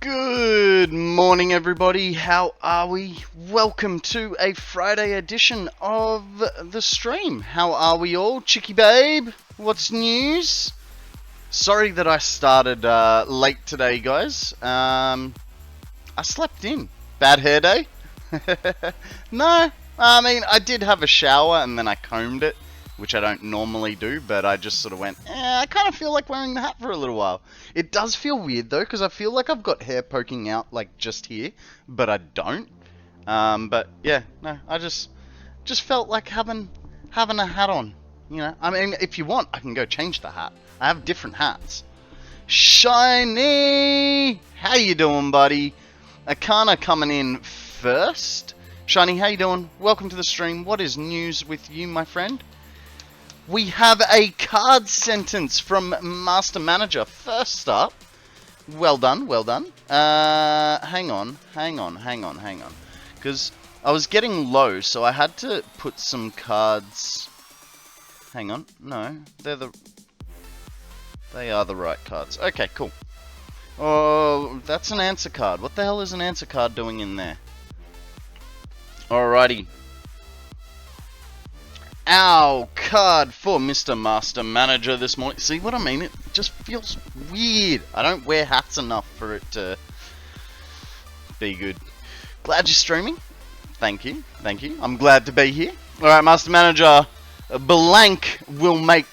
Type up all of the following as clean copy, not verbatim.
Good morning, everybody. How are we? Welcome to a Friday edition of the stream. How are we all? Chicky babe, what's news? Sorry that I started late today, guys. I slept in. Bad hair day? No, I mean, I did have a shower and then I combed it, which I don't normally do, but I just sort of went, I kind of feel like wearing the hat for a little while. It does feel weird, though, because I feel like I've got hair poking out, like, just here, but I don't. But, yeah, no, I just felt like having a hat on, you know? I mean, if you want, I can go change the hat. I have different hats. Shiny! How you doing, buddy? Akana coming in first. Shiny, how you doing? Welcome to the stream. What is news with you, my friend? We have a card sentence from Master Manager. First up, well done, well done. Hang on. Because I was getting low, so I had to put some cards. Hang on, no, they are the right cards. Okay, cool. Oh, that's an answer card. What the hell is an answer card doing in there? Alrighty. Our card for Mr. Master Manager this morning. See what I mean? It just feels weird. I don't wear hats enough for it to be good. Glad you're streaming. Thank you. Thank you. I'm glad to be here. Alright, Master Manager. Blank will make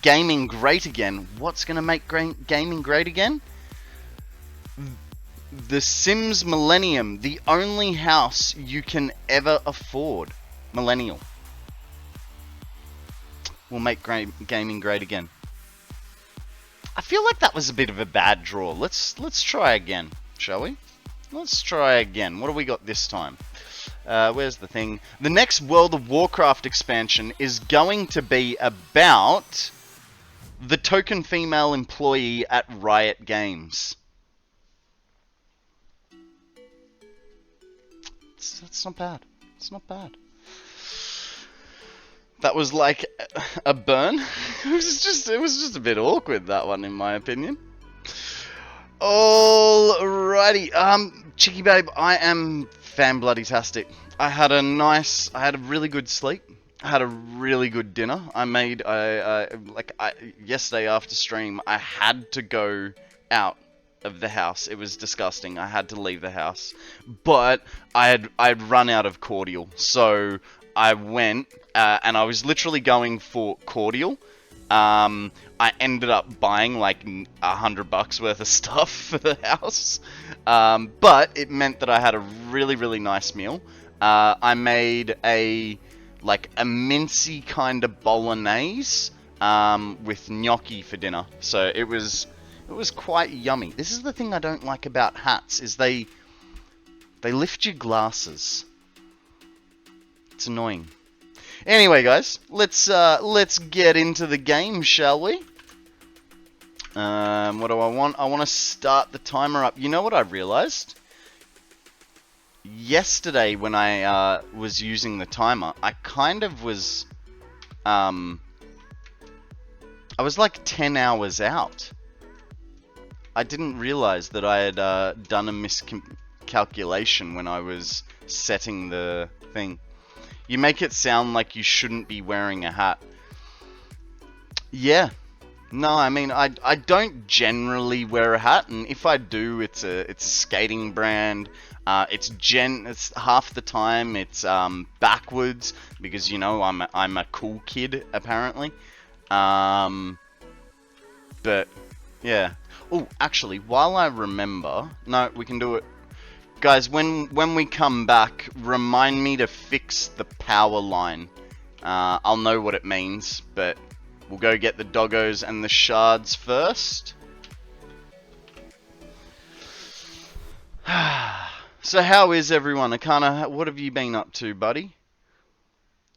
gaming great again. What's going to make gaming great again? The Sims Millennium. The only house you can ever afford. Millennial. Will make gaming great again. I feel like that was a bit of a bad draw. Let's try again, shall we? Let's try again. What do we got this time? Where's the thing? The next World of Warcraft expansion is going to be about the token female employee at Riot Games. That's not bad. It's not bad. That was like a burn. It was just a bit awkward, that one, in my opinion. Alrighty, Chicky babe, I am fan-bloody-tastic. I had a really good sleep. I had a really good dinner. Yesterday after stream, I had to go out of the house. It was disgusting. I had to leave the house, but I'd run out of cordial, so I went, and I was literally going for cordial. I ended up buying like $100 worth of stuff for the house, but it meant that I had a really, really nice meal. I made a mincy kind of bolognese with gnocchi for dinner, so it was quite yummy. This is the thing I don't like about hats, is they lift your glasses. It's annoying. Anyway, guys, let's get into the game, shall we? What do I want? I want to start the timer up. You know what I realized? Yesterday, when I was using the timer, I kind of was I was like 10 hours out. I didn't realize that I had done a miscalculation when I was setting the thing. You make it sound like you shouldn't be wearing a hat. Yeah. No, I mean, I don't generally wear a hat, and if I do, it's a skating brand. It's half the time it's backwards, because, you know, I'm a cool kid, apparently. But yeah. Oh, actually, while I remember, no, we can do it. Guys, when we come back, remind me to fix the power line. I'll know what it means, but we'll go get the doggos and the shards first. So how is everyone? Akana, what have you been up to, buddy?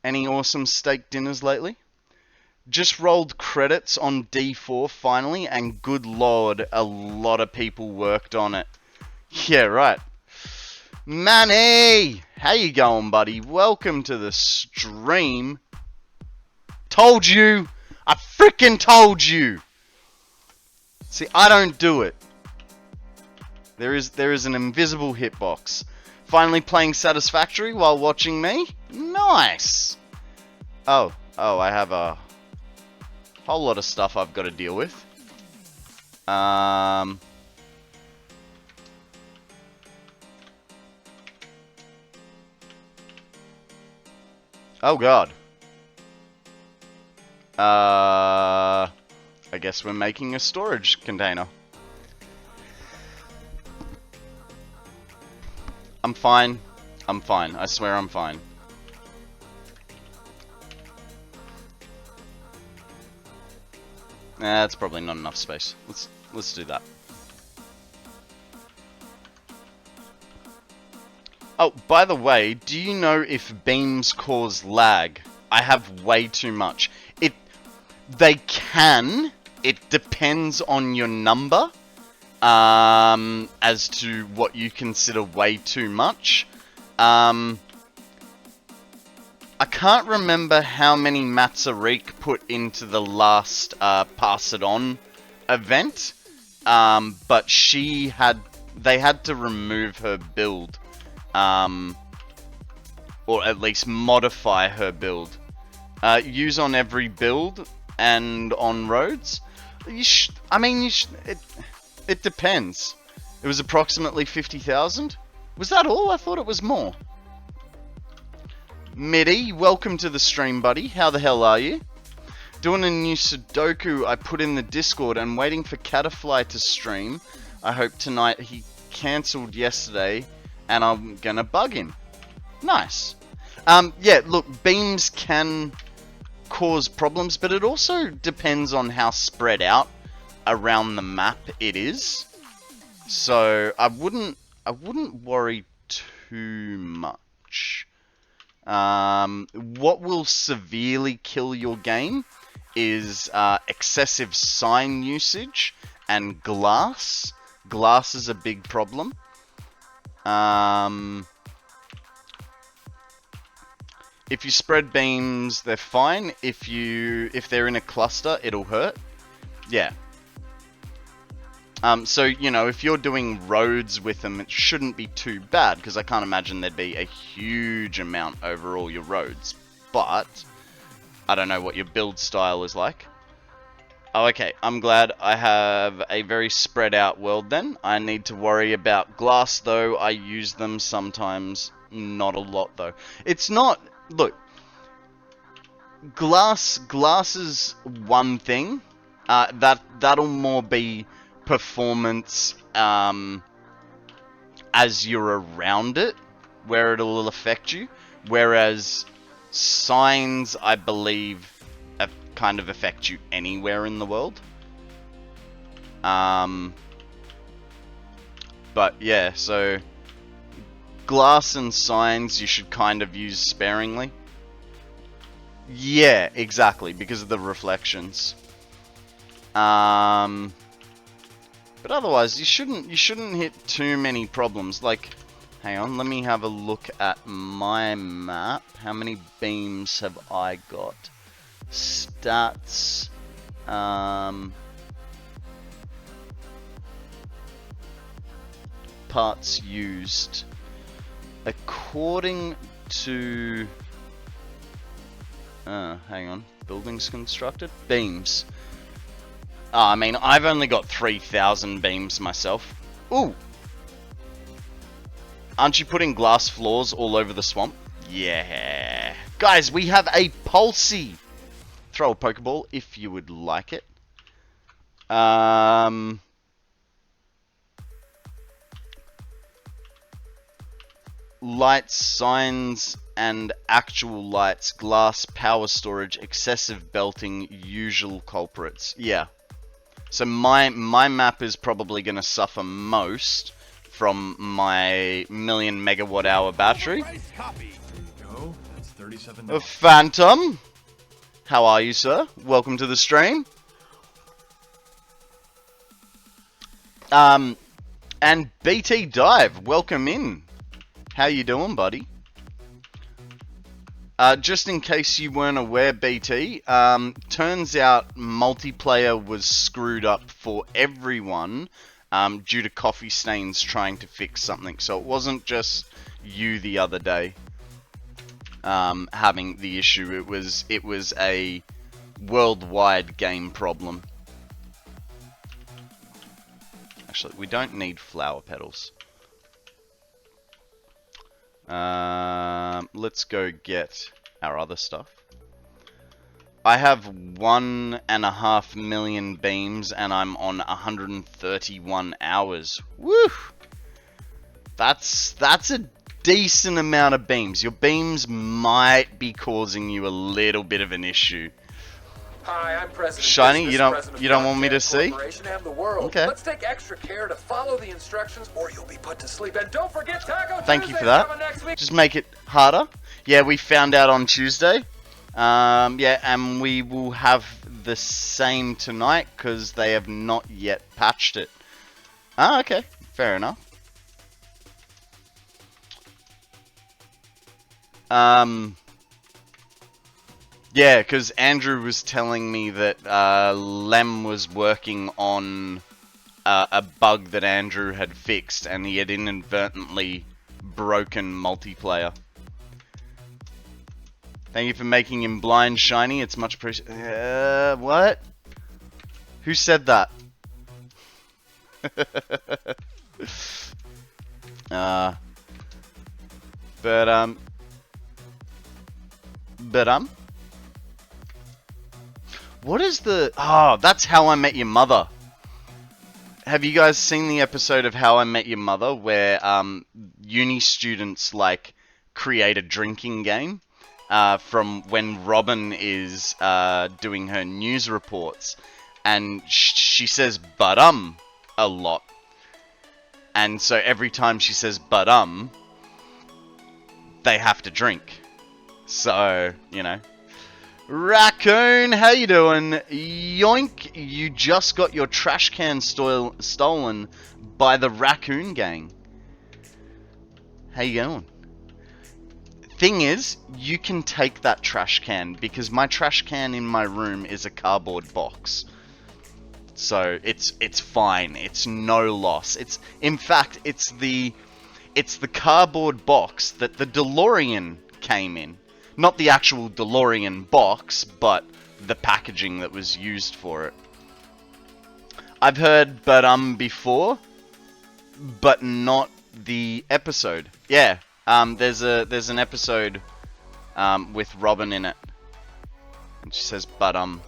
Any awesome steak dinners lately? Just rolled credits on D4 finally, and good lord, a lot of people worked on it. Yeah, right. Manny! How you going, buddy? Welcome to the stream. Told you! I freaking told you! See, I don't do it. There is an invisible hitbox. Finally playing Satisfactory while watching me? Nice! Oh, I have a whole lot of stuff I've got to deal with. Oh god. I guess we're making a storage container. I'm fine. I'm fine. I swear I'm fine. That's probably not enough space. Let's do that. Oh, by the way, do you know if beams cause lag? I have way too much. They can. It depends on your number. As to what you consider way too much. I can't remember how many Matzarik put into the last Pass It On event, but they had to remove her build, or at least modify her build. Use on every build and on roads. It depends. It was approximately 50,000. Was that all? I thought it was more. Midi, welcome to the stream, buddy. How the hell are you? Doing a new Sudoku I put in the Discord and waiting for Catafly to stream. I hope tonight. He cancelled yesterday and I'm gonna bug him. Nice. Yeah, look, beams can cause problems, but it also depends on how spread out around the map it is. So I wouldn't worry too much. What will severely kill your game is excessive sign usage and glass. Glass is a big problem. If you spread beams, they're fine. If they're in a cluster, it'll hurt. Yeah. So, you know, if you're doing roads with them, it shouldn't be too bad, because I can't imagine there'd be a huge amount over all your roads. But, I don't know what your build style is like. Oh, okay, I'm glad I have a very spread out world then. I need to worry about glass, though. I use them sometimes, not a lot, though. It's not... Look, glass is one thing. That'll more be performance as you're around it, where it'll affect you, whereas signs, I believe, kind of affect you anywhere in the world. But yeah, so glass and signs you should kind of use sparingly. Yeah, exactly, because of the reflections. But otherwise, you shouldn't hit too many problems. Like, hang on, let me have a look at my map. How many beams have I got? Stats. Parts used. According to... hang on. Buildings constructed? Beams. I mean, I've only got 3,000 beams myself. Ooh! Aren't you putting glass floors all over the swamp? Yeah. Guys, we have a Pulsey! Throw a Pokeball if you would like it. Lights, signs, and actual lights, glass, power storage, excessive belting, usual culprits. Yeah. So my map is probably going to suffer most from my 1,000,000 megawatt hour battery. Phantom, how are you, sir? Welcome to the stream. And BT Dive, welcome in. How you doing, buddy? Just in case you weren't aware, BT, turns out multiplayer was screwed up for everyone due to coffee stains trying to fix something. So it wasn't just you the other day having the issue. It was a worldwide game problem. Actually, we don't need flower petals. Let's go get our other stuff. I have 1.5 million beams and I'm on 131 hours. Woo! That's a decent amount of beams. Your beams might be causing you a little bit of an issue. Hi, I'm President Shiny, Business, you don't want me to see? And the world. Okay. Let's take extra care to follow the instructions or you'll be put to sleep. And don't forget Taco Thank you Tuesday's for that. coming next week. Just make it harder. Yeah, we found out on Tuesday. Yeah, and we will have the same tonight because they have not yet patched it. Ah, okay. Fair enough. Yeah, because Andrew was telling me that Lem was working on a bug that Andrew had fixed, and he had inadvertently broken multiplayer. Thank you for making him blind, Shiny. It's much appreciated. What? Who said that? What is the... Oh, that's How I Met Your Mother. Have you guys seen the episode of How I Met Your Mother where uni students, like, create a drinking game from when Robin is doing her news reports, and she says "but a lot, and so every time she says "but they have to drink." So, you know. Raccoon, how you doing? Yoink, you just got your trash can stolen by the Raccoon Gang. How you going? Thing is, you can take that trash can because my trash can in my room is a cardboard box. So it's fine. It's no loss. In fact, it's the cardboard box that the DeLorean came in. Not the actual DeLorean box, but the packaging that was used for it. I've heard "but before, but not the episode. Yeah, there's an episode with Robin in it, and she says "but and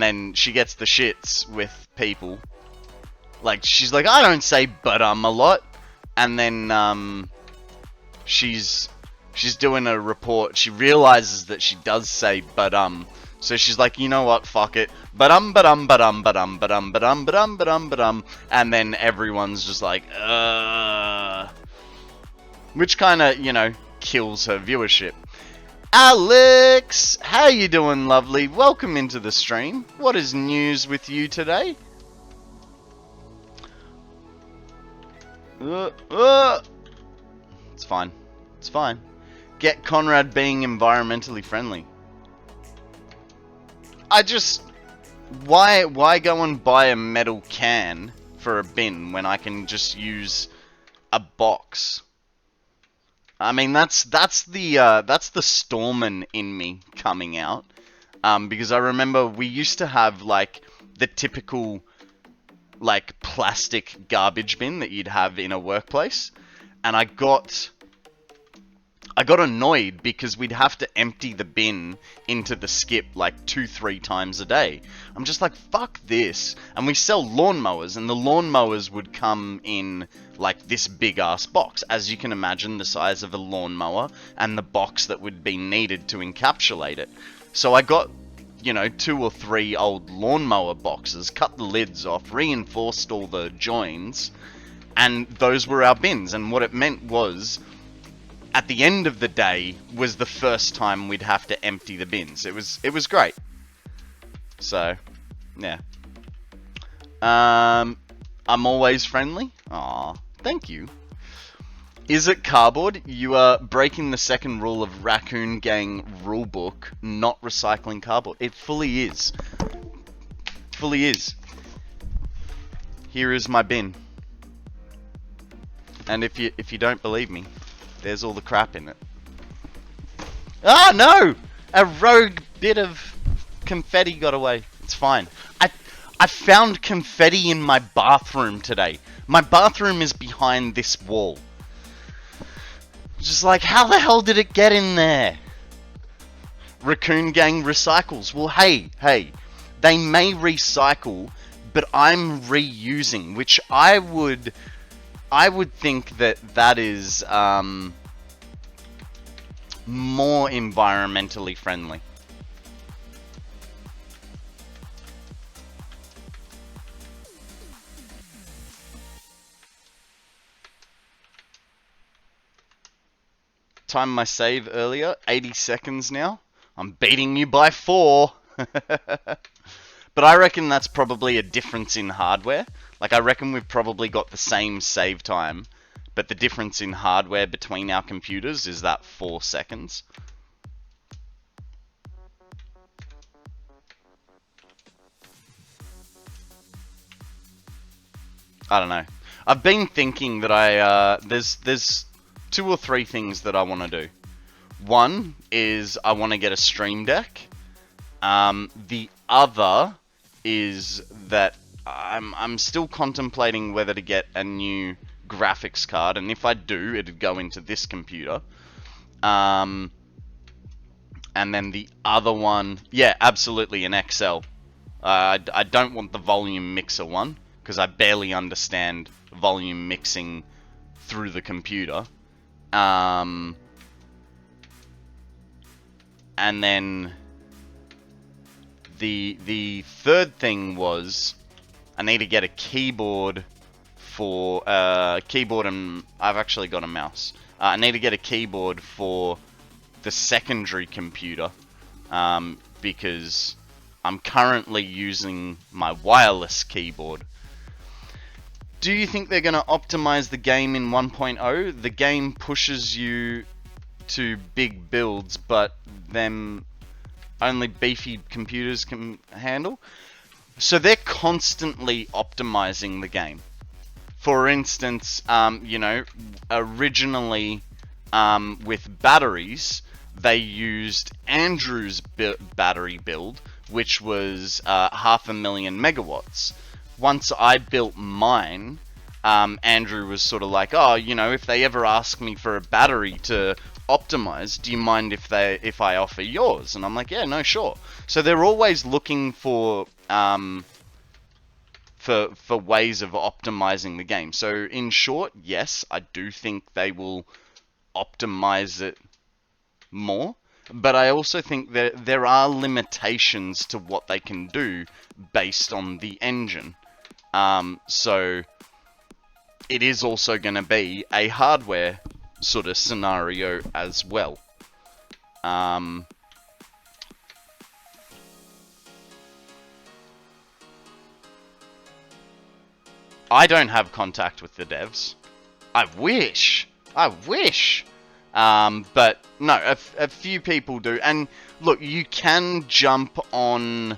then she gets the shits with people. Like, she's like, I don't say "but a lot," and then she's doing a report. She realizes that she does say "but so she's like, you know what, fuck it, but and then everyone's just like, which kind of, you know, kills her viewership. Alex, how you doing, lovely? Welcome into the stream. What is news with you today? It's fine. It's fine. Get Konrad being environmentally friendly. Why go and buy a metal can for a bin when I can just use a box? I mean, that's the Stormin in me coming out, because I remember we used to have like the typical like plastic garbage bin that you'd have in a workplace, and I got annoyed because we'd have to empty the bin into the skip like 2-3 times a day. I'm just like, fuck this. And we sell lawnmowers, and the lawnmowers would come in like this big ass box, as you can imagine, the size of a lawnmower and the box that would be needed to encapsulate it. So I got, you know, 2 or 3 old lawnmower boxes, cut the lids off, reinforced all the joins, and those were our bins. And what it meant was, at the end of the day was the first time we'd have to empty the bins. It was great. So, yeah. I'm always friendly. Aw, thank you. Is it cardboard? You are breaking the second rule of Raccoon Gang rulebook, not recycling cardboard. It fully is. Fully is. here is my bin. And if you don't believe me, there's all the crap in it. Ah, no! A rogue bit of confetti got away. It's fine. I found confetti in my bathroom today. My bathroom is behind this wall. Just like, how the hell did it get in there? Raccoon Gang recycles. Well, hey, they may recycle, but I'm reusing, which I would think that is more environmentally friendly. Time my save earlier, 80 seconds now. I'm beating you by 4. But I reckon that's probably a difference in hardware. Like, I reckon we've probably got the same save time, but the difference in hardware between our computers is that 4 seconds. I don't know. I've been thinking that there's 2 or 3 things that I want to do. One is I want to get a Stream Deck. The other is that I'm still contemplating whether to get a new graphics card, and if I do, it'd go into this computer. And then the other one, yeah, absolutely, an XL. I don't want the volume mixer one, because I barely understand volume mixing through the computer. And then the third thing was I need to get a keyboard for keyboard, and I've actually got a mouse. I need to get a keyboard for the secondary computer because I'm currently using my wireless keyboard. Do you think they're going to optimize the game in 1.0? The game pushes you to big builds, but them only beefy computers can handle. So they're constantly optimizing the game. For instance, you know, originally with batteries, they used Andrew's battery build, which was 500,000 megawatts. Once I built mine, Andrew was sort of like, oh, you know, if they ever ask me for a battery to optimize, do you mind if I offer yours? And I'm like, yeah, no, sure. So they're always looking for ways of optimizing the game. So in short, yes, I do think they will optimize it more, but I also think that there are limitations to what they can do based on the engine. So it is also going to be a hardware sort of scenario as well. I don't have contact with the devs. I wish. But no, a few people do. And look, you can jump on...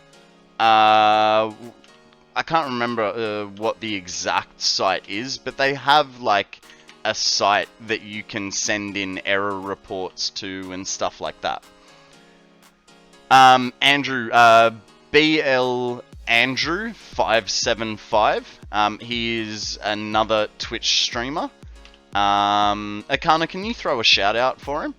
I can't remember what the exact site is, but they have like a site that you can send in error reports to and stuff like that. Andrew, BL Andrew 575. He is another Twitch streamer. Akana, can you throw a shout out for him?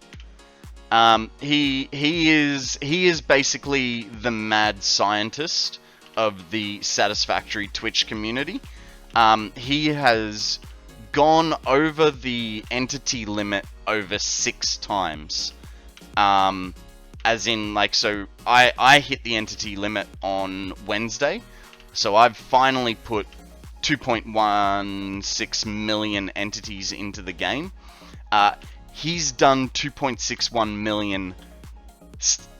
He is basically the mad scientist of the Satisfactory Twitch community. He has gone over the entity limit over 6 times. As in, like, so I hit the entity limit on Wednesday, so I've finally put 2.16 million entities into the game. He's done 2.61 million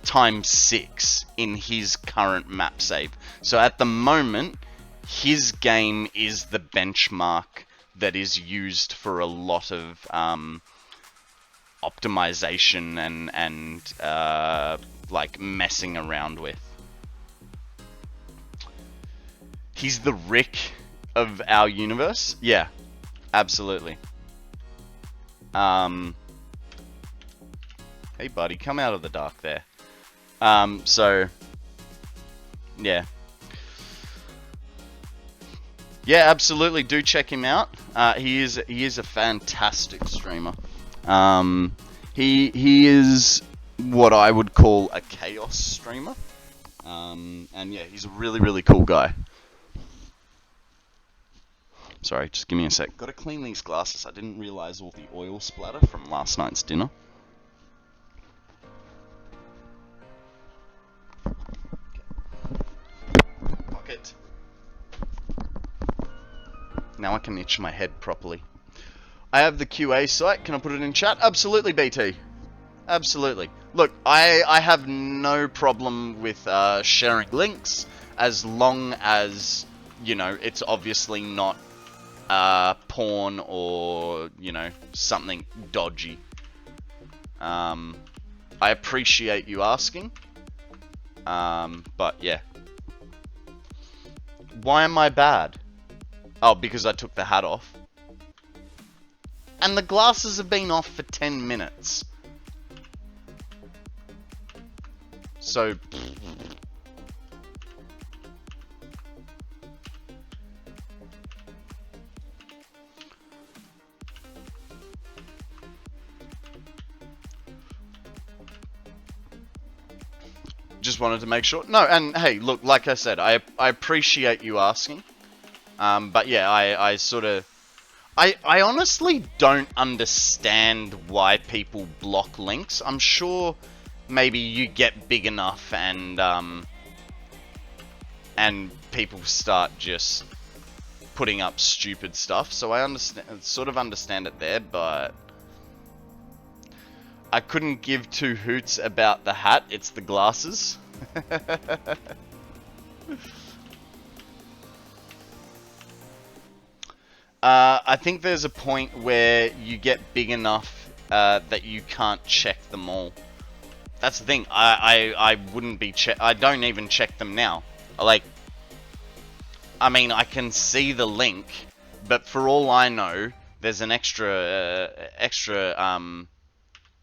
times 6 in his current map save. So at the moment, his game is the benchmark that is used for a lot of optimization and like messing around with. He's the Rick of our universe. Yeah, absolutely. Hey buddy, come out of the dark there. So yeah. Yeah, absolutely. Do check him out. He is a fantastic streamer. He is what I would call a chaos streamer. And yeah, he's a really cool guy. Sorry, just give me a sec. Gotta clean these glasses. I didn't realize all the oil splatter from last night's dinner. Pocket. Now I can itch my head properly. I have the QA site. Can I put it in chat? Absolutely, BT. Absolutely. Look, I have no problem with sharing links as long as, you know, it's obviously not porn or, you know, something dodgy. I appreciate you asking. But yeah. Why am I bad? Oh, because I took the hat off. And the glasses have been off for 10 minutes. So... just wanted to make sure. No, and hey, look, like I said, I appreciate you asking. But yeah, I sort of... I honestly don't understand why people block links. I'm sure maybe you get big enough and people start just putting up stupid stuff. So I sort of understand it there, but I couldn't give two hoots about the hat. It's the glasses. I think there's a point where you get big enough that you can't check them all. That's the thing. I wouldn't be I don't even check them now. Like, I mean, I can see the link, but for all I know, there's an extra,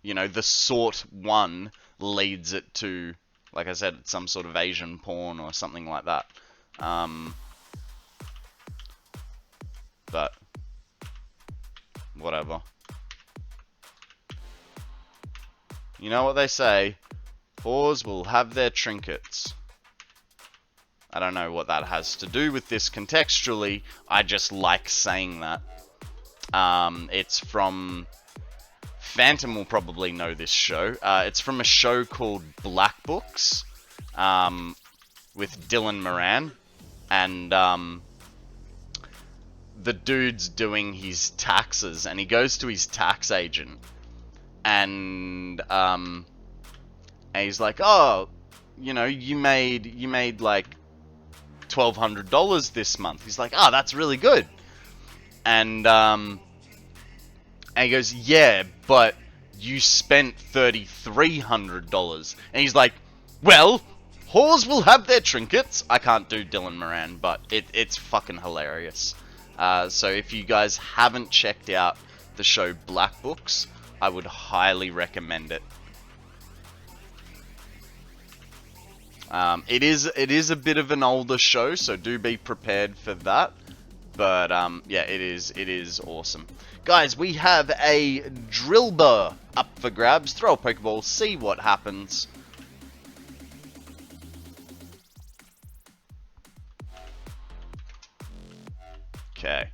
you know, the sort one leads it to, like I said, some sort of Asian porn or something like that. But whatever. You know what they say, whores will have their trinkets. I don't know what that has to do with this contextually, I just like saying that. It's from... Phantom will probably know this show. It's from a show called Black Books, with Dylan Moran, and the dude's doing his taxes, and he goes to his tax agent, and he's like, oh, you know, you made like $1,200 this month. He's like, oh, that's really good. And he goes, yeah, but you spent $3,300. And he's like, well, whores will have their trinkets. I can't do Dylan Moran, but it's fucking hilarious. So if you guys haven't checked out the show Black Books, I would highly recommend it. It is a bit of an older show, so do be prepared for that. But yeah, it is awesome. Guys, we have a drill burr up for grabs. Throw a Pokeball, see what happens. Okay.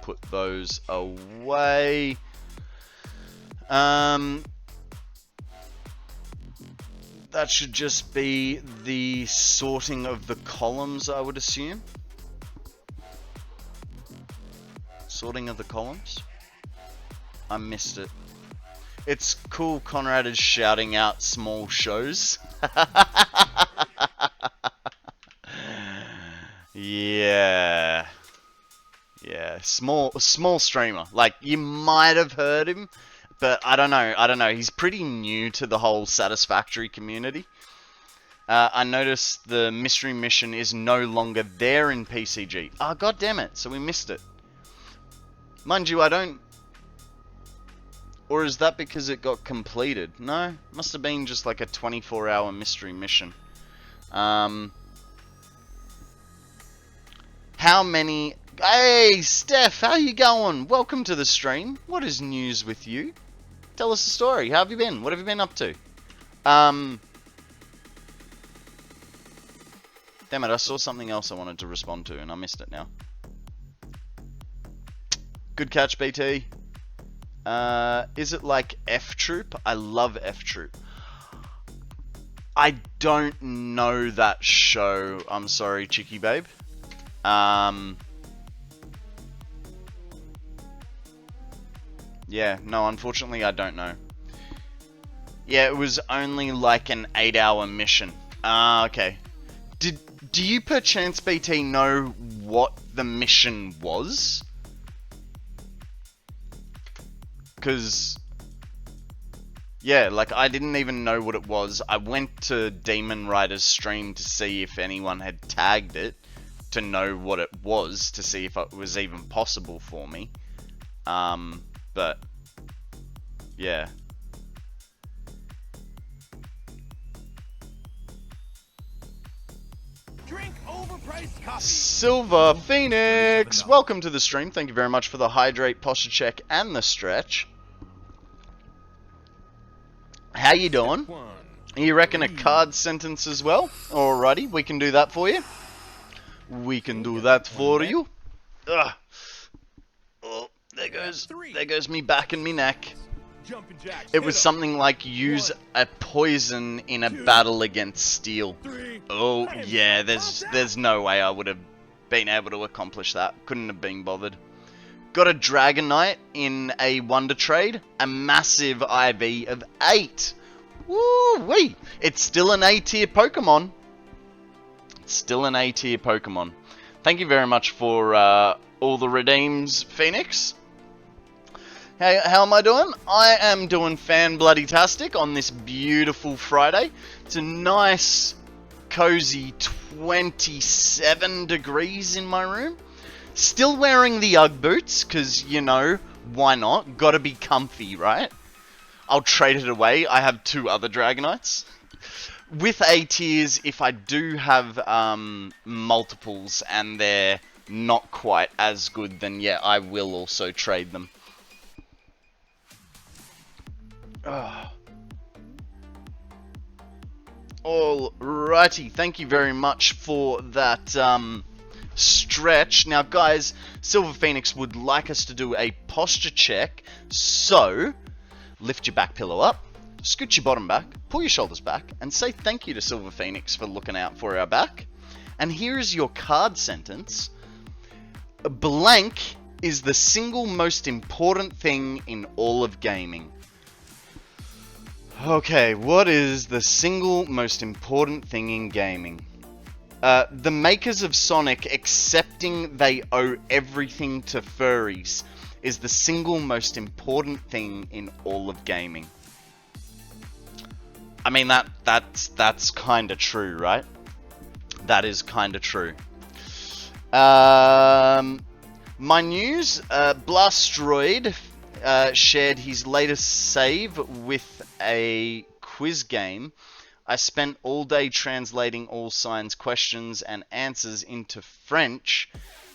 Put those away. That should just be the sorting of the columns, I would assume. Sorting of the columns? I missed it. It's cool Konrad is shouting out small shows. Yeah. Yeah, small streamer. Like, you might have heard him, but I don't know. He's pretty new to the whole Satisfactory community. I noticed the mystery mission is no longer there in PCG. Ah, god damn it, so we missed it. Mind you, I don't... Or is that because it got completed? No, must have been just like a 24-hour mystery mission. How many... Hey, Steph, how you going? Welcome to the stream. What is news with you? Tell us the story. How have you been? What have you been up to? Damn it, I saw something else I wanted to respond to and I missed it now. Good catch, BT. Is it like F-Troop? I love F-Troop. I don't know that show. I'm sorry, Chicky Babe. Yeah, no, unfortunately I don't know. Yeah, it was only like an 8-hour mission. Okay. Do you perchance, BT, know what the mission was? Because, yeah, like, I didn't even know what it was. I went to Demon Rider's stream to see if anyone had tagged it, to know what it was, to see if it was even possible for me. But, yeah. Drink overpriced coffee. Silver Phoenix, welcome to the stream. Thank you very much for the hydrate, posture check, and the stretch. How you doing? You reckon a card sentence as well? Alrighty, we can do that for you. We can do that for you. Ugh. Oh, there goes me back and me neck. It was something like use a poison in a battle against steel. Oh yeah, there's no way I would have been able to accomplish that. Couldn't have been bothered. Got a Dragonite in a Wonder Trade, a massive IV of 8. Woo wee! It's still an A tier Pokemon. It's still an A tier Pokemon. Thank you very much for all the redeems, Phoenix. Hey, how am I doing? I am doing fan-bloody-tastic on this beautiful Friday. It's a nice, cozy 27 degrees in my room. Still wearing the Ugg boots, because, you know, why not? Gotta be comfy, right? I'll trade it away. I have 2 other Dragonites. With A tiers, if I do have multiples and they're not quite as good, then yeah, I will also trade them. Alrighty, thank you very much for that stretch. Now guys, Silver Phoenix would like us to do a posture check, so lift your back pillow up, scoot your bottom back, pull your shoulders back, and say thank you to Silver Phoenix for looking out for our back. And here is your card sentence. Blank is the single most important thing in all of gaming. Okay, what is the single most important thing in gaming? The makers of Sonic accepting they owe everything to furries is the single most important thing in all of gaming. I mean, that's kind of true, right? That is kind of true. My news, Blastroid shared his latest save with a quiz game. I spent all day translating all science questions and answers into French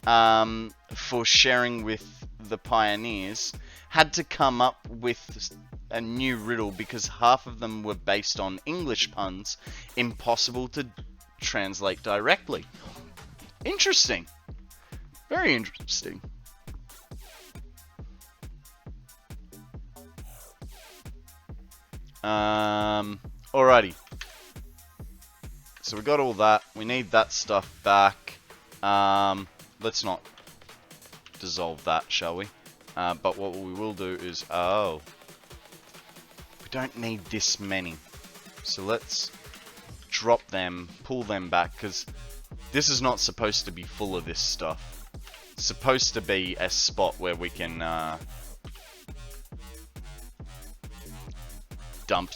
for sharing with the pioneers. Had to come up with a new riddle because half of them were based on English puns, impossible to translate directly. Interesting. Very interesting. Alrighty. So we got all that. We need that stuff back. Let's not dissolve that, shall we? But what we will do is... Oh. We don't need this many. So let's drop them, pull them back, because this is not supposed to be full of this stuff. It's supposed to be a spot where we can dump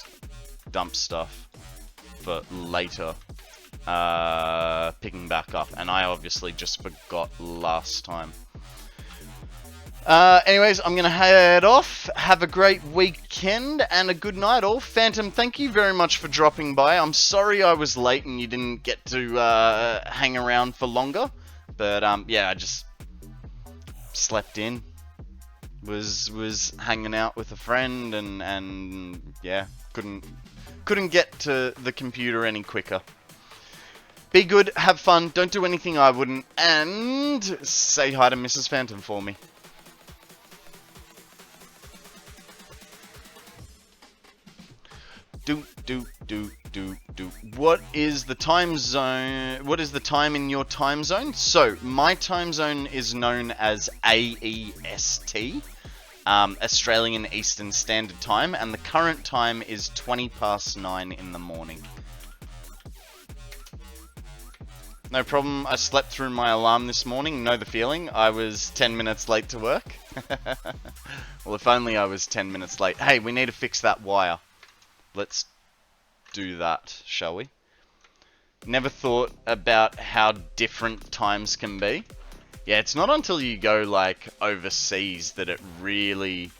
stuff. for later picking back up, and I obviously just forgot last time. Anyways, I'm gonna head off. Have a great weekend and a good night all. Phantom, thank you very much for dropping by. I'm sorry I was late and you didn't get to hang around for longer, but yeah, I just slept in. Was hanging out with a friend and yeah, couldn't get to the computer any quicker. Be good, have fun, don't do anything I wouldn't, and say hi to Mrs. Phantom for me. What is the time zone? What is the time in your time zone? So, my time zone is known as AEST, Australian Eastern Standard Time, and the current time is 9:20 in the morning. No problem, I slept through my alarm this morning, know the feeling. I was 10 minutes late to work. Well, if only I was 10 minutes late. Hey, we need to fix that wire. Let's do that, shall we? Never thought about how different times can be. Yeah, it's not until you go, like, overseas that it really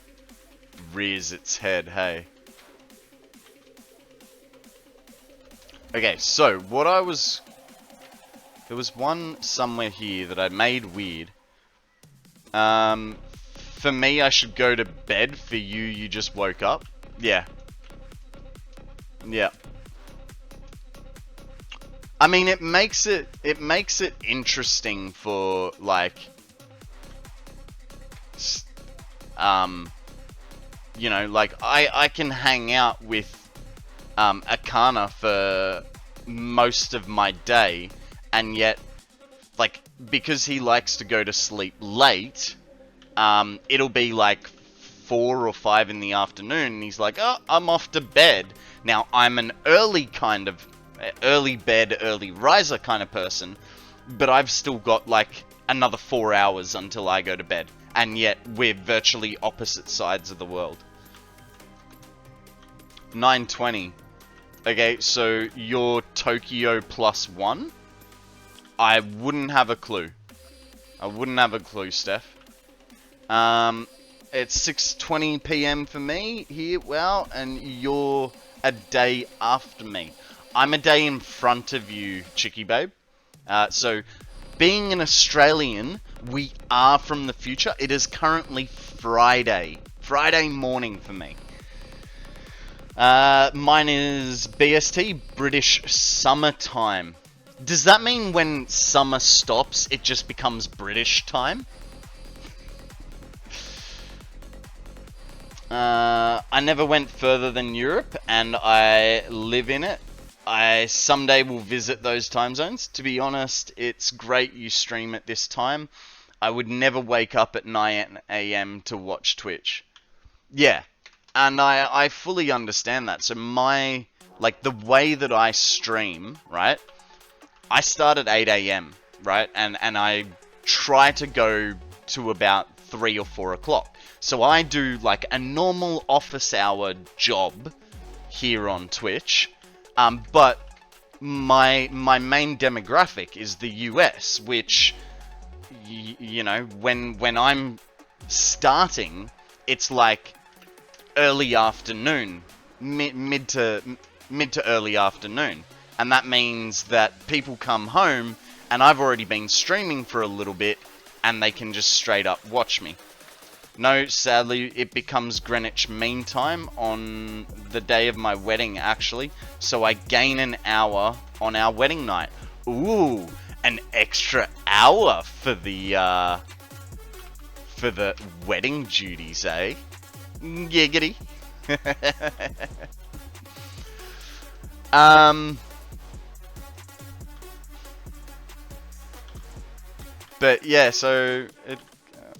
rears its head, hey? Okay, so, there was one somewhere here that I made weird. For me, I should go to bed. For you, you just woke up. Yeah. Yeah. I mean, it makes it interesting for, like, you know, like, I can hang out with, Akana for most of my day, and yet, like, because he likes to go to sleep late, it'll be, like, 4 or 5 in the afternoon, and he's like, oh, I'm off to bed. Now, I'm an early bed, early riser kind of person, but I've still got, like, another 4 hours until I go to bed, and yet we're virtually opposite sides of the world. 9:20. Okay, so you're Tokyo +1? I wouldn't have a clue. I wouldn't have a clue, Steph. It's 6:20 PM for me here, well, and you're a day after me. I'm a day in front of you, Chicky Babe. So, being an Australian, we are from the future. It is currently Friday. Friday morning for me. Mine is BST, British Summertime. Does that mean when summer stops, it just becomes British time? I never went further than Europe, and I live in it. I someday will visit those time zones. To be honest, it's great you stream at this time. I would never wake up at 9 AM to watch Twitch. Yeah, and I fully understand that. So the way that I stream, right? I start at 8 AM, right? And I try to go to about 3 or 4 o'clock. So I do like a normal office hour job here on Twitch, but my main demographic is the US, which you know, when I'm starting, it's like early afternoon, mid to early afternoon, and that means that people come home and I've already been streaming for a little bit, and they can just straight up watch me. No, sadly, it becomes Greenwich Mean Time on the day of my wedding, actually. So I gain an hour on our wedding night. Ooh, an extra hour for the wedding duties, eh? Giggity. But yeah, so it.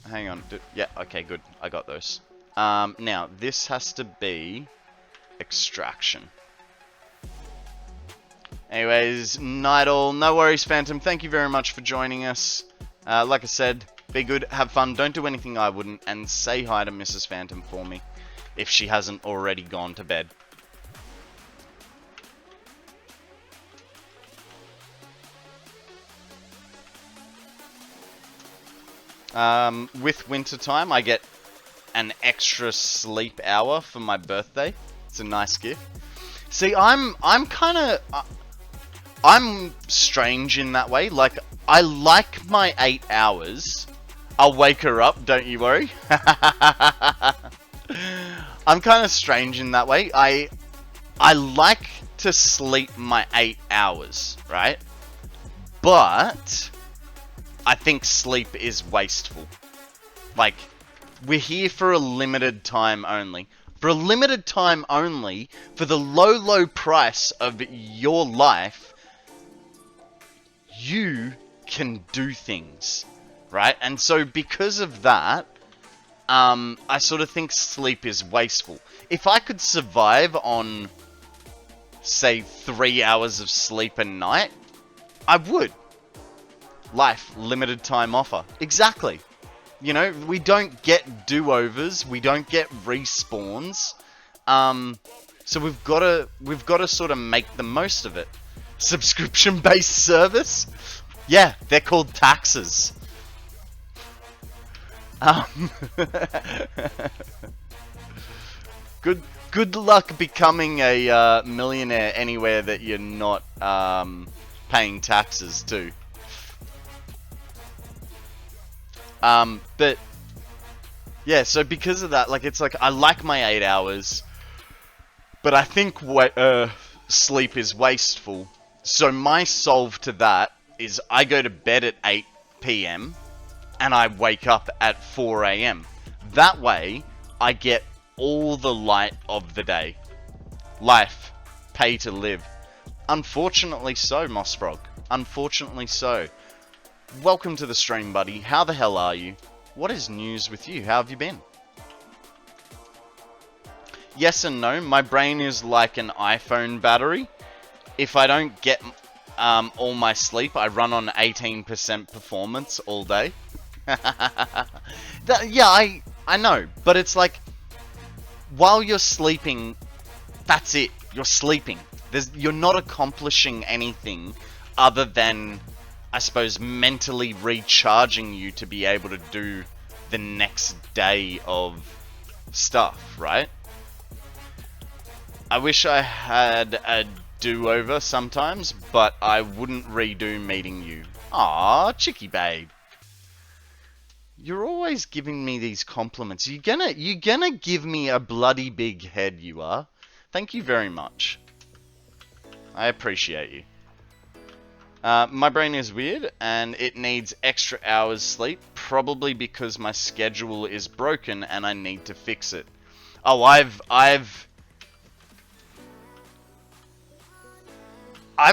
Hang on. Yeah, okay, good. I got those. Now, this has to be extraction. Anyways, night all. No worries, Phantom. Thank you very much for joining us. Like I said, be good, have fun, don't do anything I wouldn't, and say hi to Mrs. Phantom for me, if she hasn't already gone to bed. With wintertime, I get an extra sleep hour for my birthday. It's a nice gift. See, I'm strange in that way. Like, I like my 8 hours. I'll wake her up, don't you worry. I'm kind of strange in that way. I like to sleep my 8 hours, right? But I think sleep is wasteful. Like, we're here for a limited time only. For a limited time only, for the low price of your life, you can do things, right? And so because of that, I sort of think sleep is wasteful. If I could survive on, say, 3 hours of sleep a night, I would. Life, limited time offer. Exactly. You know, we don't get do-overs, we don't get respawns. So we've got to sort of make the most of it. Subscription-based service? Yeah, they're called taxes. Good luck becoming a millionaire anywhere that you're not paying taxes to. But yeah, so because of that, like, it's like I like my 8 hours, but I think sleep is wasteful. So my solve to that is I go to bed at 8 PM and I wake up at 4 AM. That way, I get all the light of the day. Life, pay to live. Unfortunately so, Mossfrog. Unfortunately so. Welcome to the stream, buddy. How the hell are you? What is news with you? How have you been? Yes and no. My brain is like an iPhone battery. If I don't get all my sleep, I run on 18% performance all day. Yeah, I know. But it's like, while you're sleeping, that's it. You're sleeping. You're not accomplishing anything other than, I suppose, mentally recharging you to be able to do the next day of stuff, right? I wish I had a do-over sometimes, but I wouldn't redo meeting you. Aw, Chicky babe. You're always giving me these compliments. You're gonna give me a bloody big head, you are. Thank you very much. I appreciate you. My brain is weird, and it needs extra hours sleep, probably because my schedule is broken and I need to fix it. Oh, I've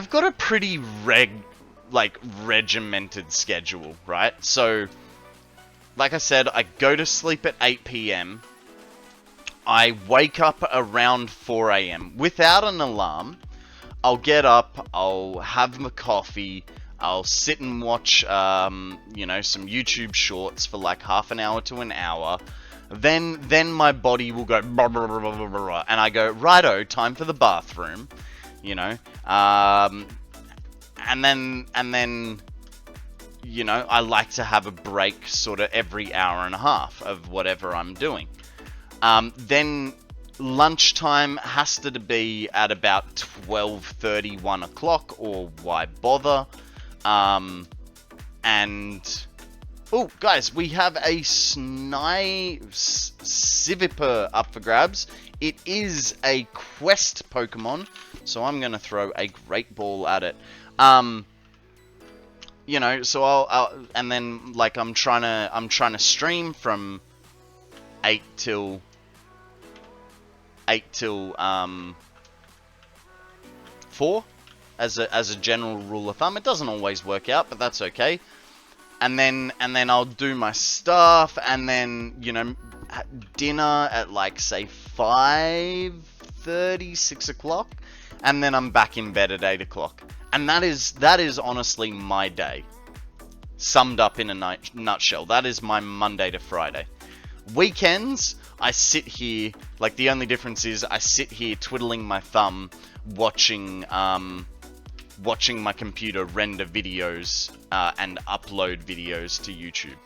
got a pretty regimented schedule, right? So, like I said, I go to sleep at 8 PM. I wake up around 4 AM without an alarm. I'll get up, I'll have my coffee, I'll sit and watch, you know, some YouTube shorts for like half an hour to an hour. Then my body will go blah, blah, blah, blah, blah, blah, and I go, righto, time for the bathroom, you know. And then, you know, I like to have a break sort of every hour and a half of whatever I'm doing. Then lunchtime has to be at about 12:30, 1 o'clock, or why bother? And oh, guys, we have a Civiper up for grabs. It is a quest Pokemon, so I'm gonna throw a great ball at it. You know, so I'll and then like I'm trying to stream from 8 till 4 as a general rule of thumb. It doesn't always work out, but that's okay. And then I'll do my stuff, and then, you know, dinner at like say 5:30, 6 o'clock, and then I'm back in bed at 8 o'clock. And that is honestly my day, summed up in a nutshell. That is my Monday to Friday. Weekends, I sit here, like the only difference is I sit here twiddling my thumb, watching my computer render videos and upload videos to YouTube.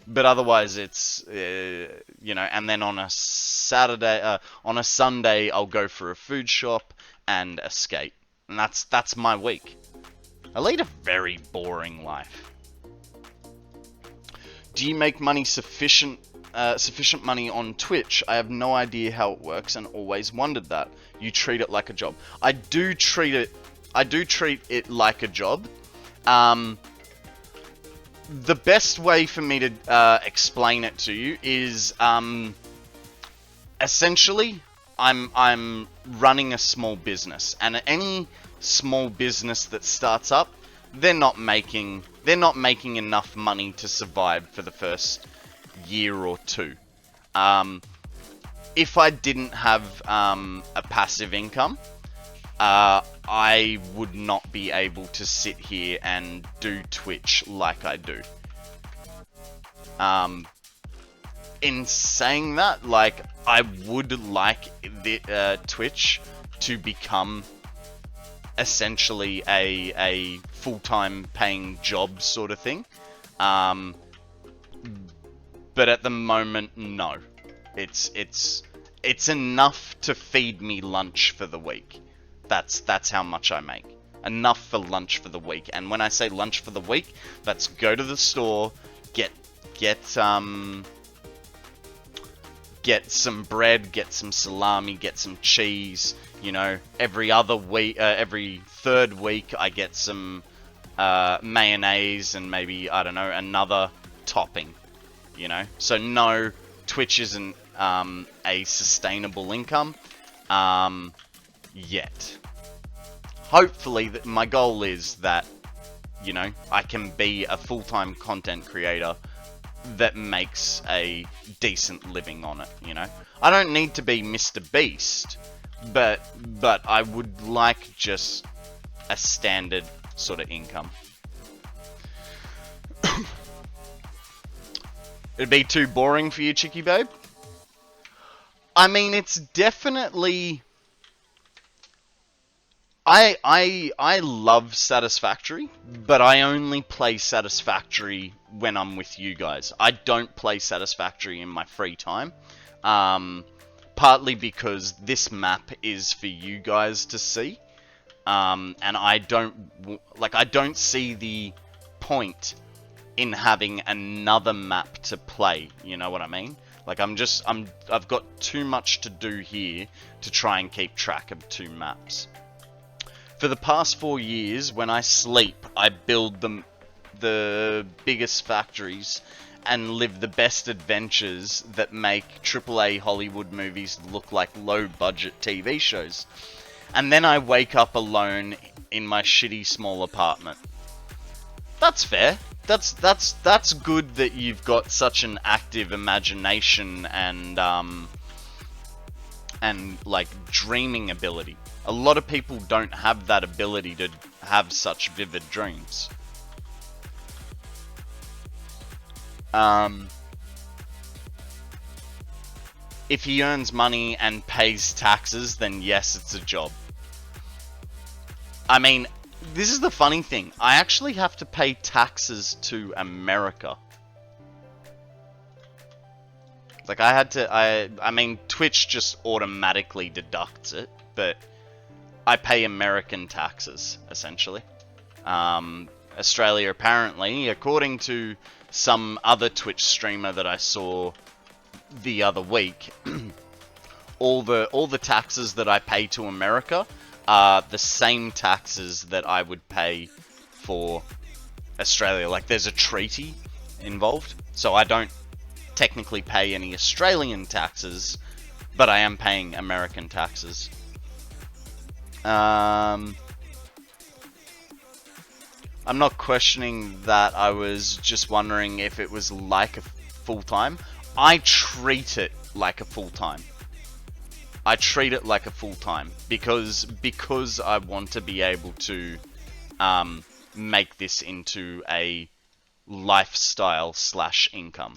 But otherwise, it's you know. And then on a Saturday, on a Sunday, I'll go for a food shop and a skate, and that's my week. I lead a very boring life. Do you make money sufficient money on Twitch? I have no idea how it works and always wondered that. You treat it like a job. I do treat it like a job. The best way for me to explain it to you is essentially I'm running a small business, and any small business that starts up, they're not making enough money to survive for the first year or two. If I didn't have a passive income, I would not be able to sit here and do Twitch like I do. In saying that, like, I would like the Twitch to become essentially a full-time paying job sort of thing. But at the moment, no. It's enough to feed me lunch for the week. That's how much I make. Enough for lunch for the week. And when I say lunch for the week, that's go to the store, get some bread, get some salami, get some cheese. You know, every third week I get some mayonnaise and maybe, I don't know, another topping. You know, so no, Twitch isn't a sustainable income yet. Hopefully, my goal is that, you know, I can be a full-time content creator that makes a decent living on it, you know. I don't need to be Mr. Beast, but I would like just a standard sort of income. It'd be too boring for you, Chicky Babe? I mean, it's definitely... I love Satisfactory, but I only play Satisfactory when I'm with you guys. I don't play Satisfactory in my free time. Partly because this map is for you guys to see. And I don't see the point in having another map to play, you know what I mean? Like, I've got too much to do here to try and keep track of two maps. For the past 4 years, when I sleep, I build the biggest factories and live the best adventures that make AAA Hollywood movies look like low-budget TV shows. And then I wake up alone in my shitty small apartment. That's fair. That's good that you've got such an active imagination and like dreaming ability. A lot of people don't have that ability to have such vivid dreams. If he earns money and pays taxes, then yes, it's a job. I mean, this is the funny thing. I actually have to pay taxes to America. Like, I mean, Twitch just automatically deducts it, but I pay American taxes, essentially. Australia, apparently, according to some other Twitch streamer that I saw the other week, all the taxes that I pay to America are the same taxes that I would pay for Australia. Like, there's a treaty involved, so I don't technically pay any Australian taxes, but I am paying American taxes. I'm not questioning that. I was just wondering if it was like a full-time. I treat it like a full-time. I treat it like a full-time because I want to be able to make this into a lifestyle / income.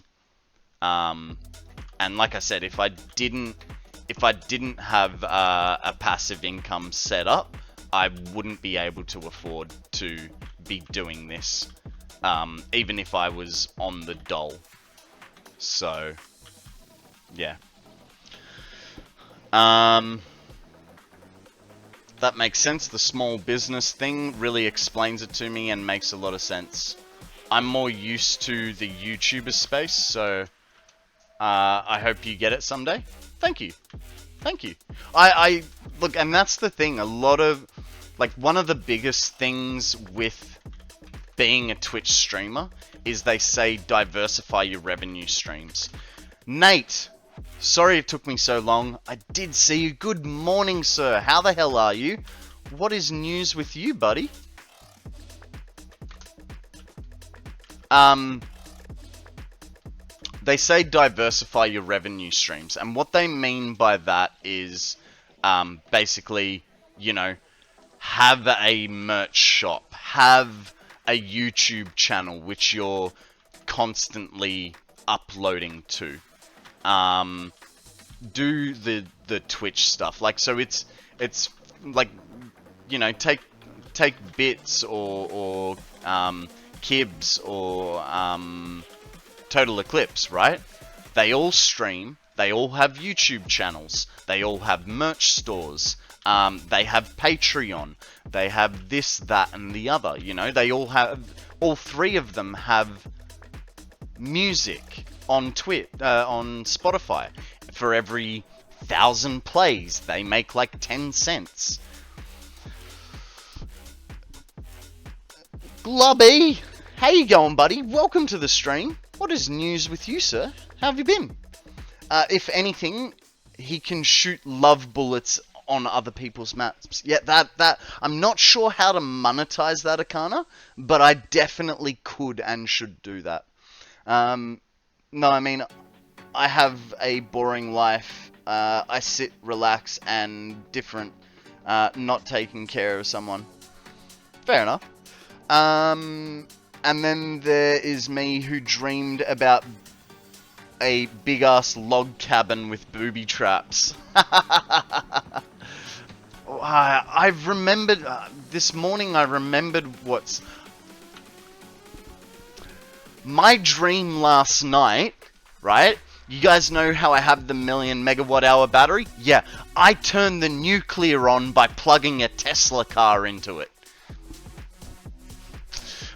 And like I said, if I didn't have a passive income set up, I wouldn't be able to afford to be doing this, even if I was on the dole. So, yeah. That makes sense. The small business thing really explains it to me and makes a lot of sense. I'm more used to the YouTuber space, so I hope you get it someday. Thank you. Thank you. I look, and that's the thing. A lot of, like, one of the biggest things with being a Twitch streamer is they say diversify your revenue streams. Nate, sorry it took me so long. I did see you. Good morning, sir. How the hell are you? What is news with you, buddy? They say diversify your revenue streams, and what they mean by that is basically, you know, have a merch shop, have a YouTube channel which you're constantly uploading to. Do the Twitch stuff, like, so it's like, you know, take Bitz or Kibs or TotalXclipse, right? They all stream, they all have YouTube channels, they all have merch stores, they have Patreon, they have this, that, and the other, you know? They all have, all three of them have music on on Spotify. For every 1,000 plays, they make like 10 cents. Globby! How you going, buddy? Welcome to the stream. What is news with you, sir? How have you been? If anything, he can shoot love bullets on other people's maps. Yeah, that I'm not sure how to monetize that, Akana, but I definitely could and should do that. No, I mean, I have a boring life. I sit, relax, and different. Not taking care of someone. Fair enough. And then there is me who dreamed about a big-ass log cabin with booby traps. I've remembered, this morning I remembered what's... My dream last night, right? You guys know how I have the 1,000,000 megawatt hour battery? Yeah, I turned the nuclear on by plugging a Tesla car into it.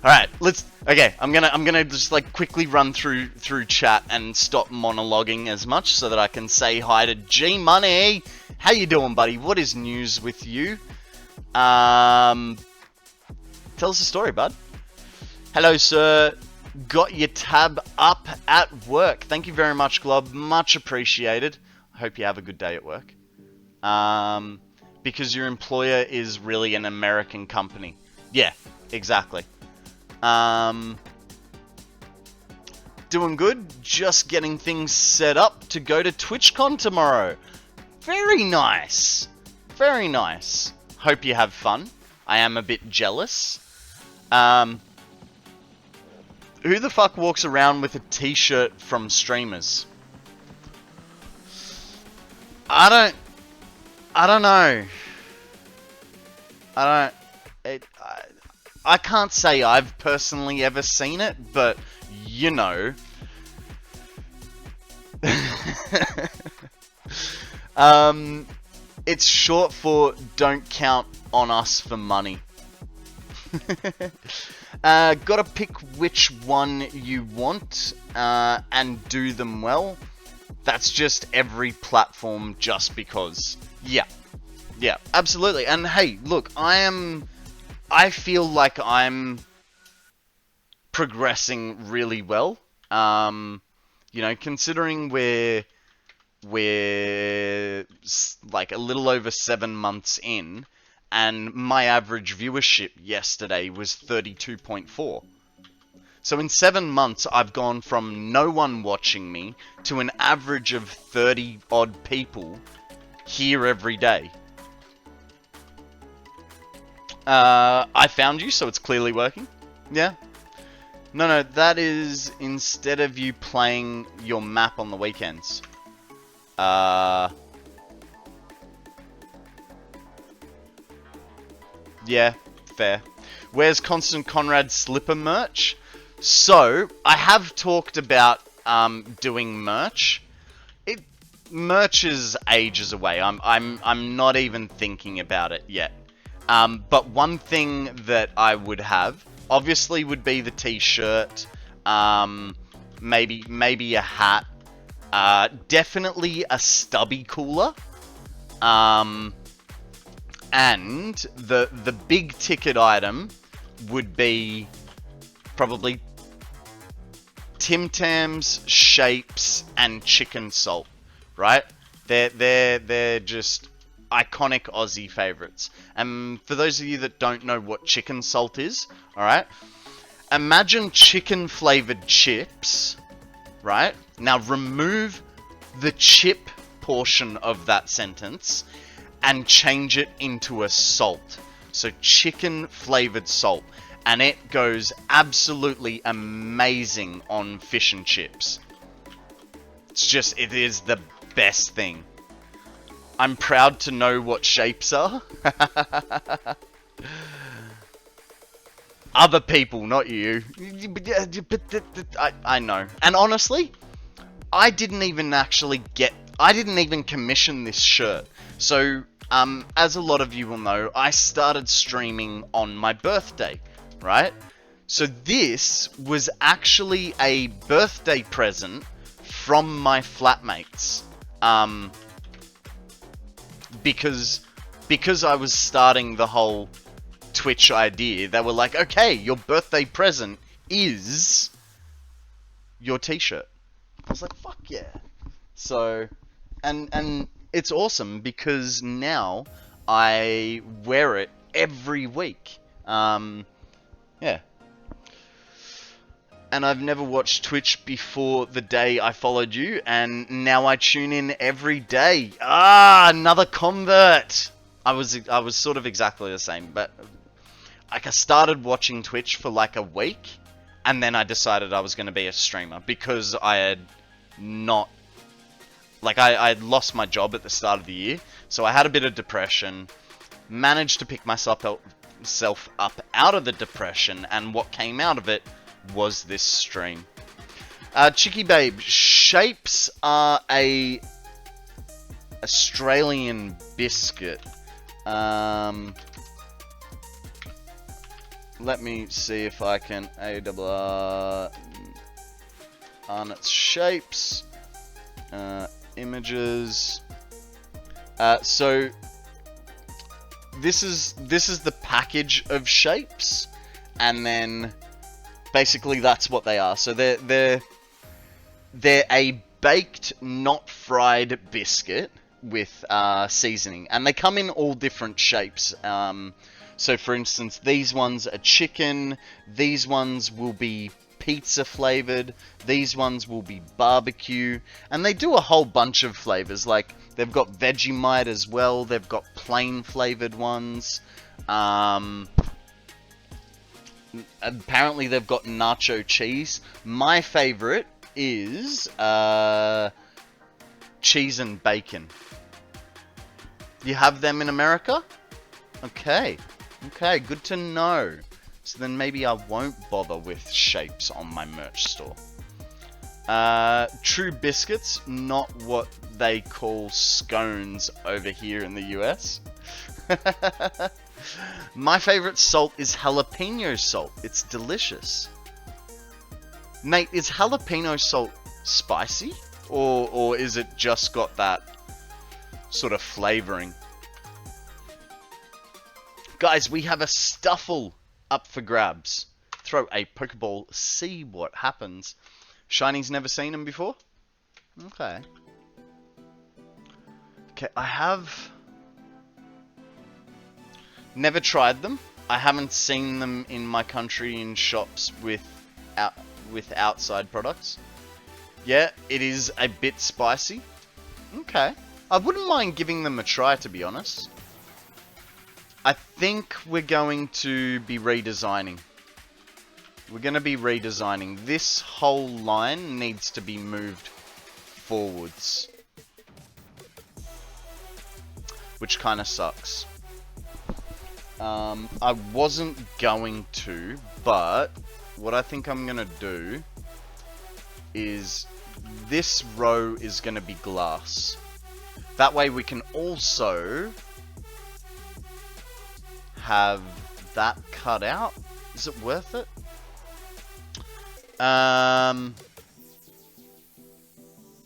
Alright, okay, I'm gonna just like quickly run through chat and stop monologuing as much so that I can say hi to G Money. How you doing, buddy? What is news with you? Tell us a story, bud. Hello, sir. Got your tab up at work. Thank you very much, Glob. Much appreciated. I hope you have a good day at work. Because your employer is really an American company. Yeah, exactly. Doing good. Just getting things set up to go to TwitchCon tomorrow. Very nice. Very nice. Hope you have fun. I am a bit jealous. Who the fuck walks around with a t-shirt from streamers? I don't know. I can't say I've personally ever seen it, but you know. It's short for don't count on us for money. Gotta pick which one you want and do them well. That's just every platform just because. Yeah, absolutely. And hey, look, I feel like I'm progressing really well. You know, considering we're like a little over 7 months in, and my average viewership yesterday was 32.4. So in 7 months, I've gone from no one watching me to an average of 30 odd people here every day. I found you, so it's clearly working. Yeah. No, that is instead of you playing your map on the weekends. Yeah, fair. Where's KonstantKonrad slipper merch? So, I have talked about doing merch. Merch is ages away. I'm not even thinking about it yet. But one thing that I would have, obviously, would be the t-shirt. Maybe a hat. Definitely a stubby cooler. And the big ticket item would be probably Tim Tams, Shapes, and Chicken Salt. Right? They're just iconic Aussie favorites. And for those of you that don't know what Chicken Salt is, alright? Imagine chicken flavored chips, right? Now remove the chip portion of that sentence and change it into a salt. So chicken flavored salt. And it goes absolutely amazing on fish and chips. It is the best thing. I'm proud to know what shapes are. Other people, not you. I know. And honestly, I didn't even commission this shirt. So, as a lot of you will know, I started streaming on my birthday, right? So this was actually a birthday present from my flatmates. Because I was starting the whole Twitch idea, they were like, okay, your birthday present is your t-shirt. I was like, fuck yeah. So, and it's awesome because now I wear it every week. Yeah. And I've never watched Twitch before the day I followed you, and now I tune in every day. Another convert! I was sort of exactly the same, but like I started watching Twitch for like a week, and then I decided I was going to be a streamer because I had not... Like, I had lost my job at the start of the year, so I had a bit of depression, managed to pick myself up out of the depression, and what came out of it was this stream. Chicky Babe, Shapes are a Australian biscuit. Let me see if I can Arnott's Shapes. Images. So this is the package of Shapes, and then basically that's what they are. So they're a baked, not fried biscuit with seasoning, and they come in all different shapes. So for instance, these ones are chicken, these ones will be pizza flavored, these ones will be barbecue, and they do a whole bunch of flavors. Like, they've got Vegemite as well, they've got plain flavored ones. Apparently they've got nacho cheese. My favorite is cheese and bacon. You have them in America? Okay. Okay, good to know. So then maybe I won't bother with Shapes on my merch store. True biscuits, not what they call scones over here in the US. My favorite salt is jalapeno salt. It's delicious. Mate, is jalapeno salt spicy? Or is it just got that sort of flavoring? Guys, we have a Stuffle up for grabs. Throw a Pokeball, see what happens. Shiny's never seen them before? Okay. Okay, I have never tried them. I haven't seen them in my country in shops with outside products. Yeah, it is a bit spicy. Okay. I wouldn't mind giving them a try, to be honest. I think we're going to be redesigning. We're going to be redesigning. This whole line needs to be moved forwards. Which kind of sucks. I wasn't going to, but what I think I'm going to do is this row is going to be glass. That way we can also have that cut out. Is it worth it?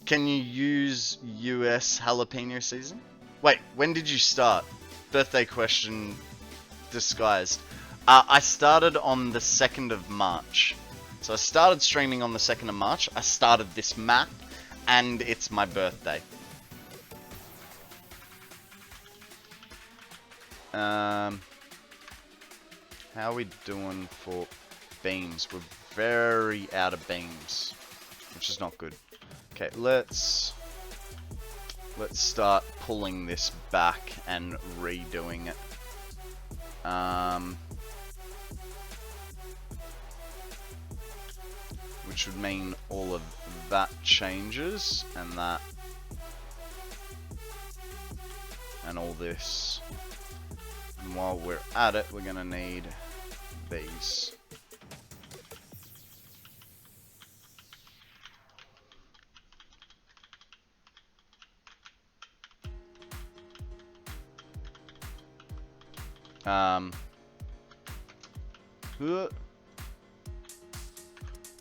Can you use US jalapeno season? Wait, when did you start? Birthday question disguised. I started on the 2nd of March. So I started streaming on the 2nd of March. I started this map, and it's my birthday. How are we doing for beams? We're very out of beams, which is not good. Okay, let's start pulling this back and redoing it. Which would mean all of that changes, and that, and all this. And while we're at it, we're gonna need these.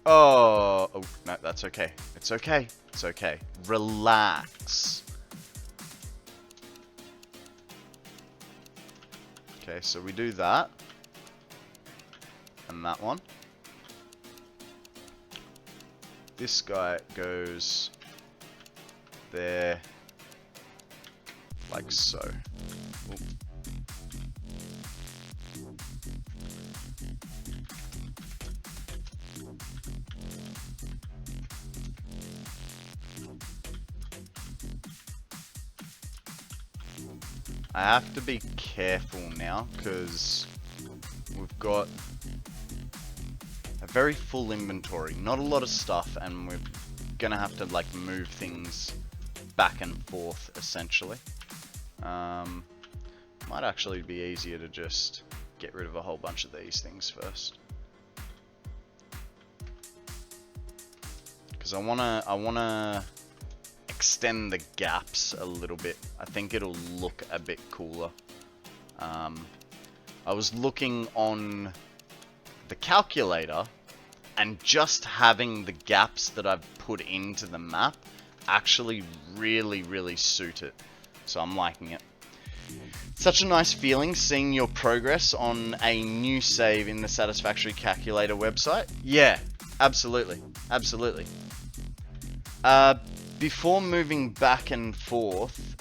Oh, no, that's okay. It's okay. It's okay. Relax. Okay, so we do that. And that one. This guy goes there, like so. Ooh. I have to be careful now because we've got a very full inventory, not a lot of stuff, and we're gonna have to like move things back and forth essentially. Might actually be easier to just get rid of a whole bunch of these things first, because I wanna extend the gaps a little bit. I think it'll look a bit cooler. I was looking on the calculator, and just having the gaps that I've put into the map actually really suit it. So I'm liking it. Such a nice feeling seeing your progress on a new save in the Satisfactory calculator website. Yeah, absolutely. Absolutely. Before moving back and forth,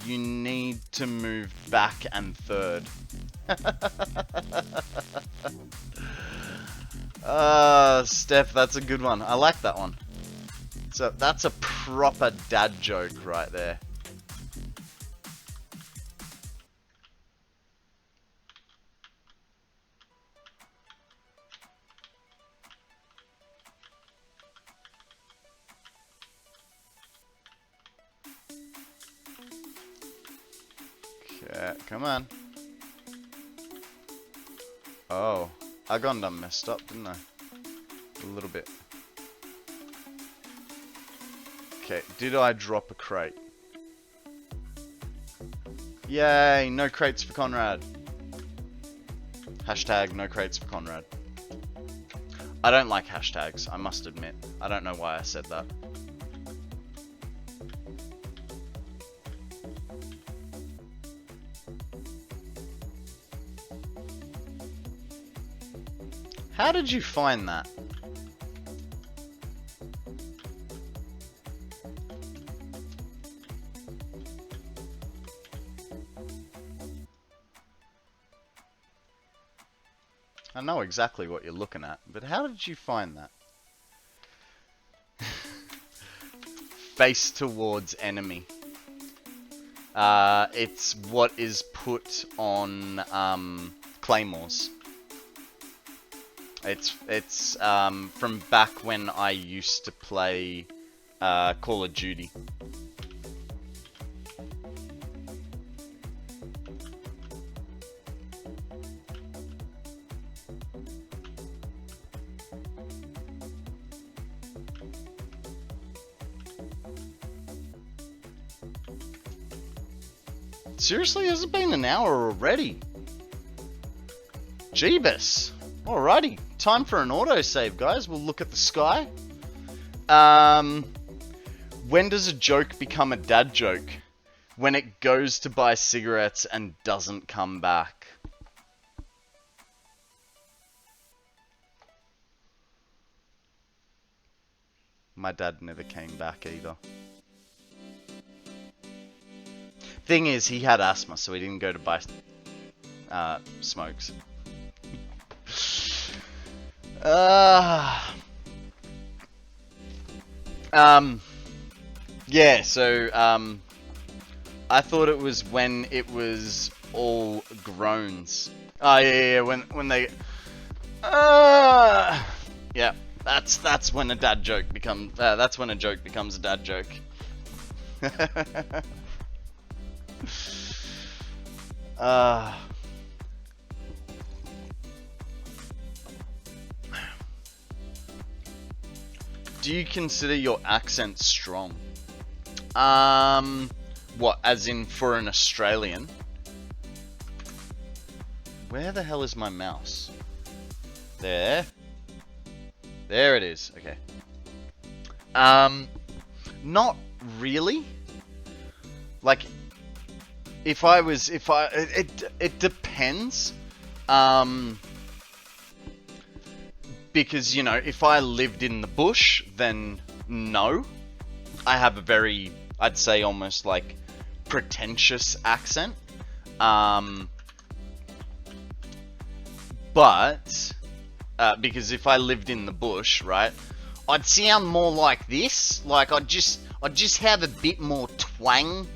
you need to move back and third. Steph, that's a good one. I like that one. So that's a proper dad joke right there. Okay, come on. Oh, I got done messed up, didn't I? A little bit. Okay, did I drop a crate? Yay, no crates for Konrad. Hashtag no crates for Konrad. I don't like hashtags, I must admit. I don't know why I said that. How did you find that? I know exactly what you're looking at, but how did you find that? Face towards enemy. It's what is put on claymores. It's from back when I used to play Call of Duty. Seriously, has it been an hour already? Jeebus. Alrighty, time for an autosave, guys. We'll look at the sky. When does a joke become a dad joke? When it goes to buy cigarettes and doesn't come back. My dad never came back either. Thing is, he had asthma, so he didn't go to buy smokes. Yeah, so, I thought it was when it was all groans. Oh, yeah, when they... yeah, that's when a dad joke becomes... that's when a joke becomes a dad joke. Do you consider your accent strong? What, as in for an Australian? Where the hell is my mouse? There. There it is, okay. Not really. Like, it depends. Because, you know, if I lived in the bush, then no. I have a very, I'd say almost like pretentious accent. But, because if I lived in the bush, right, I'd sound more like this. Like, I'd just have a bit more twang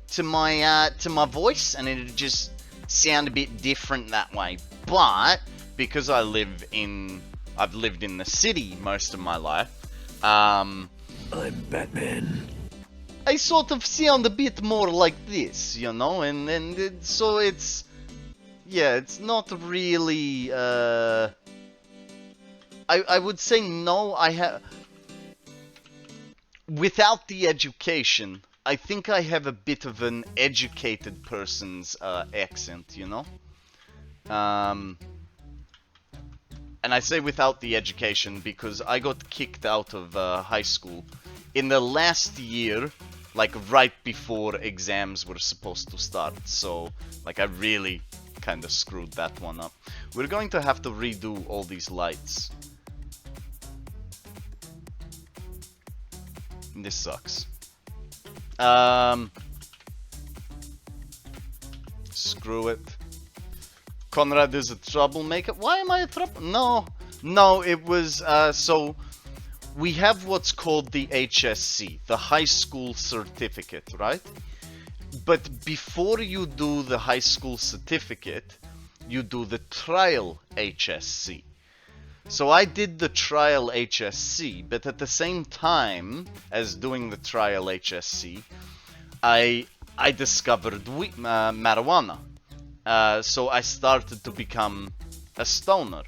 to my voice, and it'd just sound a bit different that way. But because I've lived in the city most of my life, I'm Batman. I sort of sound a bit more like this, you know, and so it's, yeah, it's not really, I would say no, without the education, I think I have a bit of an educated person's accent, you know? And I say without the education because I got kicked out of high school in the last year, like right before exams were supposed to start. So, like, I really kind of screwed that one up. We're going to have to redo all these lights. This sucks. Screw it. Konrad is a troublemaker. Why am I a trouble? No, it was, so we have what's called the HSC, the high school certificate, right? But before you do the high school certificate, you do the trial HSC. So I did the trial HSC, but at the same time as doing the trial HSC, I discovered marijuana. So I started to become a stoner.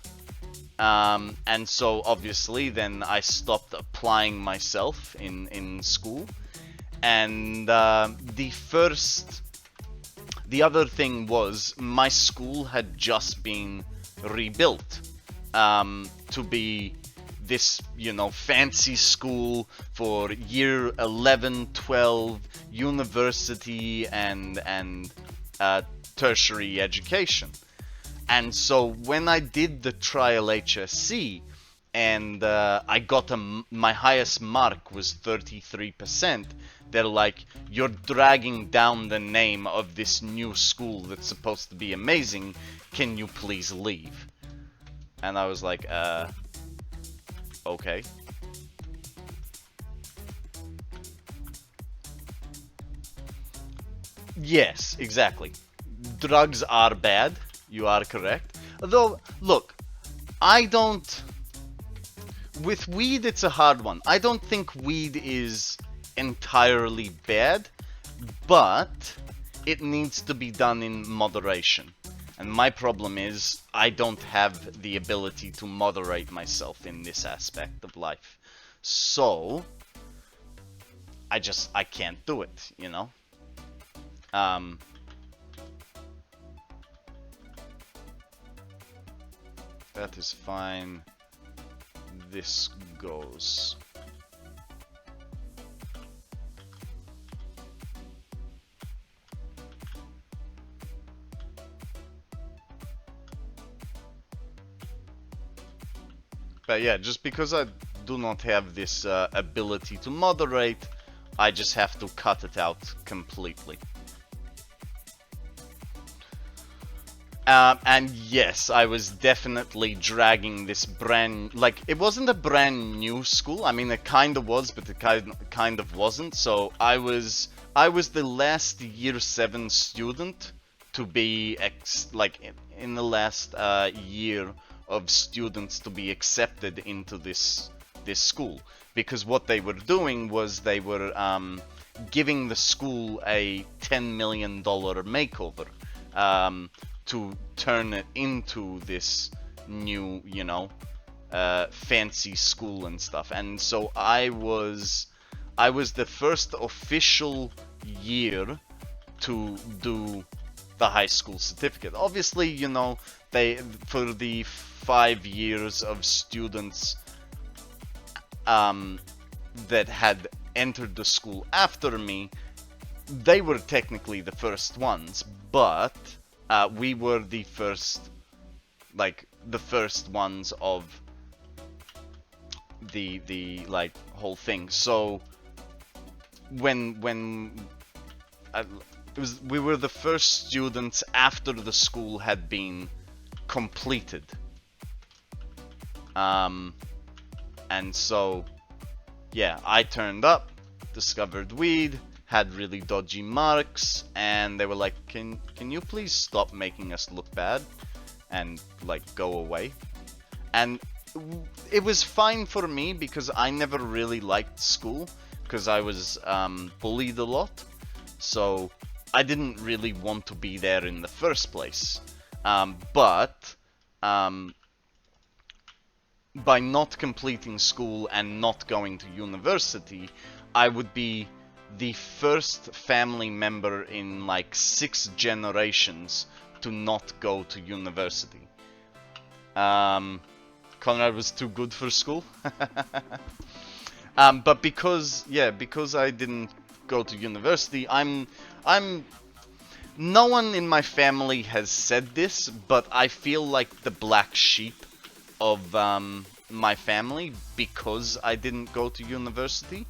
And so obviously then I stopped applying myself in school. And the other thing was my school had just been rebuilt to be this, you know, fancy school for year 11, 12, university and tertiary education. And so when I did the trial HSC and I got my highest mark was 33%, they're like, you're dragging down the name of this new school that's supposed to be amazing, can you please leave? And I was like, okay. Yes, exactly. Drugs are bad. You are correct. Although, look, I don't... With weed, it's a hard one. I don't think weed is entirely bad, but it needs to be done in moderation. And my problem is, I don't have the ability to moderate myself in this aspect of life. So, I can't do it, you know? That is fine. This goes. But yeah, just because I do not have this ability to moderate, I just have to cut it out completely. And yes, I was definitely dragging this like, it wasn't a brand new school. I mean, it kind of was, but it kind of wasn't. So I was the last year 7 student to be in the last year of students to be accepted into this school, because what they were doing was they were giving the school a $10 million makeover. To turn it into this new, you know, fancy school and stuff. And so I was the first official year to do the high school certificate. Obviously, you know, for the 5 years of students that had entered the school after me, they were technically the first ones, but we were the first ones of the whole thing. So we were the first students after the school had been completed. And so yeah, I turned up, discovered weed, had really dodgy marks, and they were like, can you please stop making us look bad and like go away? And it was fine for me because I never really liked school because I was bullied a lot, so I didn't really want to be there in the first place. But by not completing school and not going to university, I would be the first family member in like 6 generations to not go to university. Konrad was too good for school. But because I didn't go to university, no one in my family has said this, but I feel like the black sheep of my family because I didn't go to university.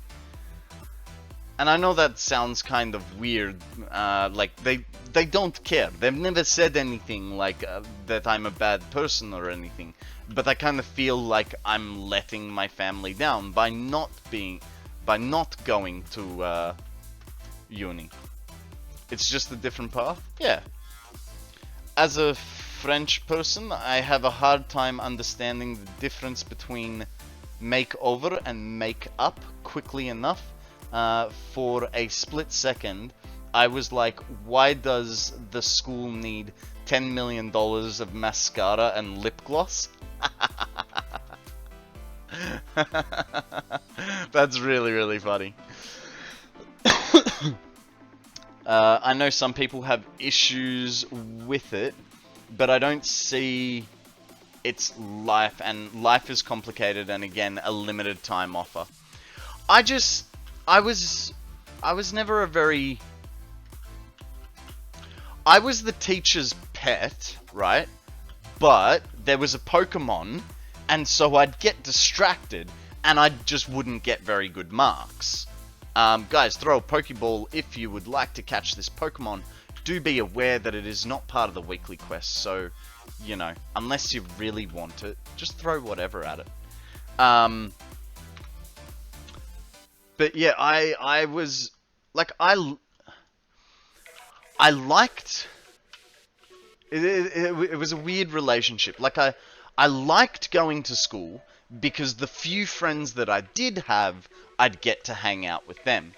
And I know that sounds kind of weird, like they don't care. They've never said anything like that I'm a bad person or anything. But I kind of feel like I'm letting my family down by not going to uni. It's just a different path. Yeah. As a French person, I have a hard time understanding the difference between make over and make up quickly enough. For a split second, I was like, why does the school need $10 million of mascara and lip gloss? That's really, really funny. I know some people have issues with it, but I don't see its life, and life is complicated, and again, a limited time offer. I was never a very... I was the teacher's pet, right? But there was a Pokemon, and so I'd get distracted, and I just wouldn't get very good marks. Guys, throw a Pokeball if you would like to catch this Pokemon. Do be aware that it is not part of the weekly quest, so, you know, unless you really want it, just throw whatever at it. But yeah, I was, like, I liked, it was a weird relationship. Like, I liked going to school because the few friends that I did have, I'd get to hang out with them.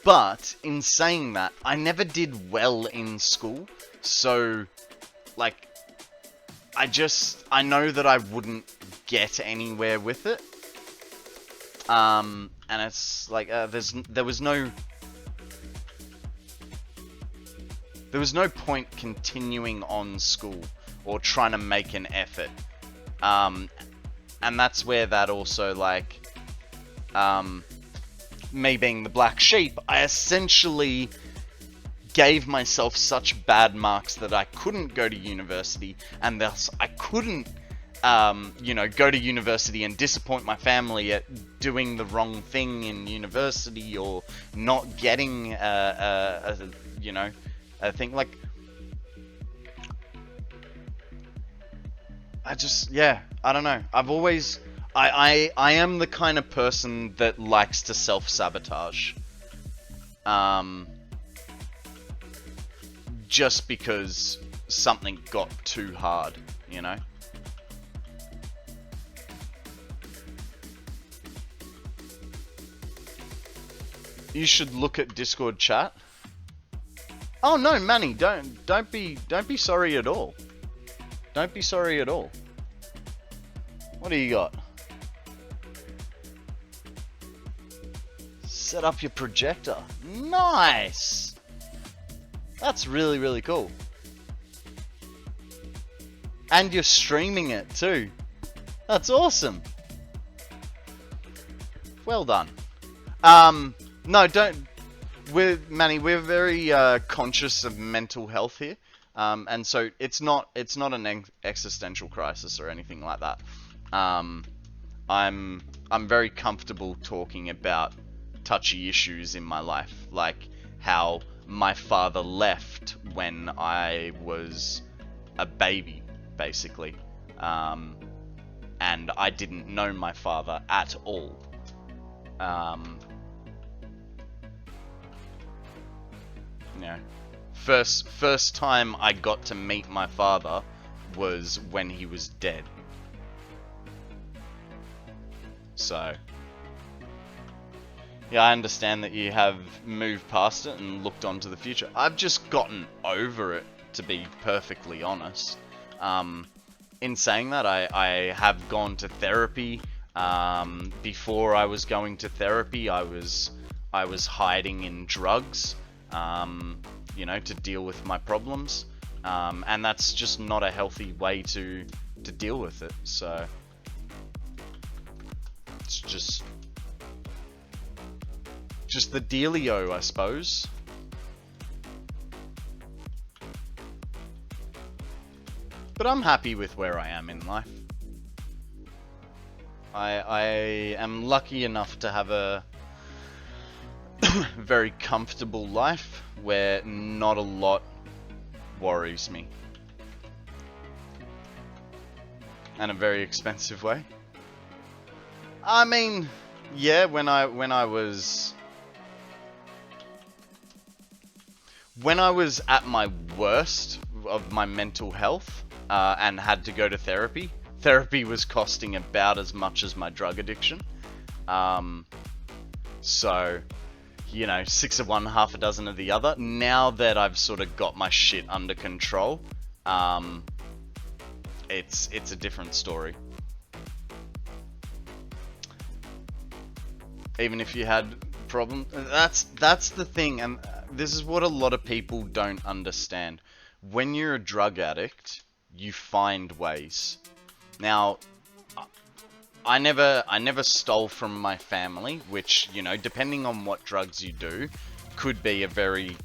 But in saying that, I never did well in school, so, like, I know that I wouldn't get anywhere with it. And it's like, there was no... there was no point continuing on school or trying to make an effort. And that's where that also, like, me being the black sheep, I essentially gave myself such bad marks that I couldn't go to university, and thus I couldn't, you know, go to university and disappoint my family at doing the wrong thing in university or not getting, you know, a thing. Like, I just, yeah, I don't know. I've always, I am the kind of person that likes to self-sabotage. Just because something got too hard, you know? You should look at Discord chat. Oh no, Manny, don't be sorry at all. Don't be sorry at all. What do you got? Set up your projector. Nice! That's really, really cool. And you're streaming it too. That's awesome. Well done. No, don't. Manny, we're very conscious of mental health here, and so it's not an existential crisis or anything like that. I'm very comfortable talking about touchy issues in my life, like how my father left when I was a baby, basically, and I didn't know my father at all. You know, first time I got to meet my father was when he was dead. So, yeah, I understand that you have moved past it and looked on to the future. I've just gotten over it, to be perfectly honest. In saying that, I have gone to therapy. Before I was going to therapy, I was hiding in drugs, you know, to deal with my problems. And that's just not a healthy way to deal with it. So it's just the dealio, I suppose. But I'm happy with where I am in life. I am lucky enough to have a very comfortable life where not a lot worries me. And a very expensive way. I mean, yeah, when I was at my worst of my mental health and had to go to therapy, therapy was costing about as much as my drug addiction. So, you know, 6 of one, half a dozen of the other. Now that I've sort of got my shit under control, it's a different story. Even if you had problems, that's the thing, and this is what a lot of people don't understand. When you're a drug addict, you find ways. Now, I never stole from my family, which, you know, depending on what drugs you do, could be a very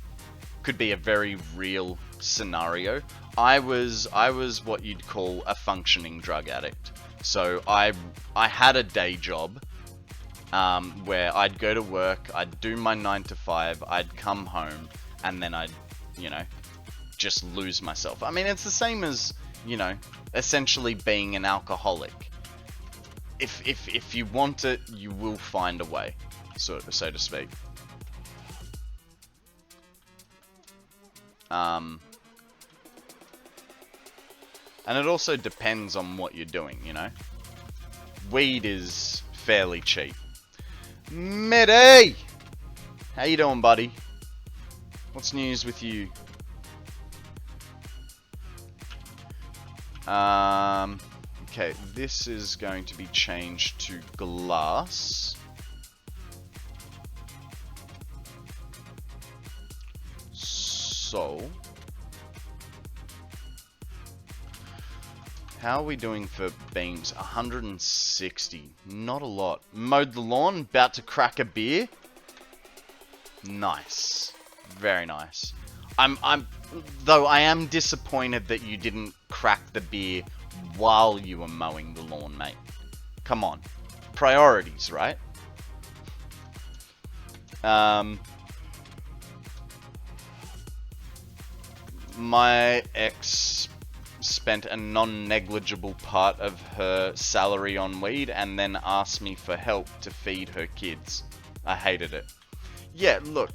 real scenario. I was what you'd call a functioning drug addict. So I had a day job where I'd go to work, I'd do my 9 to 5, I'd come home, and then I'd, you know, just lose myself. I mean, it's the same as, you know, essentially being an alcoholic. If you want it, you will find a way, so to speak. And it also depends on what you're doing, you know. Weed is fairly cheap. Mitty! How you doing, buddy? What's news with you? Okay, this is going to be changed to glass. So, How are we doing for beams? 160. Not a lot. Mowed the lawn. About to crack a beer. Nice. Very nice. Though I am disappointed that you didn't crack the beer while you were mowing the lawn, mate. Come on. Priorities, right? My ex spent a non-negligible part of her salary on weed and then asked me for help to feed her kids. I hated it. Yeah, look,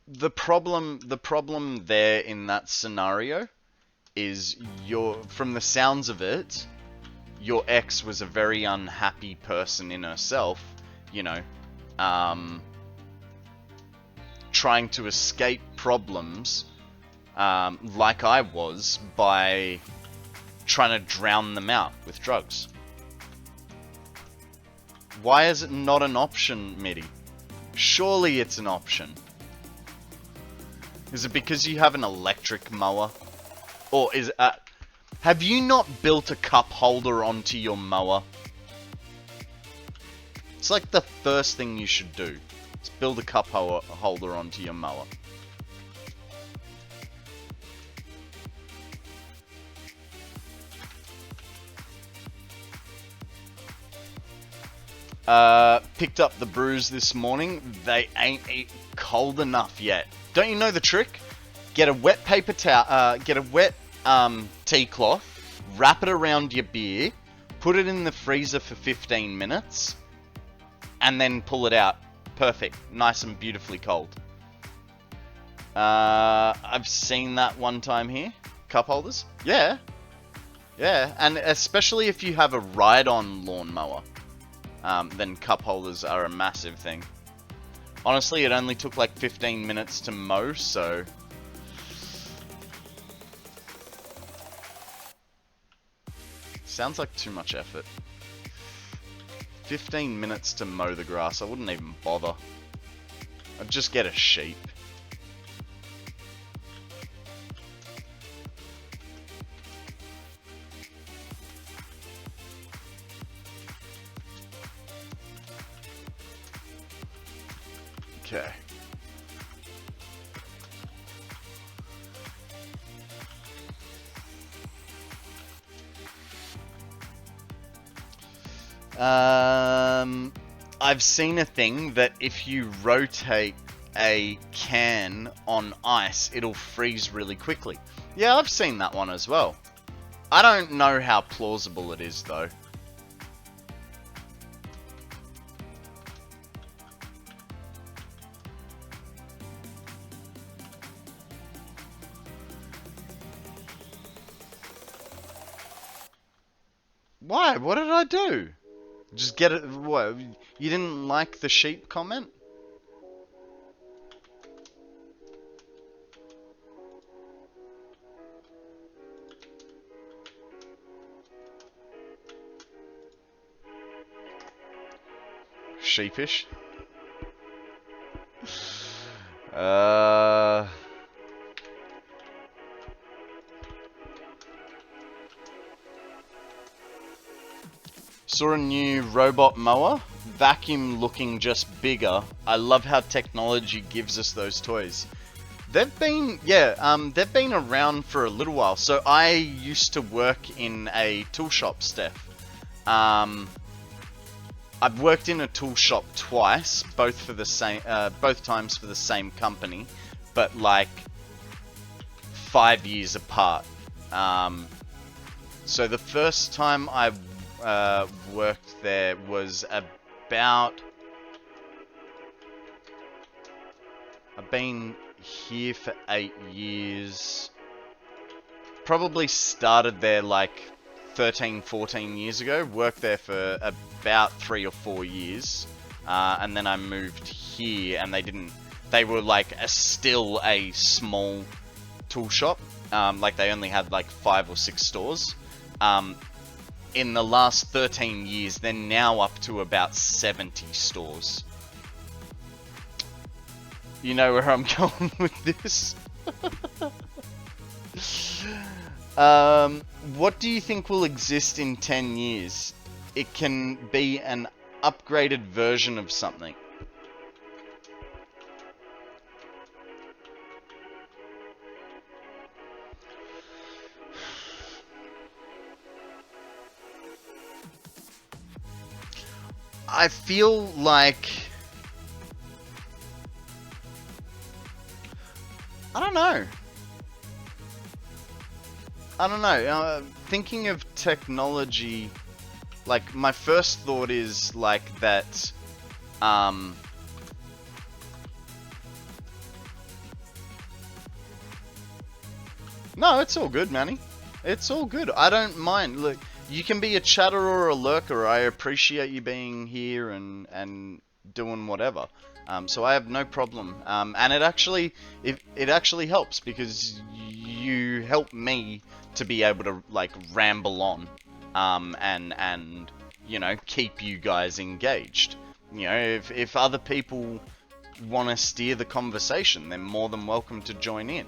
the problem there in that scenario is from the sounds of it, your ex was a very unhappy person in herself, you know, trying to escape problems, like I was, by trying to drown them out with drugs. Why is it not an option, Mitty? Surely it's an option. Is it because you have an electric mower? Or is it... have you not built a cup holder onto your mower? It's like the first thing you should do. Is build a cup holder onto your mower. Picked up the brews this morning. They ain't cold enough yet. Don't you know the trick? Get a wet paper towel, get a wet tea cloth, wrap it around your beer, put it in the freezer for 15 minutes, and then pull it out. Perfect. Nice and beautifully cold. I've seen that one time here. Cup holders? Yeah. Yeah, and especially if you have a ride-on lawnmower, then cup holders are a massive thing. Honestly, it only took like 15 minutes to mow, so... Sounds like too much effort. 15 minutes to mow the grass, I wouldn't even bother. I'd just get a sheep. Okay. I've seen a thing that if you rotate a can on ice, it'll freeze really quickly. Yeah, I've seen that one as well. I don't know how plausible it is, though. Why? What did I do? Just get it... What? You didn't like the sheep comment? Sheepish? Saw a new robot mower. Vacuum looking just bigger. I love how technology gives us those toys. They've been, they've been around for a little while. So I used to work in a tool shop, Steph. I've worked in a tool shop twice, both times for the same company, but like 5 years apart. So the first time I worked there was about... I've been here for 8 years. Probably started there like 13, 14 years ago. Worked there for about 3 or 4 years. And then I moved here and they were like still a small tool shop. Like they only had like 5 or 6 stores. In the last 13 years, they're now up to about 70 stores. You know where I'm going with this? What do you think will exist in 10 years? It can be an upgraded version of something. I feel like... I don't know. Thinking of technology, like, my first thought is, like, that, No, it's all good, Manny. It's all good. I don't mind. Look, you can be a chatter or a lurker. I appreciate you being here and doing whatever. So I have no problem. And it actually helps because you help me to be able to like ramble on, and you know, keep you guys engaged. You know, if other people want to steer the conversation, they're more than welcome to join in.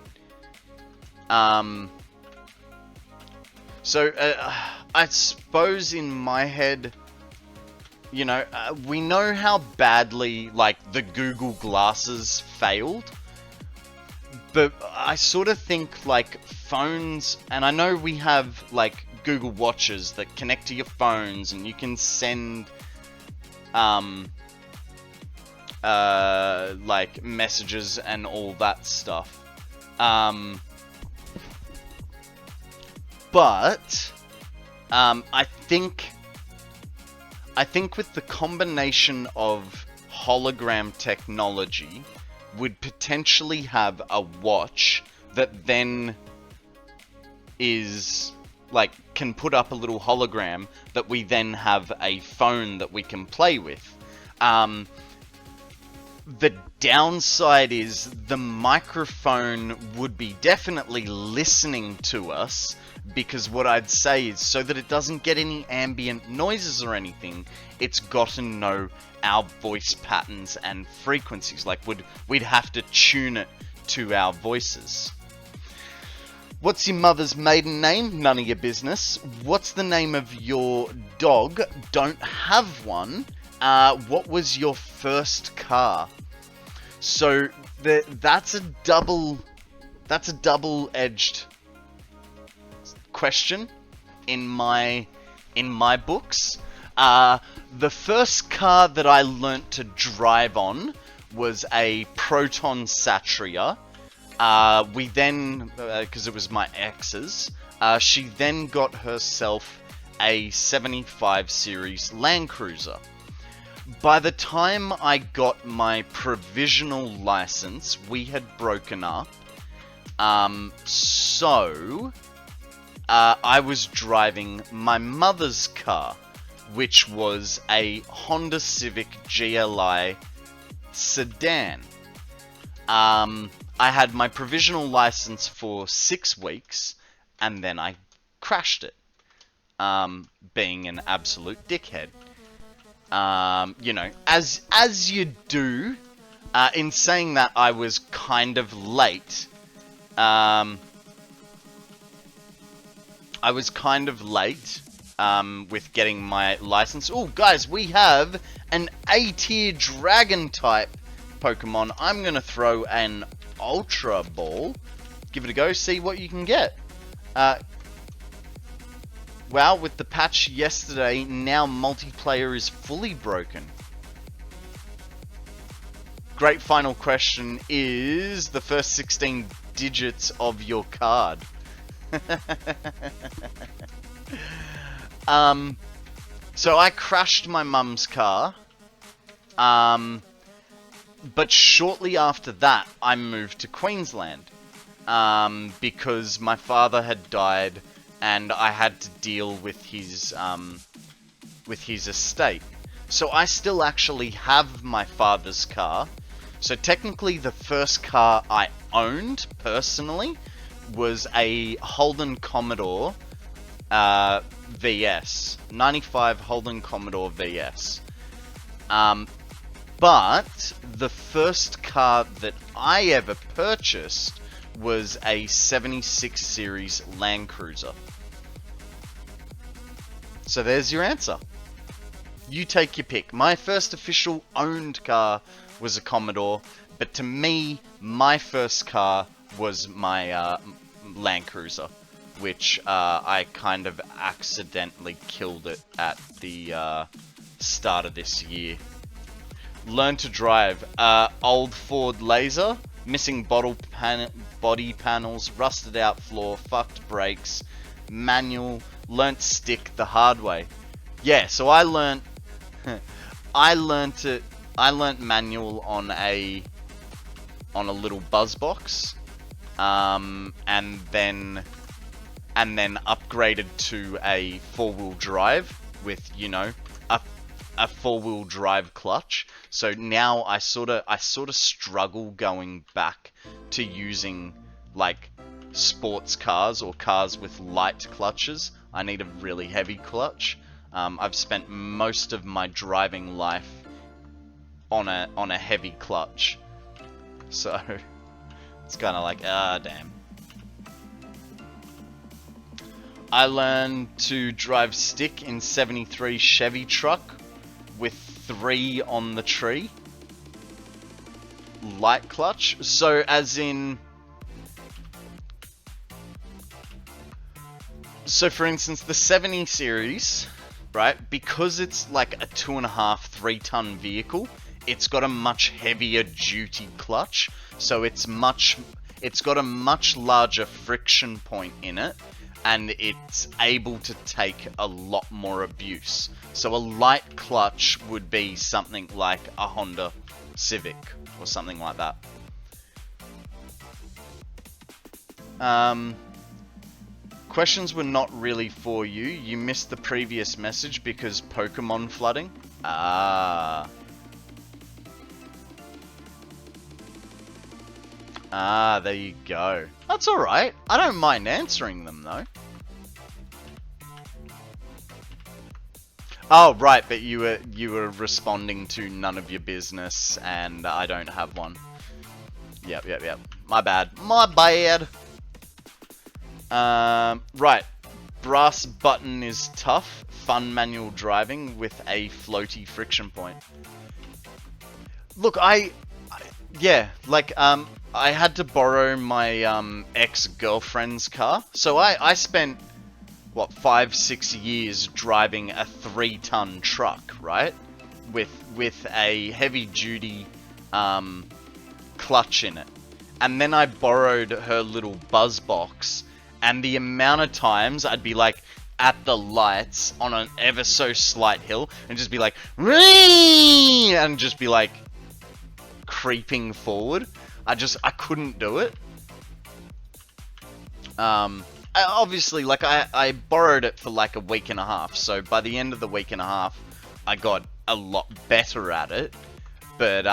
So I suppose in my head, you know, we know how badly like the Google glasses failed, but I sort of think like phones, and I know we have like Google watches that connect to your phones and you can send like messages and all that stuff. But I think with the combination of hologram technology, we'd potentially have a watch that then is like can put up a little hologram that we then have a phone that we can play with. The downside is the microphone would be definitely listening to us, because what I'd say is, so that it doesn't get any ambient noises or anything, it's got to know our voice patterns and frequencies. Like we'd have to tune it to our voices. What's your mother's maiden name? None of your business. What's the name of your dog? Don't have one. What was your first car? So that's a double-edged question in my books. The first car that I learnt to drive on was a Proton Satria. We then, because it was my ex's, she then got herself a 75 series Land Cruiser. By the time I got my provisional license, we had broken up. So I was driving my mother's car, which was a Honda Civic GLI sedan. I had my provisional license for 6 weeks, and then I crashed it, being an absolute dickhead. You know, as you do. In saying that, I was kind of late. With getting my license. Oh, guys, we have an A-tier dragon type Pokemon. I'm gonna throw an Ultra Ball. Give it a go, see what you can get. Wow, with the patch yesterday, now multiplayer is fully broken. Great final question is the first 16 digits of your card. So I crashed my mum's car. But shortly after that, I moved to Queensland. Because my father had died, and I had to deal with his estate. So I still actually have my father's car. So technically the first car I owned, personally, was a Holden Commodore VS. 95 Holden Commodore VS. But the first car that I ever purchased was a 76 series Land Cruiser. So there's your answer. You take your pick. My first official owned car was a Commodore, but to me, my first car was my Land Cruiser, which I kind of accidentally killed it at the start of this year. Learn to drive. Old Ford Laser, missing body panels, rusted out floor, fucked brakes, manual. Learnt stick the hard way. Yeah, so I learnt manual on a little buzz box, and then upgraded to a 4-wheel drive with, you know, a 4-wheel drive clutch. So now I sort of struggle going back to using like sports cars or cars with light clutches. I need a really heavy clutch. I've spent most of my driving life on a heavy clutch, so it's kind of like, damn. I learned to drive stick in 73 Chevy truck with 3 on the tree. Light clutch. So as in... So for instance, the 70 series, right? Because it's like a 2.5, 3 ton vehicle, it's got a much heavier duty clutch. So it's got a much larger friction point in it, and it's able to take a lot more abuse. So a light clutch would be something like a Honda Civic or something like that. Questions were not really for you. You missed the previous message because Pokemon flooding. There you go. That's alright. I don't mind answering them, though. Oh, right, but you were responding to none of your business, and I don't have one. Yep. My bad. Right. Brass button is tough. Fun manual driving with a floaty friction point. Look, I had to borrow my ex-girlfriend's car. So I spent, what, 5-6 years driving a 3-ton truck, right? With a heavy-duty clutch in it. And then I borrowed her little buzz box. And the amount of times I'd be like at the lights on an ever so slight hill and just be like, "Whee!" and just be like creeping forward. I couldn't do it. Obviously, like, I borrowed it for like a week and a half. So by the end of the week and a half, I got a lot better at it. But,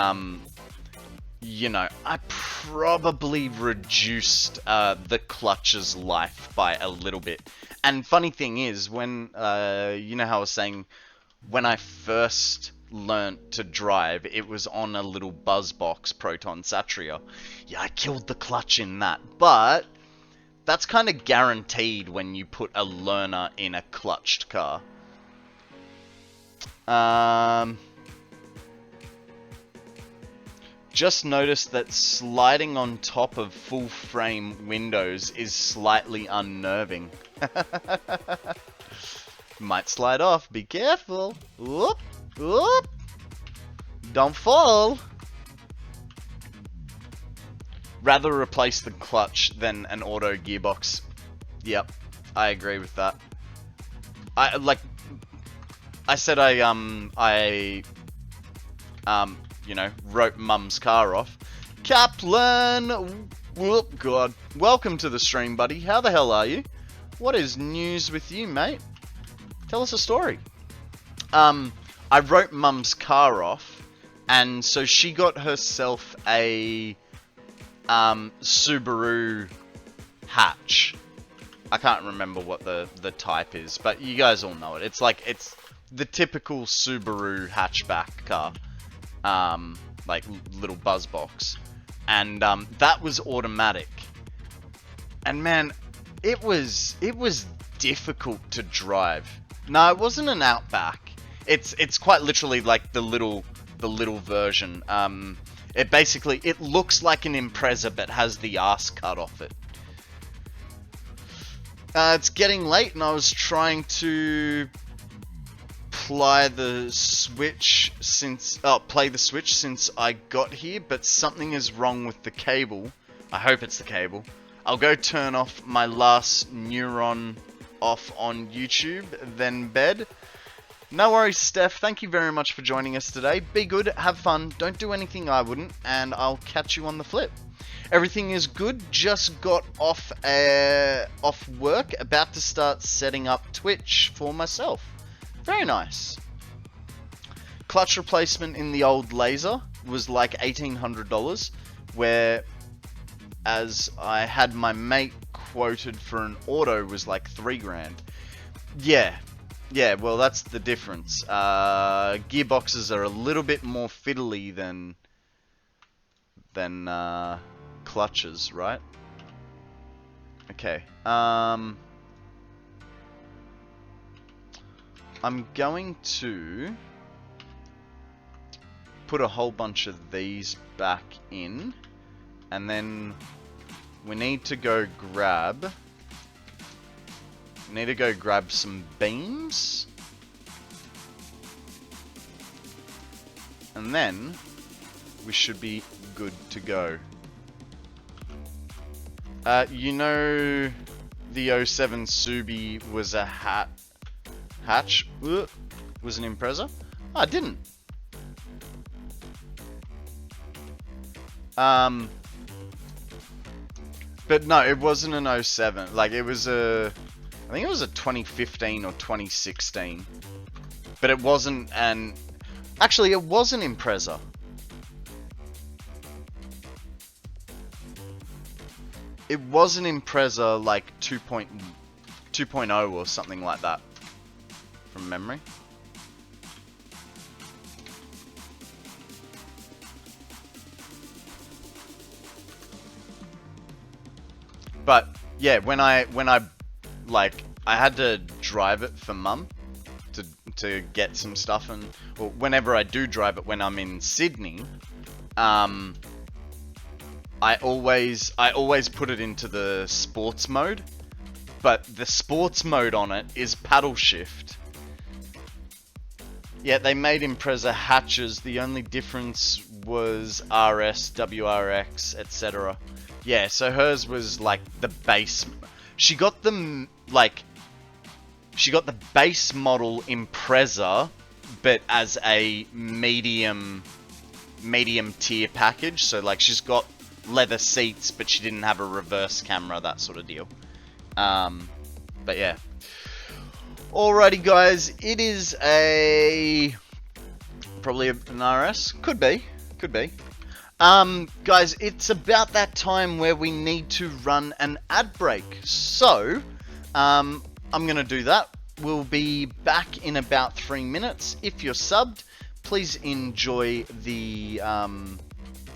you know, I probably reduced the clutch's life by a little bit. And funny thing is, when, you know how I was saying, when I first learnt to drive, it was on a little Buzzbox Proton Satria. Yeah, I killed the clutch in that. But that's kind of guaranteed when you put a learner in a clutched car. Just noticed that sliding on top of full frame windows is slightly unnerving. Might slide off, be careful. Whoop, whoop. Don't fall. Rather replace the clutch than an auto gearbox. Yep, I agree with that. I you know, wrote Mum's car off. Kaplan! Whoop, God. Welcome to the stream, buddy. How the hell are you? What is news with you, mate? Tell us a story. I wrote Mum's car off, and so she got herself a Subaru hatch. I can't remember what the type is, but you guys all know it. It's the typical Subaru hatchback car. Like little buzz box, and that was automatic, And man, it was difficult to drive. No, it wasn't an Outback. It's quite literally like the little version. It looks like an Impreza but has the ass cut off it. It's getting late and I was trying to play the Switch since I got here, but something is wrong with the cable. I hope it's the cable. I'll go turn off my last neuron off on YouTube, then bed. No worries, Steph. Thank you very much for joining us today. Be good, have fun, don't do anything I wouldn't, and I'll catch you on the flip. Everything is good. Just got off work, about to start setting up Twitch for myself. Very nice. Clutch replacement in the old Laser was like $1,800, where as I had my mate quoted for an auto was like $3,000. Yeah, well that's the difference. Gearboxes are a little bit more fiddly than clutches, right? Okay. I'm going to put a whole bunch of these back in, and then we need to go grab some beams, and then we should be good to go. You know, the 07 Subi was a hatch? Was an Impreza? Oh, I didn't. But no, it wasn't an 07. Like, it was I think it was a 2015 or 2016. But it wasn't actually, it was an Impreza. It was an Impreza, like 2.0 or something like that, from memory. But yeah, when I like, I had to drive it for Mum to get some stuff, and or whenever I do drive it when I'm in Sydney, I always put it into the sports mode, but the sports mode on it is paddle shift. Yeah, they made Impreza hatches. The only difference was RS, WRX, etc. Yeah, so hers was like the base. She got the base model Impreza, but as a medium tier package. So like, she's got leather seats, but she didn't have a reverse camera, that sort of deal. But yeah. Alrighty guys, it is probably an RS, could be. Guys, it's about that time where we need to run an ad break, so I'm gonna do that. We'll be back in about 3 minutes. If you're subbed, please enjoy the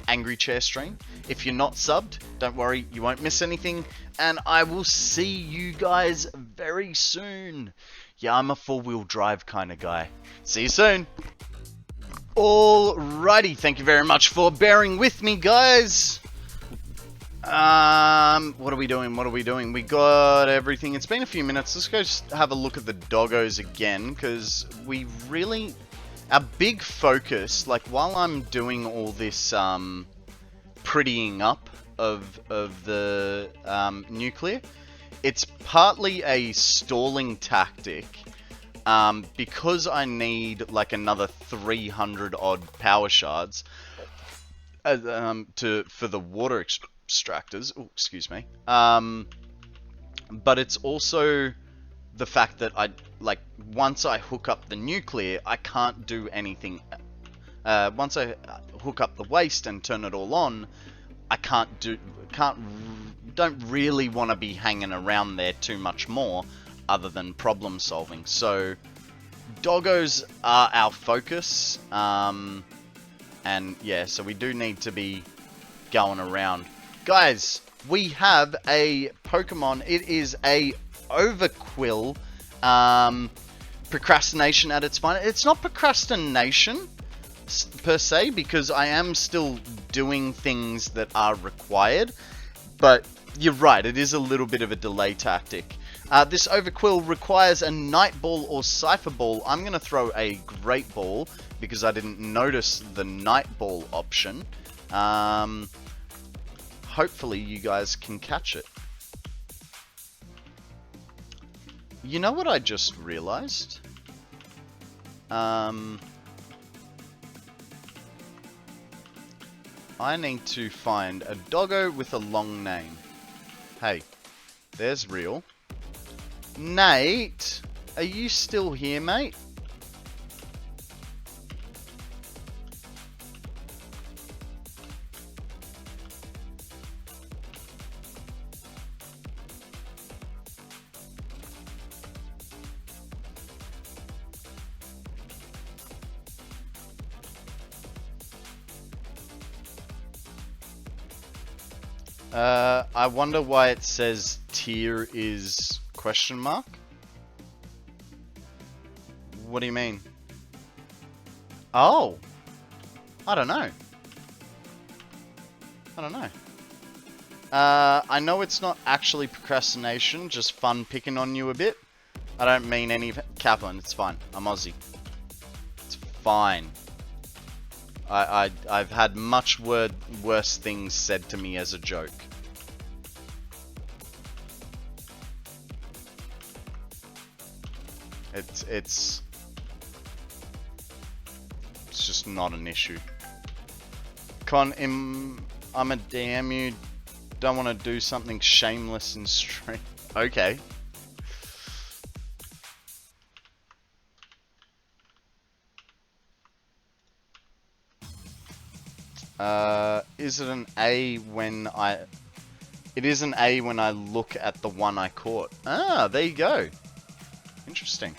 Angry Chair stream. If you're not subbed, don't worry, you won't miss anything, and I will see you guys very soon. Yeah, I'm a four-wheel drive kind of guy. See you soon. Alrighty, thank you very much for bearing with me, guys. What are we doing? We got everything. It's been a few minutes. Let's go just have a look at the doggos again, because we really... Our big focus, like, while I'm doing all this prettying up of the nuclear, it's partly a stalling tactic, because I need like another 300 odd power shards for the water extractors. Oh, excuse me. But it's also the fact that once I hook up the nuclear, I can't do anything. Once I hook up the waste and turn it all on, I don't really want to be hanging around there too much more, other than problem solving. So doggos are our focus, and yeah, so we do need to be going around. Guys, we have a Pokemon. It is a Overquill procrastination at its finest. It's not procrastination per se, because I am still doing things that are required, but you're right, it is a little bit of a delay tactic. This Overquill requires a Night Ball or Cypher Ball. I'm going to throw a Great Ball because I didn't notice the Night Ball option. Hopefully you guys can catch it. You know what I just realized? I need to find a doggo with a long name. Hey, there's Real. Nate, are you still here, mate? I wonder why it says tier is question mark. What do you mean? Oh, I don't know. I know it's not actually procrastination, just fun picking on you a bit. I don't mean any... Kaplan, it's fine. I'm Aussie. It's fine. I've had much worse things said to me as a joke. It's just not an issue. I'm a DM you. Don't want to do something shameless in stream. Okay. Is it an A when I... It is an A when I look at the one I caught. Ah, there you go. Interesting.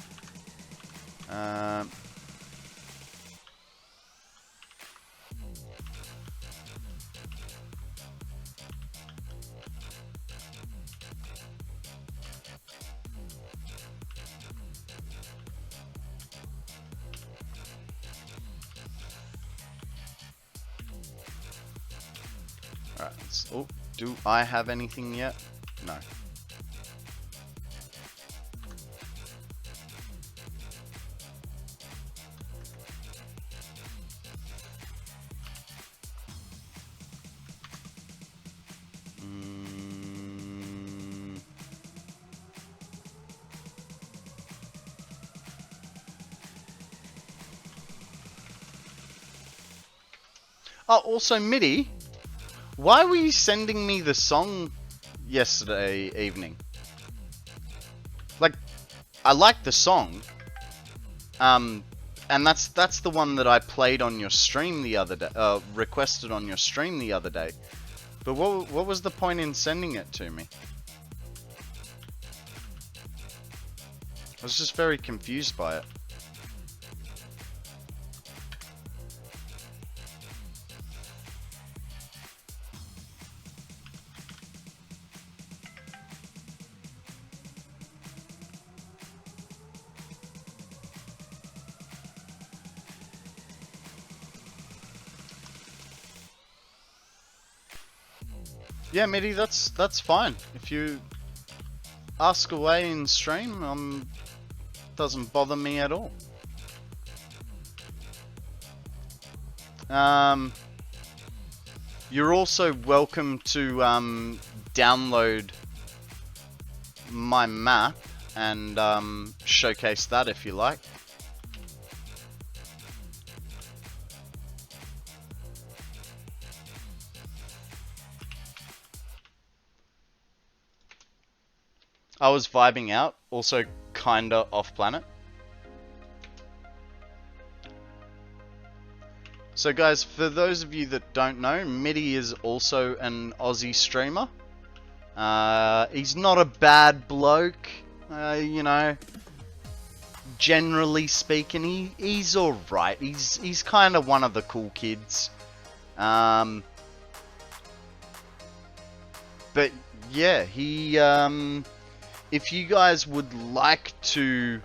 Alright, oh, do I have anything yet? No. Oh, also, Midi, why were you sending me the song yesterday evening? Like, I like the song, and that's the one that I played on your stream the other day, requested on your stream the other day. But what was the point in sending it to me? I was just very confused by it. Yeah, Midi, that's fine. If you ask away in stream, doesn't bother me at all. You're also welcome to download my map and showcase that if you like. I was vibing out, also kinda off planet. So guys, for those of you that don't know, Midi is also an Aussie streamer. He's not a bad bloke, you know. Generally speaking, he's alright. He's kind of one of the cool kids. But but yeah, he if you guys would like to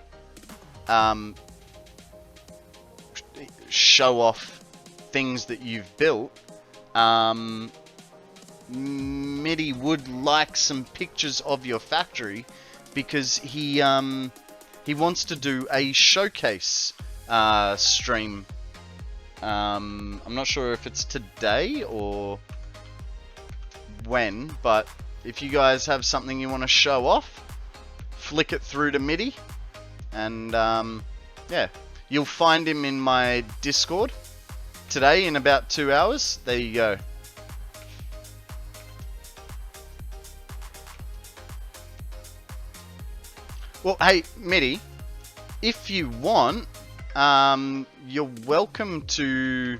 show off things that you've built, Mitty would like some pictures of your factory, because he wants to do a showcase stream. I'm not sure if it's today or when, but if you guys have something you want to show off, flick it through to Mitty, and yeah, you'll find him in my Discord today in about 2 hours. There you go. Well, hey, Mitty, if you want, you're welcome to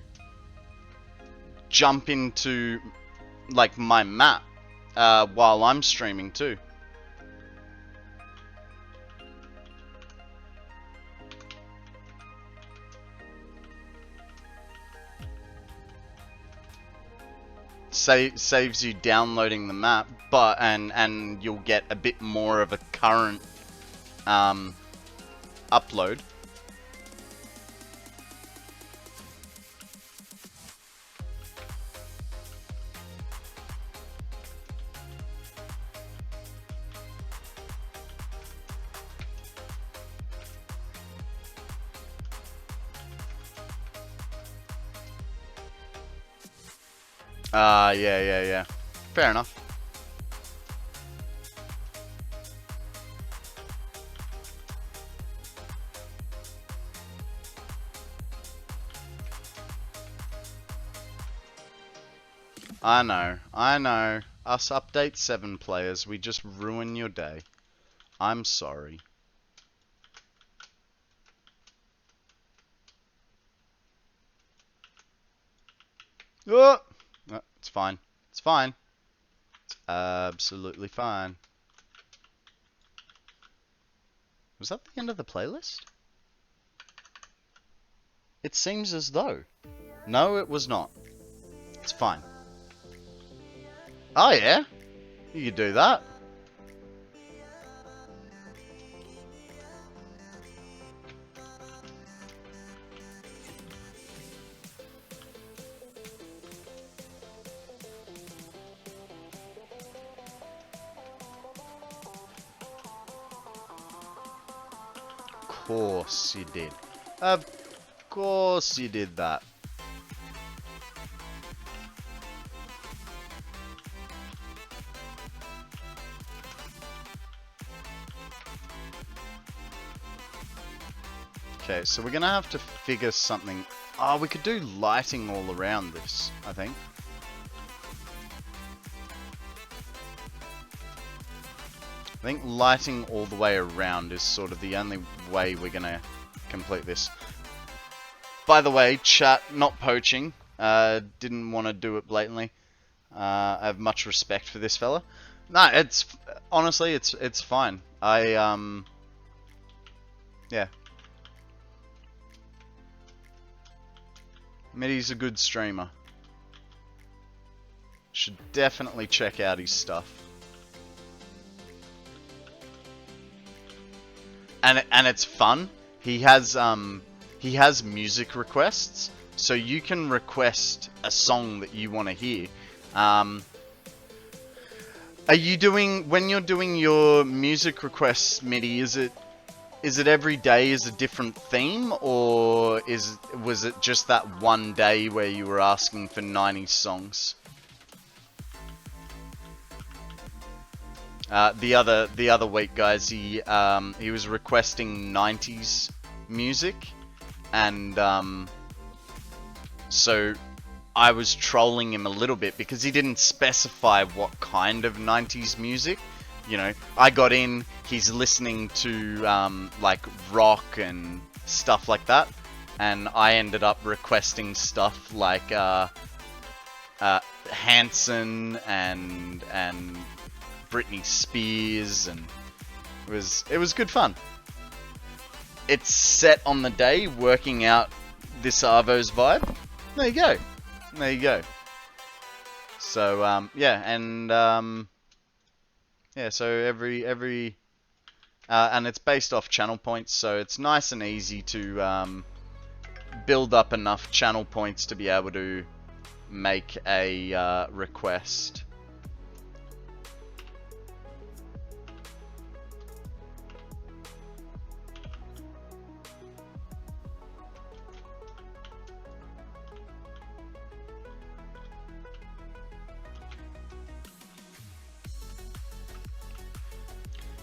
jump into, like, my map while I'm streaming too. Saves you downloading the map, but and you'll get a bit more of a current upload. Yeah. Fair enough. I know. Us update 7 players, we just ruin your day. I'm sorry. Oh! No, it's fine. It's fine. It's absolutely fine. Was that the end of the playlist? It seems as though. No, it was not. It's fine. Oh yeah? You could do that. Of course you did. Of course you did that. Okay, so we're gonna have to figure something. Oh, we could do lighting all around this, I think. I think lighting all the way around is sort of the only way we're gonna complete this. By the way, chat, not poaching. Didn't want to do it blatantly. I have much respect for this fella. No, it's honestly, it's fine. Yeah. Mitty's a good streamer. Should definitely check out his stuff. And it's fun. He has music requests, so you can request a song that you want to hear. Are you doing, when you're doing your music requests, Mitty, is it every day is a different theme, or was it just that one day where you were asking for 90s songs? The other week, guys, he was requesting 90s music, and so I was trolling him a little bit because he didn't specify what kind of 90s music. You know, I got in, he's listening to like rock and stuff like that, and I ended up requesting stuff like Hanson and Britney Spears, and it was good fun. It's set on the day, working out this Arvo's vibe. There you go. So yeah, and Yeah, so every and it's based off channel points, so it's nice and easy to build up enough channel points to be able to make a request.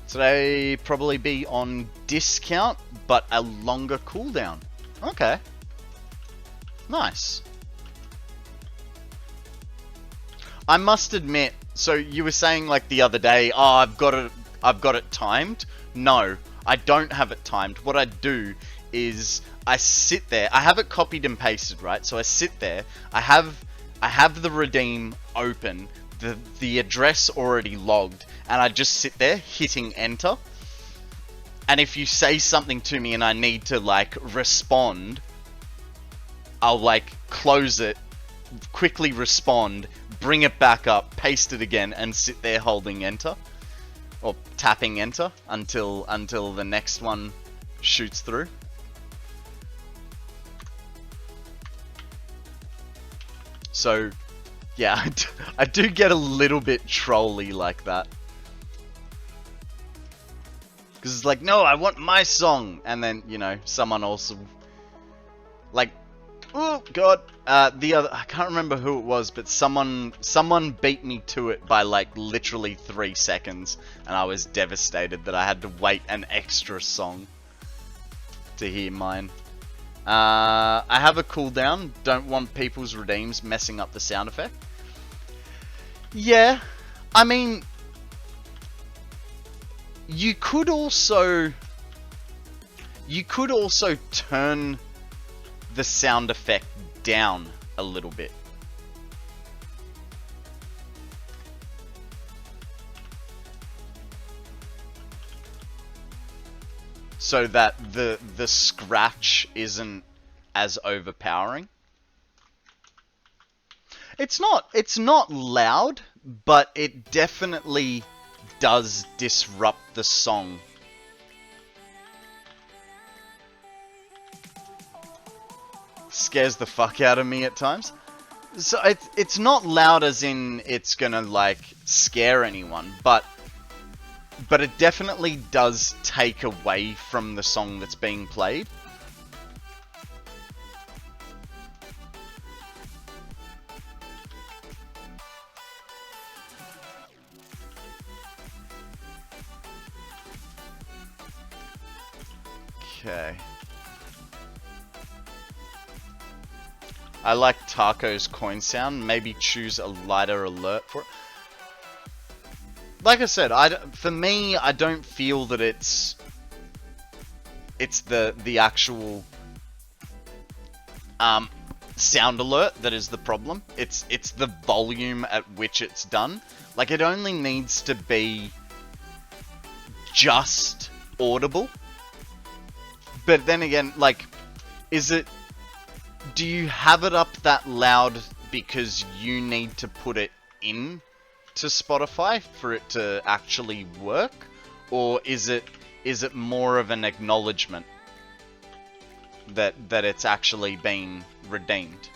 Today probably be on discount, but a longer cooldown. Okay. Nice. I must admit, so you were saying like the other day, oh, I've got it timed. No, I don't have it timed. What I do is I sit there. I have it copied and pasted, right? So I sit there. I have the redeem open, the address already logged, and I just sit there hitting enter. And if you say something to me and I need to like respond, I'll like close it, quickly respond, bring it back up, paste it again, and sit there holding enter or tapping enter until the next one shoots through. So yeah, I do get a little bit trolly like that. Because it's like, no, I want my song. And then, you know, someone also... Like, oh, God. The other... I can't remember who it was, but someone beat me to it by, like, literally 3 seconds. And I was devastated that I had to wait an extra song to hear mine. I have a cooldown. Don't want people's redeems messing up the sound effect. Yeah. I mean... You could also turn the sound effect down a little bit. So that the scratch isn't as overpowering. It's not loud, but it definitely does disrupt the song. Scares the fuck out of me at times. So it's not loud as in it's gonna like scare anyone, but it definitely does take away from the song that's being played. Okay. I like Taco's coin sound. Maybe choose a lighter alert for it. Like I said, for me, I don't feel that it's the actual sound alert that is the problem. It's the volume at which it's done. Like, it only needs to be just audible. But then again, like, do you have it up that loud because you need to put it in to Spotify for it to actually work? Or is it more of an acknowledgement that it's actually being redeemed?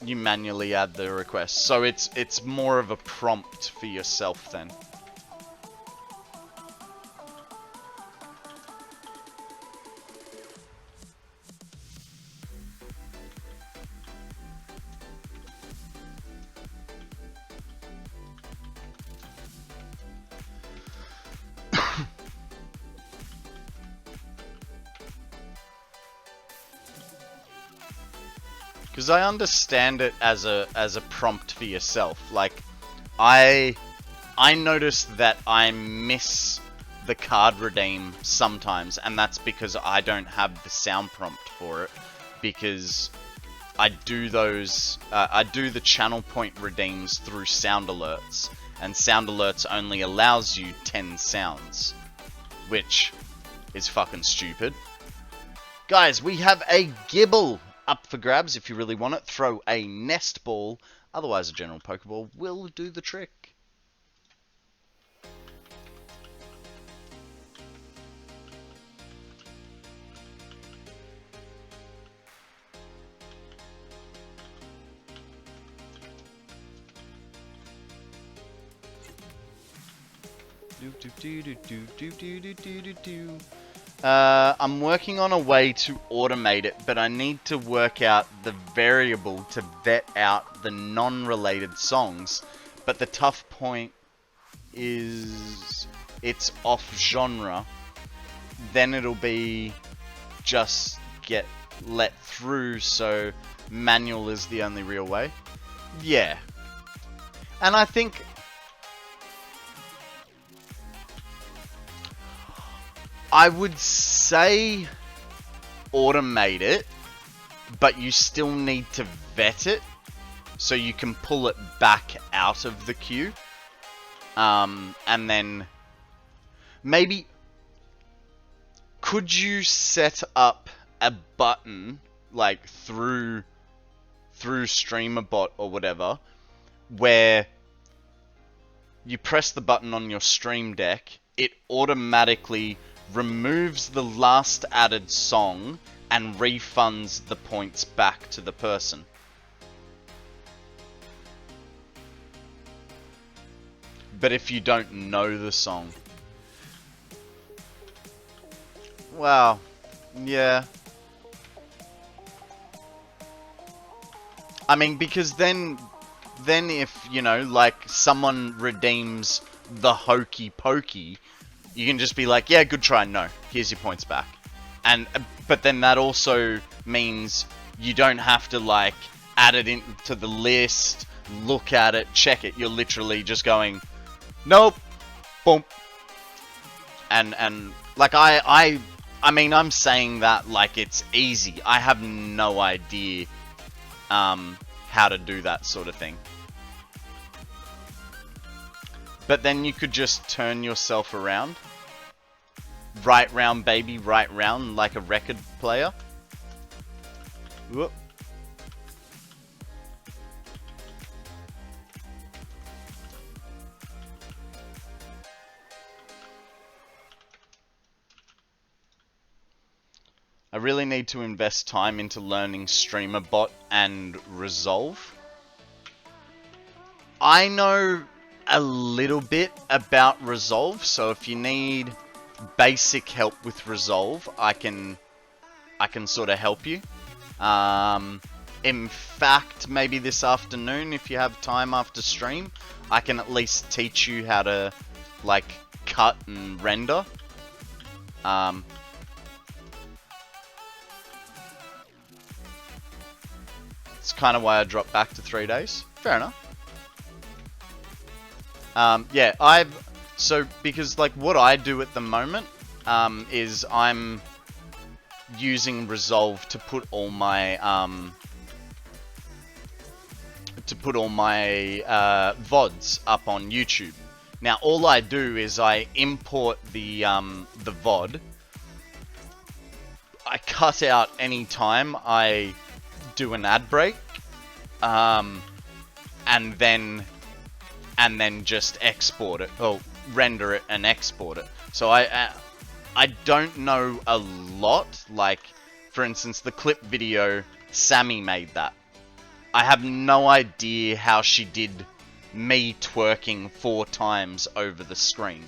You manually add the request. So it's more of a prompt for yourself then. Because I understand it as a prompt for yourself. Like, I notice that I miss the card redeem sometimes, and that's because I don't have the sound prompt for it. Because I do those, I do the channel point redeems through sound alerts, and sound alerts only allows you 10 sounds, which is fucking stupid. Guys, we have a Gibble up for grabs if you really want it. Throw a nest ball, otherwise a general Pokeball will do the trick. I'm working on a way to automate it, but I need to work out the variable to vet out the non-related songs. But the tough point is it's off genre. Then it'll be just get let through, so manual is the only real way. Yeah. And I think I would say automate it, but you still need to vet it so you can pull it back out of the queue. And then maybe could you set up a button like through StreamerBot or whatever where you press the button on your Stream Deck, it automatically removes the last added song and refunds the points back to the person. But if you don't know the song, well, yeah. I mean, because then if, you know, like someone redeems the Hokey Pokey, you can just be like, yeah, good try, no, here's your points back. But then that also means you don't have to like add it into the list, look at it, check it. You're literally just going, nope, boom. And like I mean, I'm saying that like it's easy. I have no idea how to do that sort of thing. But then you could just turn yourself around. Right round, baby, right round, like a record player. Whoop. I really need to invest time into learning StreamerBot and Resolve. I know a little bit about Resolve, so if you need basic help with Resolve, I can sort of help you. In fact, maybe this afternoon, if you have time after stream, I can at least teach you how to like cut and render. It's kind of why I dropped back to 3 days. Fair enough. Yeah, because like what I do at the moment is I'm using Resolve to put all my VODs up on YouTube. Now all I do is I import the VOD. I cut out any time I do an ad break, and then just export it, or render it and export it. So I don't know a lot. Like, for instance, the clip video, Sammy made that. I have no idea how she did me twerking 4 times over the screen.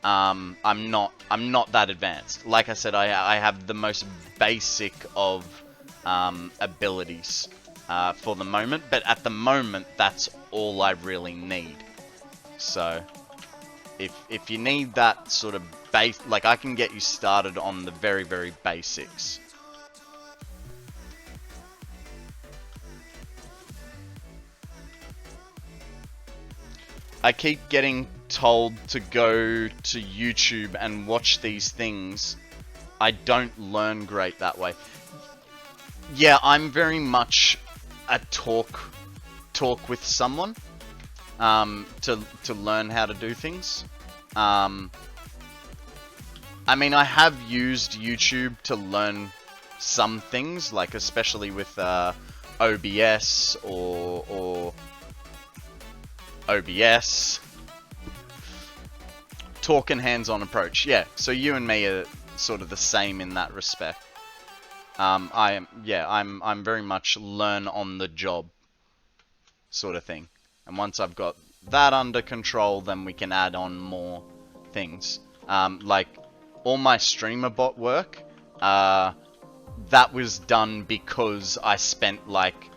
I'm not that advanced. Like I said, I have the most basic of abilities for the moment, but at the moment that's all I really need. So if you need that sort of base, like I can get you started on the very, very basics. I keep getting told to go to YouTube and watch these things. I don't learn great that way. Yeah, I'm very much a talk with someone to learn how to do things. I mean, I have used YouTube to learn some things, like especially with OBS or OBS. Talking hands-on approach. Yeah, so you and me are sort of the same in that respect. I'm very much learn on the job sort of thing. And once I've got that under control, then we can add on more things. Like all my streamer bot work, that was done because I spent like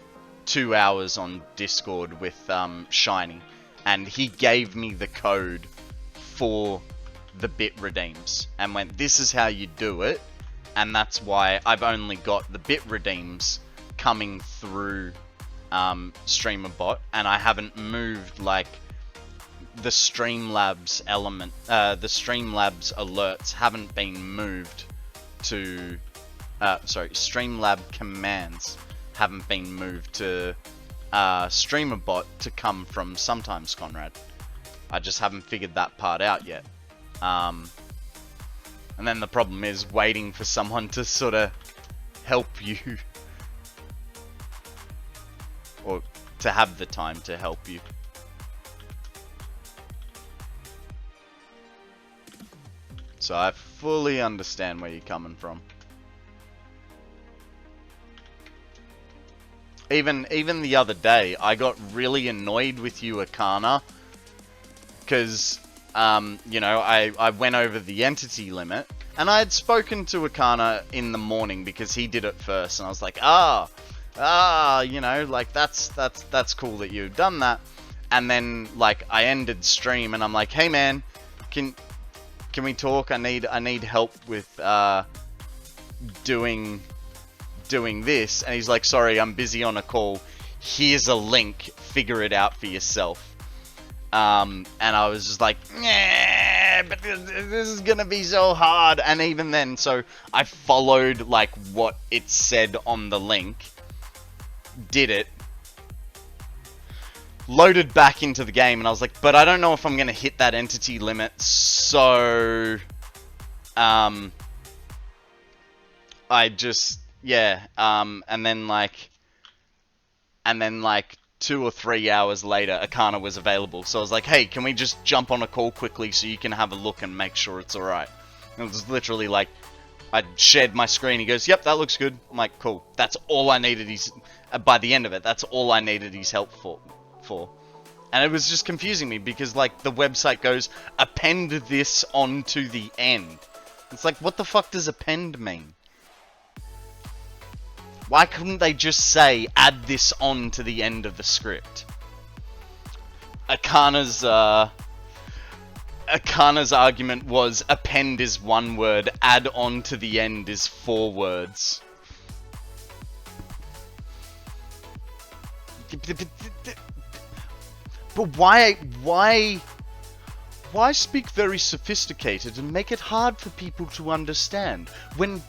2 hours on Discord with Shiny, and he gave me the code for the bit redeems and went, this is how you do it. And that's why I've only got the bit redeems coming through StreamerBot, and I haven't moved like the Streamlabs element, the Streamlabs alerts haven't been moved to, Streamlab commands haven't been moved to StreamerBot to come from sometimes Konrad. I just haven't figured that part out yet. And then the problem is waiting for someone to sort of help you. Or to have the time to help you. So I fully understand where you're coming from. Even the other day, I got really annoyed with you, Akana. Because, you know, I went over the entity limit. And I had spoken to Akana in the morning because he did it first. And I was like, you know, like, that's cool that you've done that. And then, like, I ended stream and I'm like, hey man, can we talk? I need help with, doing this. And he's like, sorry, I'm busy on a call. Here's a link. Figure it out for yourself. And I was just like, nah, but this is gonna be so hard. And even then, so I followed like what it said on the link, did it, loaded back into the game, and I was like, but I don't know if I'm gonna hit that entity limit, so I just, yeah, and then like 2 or 3 hours later, Akana was available. So I was like, hey, can we just jump on a call quickly so you can have a look and make sure it's alright? It was literally like, I shared my screen, he goes, yep, that looks good. I'm like, cool. That's all I needed his, by the end of it, that's all I needed his help for. And it was just confusing me because, like, the website goes, append this onto the end. It's like, what the fuck does append mean? Why couldn't they just say, add this on to the end of the script? Akana's argument was, append is 1 word, add on to the end is 4 words. But why speak very sophisticated and make it hard for people to understand? When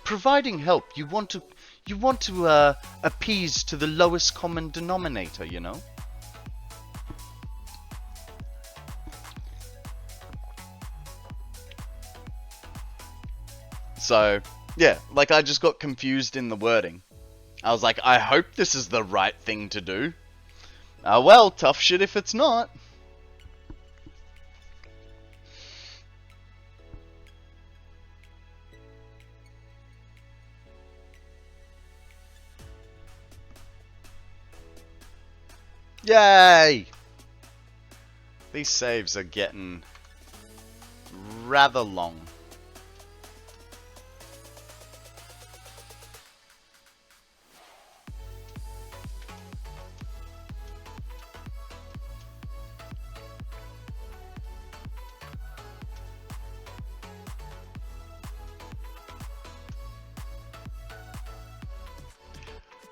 providing help, you want to appease to the lowest common denominator, you know? So, yeah, like I just got confused in the wording. I was like, I hope this is the right thing to do. Well, tough shit if it's not. Yay! These saves are getting rather long.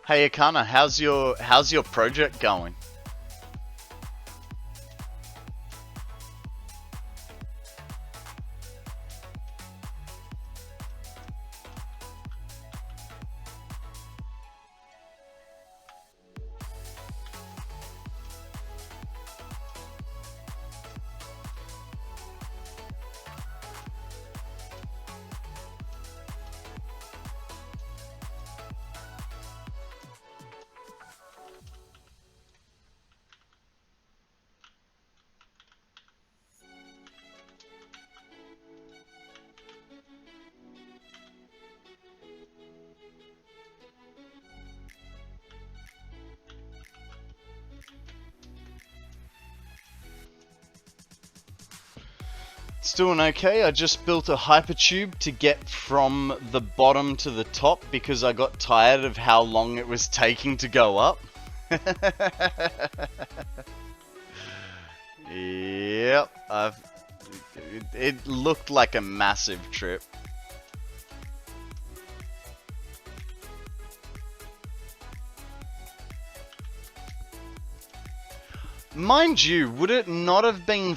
Hey Akana, how's your project going? It's doing okay. I just built a hypertube to get from the bottom to the top because I got tired of how long it was taking to go up. Yep, it looked like a massive trip. Mind you, would it not have been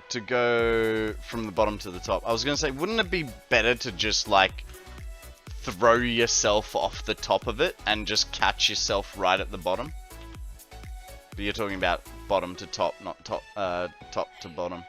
to go from the bottom to the top? I was going to say, wouldn't it be better to just, like, throw yourself off the top of it and just catch yourself right at the bottom? But you're talking about bottom to top, not top to bottom.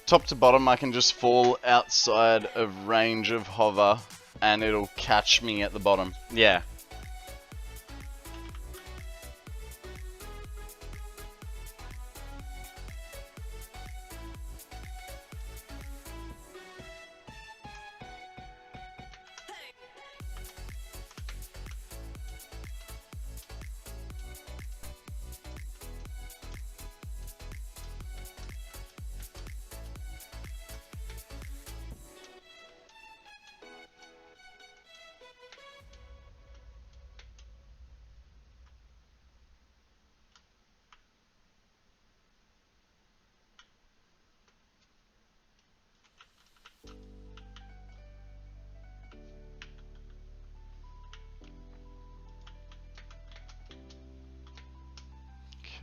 Top to bottom, I can just fall outside of range of hover and it'll catch me at the bottom. Yeah.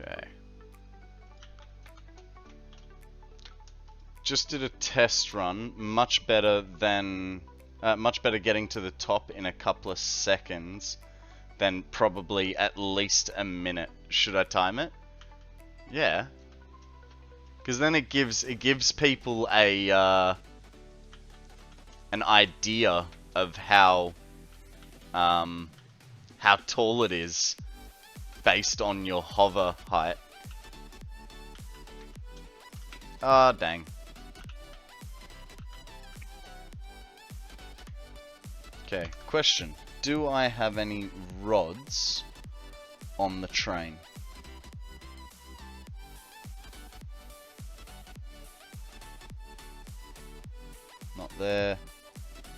Okay. Just did a test run, much better getting to the top in a couple of seconds than probably at least a minute. Should I time it? Yeah. Because then it gives people a an idea of how tall it is based on your hover height. Ah, dang. Okay, question. Do I have any rods on the train? Not there.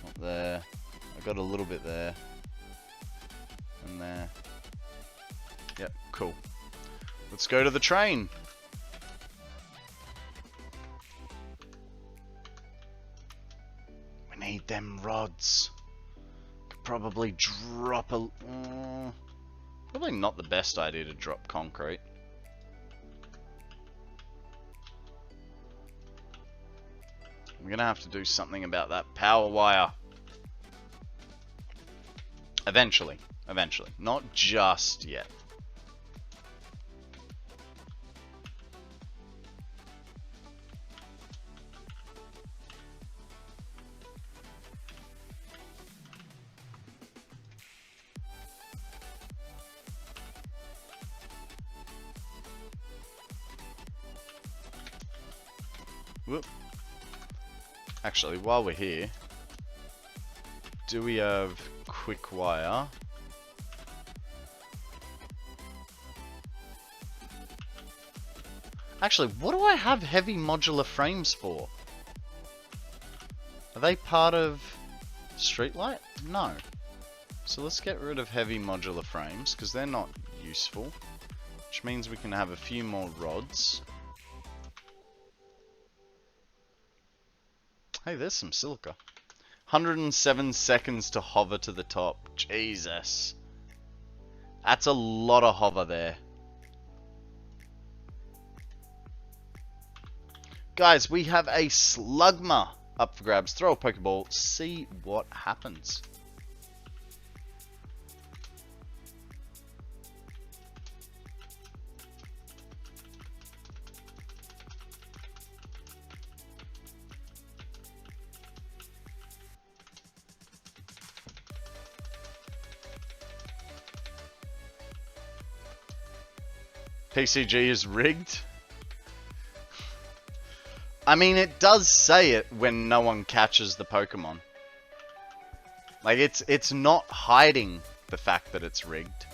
Not there. I got a little bit there. And there. Yep, cool. Let's go to the train. We need them rods. Could probably drop a... probably not the best idea to drop concrete. I'm gonna have to do something about that power wire. Eventually. Eventually. Not just yet. Whoop. Actually, while we're here, do we have quick wire? Actually, what do I have heavy modular frames for? Are they part of Streetlight? No. So let's get rid of heavy modular frames, because they're not useful. Which means we can have a few more rods. Hey, there's some silica. 107 seconds to hover to the top. Jesus. That's a lot of hover there. Guys, we have a Slugma up for grabs. Throw a Pokeball, see what happens. PCG is rigged. I mean, it does say it when no one catches the Pokemon. Like, it's not hiding the fact that it's rigged.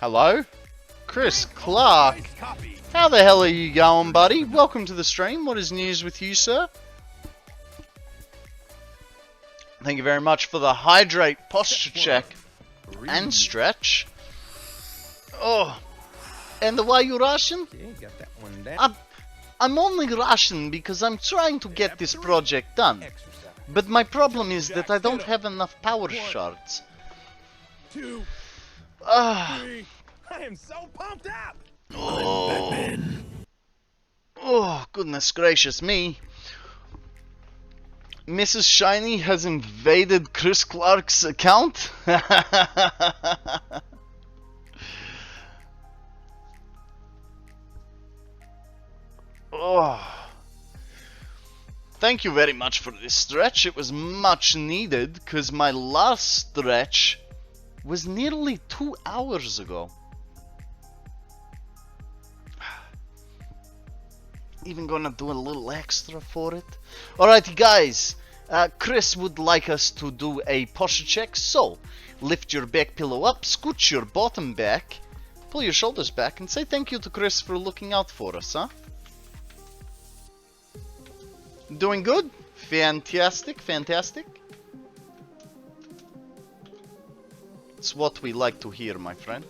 Hello? Chris Clark. Overpriced copy. How the hell are you going, buddy? Welcome to the stream. What is news with you, sir? Thank you very much for the hydrate posture check and stretch. Oh, and why you rushing? Okay, got that one down. I'm only rushing because I'm trying to get this project done. Exercise. But my problem is that I don't have enough power shards. 2, Ah. 3. I am so pumped up. Oh, goodness gracious me. Mrs. Shiny has invaded Chris Clark's account? Oh. Thank you very much for this stretch. It was much needed, because my last stretch was nearly 2 hours ago. Even gonna do a little extra for it. Alrighty guys, Chris would like us to do a posture check, so lift your back pillow up, scooch your bottom back, pull your shoulders back, and say thank you to Chris for looking out for us, huh? Doing good? Fantastic, fantastic. It's what we like to hear, my friend.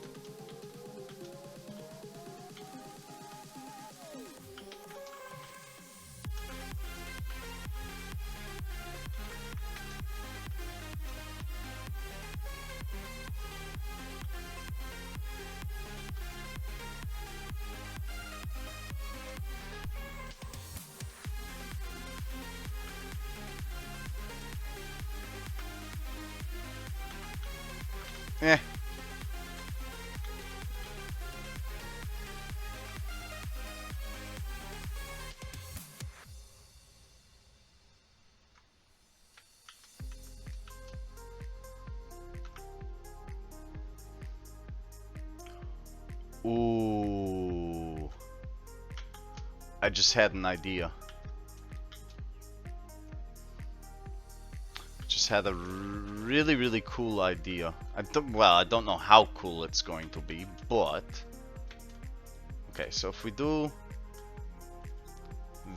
Eh. Ooh. I just had an idea. Just had a really cool idea. I don't know how cool it's going to be, but okay, so if we do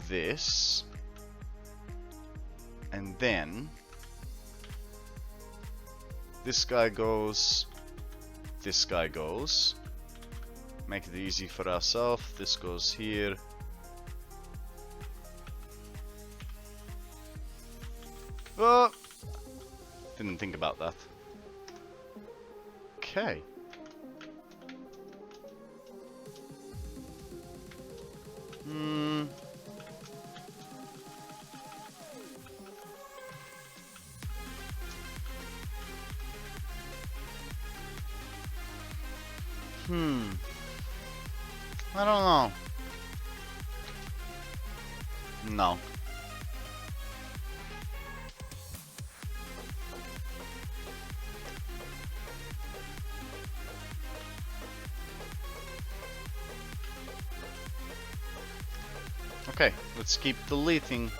this and then this guy goes, this guy goes, make it easy for ourselves, this goes here. Oh, didn't think about that. Okay. I don't know. No. Okay, let's keep deleting.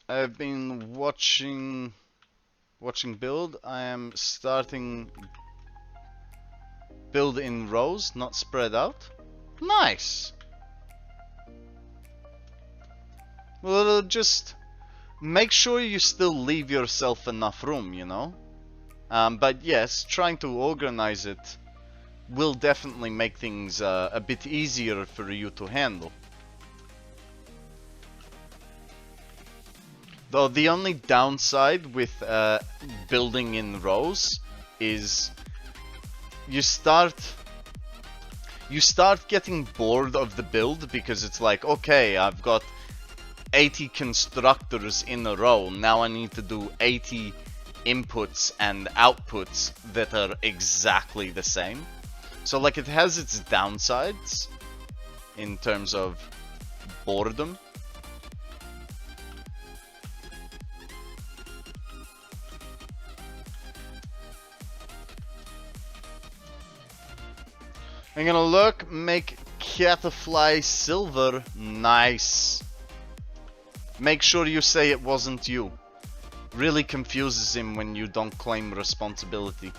I've been watching build. I am starting build in rows, not spread out. Nice. Well, just make sure you still leave yourself enough room, you know? But yes, trying to organize it will definitely make things a bit easier for you to handle. Though the only downside with building in rows is you start getting bored of the build, because it's like, okay, I've got 80 constructors in a row, now I need to do 80 inputs and outputs that are exactly the same. So like, it has its downsides in terms of boredom. I'm gonna look, make Catafly silver. Nice. Make sure you say it wasn't you. Really confuses him when you don't claim responsibility.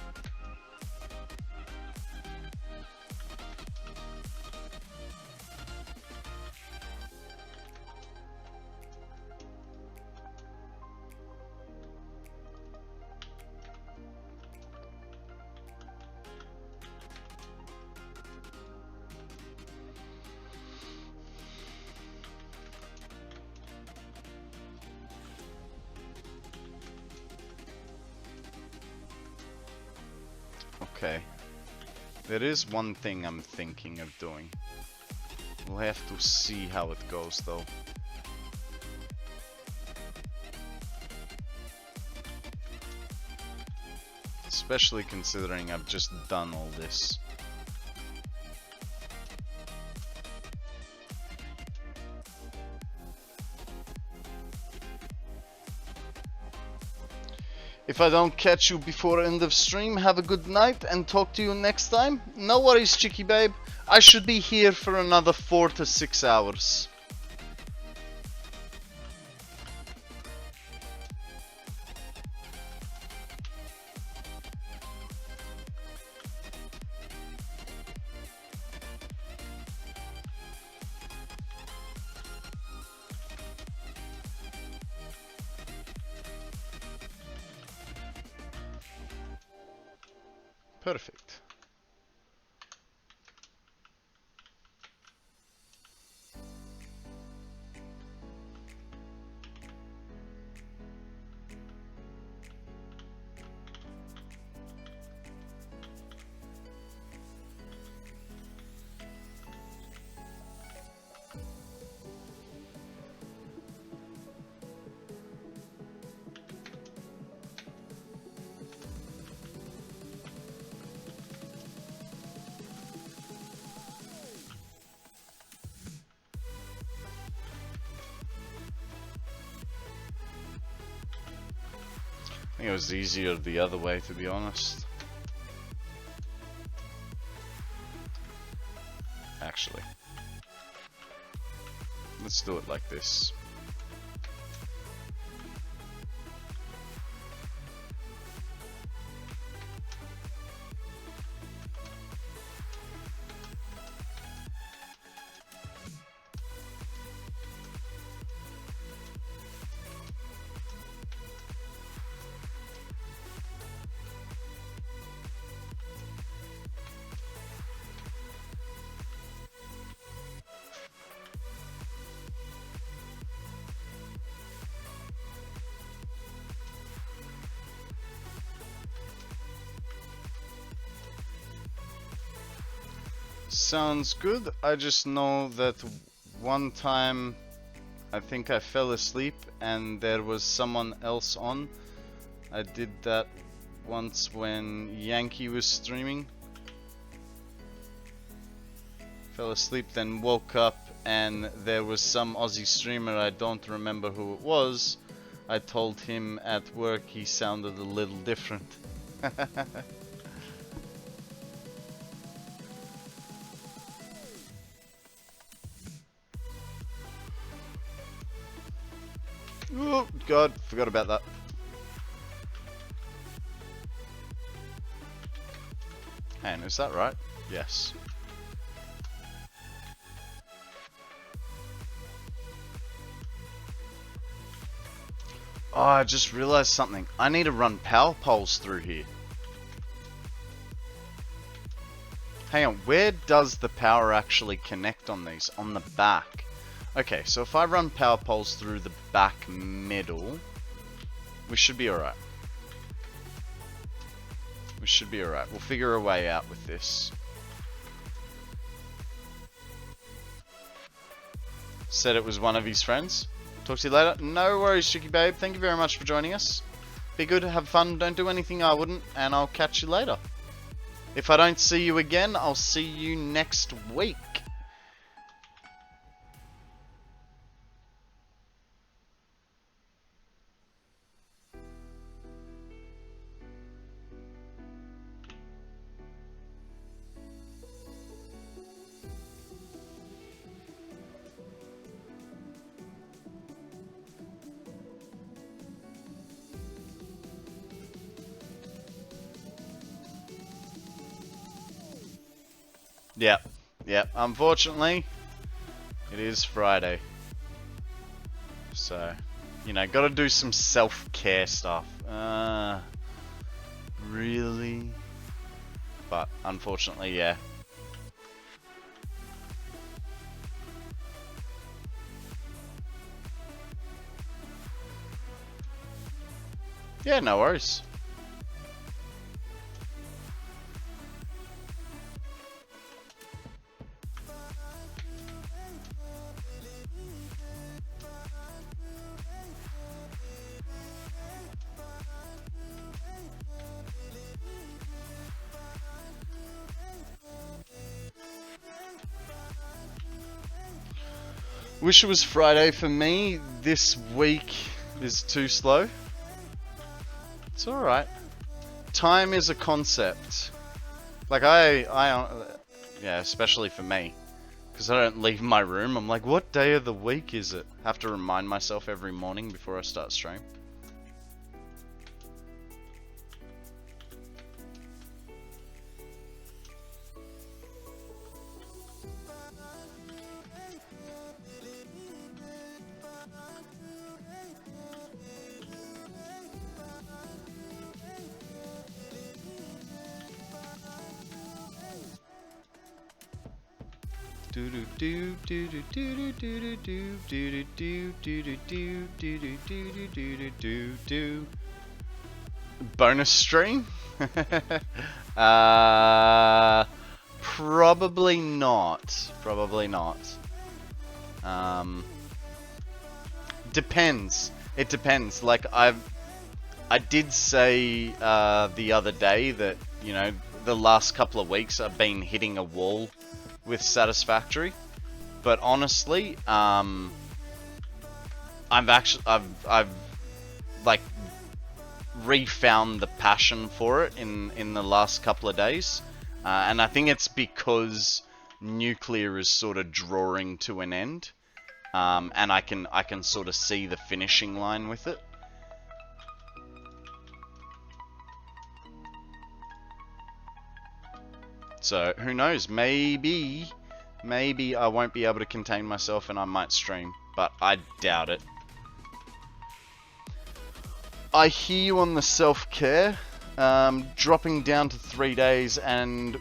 Okay. There is one thing I'm thinking of doing. We'll have to see how it goes though. Especially considering I've just done all this. If I don't catch you before end of stream, have a good night and talk to you next time. No worries, Chicky babe. I should be here for another 4 to 6 hours. Perfect. I think it was easier the other way, to be honest. Actually, let's do it like this. Sounds good. I just know that one time I think I fell asleep and there was someone else on. I did that once when Yankee was streaming. Fell asleep, then woke up and there was some Aussie streamer, I don't remember who it was. I told him at work he sounded a little different. Oh god, forgot about that. And is that right? Yes. Oh, I just realized something. I need to run power poles through here. Hang on, where does the power actually connect on these? On the back. Okay, so if I run power poles through the back middle, we should be alright. We should be alright. We'll figure a way out with this. Said it was one of his friends. Talk to you later. No worries, Chicky Babe. Thank you very much for joining us. Be good, have fun, don't do anything I wouldn't, and I'll catch you later. If I don't see you again, I'll see you next week. Yep. Unfortunately, it is Friday. So, you know, gotta do some self-care stuff. Really? But, unfortunately, yeah. Yeah, no worries. Wish it was Friday for me. This week is too slow. It's alright. Time is a concept. Like yeah, especially for me. Because I don't leave my room. I'm like, what day of the week is it? Have to remind myself every morning before I start stream. Bonus stream? Probably not. Probably not. Depends. It depends. Like I did say the other day that, you know, the last couple of weeks I've been hitting a wall with Satisfactory, but honestly, I've like refound the passion for it in the last couple of days, and I think it's because nuclear is sort of drawing to an end, and I can sort of see the finishing line with it. So, who knows, maybe I won't be able to contain myself and I might stream, but I doubt it. I hear you on the self-care, dropping down to 3 days and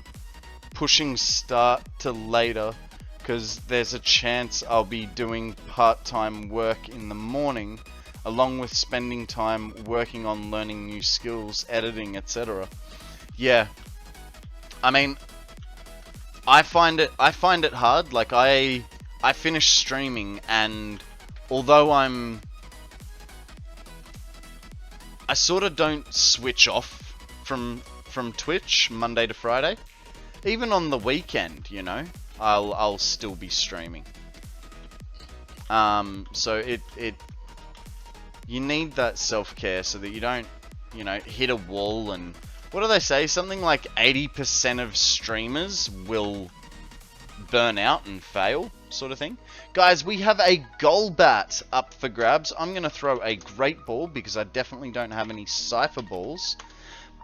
pushing start to later, because there's a chance I'll be doing part-time work in the morning, along with spending time working on learning new skills, editing, etc. Yeah. I mean, I find it hard. Like I finished streaming, and although I sort of don't switch off from Twitch Monday to Friday, even on the weekend, you know, I'll still be streaming. So you need that self-care so that you don't, you know, hit a wall. And what do they say? Something like 80% of streamers will burn out and fail, sort of thing. Guys, we have a goal bat up for grabs. I'm going to throw a great ball because I definitely don't have any cipher balls.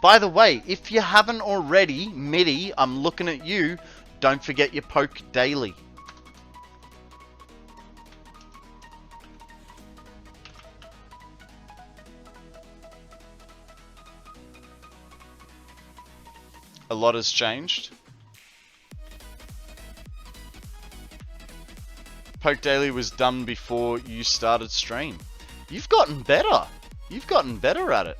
By the way, if you haven't already, Midi, I'm looking at you. Don't forget your poke daily. A lot has changed. Poke Daily was done before you started stream. You've gotten better. You've gotten better at it.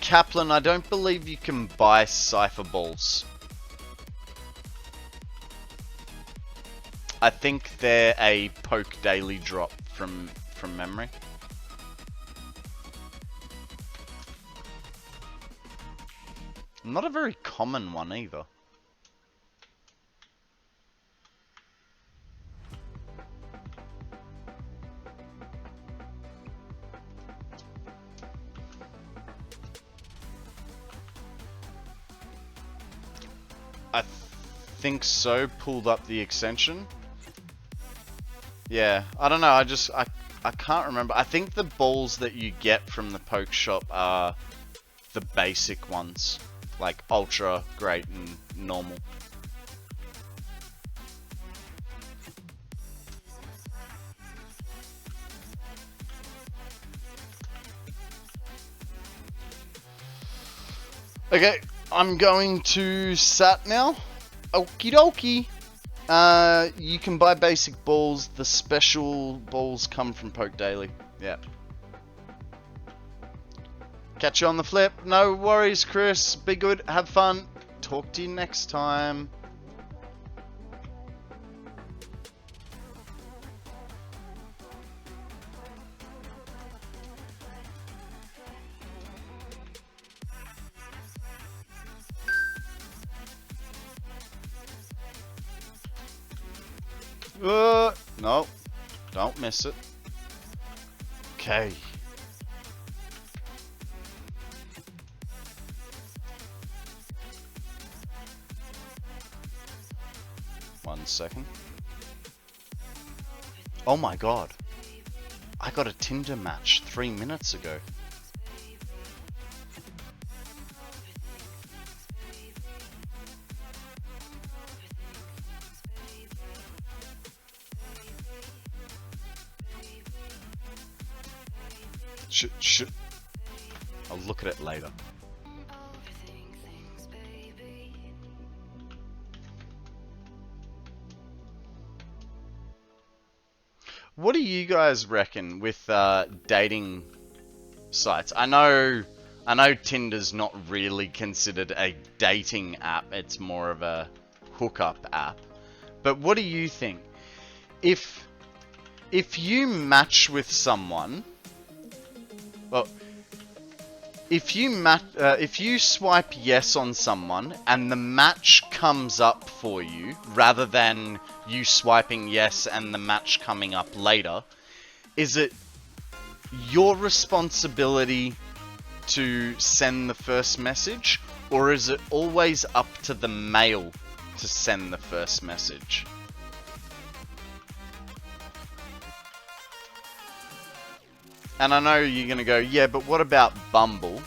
Kaplan, I don't believe you can buy cipher balls. I think they're a Poke Daily drop from memory. Not a very common one either. I think so. Pulled up the extension. Yeah, I don't know. I can't remember. I think the balls that you get from the poke shop are the basic ones, like ultra, great, and normal. Okay, I'm going to Sat now. Okie dokie. You can buy basic balls. The special balls come from Poke Daily. Yeah. Catch you on the flip. No worries, Chris. Be good. Have fun. Talk to you next time. No, don't miss it. Okay. One second. Oh my god. I got a Tinder match 3 minutes ago. I'll look at it later. What do you guys reckon with dating sites? I know Tinder's not really considered a dating app. It's more of a hookup app. But what do you think? If you match with someone, well, if you swipe yes on someone and the match comes up for you, rather than you swiping yes and the match coming up later, is it your responsibility to send the first message, or is it always up to the male to send the first message? And I know you're going to go, yeah, but what about Bumble,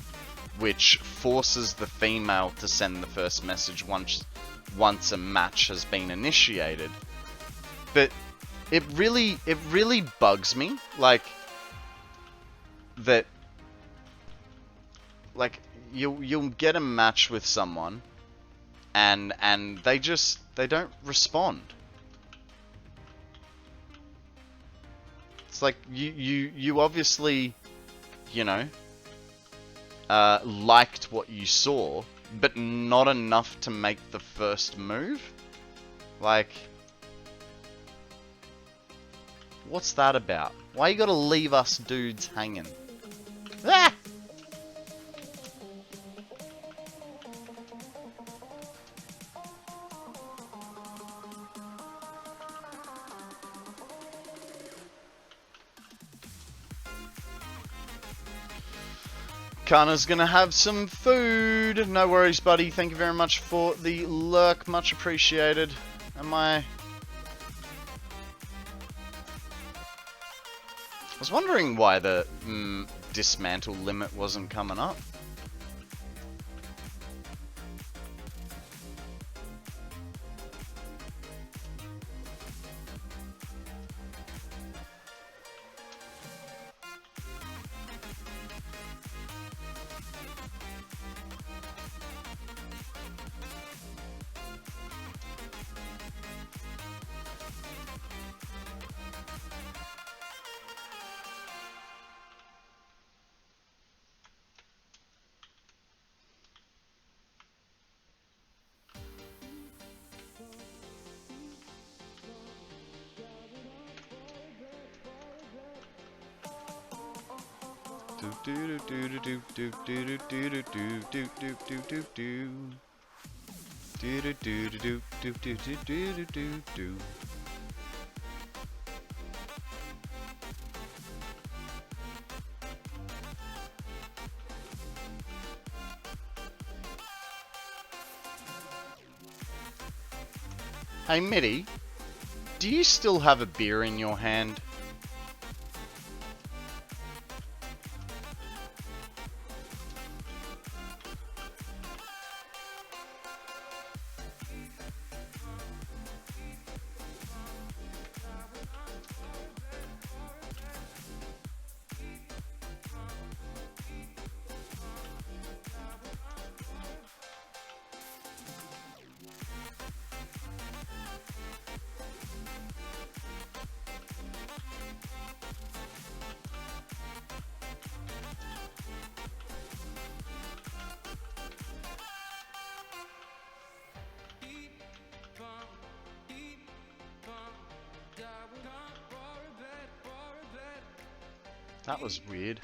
which forces the female to send the first message once a match has been initiated? But it really bugs me, like, that, like, you'll get a match with someone, and they don't respond. It's like, you obviously, you know, liked what you saw, but not enough to make the first move? Like, what's that about? Why you gotta leave us dudes hanging? Ah! Kana's gonna have some food. No worries, buddy. Thank you very much for the lurk. Much appreciated. I was wondering why the dismantle limit wasn't coming up. Hey Mitty, do you still have a beer in your hand? That was weird.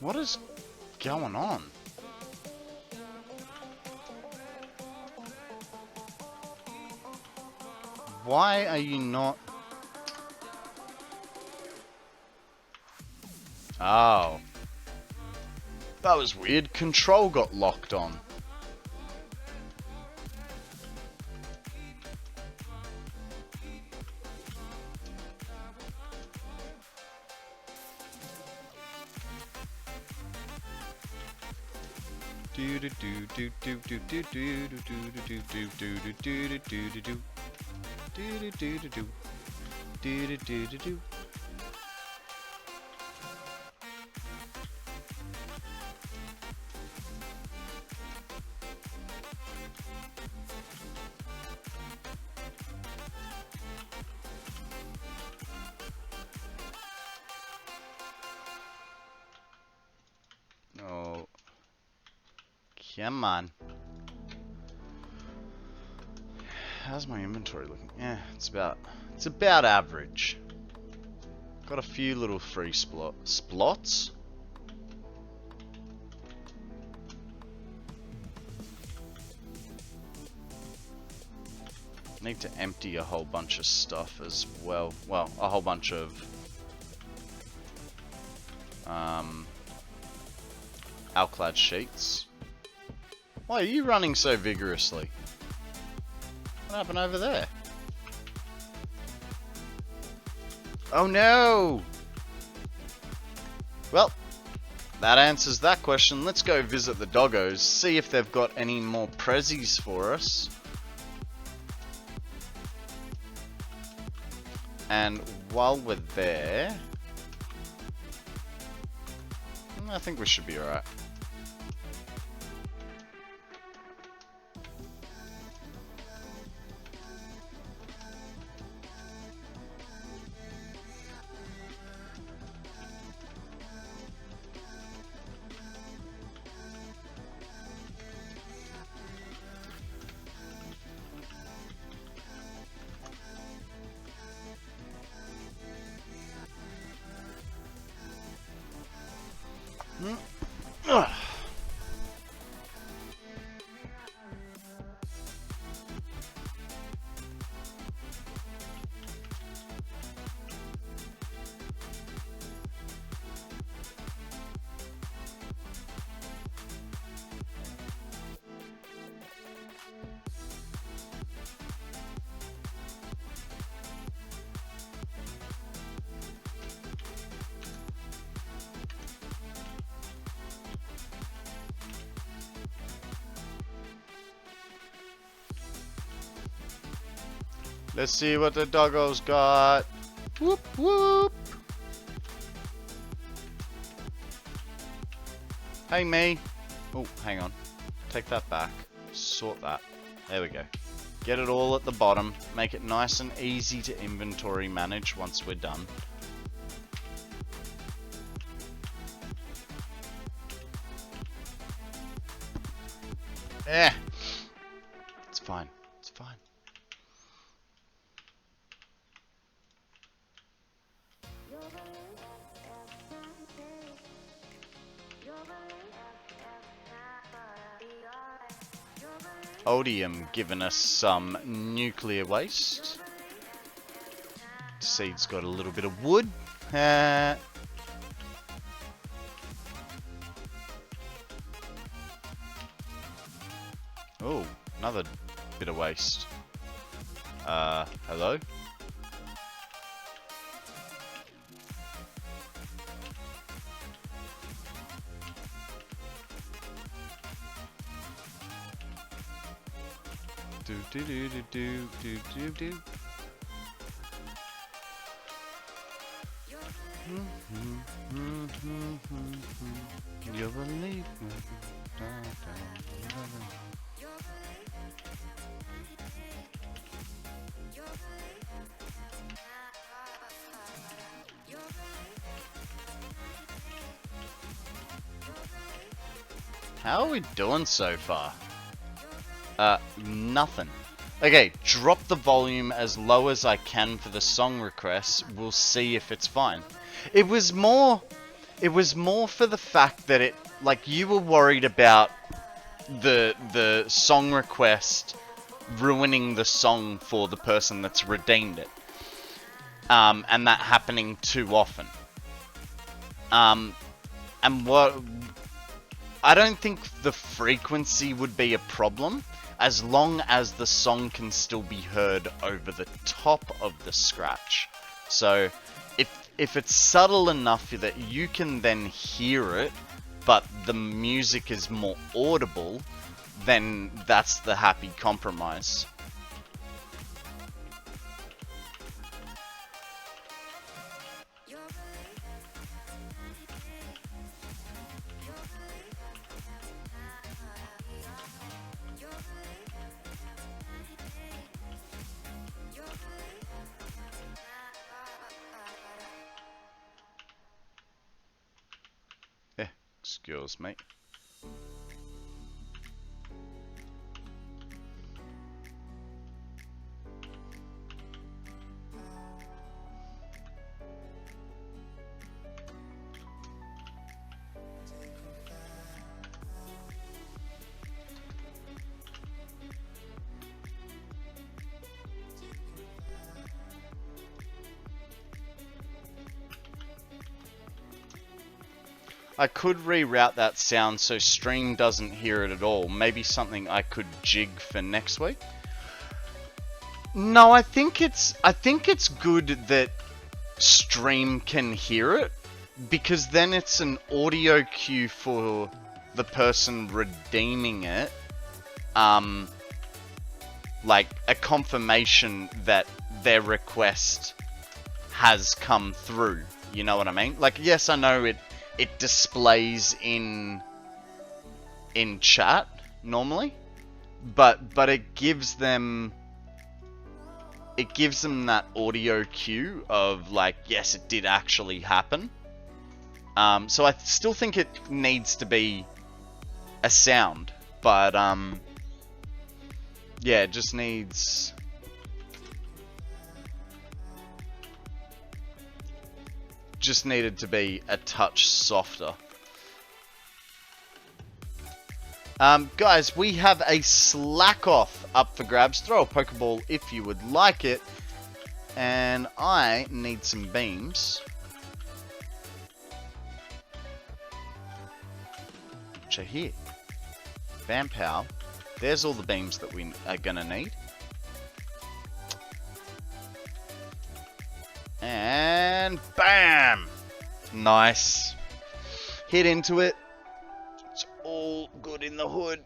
What is going on? Why are you not... Oh. That was weird. Control got locked on. Oh, come on. How's my inventory looking? Yeah, it's about average. Got a few little free splots. Need to empty a whole bunch of stuff as well. Well, a whole bunch of Alclad sheets. Why are you running so vigorously? What happened over there? Oh no! Well, that answers that question. Let's go visit the doggos, see if they've got any more prezzies for us. And while we're there, I think we should be alright. Let's see what the doggos got. Whoop whoop. Hey me. Oh, hang on. Take that back. Sort that. There we go. Get it all at the bottom. Make it nice and easy to inventory manage once we're done. Eh. It's fine. It's fine. Odium giving us some nuclear waste. Seed's got a little bit of wood. Oh, another bit of waste. Hello? Do do do do do do do do. You believe me? How are we doing so far? Nothing. Okay, drop the volume as low as I can for the song requests. We'll see if it's fine. It was more for the fact that it, like, you were worried about the song request ruining the song for the person that's redeemed it. And that happening too often. And what, I don't think the frequency would be a problem, as long as the song can still be heard over the top of the scratch. So, if it's subtle enough that you can then hear it, but the music is more audible, then that's the happy compromise. Excuse me. I could reroute that sound so Stream doesn't hear it at all. Maybe something I could jig for next week. No, I think it's good that Stream can hear it, because then it's an audio cue for the person redeeming it. Like a confirmation that their request has come through. You know what I mean? Like, yes, I know it displays in chat normally, but it gives them that audio cue of, like, yes, it did actually happen. So I still think it needs to be a sound, but yeah, it just needs needed to be a touch softer. Guys, we have a slack off up for grabs. Throw a Pokeball if you would like it. And I need some beams. Which are here. Bam pow. There's all the beams that we are gonna need. And bam! Nice. Hit into it. It's all good in the hood.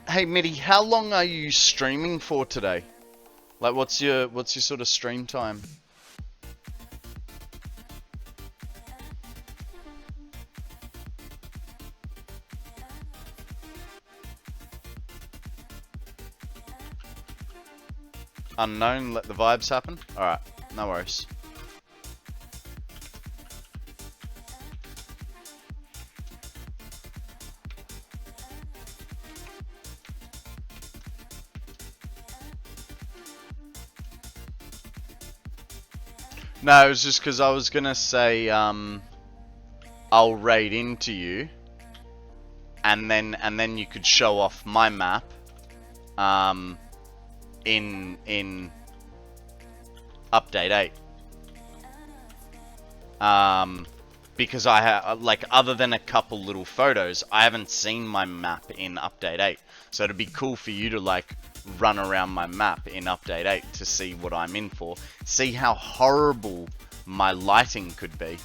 Hey Mitty, how long are you streaming for today? Like, what's your sort of stream time? Unknown, let the vibes happen? Alright, no worries. No, it was just because I was gonna say, I'll raid into you, and then you could show off my map, in update 8. Because I have, like, other than a couple little photos, I haven't seen my map in update 8. So it'd be cool for you to, like, run around my map in update 8 to see what I'm in for. See how horrible my lighting could be.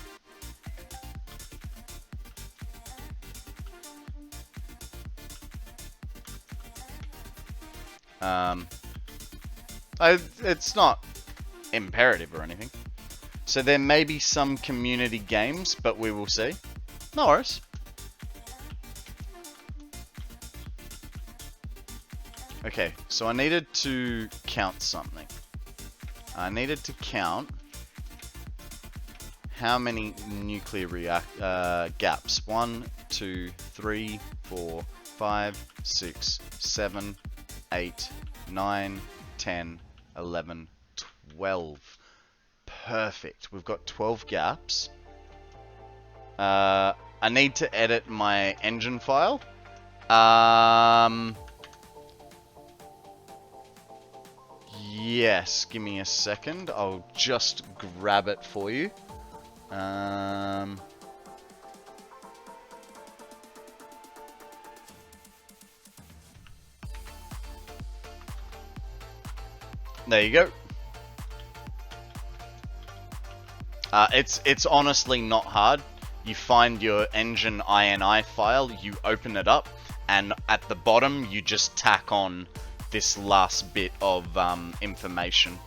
It's not imperative or anything. So there may be some community games, but we will see. No worries. Okay, so I needed to count something. I needed to count how many nuclear gaps. 1, 2, 3, 4, 5, 6, 7, 8, 9, 10, 11, 12. Perfect. We've got 12 gaps. I need to edit my engine file. Yes, give me a second. I'll just grab it for you. There you go. It's honestly not hard. You find your engine INI file, you open it up, and at the bottom you just tack on this last bit of information.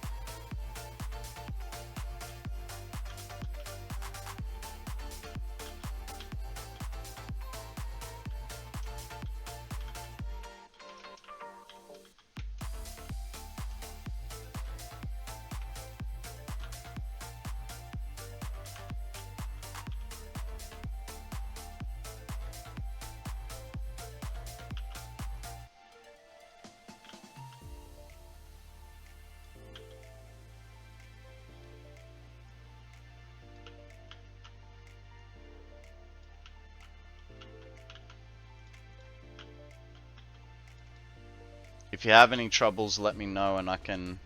If you have any troubles, let me know and I can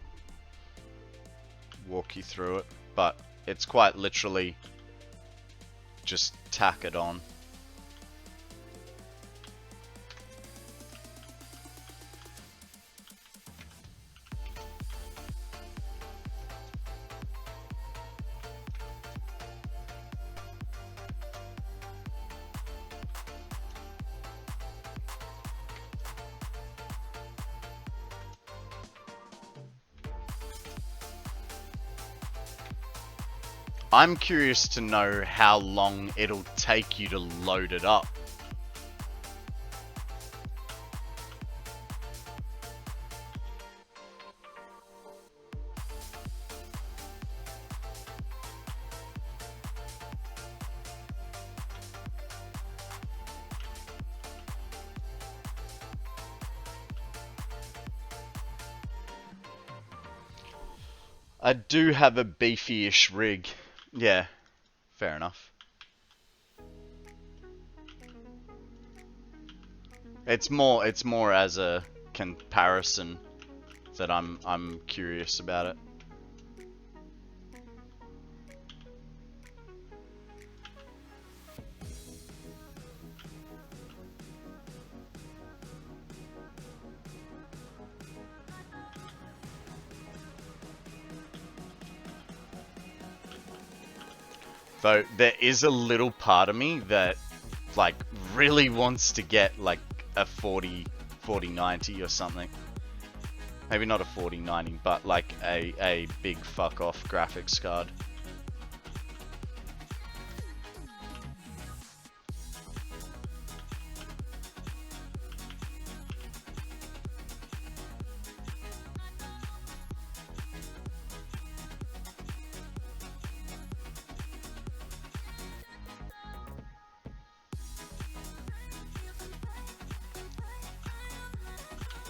walk you through it. But it's quite literally just tack it on. I'm curious to know how long it'll take you to load it up. I do have a beefy-ish rig. Yeah, fair enough. It's more as a comparison that I'm curious about it. Though there is a little part of me that like really wants to get like a 4090 or something. Maybe not a 4090, but like a big fuck off graphics card.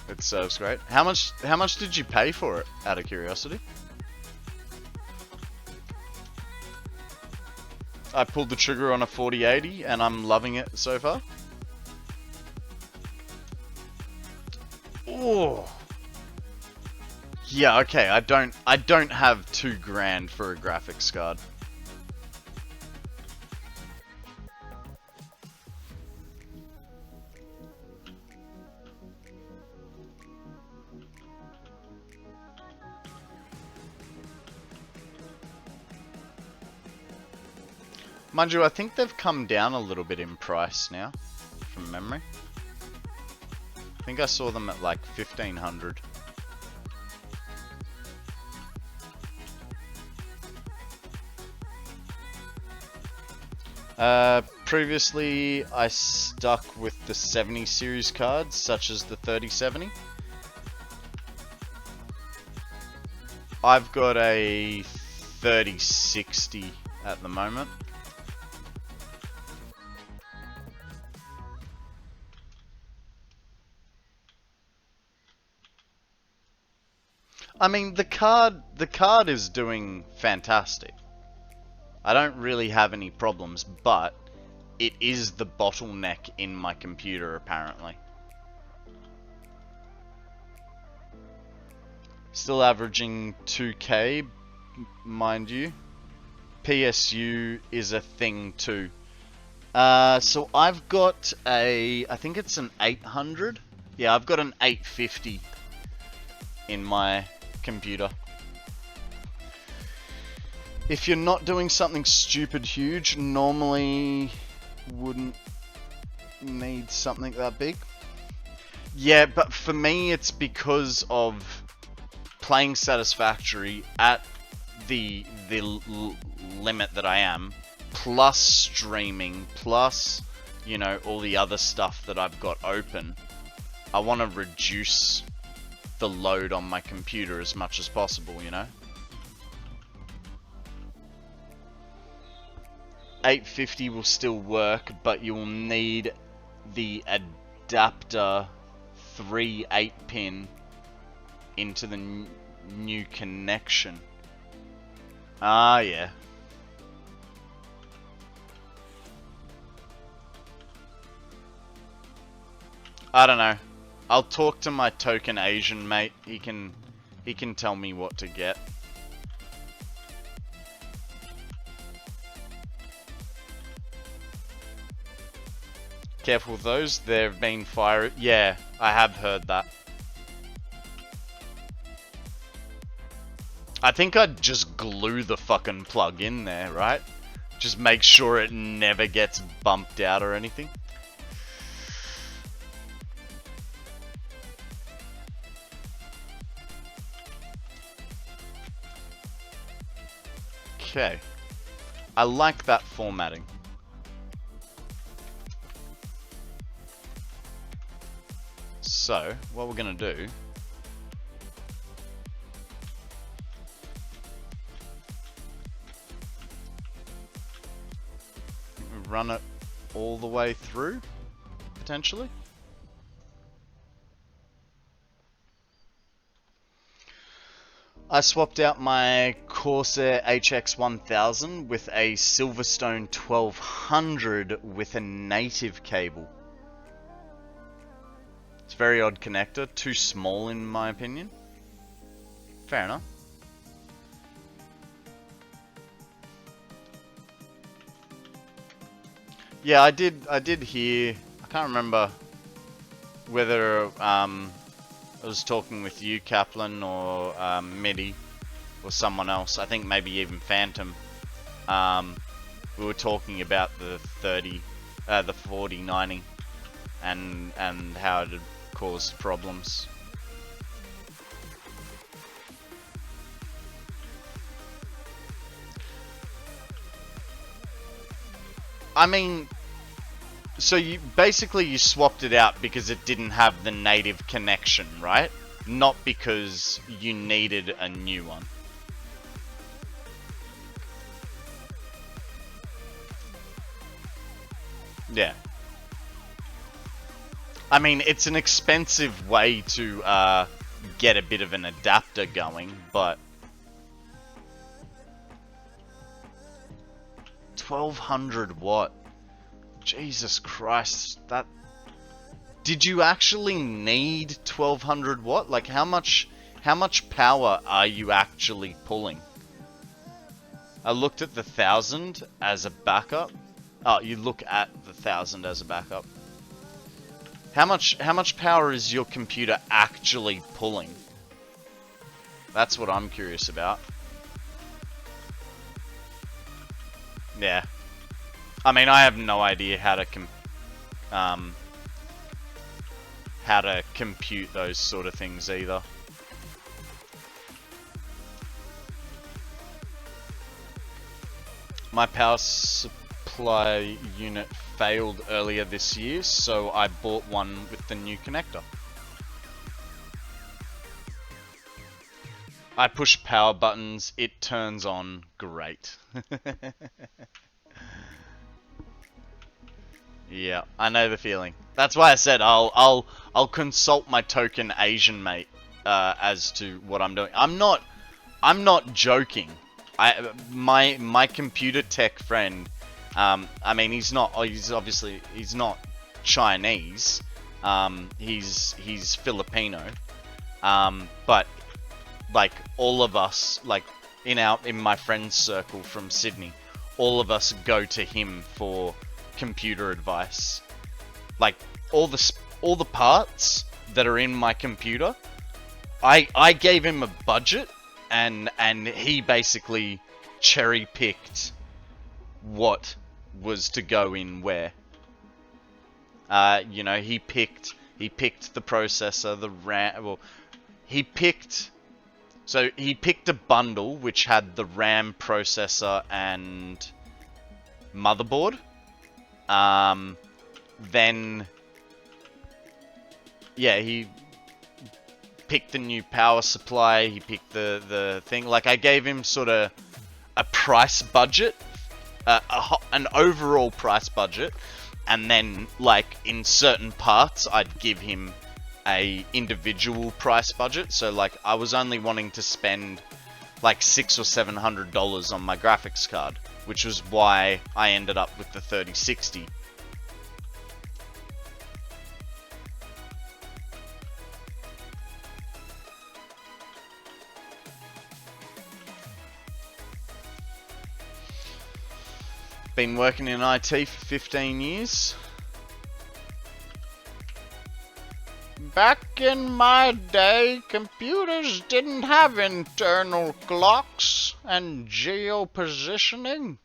It serves great. How much did you pay for it, out of curiosity? I pulled the trigger on a 4080 and I'm loving it so far. Oh. Yeah, okay, I don't have $2,000 for a graphics card. Mind you, I think they've come down a little bit in price now, from memory. I think I saw them at like 1,500. Previously, I stuck with the 70 series cards, such as the 3070. I've got a 3060 at the moment. I mean, the card is doing fantastic. I don't really have any problems, but it is the bottleneck in my computer, apparently. Still averaging 2K, mind you. PSU is a thing too. So I've got a, I think it's an 800. Yeah, I've got an 850 in my computer. If you're not doing something stupid huge, normally wouldn't need something that big. Yeah, but for me it's because of playing Satisfactory at the limit that I am, plus streaming, plus, you know, all the other stuff that I've got open. I want to reduce the load on my computer as much as possible, you know? 850 will still work, but you will need the adapter 3 8-pin into the new connection. Ah, yeah. I don't know. I'll talk to my token Asian mate. He can tell me what to get. Careful with those. They've been fired. Yeah, I have heard that. I think I'd just glue the fucking plug in there, right? Just make sure it never gets bumped out or anything. Okay. I like that formatting. So, what we're gonna do run it all the way through, potentially. I swapped out my Corsair HX1000 with a Silverstone 1200 with a native cable. It's a very odd connector, too small in my opinion. Fair enough. Yeah, I did hear, I can't remember whether I was talking with you, Kaplan, or Midi, or someone else. I think maybe even Phantom. We were talking about the 4090 and how it had caused problems. I mean, so you basically swapped it out because it didn't have the native connection, right? Not because you needed a new one. Yeah. I mean, it's an expensive way to get a bit of an adapter going, but 1200 watt. Jesus Christ, that... Did you actually need 1200 watt? Like, how much power are you actually pulling? I looked at the 1000 as a backup. Oh, you look at the 1000 as a backup. How much power is your computer actually pulling? That's what I'm curious about. Yeah. I mean, I have no idea how to compute those sort of things either. My power supply unit failed earlier this year, so I bought one with the new connector. I push power buttons, it turns on great. Yeah, I know the feeling. That's why I said I'll consult my token Asian mate as to what I'm doing. I'm not joking. My computer tech friend, I mean he's obviously not Chinese. He's Filipino. But like all of us, like in my friend's circle from Sydney, all of us go to him for computer advice. Like all the parts that are in my computer, I gave him a budget and he basically cherry picked what was to go in where. You know, he picked the processor, the RAM. Well, he picked a bundle which had the RAM, processor, and motherboard. Then, yeah, he picked the new power supply, he picked the thing. Like, I gave him sort of a price budget, an overall price budget, and then, like, in certain parts, I'd give him a individual price budget. So, like, I was only wanting to spend, like, $600 or $700 on my graphics card, which was why I ended up with the 3060. Been working in IT for 15 years. Back in my day, computers didn't have internal clocks and geopositioning.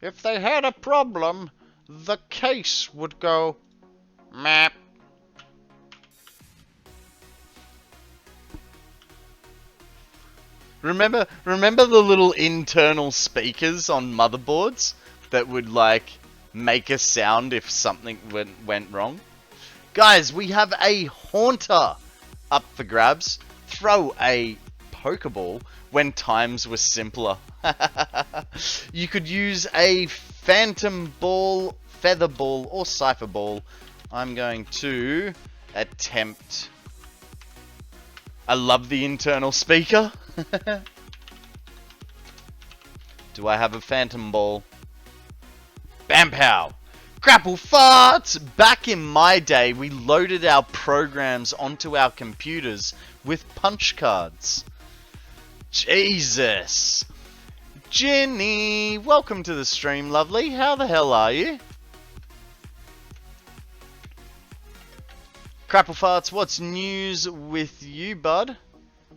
If they had a problem, the case would go map. Remember the little internal speakers on motherboards that would, like, make a sound if something went wrong? Guys, we have a Haunter up for grabs. Throw a Pokeball when times were simpler. You could use a Phantom Ball, Feather Ball, or Cypher Ball. I'm going to attempt... I love the internal speaker. Do I have a Phantom Ball? Bam pow! Grapple farts! Back in my day, we loaded our programs onto our computers with punch cards. Jesus! Jenny! Welcome to the stream, lovely. How the hell are you? Crapple farts, what's news with you, bud?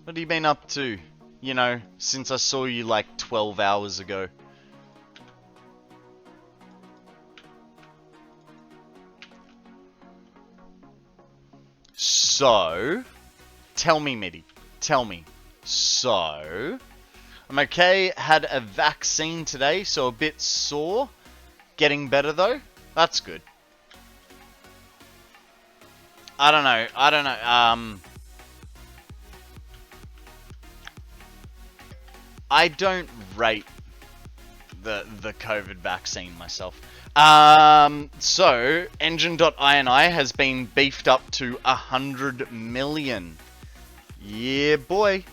What have you been up to? You know, since I saw you like 12 hours ago. So, tell me, Mitty. Tell me. So, I'm okay. Had a vaccine today, so a bit sore. Getting better though. That's good. I don't know. I don't rate the COVID vaccine myself. So, Engine.ini has been beefed up to 100 million. Yeah, boy.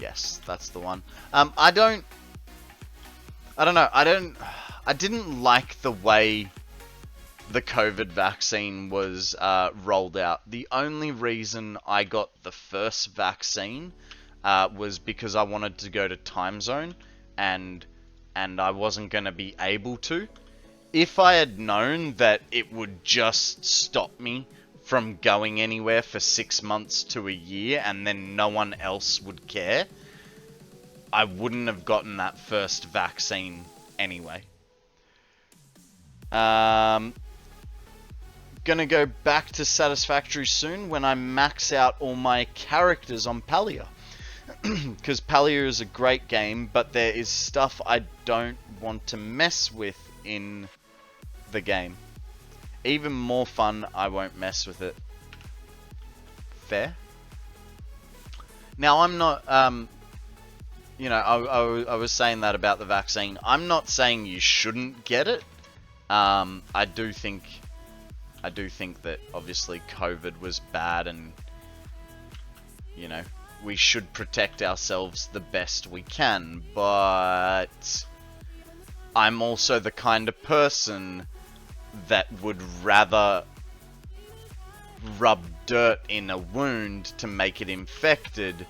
Yes, that's the one. I don't know. I didn't like the way the COVID vaccine was rolled out. The only reason I got the first vaccine was because I wanted to go to time zone, and I wasn't going to be able to. If I had known that it would just stop me from going anywhere for 6 months to a year and then no one else would care, I wouldn't have gotten that first vaccine anyway. Gonna go back to Satisfactory soon when I max out all my characters on Palia. Because Palia is a great game, but there is stuff I don't want to mess with in the game. Even more fun, I won't mess with it. Fair? Now, I'm not, you know, I was saying that about the vaccine. I'm not saying you shouldn't get it. I do think that obviously COVID was bad, and you know, we should protect ourselves the best we can, but I'm also the kind of person that would rather rub dirt in a wound to make it infected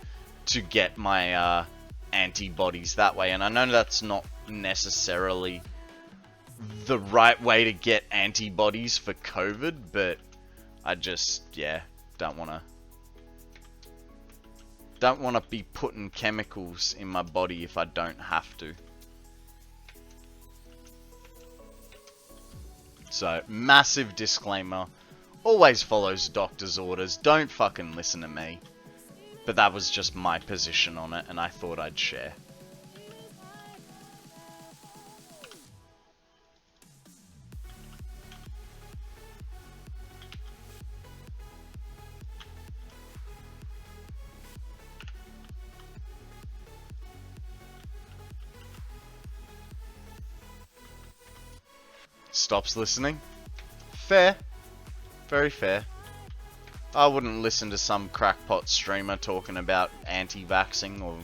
to get my antibodies that way. And I know that's not necessarily the right way to get antibodies for COVID, but I just, yeah, don't want to be putting chemicals in my body if I don't have to. So, massive disclaimer, always follows doctor's orders, don't fucking listen to me. But that was just my position on it, and I thought I'd share. Stops listening. Fair. Very fair. I wouldn't listen to some crackpot streamer talking about anti-vaxxing or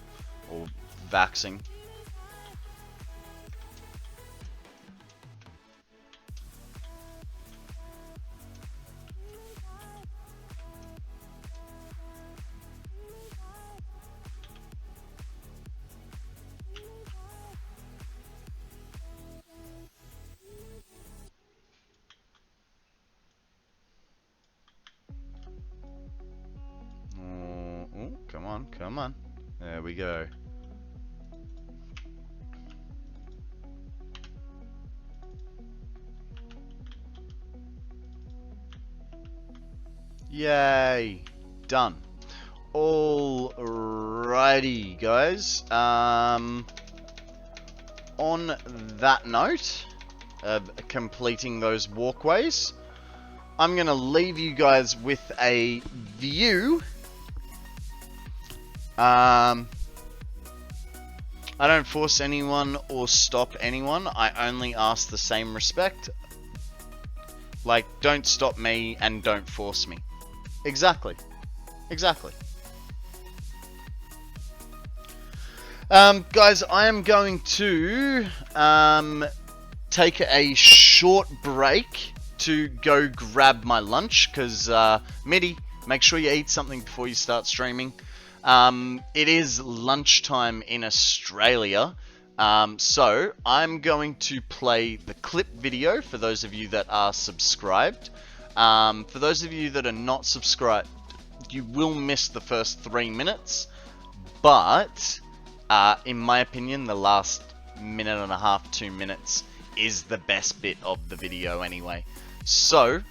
vaxxing. Come on. There we go. Yay! Done. Alrighty, guys. On that note of completing those walkways, I'm gonna leave you guys with a view. I don't force anyone or stop anyone. I only ask the same respect. Like, don't stop me and don't force me. Exactly. Exactly. Guys, I am going to take a short break to go grab my lunch, because Mitty, make sure you eat something before you start streaming. It is lunchtime in Australia, so I'm going to play the clip video for those of you that are subscribed. For those of you that are not subscribed, you will miss the first 3 minutes, but in my opinion, the last minute and a half, 2 minutes is the best bit of the video anyway. So,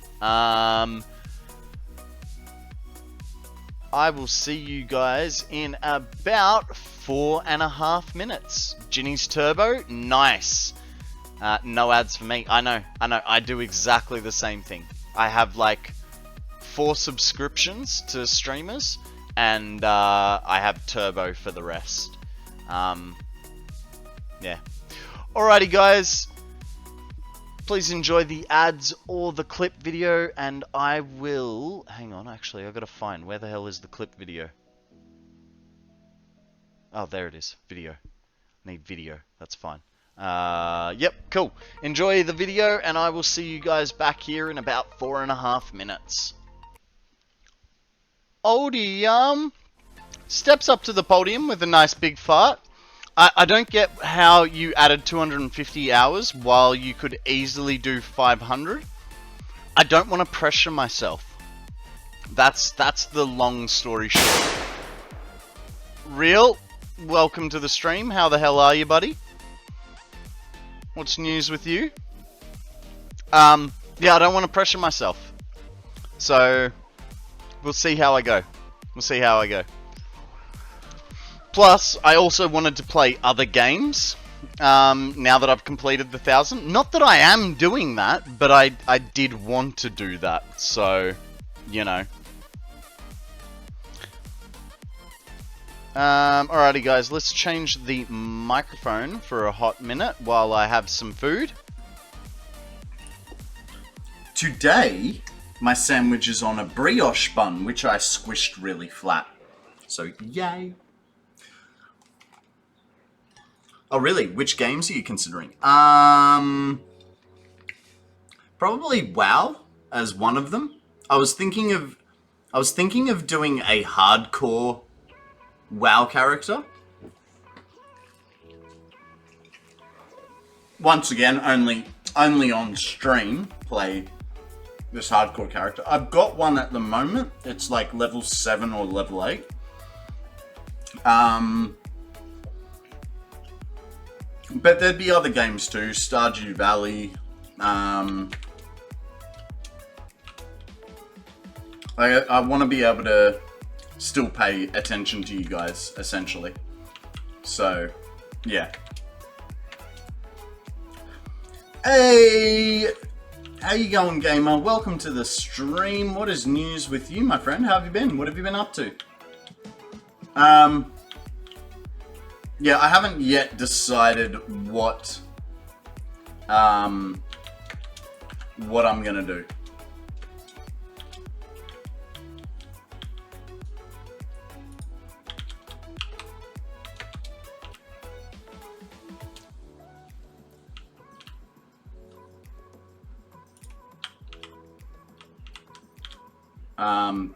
I will see you guys in about 4.5 minutes. Ginny's Turbo, nice. No ads for me. I know. I do exactly the same thing. I have like 4 subscriptions to streamers, and I have Turbo for the rest. Yeah. Alrighty, guys. Please enjoy the ads or the clip video, and I will... Hang on, actually, I've got to find... Where the hell is the clip video? Oh, there it is. Video. Need video. That's fine. Yep, cool. Enjoy the video, and I will see you guys back here in about 4.5 minutes. Oldie, steps up to the podium with a nice big fart. I don't get how you added 250 hours while you could easily do 500. I don't want to pressure myself. That's the long story short. Real, welcome to the stream. How the hell are you, buddy? What's news with you? Yeah, I don't want to pressure myself. So, we'll see how I go. We'll see how I go. Plus, I also wanted to play other games, now that I've completed the 1,000. Not that I am doing that, but I did want to do that, so, you know. Alrighty guys, let's change the microphone for a hot minute while I have some food. Today, my sandwich is on a brioche bun, which I squished really flat. So, yay. Oh really? Which games are you considering? Probably WoW as one of them. I was thinking of doing a hardcore WoW character. Once again, only on stream play this hardcore character. I've got one at the moment. It's like level 7 or level 8. But there'd be other games too. Stardew Valley. I want to be able to still pay attention to you guys, essentially. So, yeah. Hey! How you going, gamer? Welcome to the stream. What is news with you, my friend? How have you been? What have you been up to? Yeah, I haven't yet decided what I'm gonna do.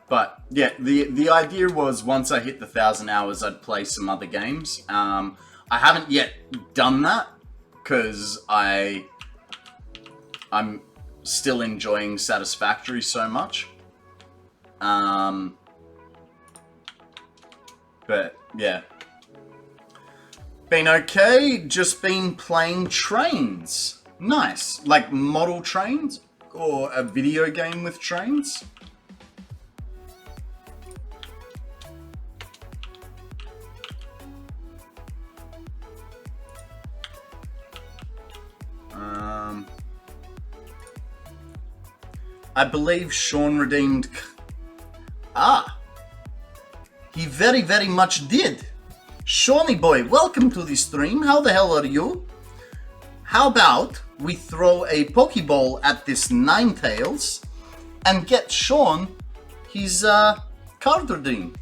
But yeah, the idea was once I hit the 1,000 hours, I'd play some other games. I haven't yet done that because I'm still enjoying Satisfactory so much. But yeah, been okay. Just been playing trains. Nice, like model trains or a video game with trains. I believe Sean redeemed... He very, very much did. Shawnee boy, welcome to the stream. How the hell are you? How about we throw a Pokeball at this Ninetales and get Sean his card redeem?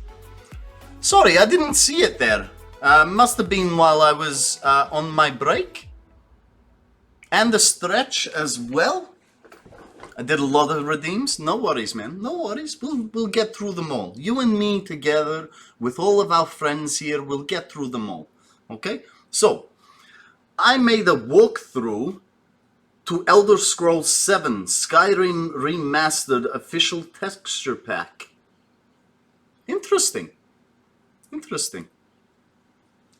Sorry, I didn't see it there. Must have been while I was on my break. And the stretch as well. I did a lot of redeems. No worries, man. No worries. We'll get through them all. You and me together with all of our friends here, we'll get through them all. Okay? So, I made a walkthrough to Elder Scrolls 7 Skyrim Remastered Official Texture Pack. Interesting. Interesting.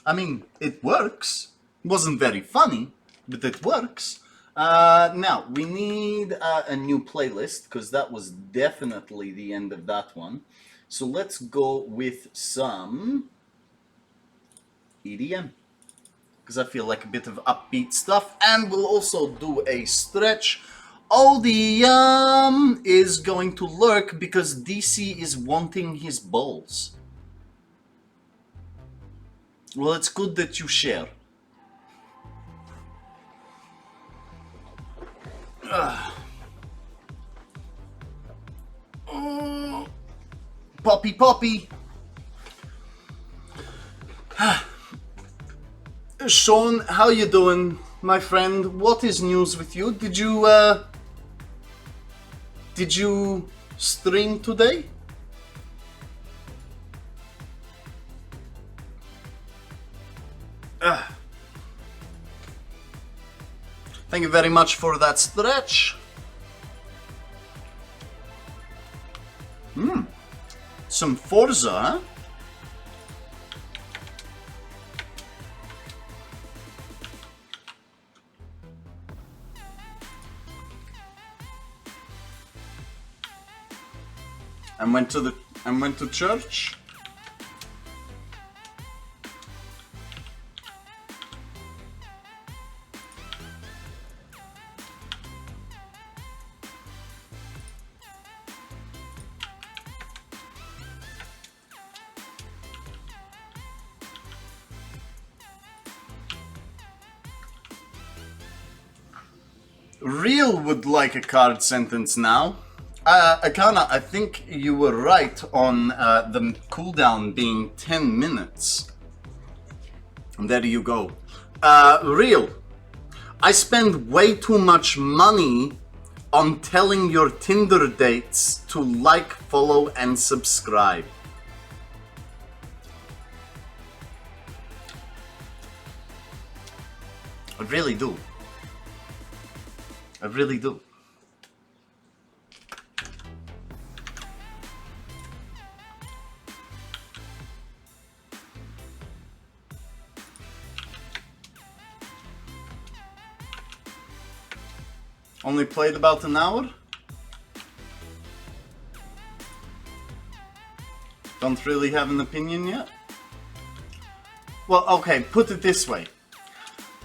I mean, it works. It wasn't very funny, but it works. Now, we need a new playlist, because that was definitely the end of that one. So let's go with some EDM, because I feel like a bit of upbeat stuff. And we'll also do a stretch. Oldie is going to lurk because DC is wanting his balls. Well, it's good that you share. Poppy. Sean, how you doing, my friend? What is news with you? Did you stream today? Thank you very much for that stretch. Some Forza, huh? And went to church. Real would like a card sentence now. Akana, I think you were right on the cooldown being 10 minutes. And there you go. Real, I spend way too much money on telling your Tinder dates to like, follow, and subscribe. I really do. I really do. Only played about an hour? Don't really have an opinion yet? Well, okay, put it this way.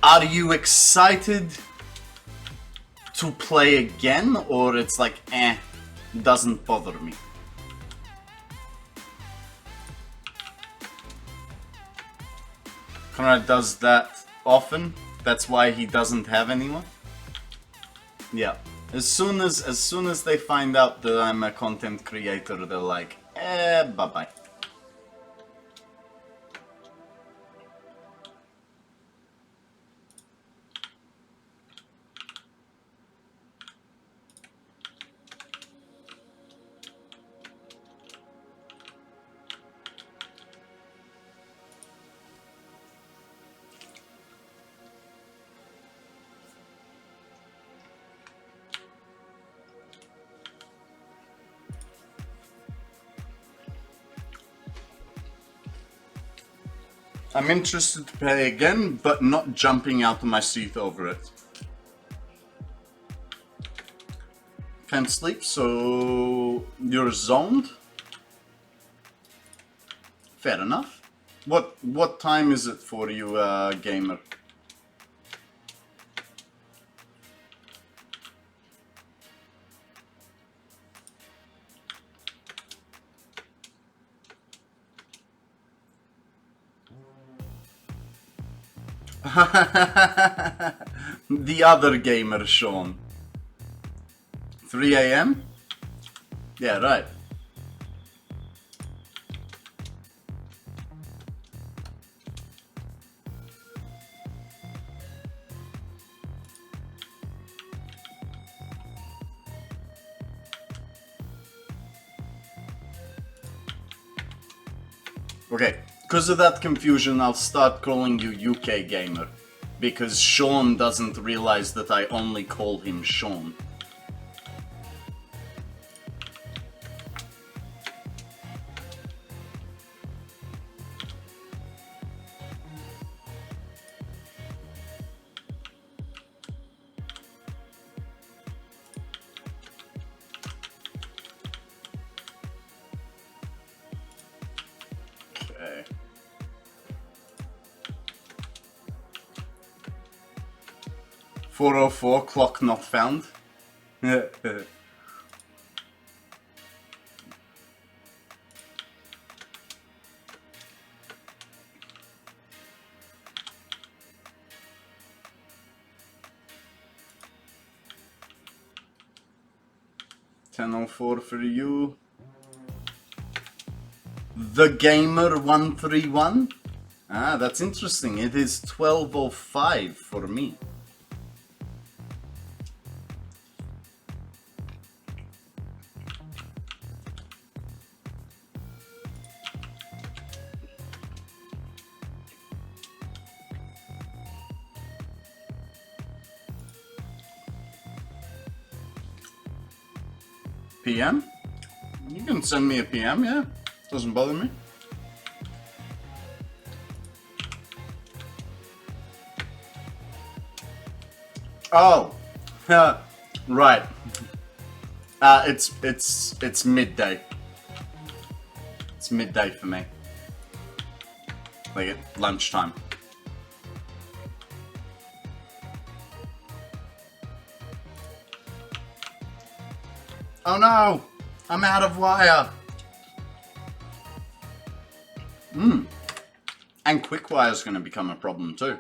Are you excited to play again, or it's like, doesn't bother me? Konrad does that often. That's why he doesn't have anyone. Yeah. As soon as they find out that I'm a content creator, they're like, bye-bye. I'm interested to play again, but not jumping out of my seat over it. Can't sleep, so you're zoned? Fair enough. What time is it for you, gamer? The other gamer, Sean. 3 AM? Yeah, right. Okay, because of that confusion, I'll start calling you UK Gamer. Because Sean doesn't realize that I only call him Sean. Okay. 404, clock not found. 1004 for you. The Gamer 131. Ah, that's interesting. It is 12:05 for me. PM? You can send me a PM, yeah. Doesn't bother me. Oh, right. It's midday. It's midday for me. Like at lunchtime. Oh no! I'm out of wire! And quick wire is going to become a problem too.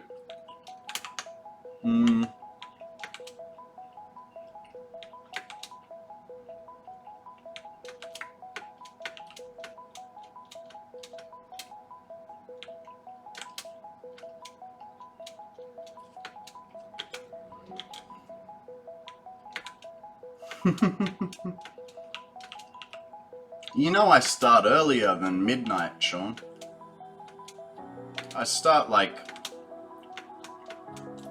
You know I start earlier than midnight, Sean. I start like,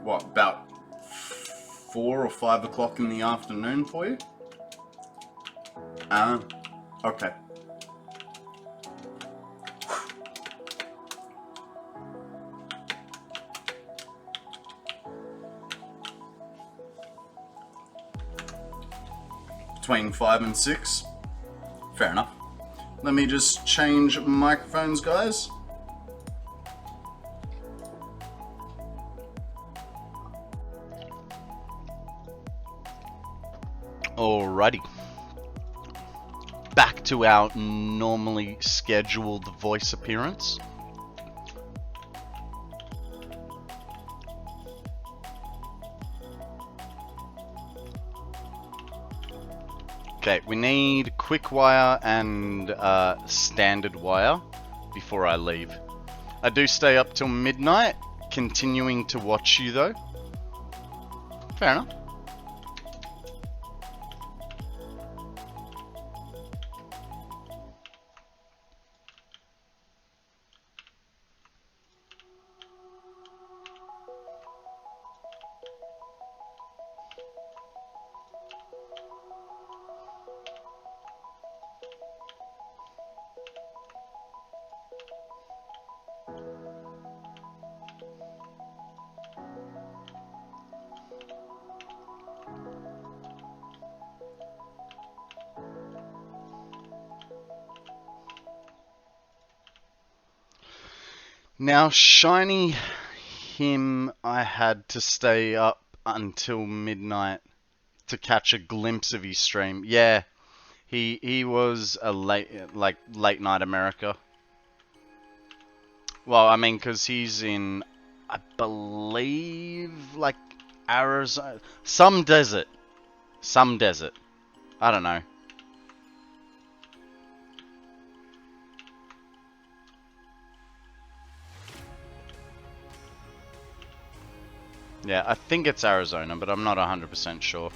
what, about 4 or 5 o'clock in the afternoon for you? Okay. Between 5 and 6. Fair enough. Let me just change microphones, guys. Alrighty. Back to our normally scheduled voice appearance. Okay, we need quick wire and standard wire before I leave. I do stay up till midnight, continuing to watch you though. Fair enough. Now, Shiny him, I had to stay up until midnight to catch a glimpse of his stream. Yeah, he was a late night America. Well, I mean, because he's in, I believe, like Arizona, some desert. I don't know. Yeah, I think it's Arizona, but I'm not 100% sure.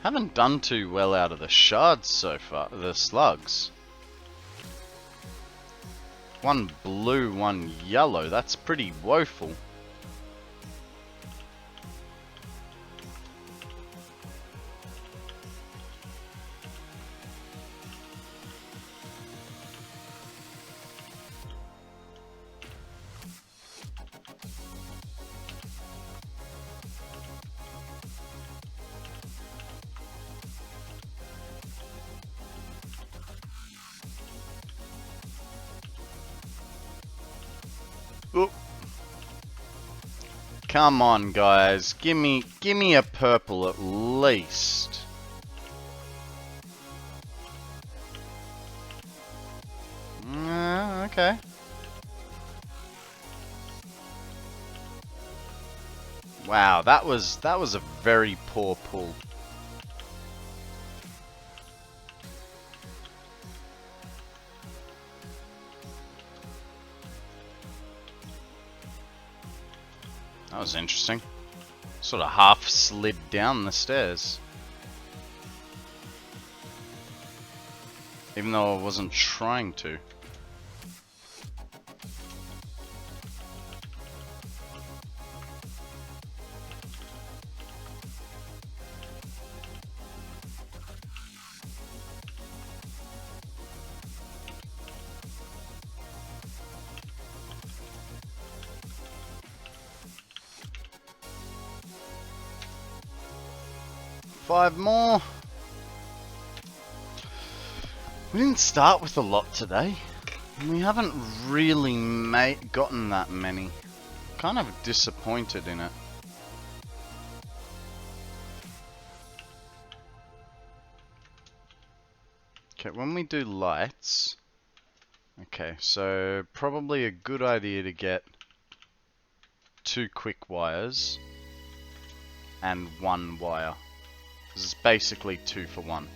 Haven't done too well out of the shards so far, the slugs. One blue, one yellow, that's pretty woeful. Oop. Come on, guys. Give me a purple at least. Okay. Wow, that was a very poor pull. was interesting. Sort of half slid down the stairs. Even though I wasn't trying to. Five more. We didn't start with a lot today. We haven't really gotten that many. Kind of disappointed in it. Okay, when we do lights... Okay, so probably a good idea to get 2 quick wires and 1 wire. This is basically 2 for 1.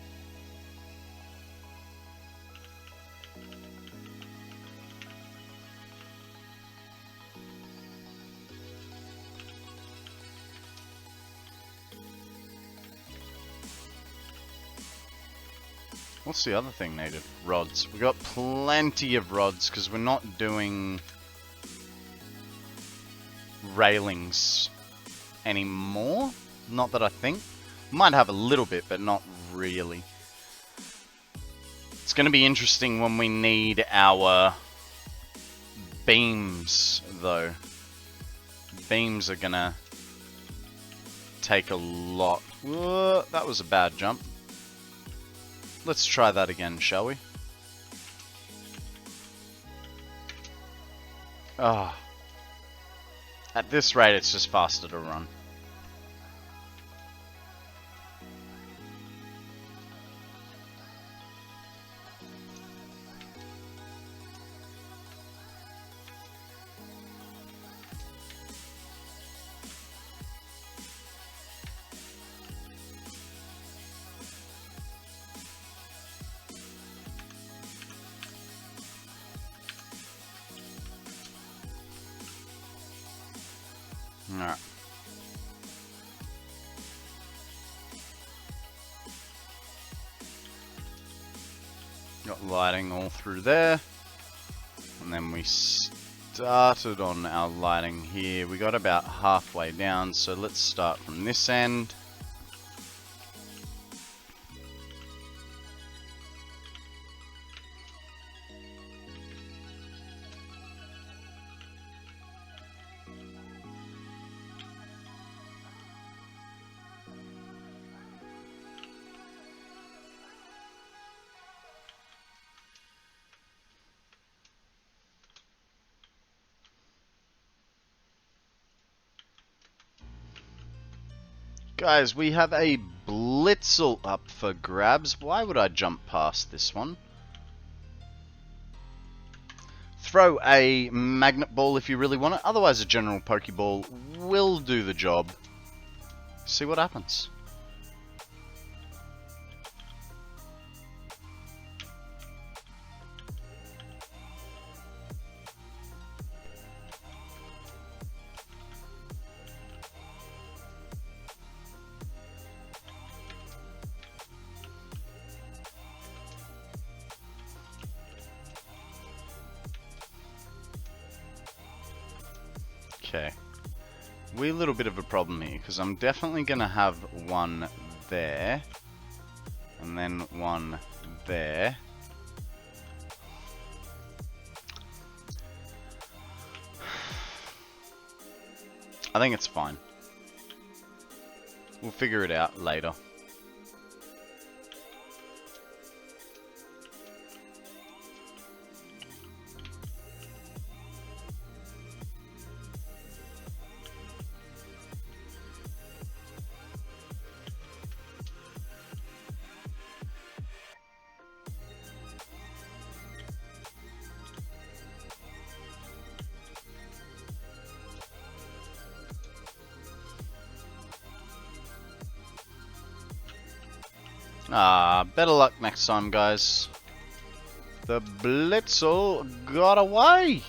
What's the other thing needed? Rods. We got plenty of rods because we're not doing railings anymore. Not that I think. Might have a little bit, but not really. It's going to be interesting when we need our beams, though. Beams are going to take a lot. Whoa, that was a bad jump. Let's try that again, shall we? Ah. At this rate, it's just faster to run. Alright. Got lighting all through there. And then we started on our lighting here. We got about halfway down, so let's start from this end. Guys, we have a Blitzel up for grabs. Why would I jump past this one? Throw a magnet ball if you really want it. Otherwise, a general Pokeball will do the job. See what happens. Okay, wee little bit of a problem here, because I'm definitely going to have one there, and then one there. I think it's fine. We'll figure it out later. Better luck next time, guys. The Blitzel got away.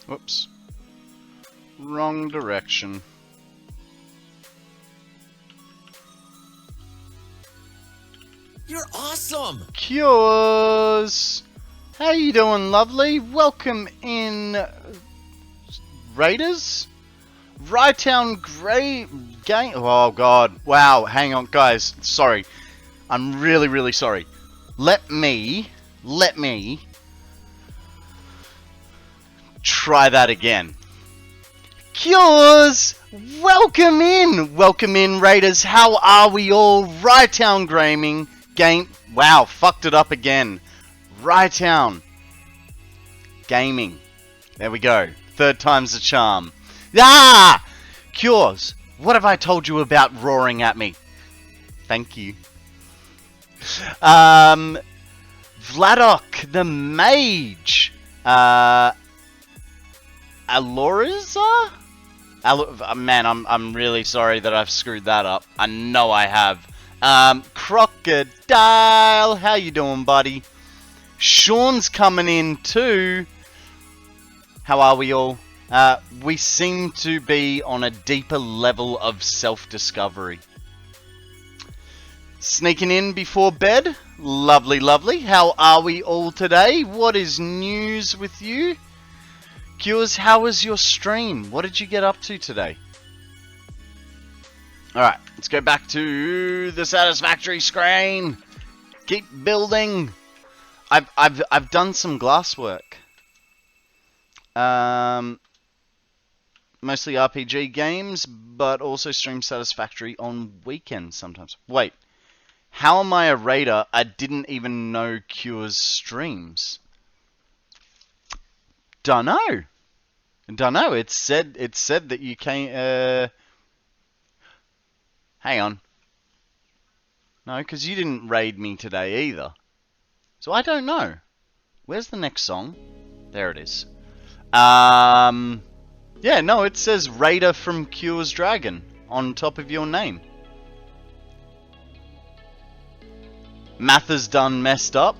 Whoops. Wrong direction. You're awesome! Cures! How you doing, lovely? Welcome in, Raiders? Rytown Grey Game. Oh god! Wow! Hang on, guys. Sorry, I'm really sorry. Let me try that again. Cures! Welcome in, Raiders. How are we all? Rytown Game. Wow, fucked it up again. Rytown Gaming. There we go. Third time's the charm. Ah! Cures, what have I told you about roaring at me? Thank you. Vladok the Mage. Aloriza? Man, I'm really sorry that I've screwed that up. I know I have. Crocodile, how you doing, buddy? Sean's coming in too. How are we all? We seem to be on a deeper level of self-discovery. Sneaking in before bed. Lovely. How are we all today? What is news with you? Cures, how was your stream? What did you get up to today? Alright, let's go back to the Satisfactory screen. Keep building. I've done some glasswork. Mostly RPG games, but also stream Satisfactory on weekends sometimes. Wait, how am I a raider? I didn't even know Cure's streams. Dunno. It said that you came. Hang on. No, because you didn't raid me today either. So I don't know. Where's the next song? There it is. Yeah, no, it says Raider from Cure's Dragon on top of your name. Math is done messed up.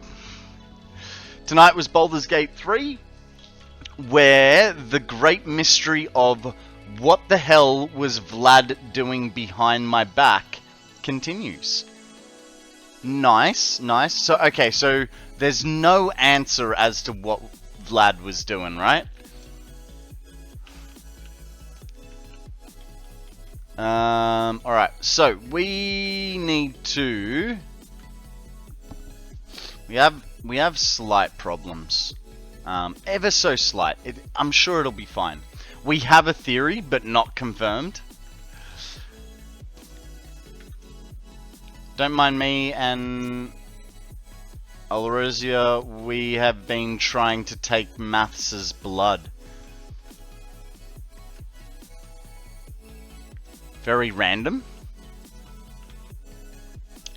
Tonight was Baldur's Gate 3, where the great mystery of what the hell was Vlad doing behind my back continues. Nice. So, okay, so there's no answer as to what Vlad was doing, right? Alright, so we need to... We have slight problems. Ever so slight. I'm sure it'll be fine. We have a theory, but not confirmed. Don't mind me and Alorisia, we have been trying to take Maths' blood. Very random.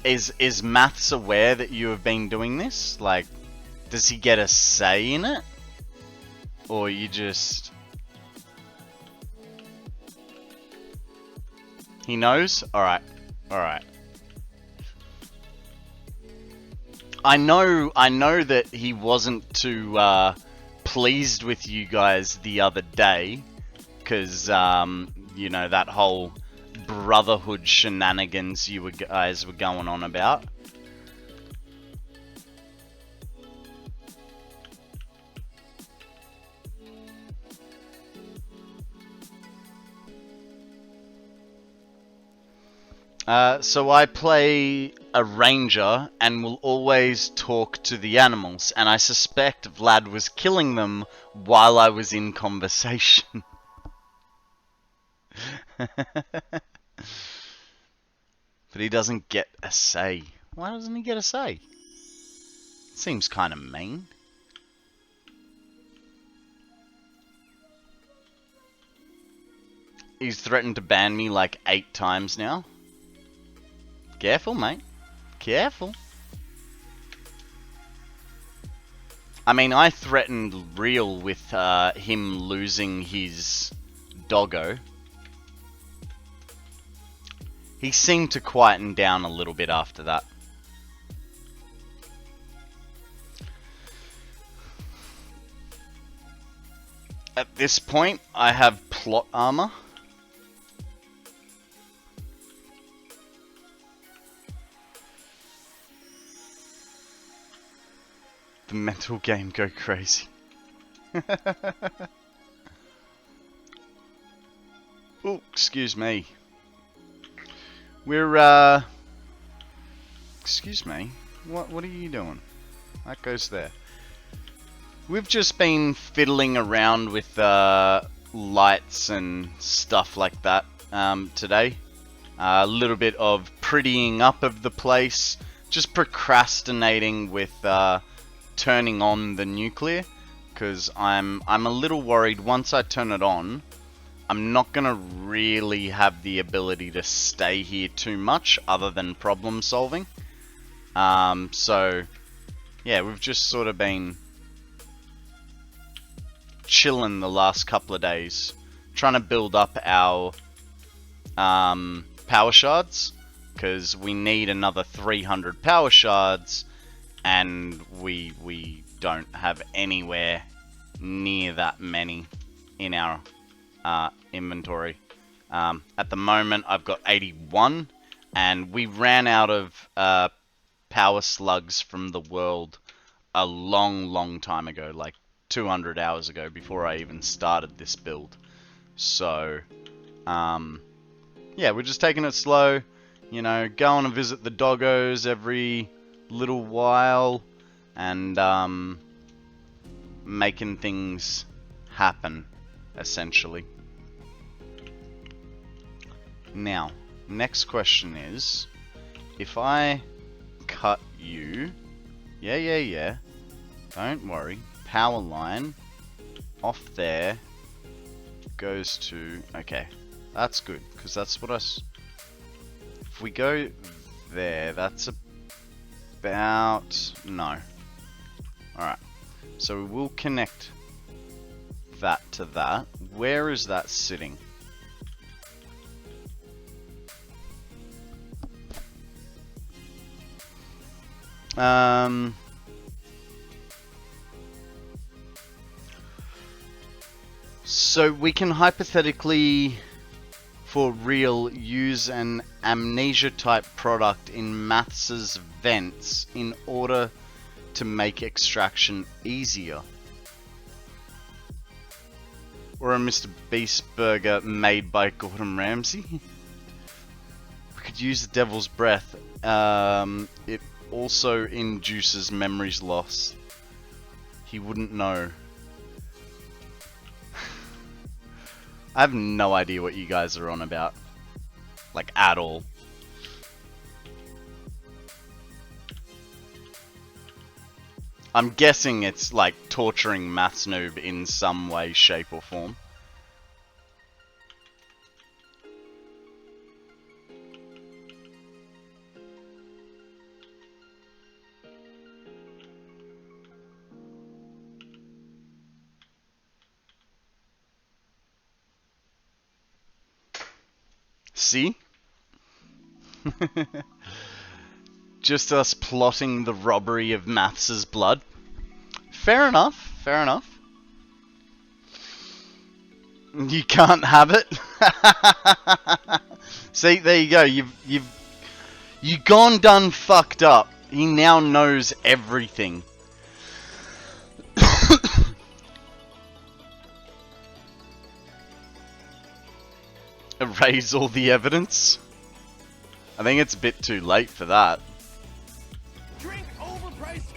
Is Maths aware that you have been doing this? Like, does he get a say in it? Or you just... He knows? Alright. I know that he wasn't too pleased with you guys the other day. Because, you know, that whole brotherhood shenanigans you guys were going on about. So I play a ranger and will always talk to the animals, and I suspect Vlad was killing them while I was in conversation. But he doesn't get a say. Why doesn't he get a say? Seems kind of mean. He's threatened to ban me like 8 times now. Careful, mate. Careful. I mean, I threatened Real with him losing his doggo. He seemed to quieten down a little bit after that. At this point, I have plot armor. The mental game go crazy. Oh, excuse me. We're, excuse me. What are you doing? That goes there. We've just been fiddling around with, lights and stuff like that, today. A little bit of prettying up of the place. Just procrastinating with, turning on the nuclear. Because I'm a little worried once I turn it on, I'm not going to really have the ability to stay here too much other than problem solving. So, yeah, we've just sort of been chilling the last couple of days. Trying to build up our power shards. Because we need another 300 power shards. And we don't have anywhere near that many in our inventory. At the moment, I've got 81, and we ran out of power slugs from the world a long time ago, like 200 hours ago, before I even started this build. So, yeah, we're just taking it slow, you know, going to visit the doggos every little while, and making things happen, essentially. Now, next question is, if I cut you, yeah, don't worry, power line off there goes to, okay, that's good, because that's what if we go there, that's about, no. Alright, so we will connect that to that. Where is that sitting? So we can hypothetically, for real, use an amnesia type product in Maths's vents in order to make extraction easier. Or a Mr. Beast burger made by Gordon Ramsay. We could use the Devil's Breath. It also induces memories loss. He wouldn't know. I have no idea what you guys are on about. Like, at all. I'm guessing it's like torturing Maths Noob in some way, shape, or form. See? Just us plotting the robbery of Maths's blood. Fair enough, fair enough. You can't have it. See, there you go. You've gone done fucked up. He now knows everything. Erase all the evidence. I think it's a bit too late for that.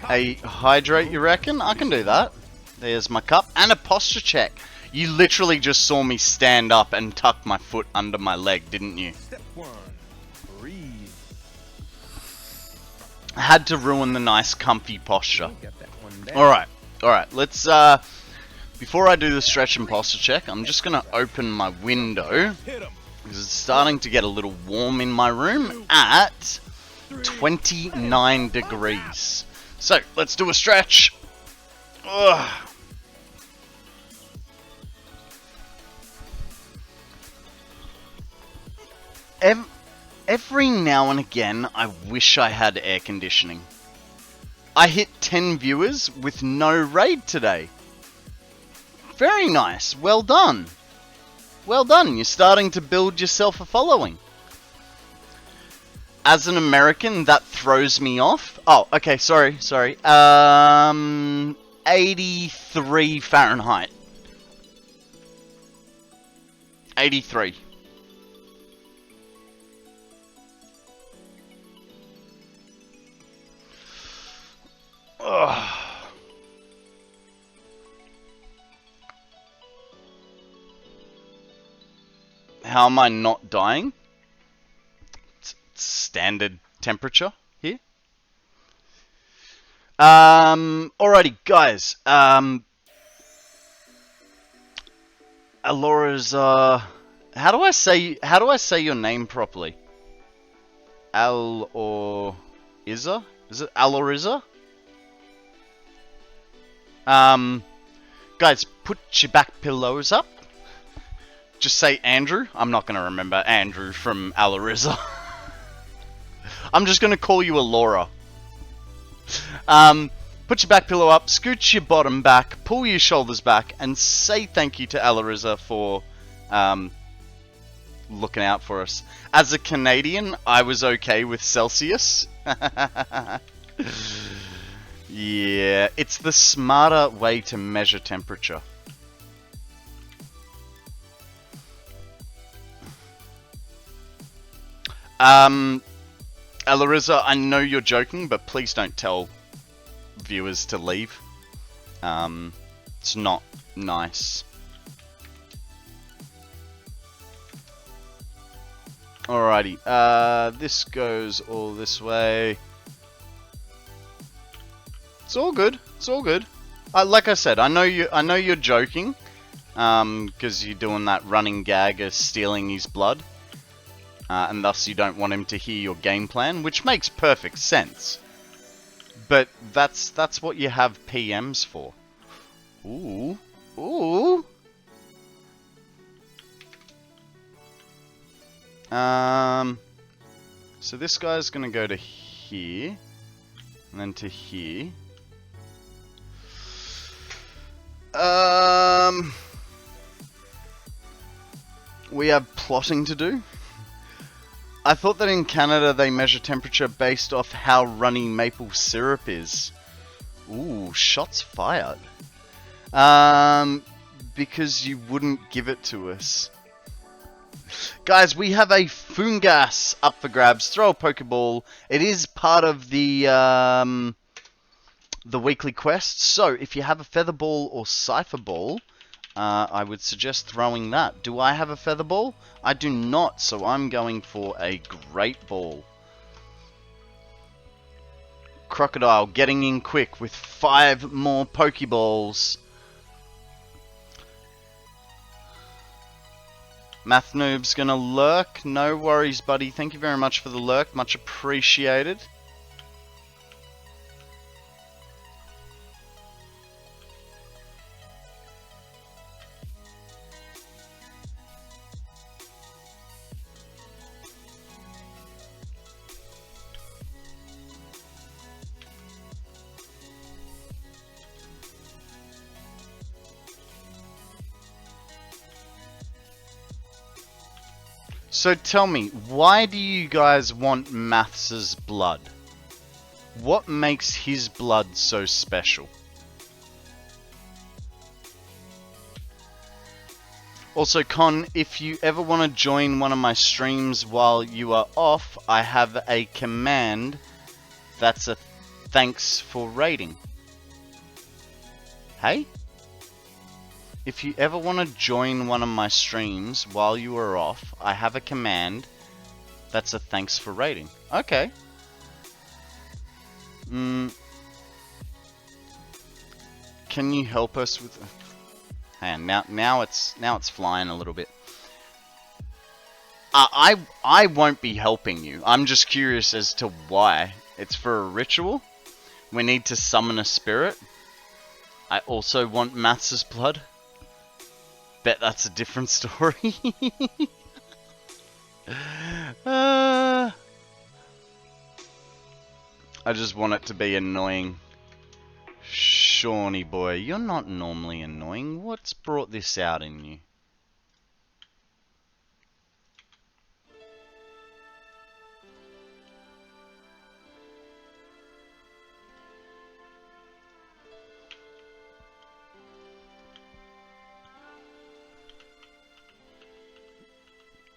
A hydrate, you reckon? I can do that. There's my cup. And a posture check. You literally just saw me stand up and tuck my foot under my leg, didn't you? Step 1. Breathe. I had to ruin the nice comfy posture. Get that one down. Alright, let's, before I do the stretch and posture check, I'm just gonna open my window. Hit 'em. Because it's starting to get a little warm in my room at 29 degrees. So, let's do a stretch. Ugh. Every now and again, I wish I had air conditioning. I hit 10 viewers with no raid today. Very nice. Well done. Well done. You're starting to build yourself a following. As an American, that throws me off. Oh, okay, sorry. 83 Fahrenheit. 83. Ugh. How am I not dying? It's standard temperature here. Alrighty, guys. Alora's how do I say your name properly? Aloriza? Is it Aloriza? Guys, put your back pillows up. Just say Andrew. I'm not going to remember Andrew from Aloriza. I'm just going to call you Alora. Put your back pillow up, scooch your bottom back, pull your shoulders back, and say thank you to Aloriza for looking out for us. As a Canadian, I was okay with Celsius. Yeah, it's the smarter way to measure temperature. Aloriza, I know you're joking, but please don't tell viewers to leave. It's not nice. Alrighty, this goes all this way. It's all good. It's all good. Like I said, I know you're joking, because you're doing that running gag of stealing his blood. And thus you don't want him to hear your game plan, which makes perfect sense. But that's what you have PMs for. Ooh. Ooh. So this guy's gonna go to here, and then to here. We have plotting to do. I thought that in Canada they measure temperature based off how runny maple syrup is. Ooh, shots fired. Because you wouldn't give it to us. Guys, we have a Fungas up for grabs. Throw a Pokeball. It is part of the weekly quest. So, if you have a Feather Ball or Cypher Ball, I would suggest throwing that. Do I have a Feather Ball? I do not, so I'm going for a Great Ball. Crocodile getting in quick with 5 more Pokeballs. Math Noob's gonna lurk. No worries, buddy. Thank you very much for the lurk. Much appreciated. So tell me, why do you guys want Maths's blood? What makes his blood so special? Also, Con, if you ever want to join one of my streams while you are off, I have a command that's a thanks for raiding. Hey? If you ever want to join one of my streams while you are off, I have a command that's a thanks for raiding. Okay. Can you help us with... Hang on, now it's flying a little bit. I won't be helping you. I'm just curious as to why. It's for a ritual. We need to summon a spirit. I also want Maths's blood. Bet that's a different story. I just want it to be annoying. Shawnee boy, you're not normally annoying. What's brought this out in you?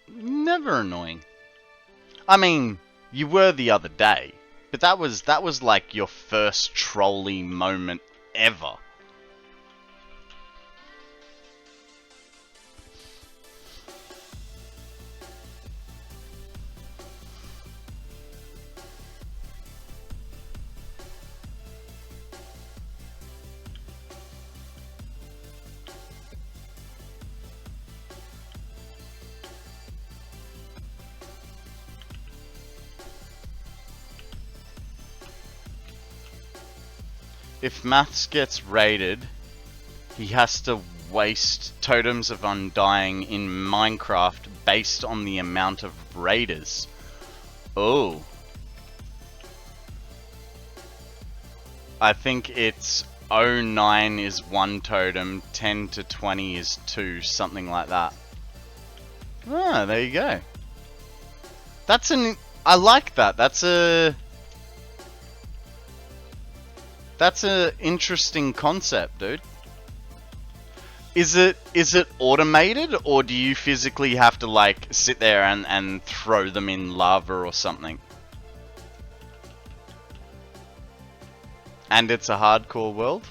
Never annoying. I mean, you were the other day, but that was like your first trolly moment ever. If Maths gets raided, he has to waste totems of undying in Minecraft based on the amount of raiders. Oh. I think it's 09 is 1 totem, 10 to 20 is 2, something like that. Ah, there you go. That's I like that. That's an interesting concept, dude. Is it automated, or do you physically have to like sit there and throw them in lava or something? And it's a hardcore world?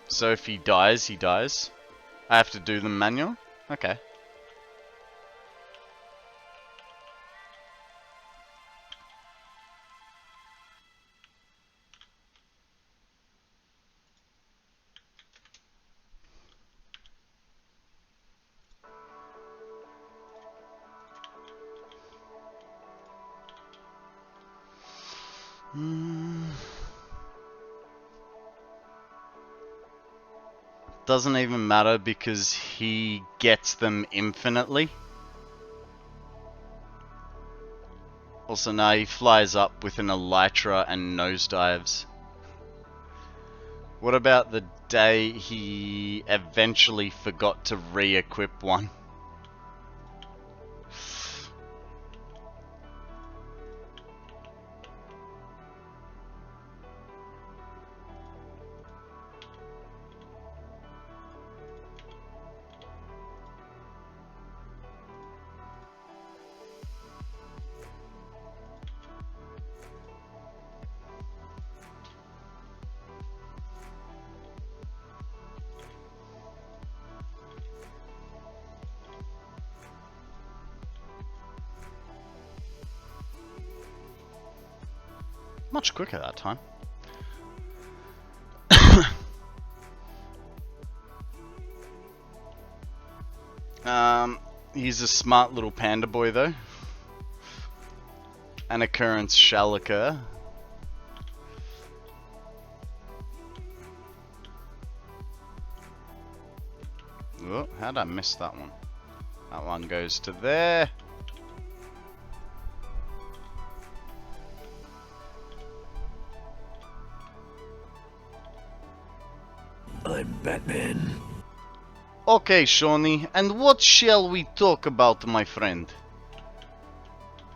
So if he dies, he dies. I have to do them manual? Okay. Doesn't even matter because he gets them infinitely. Also, now he flies up with an elytra and nosedives. What about the day he eventually forgot to re-equip one? Much quicker that time. He's a smart little panda boy though. An occurrence shall occur. Oh, how'd I miss that one? That one goes to there. I'm Batman. Okay, Shawnee, and what shall we talk about, my friend?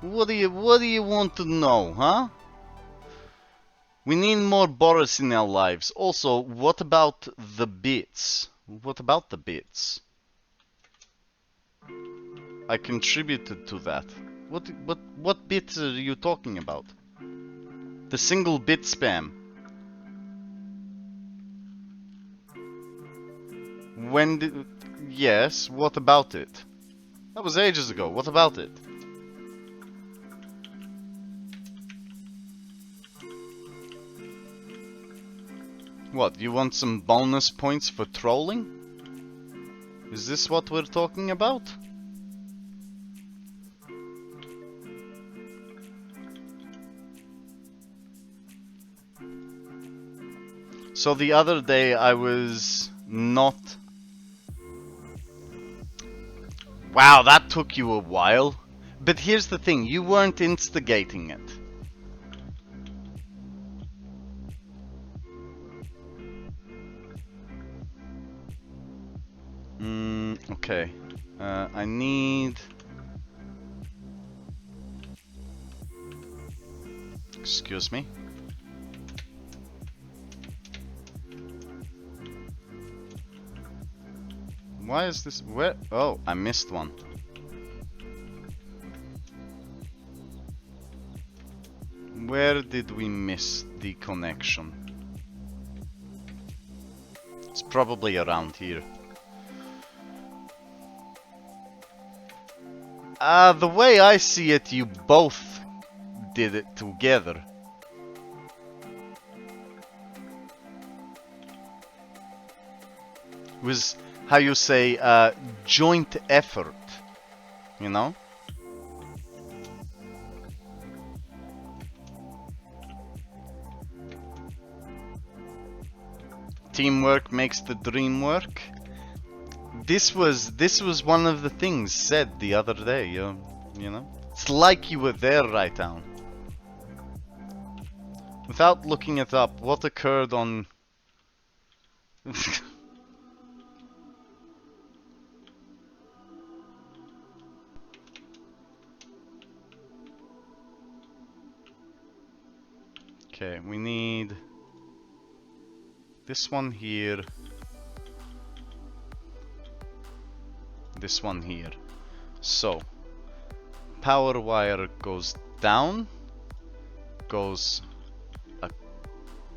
What do you want to know, huh? We need more Boris in our lives. Also, what about the Bitz? What about the Bitz? I contributed to that. What bits are you talking about? The single bit spam. When did... Yes, what about it? That was ages ago, what about it? What, you want some bonus points for trolling? Is this what we're talking about? So the other day I was not... Wow, that took you a while. But here's the thing, you weren't instigating it. Okay. I need... Excuse me. Why is this... Where? Oh, I missed one. Where did we miss the connection? It's probably around here. The way I see it, you both did it together. It was, how you say, joint effort, you know? Teamwork makes the dream work. This was one of the things said the other day, you know? It's like you were there right now. Without looking it up, what occurred on... Okay, we need... this one here. This one here. So, power wire goes down, goes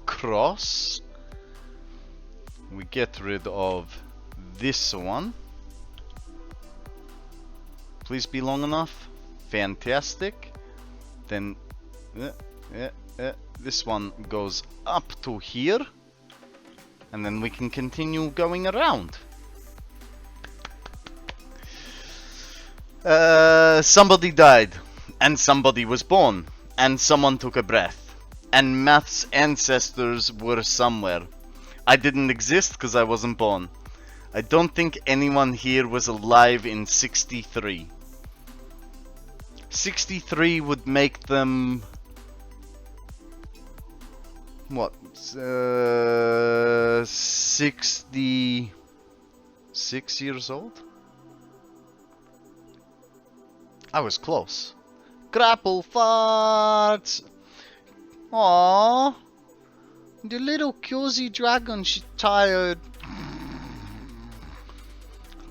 across. We get rid of this one. Please be long enough. Fantastic. Then this one goes up to here, and then we can continue going around. Somebody died, and somebody was born, and someone took a breath, and math's ancestors were somewhere. I didn't exist because I wasn't born. I don't think anyone here was alive in 63. 63 would make them... what? 66 years old? I was close. Grapple farts! Aww. The little cozy dragon, she's tired.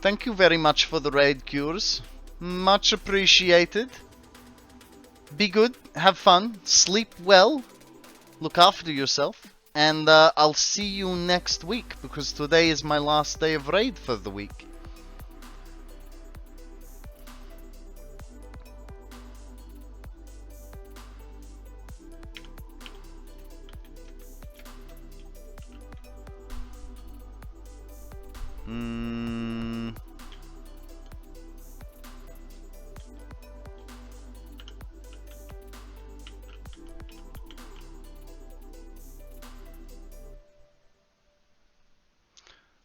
Thank you very much for the raid, Cures. Much appreciated. Be good, have fun, sleep well, look after yourself, and I'll see you next week, because today is my last day of raid for the week.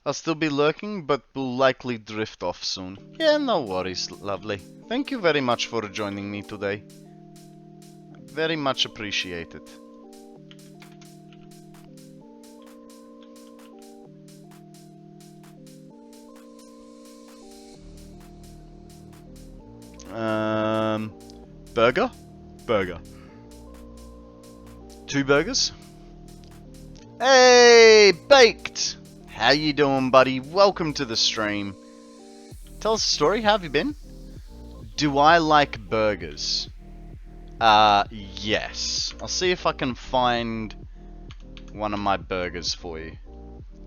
I'll still be lurking, but will likely drift off soon. Yeah, no worries, lovely. Thank you very much for joining me today. Very much appreciated. Burger? Burger. 2 burgers? Hey, Baked! How you doing, buddy? Welcome to the stream. Tell us a story. How have you been? Do I like burgers? Yes. I'll see if I can find one of my burgers for you.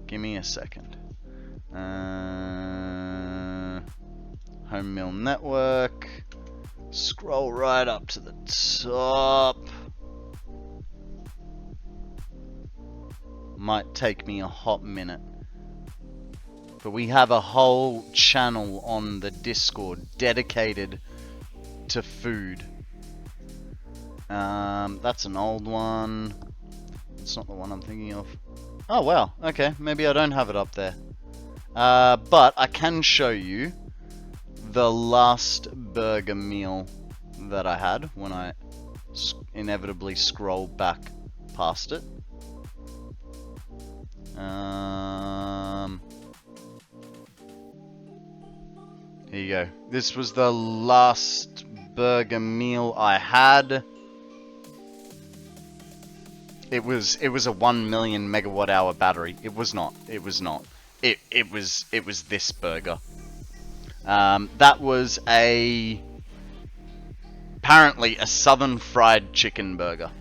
Give me a second. Home Meal Network. Scroll right up to the top. Might take me a hot minute. But we have a whole channel on the Discord dedicated to food. That's an old one. It's not the one I'm thinking of. Oh wow, okay, maybe I don't have it up there. But I can show you the last burger meal that I had when I inevitably scroll back past it. Here you go. This was the last burger meal I had. It was a 1 million megawatt hour battery. It was not. It was not. It was this burger. That was apparently a southern fried chicken burger.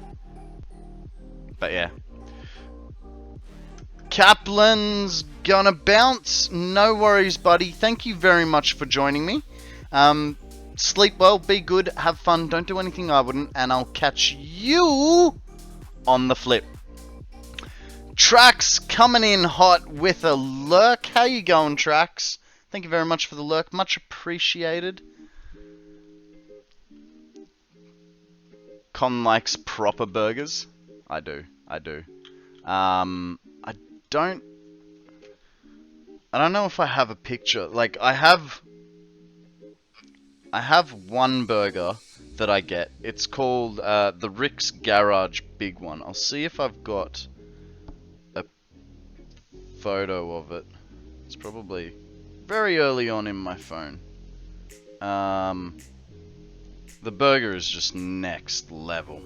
But yeah. Kaplan's gonna bounce. No worries, buddy. Thank you very much for joining me. Sleep well, be good, have fun, don't do anything I wouldn't, and I'll catch you on the flip. Trax coming in hot with a lurk. How you going, Trax? Thank you very much for the lurk. Much appreciated. Con likes proper burgers. I do. I don't know if I have a picture. Like, I have one burger that I get. It's called the Rick's Garage Big One. I'll see if I've got a photo of it. It's probably very early on in my phone. The burger is just next level.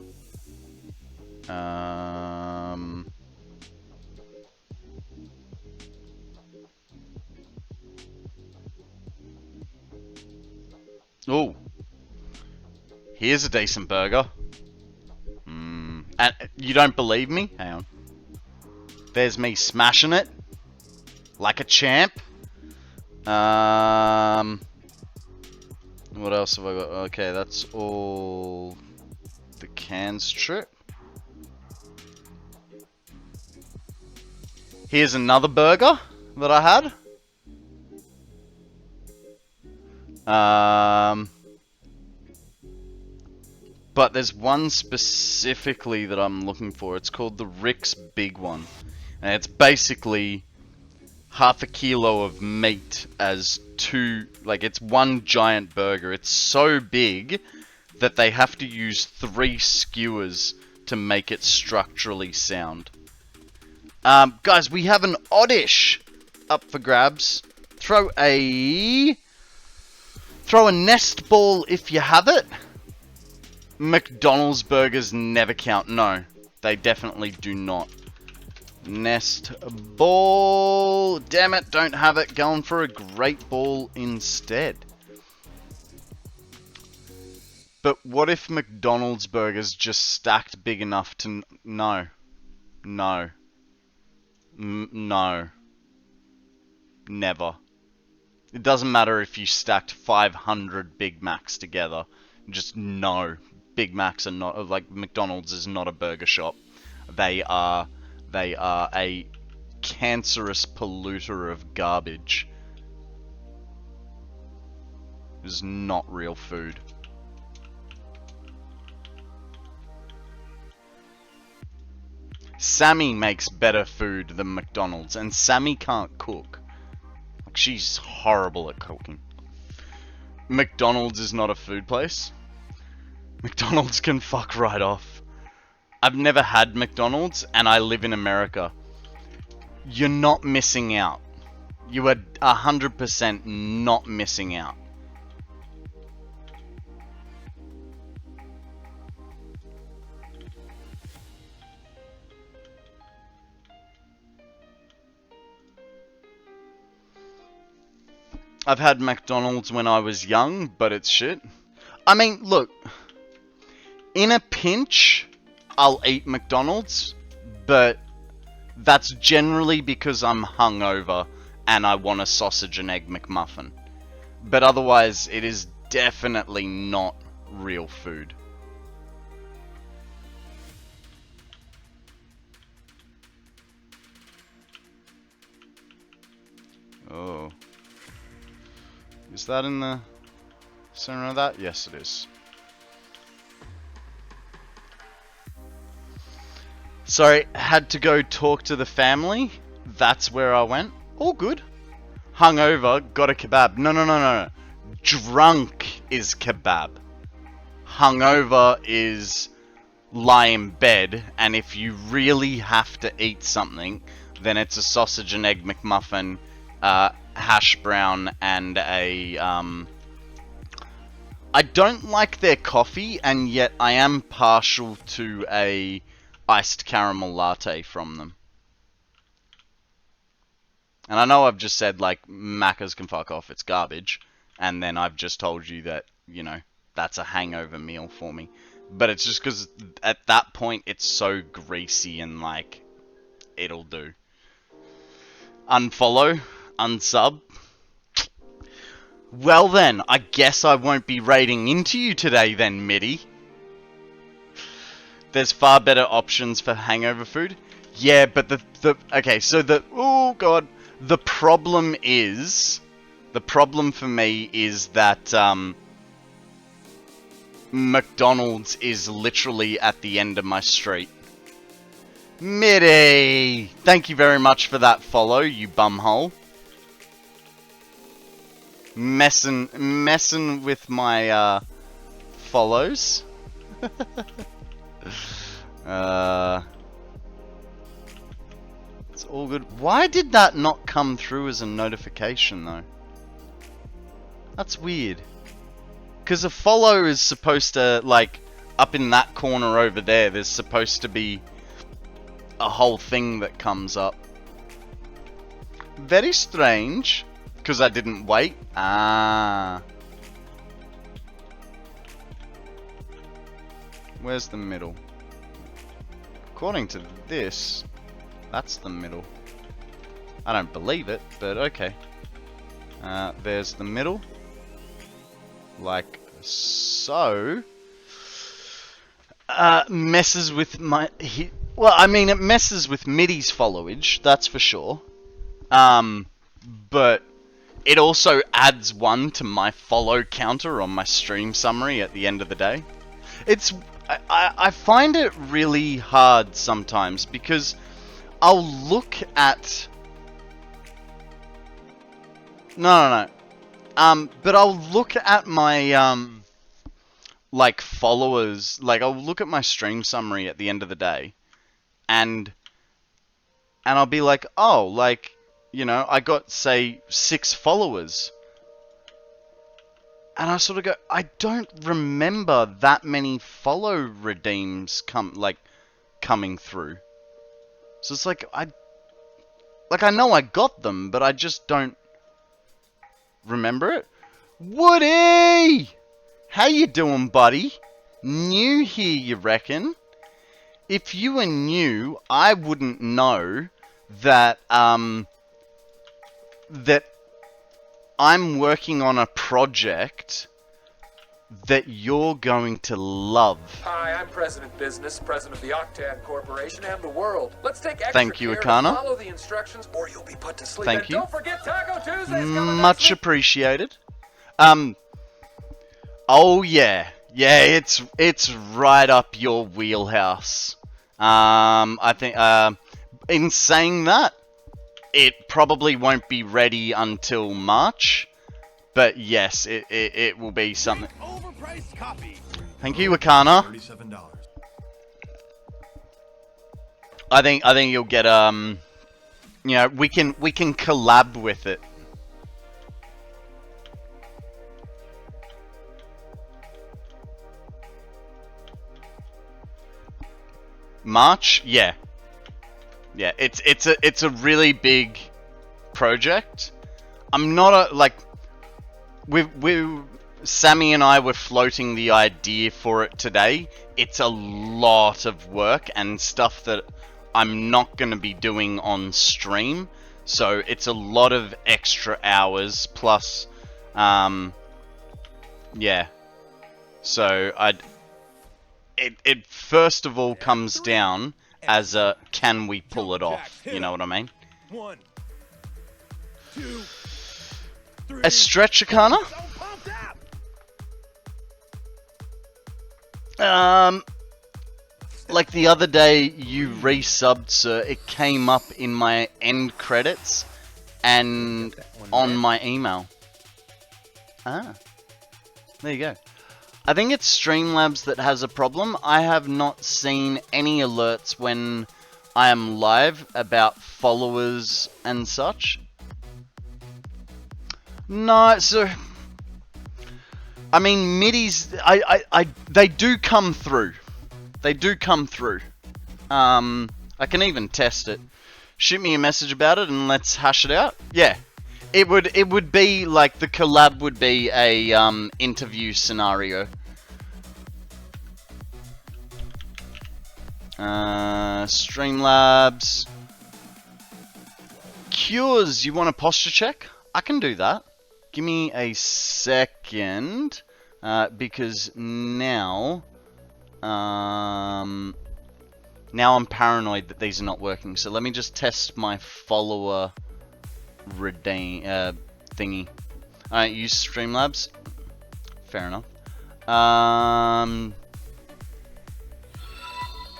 Oh, here's a decent burger. And you don't believe me? Hang on. There's me smashing it like a champ. What else have I got? Okay, that's all the can strip. Here's another burger that I had. But there's one specifically that I'm looking for. It's called the Rick's Big One. And it's basically half a kilo of meat as it's one giant burger. It's so big that they have to use 3 skewers to make it structurally sound. Guys, we have an oddish up for grabs. Throw a nest ball if you have it. McDonald's burgers never count. No, they definitely do not. Nest ball. Damn it, don't have it. Going for a great ball instead. But what if McDonald's burgers just stacked big enough to... No. No. No. Never. It doesn't matter if you stacked 500 Big Macs together. Just no. Big Macs are not... Like, McDonald's is not a burger shop. They are a cancerous polluter of garbage. It is not real food. Sammy makes better food than McDonald's, and Sammy can't cook. Like, she's horrible at cooking. McDonald's is not a food place. McDonald's can fuck right off. I've never had McDonald's, and I live in America. You're not missing out. You are 100% not missing out. I've had McDonald's when I was young, but it's shit. I mean, look. In a pinch, I'll eat McDonald's, but that's generally because I'm hungover and I want a sausage and egg McMuffin. But otherwise, it is definitely not real food. Oh. Is that in the center of that? Yes, it is. Sorry, had to go talk to the family. That's where I went. All good. Hungover, got a kebab. No. Drunk is kebab. Hungover is lie in bed, and if you really have to eat something, then it's a sausage and egg McMuffin, hash brown and a I don't like their coffee, and yet I am partial to a iced caramel latte from them. And I know I've just said, like, Macca's can fuck off, it's garbage. And then I've just told you that, you know, that's a hangover meal for me. But it's just because at that point it's so greasy and, like, it'll do. Unfollow, unsub. Well then, I guess I won't be raiding into you today then, Mitty. There's far better options for hangover food. Yeah, but okay, so oh god, the problem for me is that McDonald's is literally at the end of my street. Mitty, thank you very much for that follow, you bumhole. Messing with my follows. It's all good. Why did that not come through as a notification though? That's weird. Because a follow is supposed to, like, up in that corner over there, there's supposed to be a whole thing that comes up. Very strange. Because I didn't wait. Ah. Where's the middle? According to this, that's the middle. I don't believe it, but okay. There's the middle. Like so. Messes with my... well, I mean, it messes with Mitty's followage, that's for sure. But it also adds 1 to my follow counter on my stream summary at the end of the day. It's... I find it really hard sometimes because I'll look at... No. But I'll look at my, like, followers... Like, I'll look at my stream summary at the end of the day. And I'll be like, oh, like... You know, I got, say, 6 followers. And I sort of go, I don't remember that many follow redeems coming through. So it's like, I know I got them, but I just don't remember it. Woody! How you doing, buddy? New here, you reckon? If you were new, I wouldn't know that, that I'm working on a project that you're going to love. Hi, I'm President Business, President of the Octane Corporation and the world. Let's take extra Thank you, care to Akana. follow the instructions or you'll be put to sleep. Thank and you. Don't forget Taco Tuesday's coming Much next week. appreciated. Oh yeah. Yeah, it's right up your wheelhouse. I think, in saying that, it probably won't be ready until March, but yes, it will be something. Overpriced copy. Thank you, Akana. $37. I think you'll get you know, we can collab with it. March, yeah. Yeah, it's a really big project. I'm not Sammy and I were floating the idea for it today. It's a lot of work and stuff that I'm not going to be doing on stream. So it's a lot of extra hours plus, yeah. So it first of all comes down as a, can we pull it off? You know what I mean? 1, 2, 3. A stretch, Akana? Like the other day, you resubbed, sir. It came up in my end credits and on my email. Ah, there you go. I think it's Streamlabs that has a problem. I have not seen any alerts when I am live about followers and such. No, so I mean midis. They do come through. They do come through. I can even test it. Shoot me a message about it and let's hash it out. Yeah, it would be like the collab would be a interview scenario. Streamlabs. Cures, you want a posture check? I can do that. Give me a second, because now I'm paranoid that these are not working. So let me just test my follower redeem thingy. Alright, use Streamlabs. Fair enough.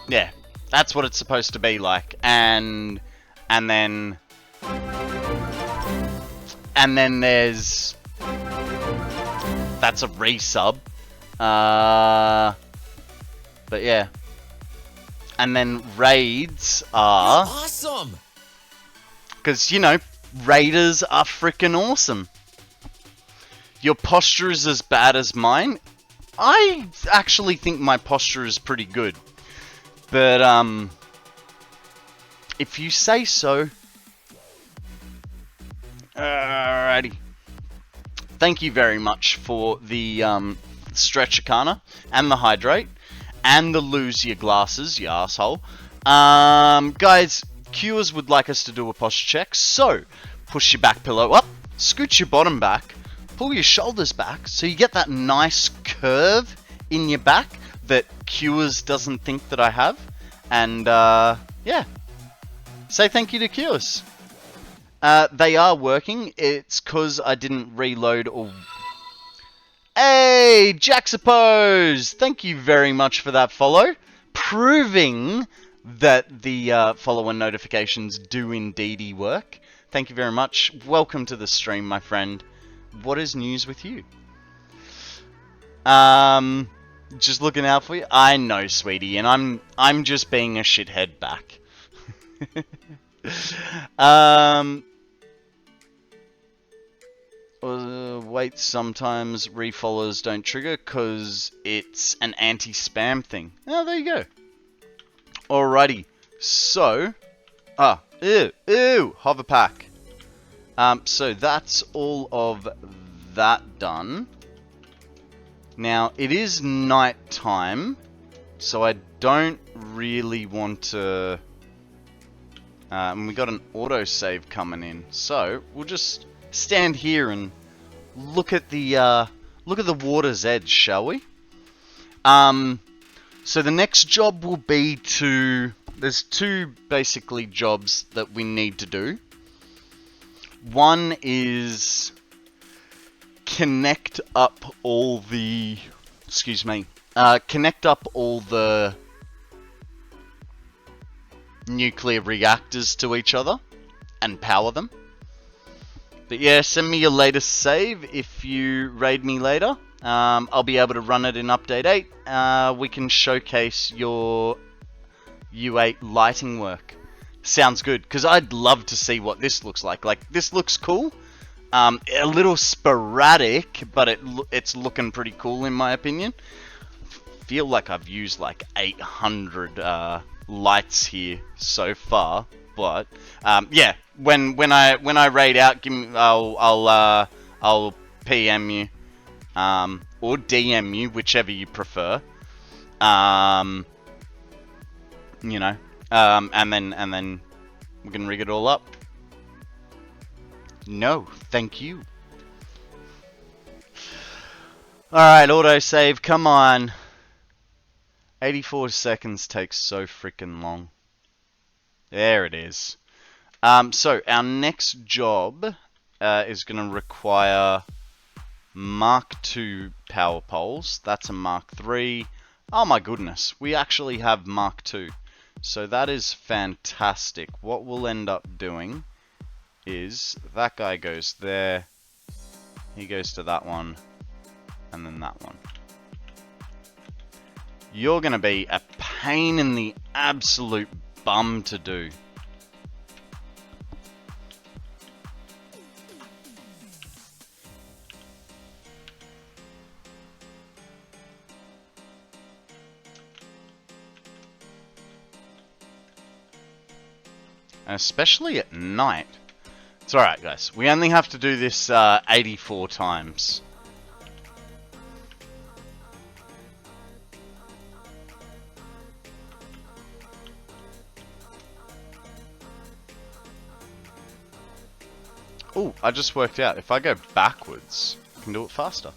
Yeah, that's what it's supposed to be like, and then there's that's a resub, but yeah, and then raids are awesome, because you know raiders are freaking awesome. Your posture is as bad as mine. I actually think my posture is pretty good. But, if you say so. Alrighty. Thank you very much for the, Stretch Arcana, and the Hydrate, and the Lose Your Glasses, you asshole. Guys, Cures would like us to do a posture check, so push your back pillow up, scoot your bottom back, pull your shoulders back, so you get that nice curve in your back that Cures doesn't think that I have, and yeah, say thank you to Cures. They are working. It's cause I didn't reload or. Hey, Jaxapose! Thank you very much for that follow, proving that the follower notifications do indeed work. Thank you very much. Welcome to the stream, my friend. What is news with you? Just looking out for you. I know, sweetie, and I'm just being a shithead back. Wait, sometimes refollowers don't trigger because it's an anti-spam thing. Oh, there you go. Alrighty. So, ew, hover pack. So that's all of that done. Now, it is night time, so I don't really want to... and we got an autosave coming in, so we'll just stand here and look at the water's edge, shall we? So the next job will be to... There's two, basically, jobs that we need to do. One is... connect up all the... Excuse me. Connect up all the... nuclear reactors to each other. And power them. But yeah, send me your latest save if you raid me later. I'll be able to run it in Update 8. We can showcase your U8 lighting work. Sounds good, because I'd love to see what this looks like. Like, this looks cool. A little sporadic, but it's looking pretty cool in my opinion. Feel like I've used like 800 lights here so far, but yeah. When I raid out, give me, I'll PM you, or DM you, whichever you prefer. You know, and then we can rig it all up. No, thank you. Alright, autosave, come on. 84 seconds takes so freaking long. There it is. So, our next job is going to require Mark II power poles. That's a Mark III. Oh my goodness, we actually have Mark II. So that is fantastic. What we'll end up doing is that guy goes there, he goes to that one, and then that one. You're gonna be a pain in the absolute bum to do. And especially at night. It's alright, guys. We only have to do this 84 times. Oh, I just worked out. If I go backwards, I can do it faster.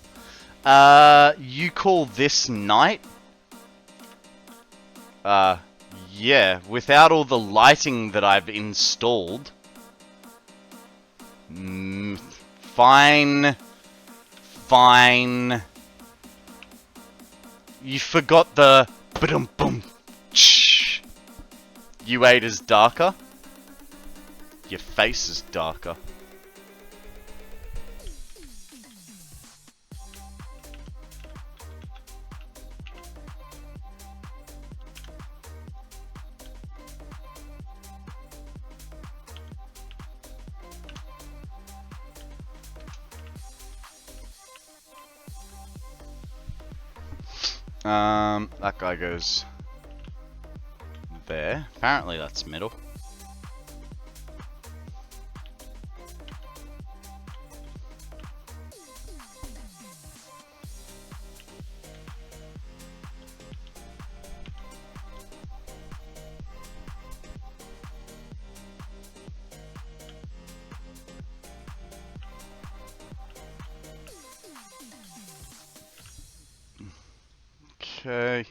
You call this night? Yeah, without all the lighting that I've installed. Fine. Fine. You forgot the ba-dum-bum. U8 is darker. Your face is darker. That guy goes there. Apparently that's middle. Okay.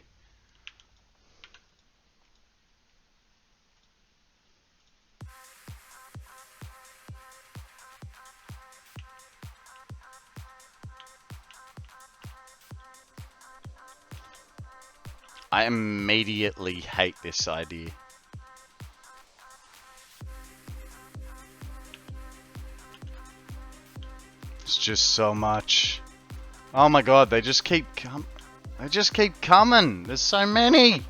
I immediately hate this idea. It's just so much. Oh my god, they just keep coming. There's so many.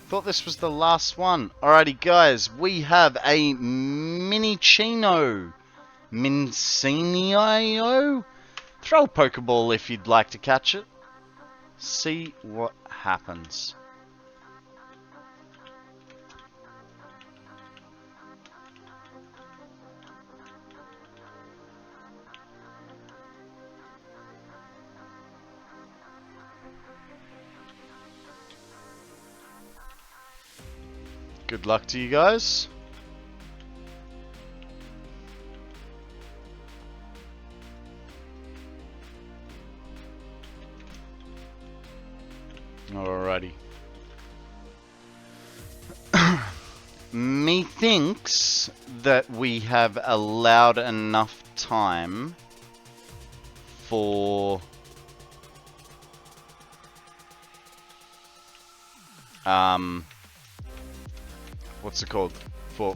Thought this was the last one. Alrighty, guys, we have a Minicino. Mincinio? Throw a Pokeball if you'd like to catch it. See what happens. Good luck to you guys. Alrighty. Methinks that we have allowed enough time for what's it called? For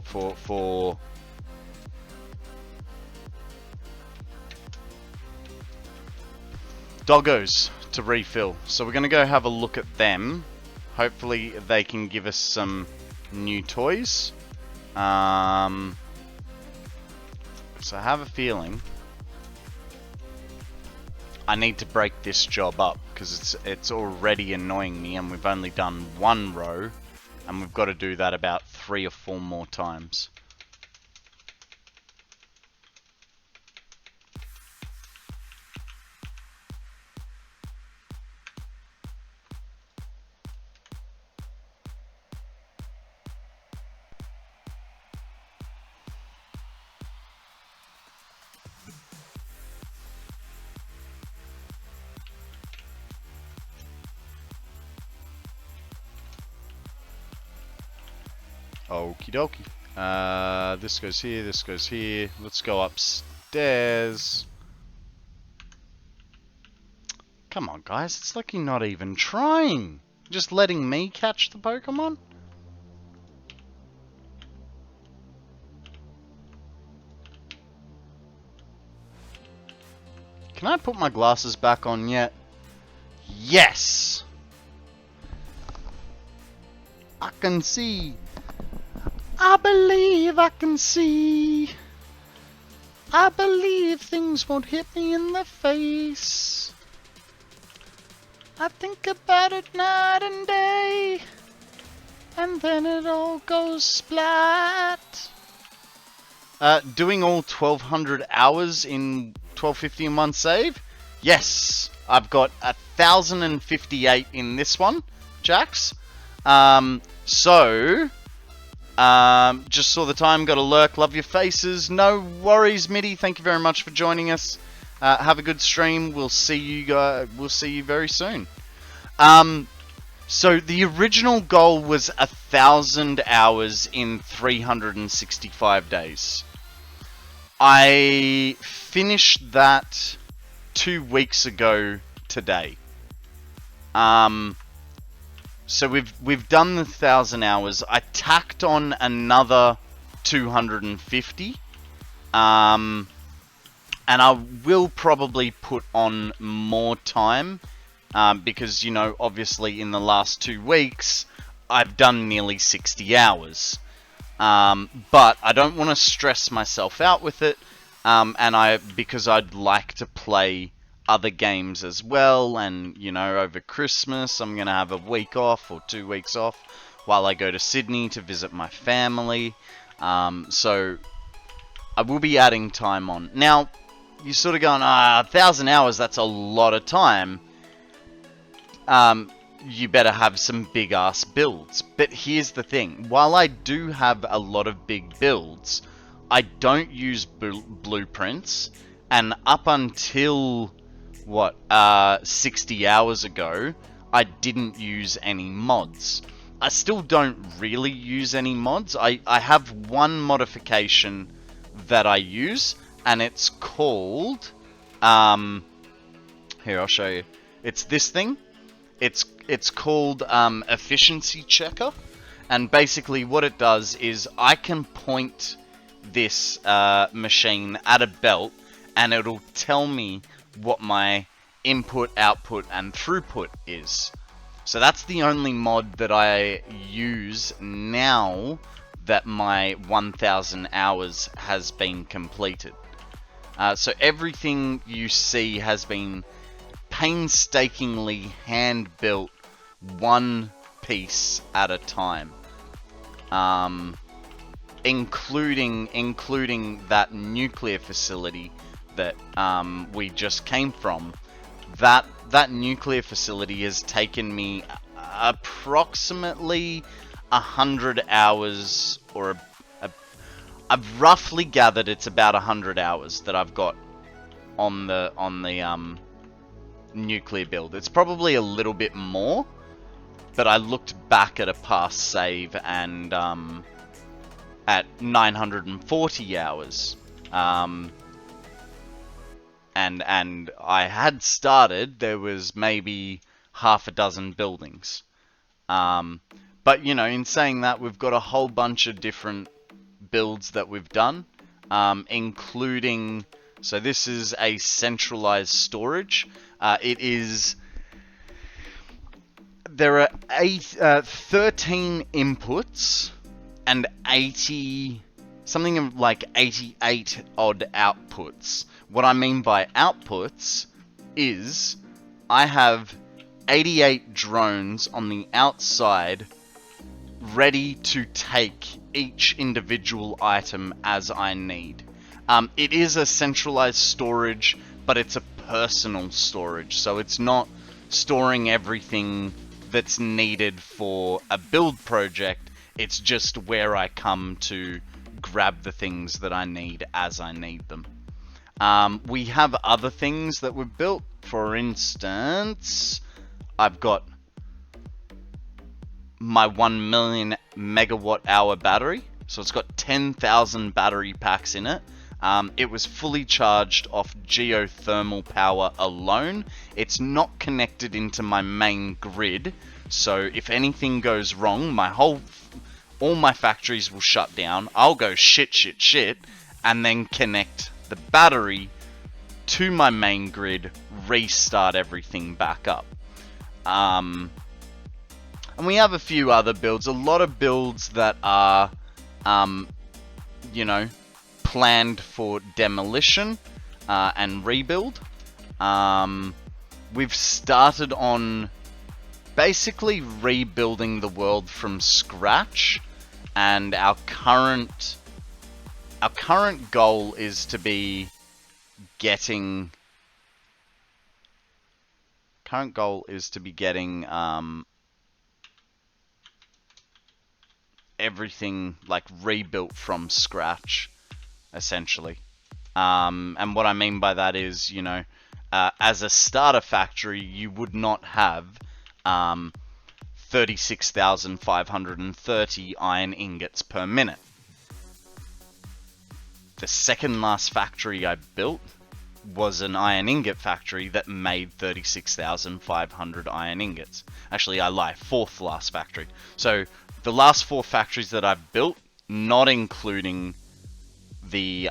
doggos to refill. So we're gonna go have a look at them. Hopefully they can give us some new toys. So I have a feeling I need to break this job up because it's already annoying me, and we've only done one row, and we've got to do that about 3 or 4 more times. Okie dokie. This goes here, this goes here. Let's go upstairs. Come on, guys. It's like you're not even trying. Just letting me catch the Pokemon? Can I put my glasses back on yet? Yes! I can see. I believe I can see. I believe things won't hit me in the face. I think about it night and day. and then it all goes splat. Doing all 1200 hours in 1250 in one save? Yes, I've got 1058 in this one, Jax. Just saw the time, got a lurk, love your faces. No worries, Mitty. Thank you very much for joining us. Have a good stream. We'll see you guys. We'll see you very soon. So the original goal was 1,000 hours in 365 days. I finished that 2 weeks ago today. So we've done the 1,000 hours. I tacked on another 250. And I will probably put on more time. Because, you know, obviously in the last 2 weeks, I've done nearly 60 hours. But I don't want to stress myself out with it. Because I'd like to play other games as well, and you know, over Christmas I'm gonna have a week off or 2 weeks off while I go to Sydney to visit my family. So I will be adding time on. Now, you're sort of going, 1,000 hours, that's a lot of time. You better have some big ass builds. But here's the thing, while I do have a lot of big builds, I don't use blueprints, and up until 60 hours ago, I didn't use any mods. I still don't really use any mods. I have one modification that I use, and it's called, here, I'll show you. It's this thing. It's called Efficiency Checker, and basically what it does is I can point this machine at a belt, and it'll tell me what my input, output, and throughput is. So that's the only mod that I use now that my 1,000 hours has been completed. So everything you see has been painstakingly hand-built, one piece at a time. Including that nuclear facility that we just came from. That nuclear facility has taken me approximately 100 hours, or I've roughly gathered it's about 100 hours that I've got on the nuclear build. It's probably a little bit more, but I looked back at a past save and at 940 hours. And I had started, there was maybe half a dozen buildings. But, you know, in saying that, we've got a whole bunch of different builds that we've done, including, so this is a centralized storage. There are 13 inputs and 80, something like 88 odd outputs. What I mean by outputs is I have 88 drones on the outside ready to take each individual item as I need. It is a centralized storage, but it's a personal storage, so it's not storing everything that's needed for a build project. It's just where I come to grab the things that I need as I need them. We have other things that we've built. For instance, I've got my 1 million megawatt hour battery. So it's got 10,000 battery packs in it. It was fully charged off geothermal power alone. It's not connected into my main grid. So if anything goes wrong, all my factories will shut down. I'll go shit, and then connect the battery to my main grid, restart everything back up. And we have a few other builds, a lot of builds that are, you know, planned for demolition and rebuild. We've started on basically rebuilding the world from scratch, and our current goal is to be getting everything like rebuilt from scratch, essentially. And what I mean by that is, you know, as a starter factory, you would not have 36,530 iron ingots per minute. The second last factory I built was an iron ingot factory that made 36,500 iron ingots. Actually, I lie, fourth last factory. So the last 4 factories that I've built, not including the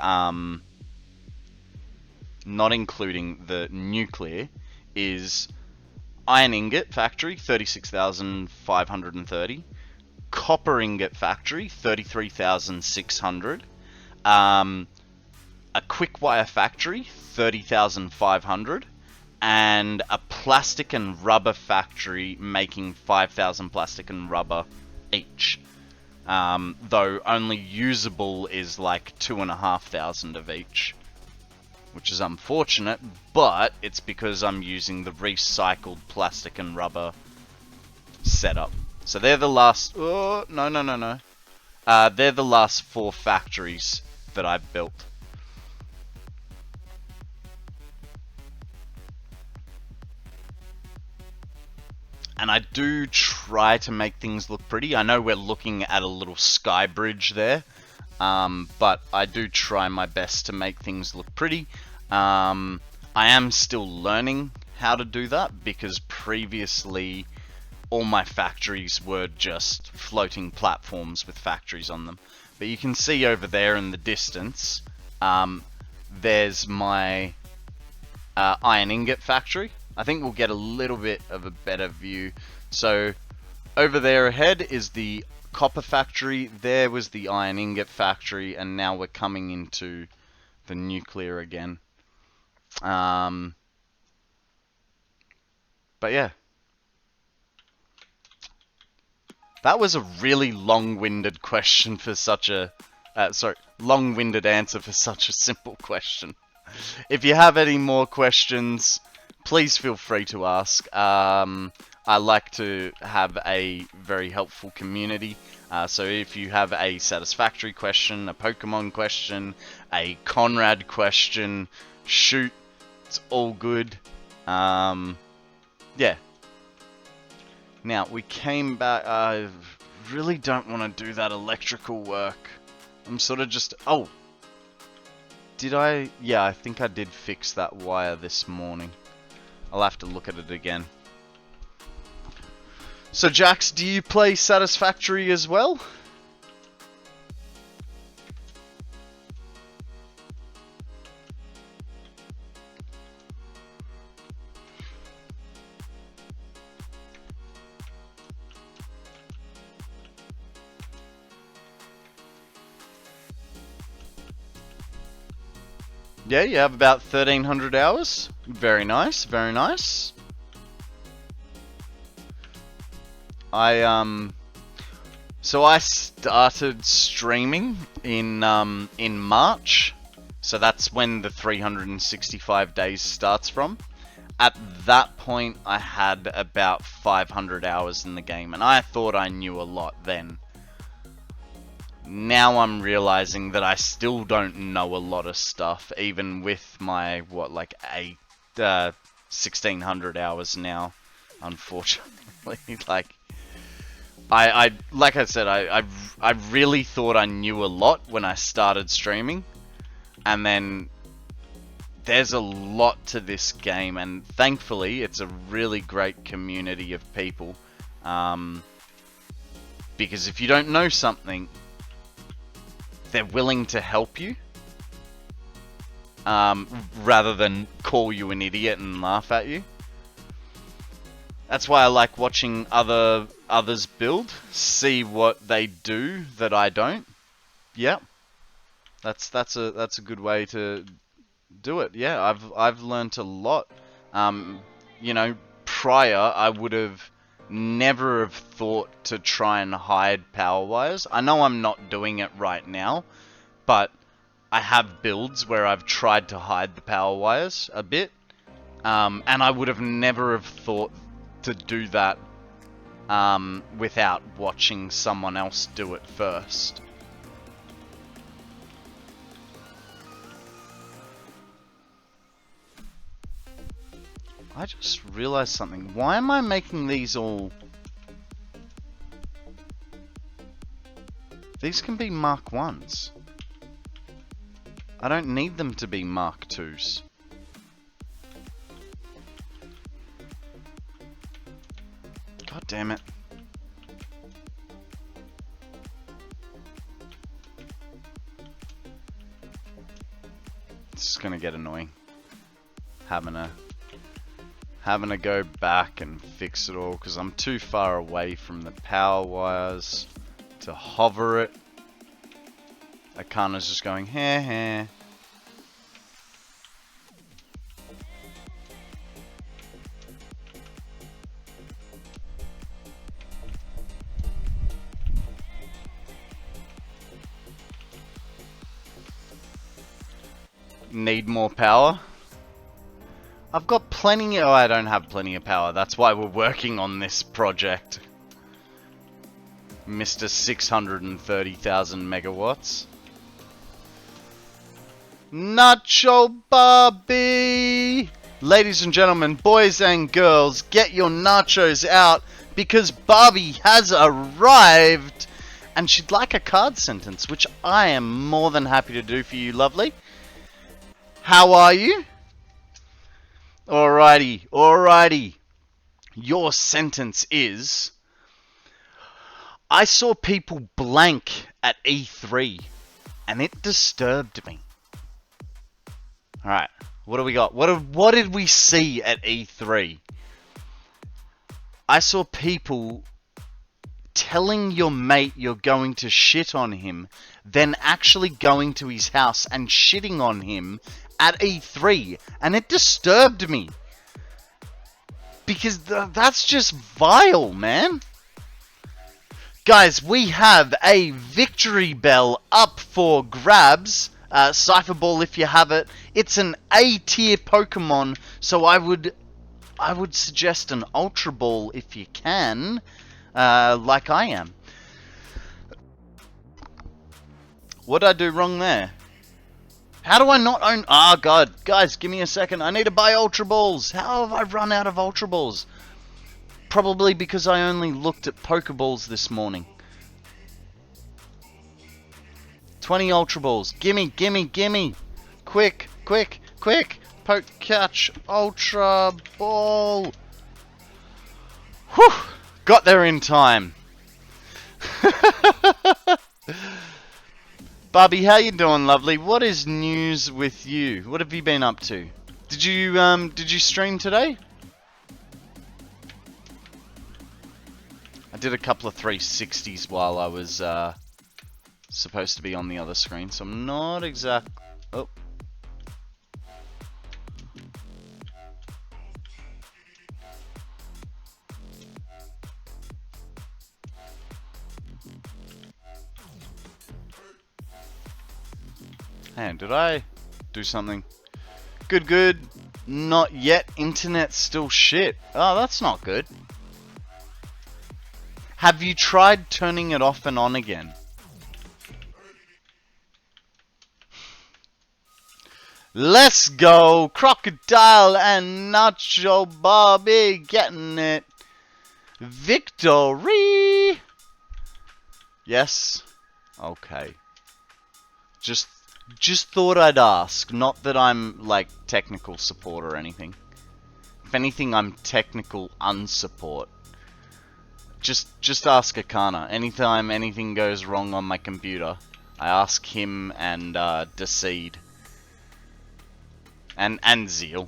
nuclear, is iron ingot factory 36,530, copper ingot factory 33,600, a quick wire factory 30,500, and a plastic and rubber factory making 5,000 plastic and rubber each. Though only usable is like 2,500 of each, which is unfortunate, but it's because I'm using the recycled plastic and rubber setup. So they're the last... Oh, no. They're the last 4 factories that I've built. And I do try to make things look pretty. I know we're looking at a little sky bridge there, but I do try my best to make things look pretty. I am still learning how to do that, because previously all my factories were just floating platforms with factories on them. But you can see over there in the distance, there's my iron ingot factory. I think we'll get a little bit of a better view. So over there ahead is the copper factory, there was the iron ingot factory, and now we're coming into the nuclear again. But yeah, that was a really long-winded question for such a long-winded answer for such a simple question. If you have any more questions, please feel free to ask. I like to have a very helpful community. So if you have a Satisfactory question, a Pokemon question, a Konrad question, shoot, it's all good. Yeah. Now, we came back. I really don't want to do that electrical work. I'm sort of just... Oh! Did I... Yeah, I think I did fix that wire this morning. I'll have to look at it again. So, Jax, do you play Satisfactory as well? Yeah, you have about 1,300 hours. Very nice, very nice. So I started streaming in March. So that's when the 365 days starts from. At that point, I had about 500 hours in the game, and I thought I knew a lot then. Now I'm realizing that I still don't know a lot of stuff, even with my, what, like 1,600 hours now, unfortunately. Like I said, I really thought I knew a lot when I started streaming, and then there's a lot to this game, and thankfully it's a really great community of people, because if you don't know something, they're willing to help you, rather than call you an idiot and laugh at you. That's why I like watching others build, see what they do that I don't. Yeah, that's a good way to do it. Yeah, I've learnt a lot. You know, prior I would have never have thought to try and hide power wires. I know I'm not doing it right now, but I have builds where I've tried to hide the power wires a bit, and I would have never have thought to do that without watching someone else do it first. I just realized something. Why am I making these all... These can be Mark 1s. I don't need them to be Mark 2s. God damn it. This is gonna get annoying. Having to go back and fix it all because I'm too far away from the power wires to hover it. Akana's just going, heh heh. Need more power? I've got plenty. Oh, I don't have plenty of power. That's why we're working on this project. Mr. 630,000 megawatts. Nacho Barbie! Ladies and gentlemen, boys and girls, get your nachos out because Barbie has arrived and she'd like a card sentence, which I am more than happy to do for you, lovely. How are you? Alrighty, alrighty. Your sentence is... I saw people blank at E3, and it disturbed me. Alright, what do we got? What did we see at E3? I saw people telling your mate you're going to shit on him, then actually going to his house and shitting on him at E3, and it disturbed me. Because that's just vile, man. Guys, we have a victory bell up for grabs. Cypher Ball, if you have it. It's an A tier Pokemon, so I would suggest an Ultra Ball if you can, like I am. What did I do wrong there? How do I not own... Ah, God. Guys, give me a second. I need to buy Ultra Balls. How have I run out of Ultra Balls? Probably because I only looked at Pokeballs this morning. 20 Ultra Balls. Gimme, gimme, gimme. Quick, quick, quick. Poke, catch, Ultra Ball. Whew. Got there in time. Barbie, how you doing, lovely? What is news with you? What have you been up to? Did you stream today? I did a couple of 360s while I was supposed to be on the other screen, so I'm not exact. Oh. Hey, did I do something? Good, good. Not yet. Internet's still shit. Oh, that's not good. Have you tried turning it off and on again? Let's go! Crocodile and Nacho Barbie getting it. Victory! Yes? Okay. Just thought I'd ask. Not that I'm, like, technical support or anything. If anything, I'm technical unsupport. Just ask Akana. Anytime anything goes wrong on my computer, I ask him and Decede. And Zeal.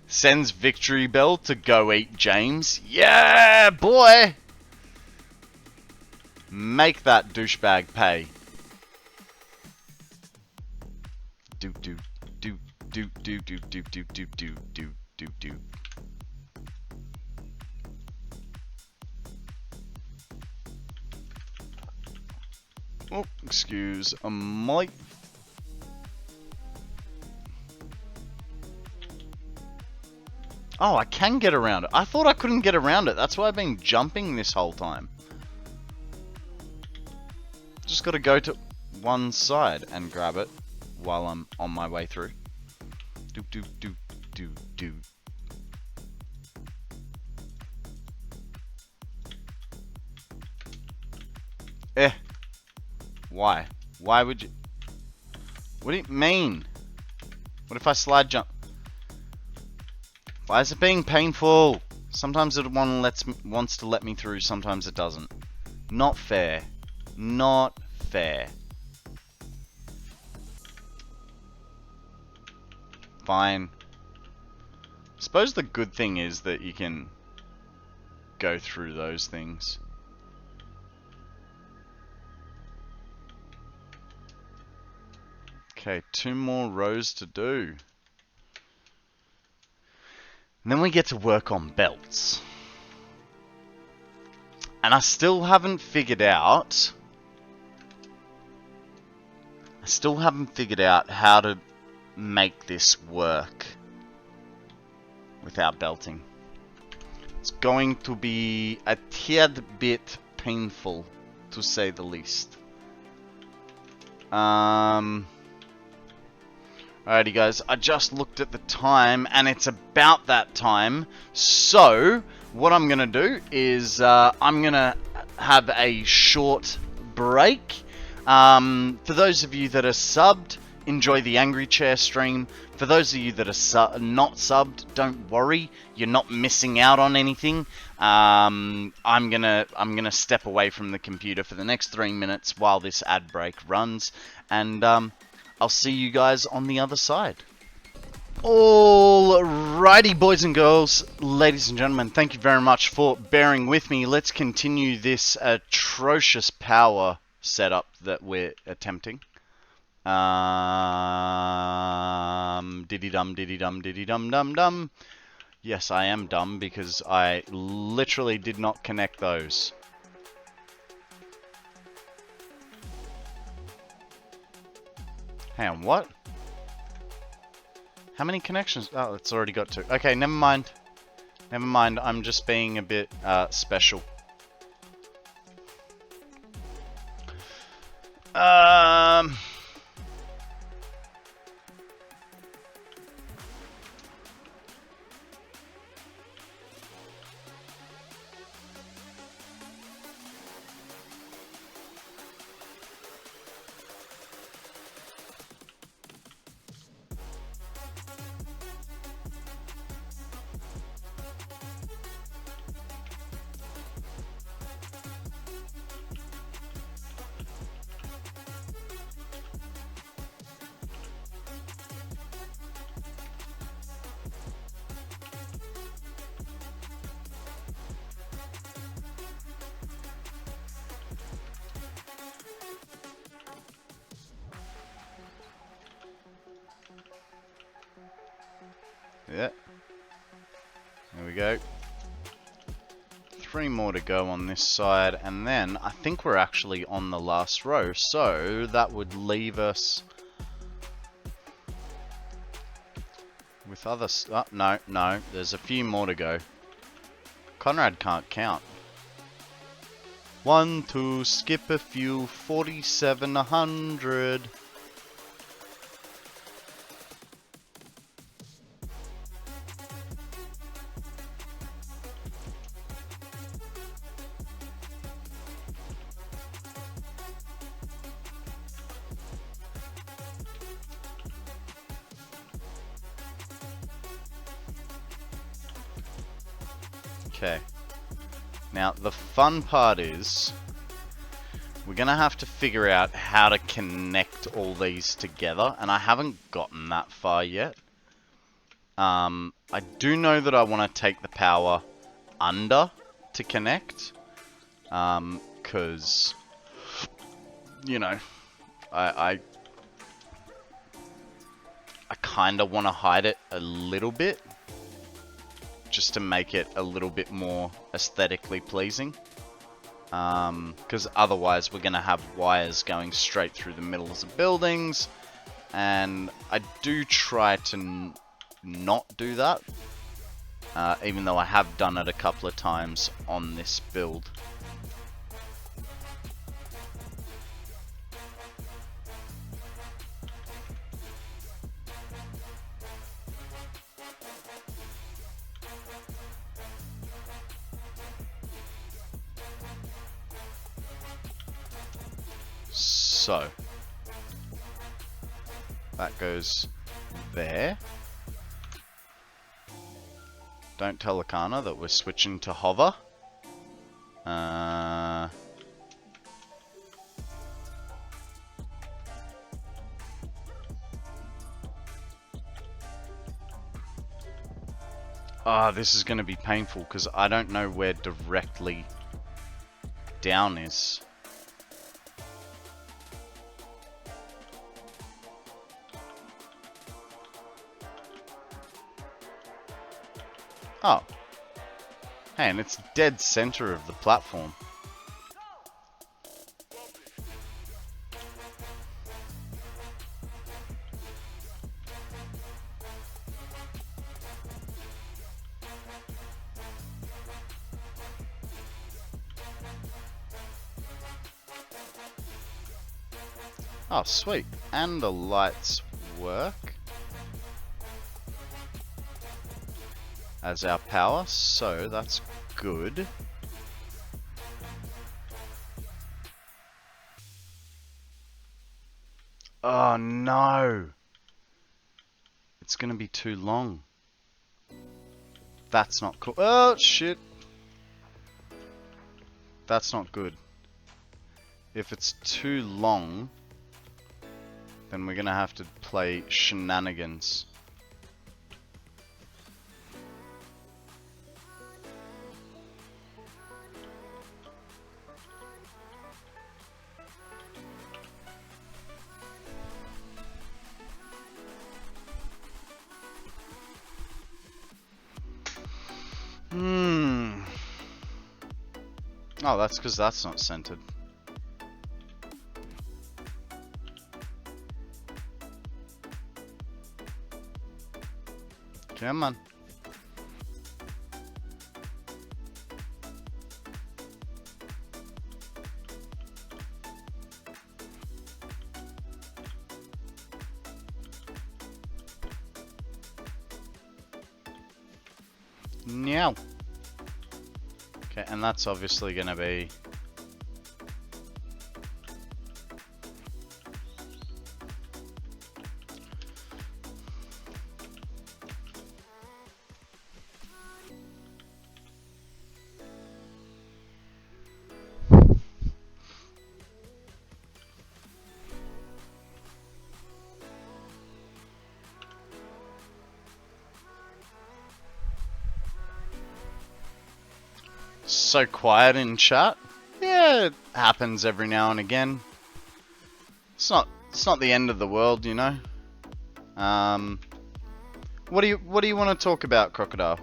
Sends Victory Bell to go eat James. Yeah, boy! Make that douchebag pay. Do do do do do do do do do do do do do. Oh, excuse me. Oh, I can get around it. I thought I couldn't get around it. That's why I've been jumping this whole time. Just gotta go to one side and grab it while I'm on my way through. Doop doop doop doop doop. Why? Why would you? What do you mean? What if I slide jump? Why is it being painful? Sometimes it wants to let me through, sometimes it doesn't. Not fair. Not fair. Fine. I suppose the good thing is that you can go through those things. Okay, 2 more rows to do. And then we get to work on belts. And I still haven't figured out... how to make this work without belting. It's going to be a tad bit painful, to say the least. Alrighty guys, I just looked at the time and it's about that time. So, what I'm going to do is I'm going to have a short break. For those of you that are subbed, enjoy the Angry Chair stream. For those of you that are not subbed, don't worry, you're not missing out on anything. I'm gonna step away from the computer for the next 3 minutes while this ad break runs, and I'll see you guys on the other side. Alrighty, boys and girls, ladies and gentlemen, thank you very much for bearing with me. Let's continue this atrocious power setup that we're attempting. Diddy dum diddy dum diddy dum dum dum. Yes, I am dumb because I literally did not connect those. Hang on, what? How many connections? Oh, it's already got 2. Okay, never mind. Never mind, I'm just being a bit special. Yeah. There we go. 3 more to go on this side, and then I think we're actually on the last row, so that would leave us with other... Oh, no, there's a few more to go. Konrad can't count. 1, 2, skip a few, 47, 100... Okay. Now, the fun part is we're going to have to figure out how to connect all these together, and I haven't gotten that far yet. I do know that I want to take the power under to connect, because, you know, I kind of want to hide it a little bit, just to make it a little bit more aesthetically pleasing. Because otherwise we're going to have wires going straight through the middles of buildings, and I do try to not do that, even though I have done it a couple of times on this build. So, that goes there. Don't tell Akana that we're switching to hover. This is going to be painful because I don't know where directly down is. Oh. Hey, and it's dead center of the platform. Oh, sweet. And the lights work as our power, so that's good. Oh no! It's gonna be too long. That's not cool. Oh shit! That's not good. If it's too long, then we're gonna have to play shenanigans. Oh, that's because that's not centered. Come on. Meow. Okay, and that's obviously gonna be so quiet in chat. Yeah, it happens every now and again. It's not the end of the world, you know. What do you want to talk about, Crocodile?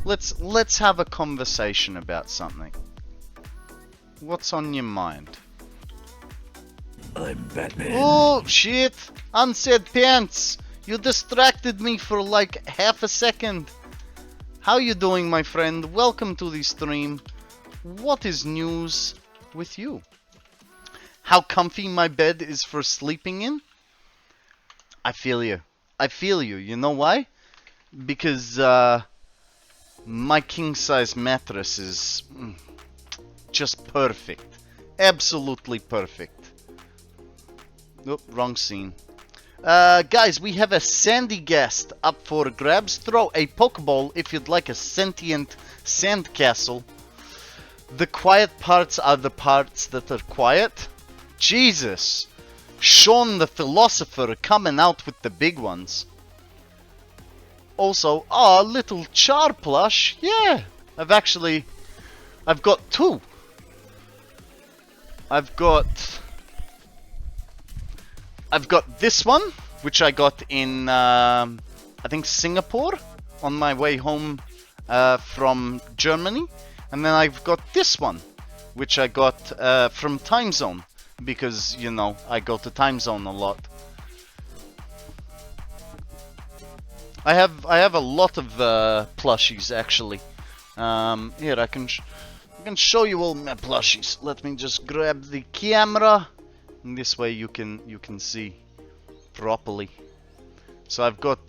Let's have a conversation about something. What's on your mind? I'm Batman. Oh shit! Unsaid pants! You distracted me for like half a second. How you doing, my friend? Welcome to the stream. What is news with you? How comfy my bed is for sleeping in? I feel you. I feel you. You know why? Because my king-size mattress is just perfect. Absolutely perfect. Oh, wrong scene. Guys, we have a sandy guest up for grabs. Throw a Pokeball if you'd like a sentient sandcastle. The quiet parts are the parts that are quiet. Jesus! Sean the philosopher coming out with the big ones. Also, little Char plush. Yeah, I've got two. I've got this one, which I got in, I think Singapore, on my way home from Germany. And then I've got this one, which I got from Time Zone, because, you know, I go to Time Zone a lot. I have a lot of plushies, actually. Here, I can show you all my plushies. Let me just grab the camera, and this way you can see properly. So I've got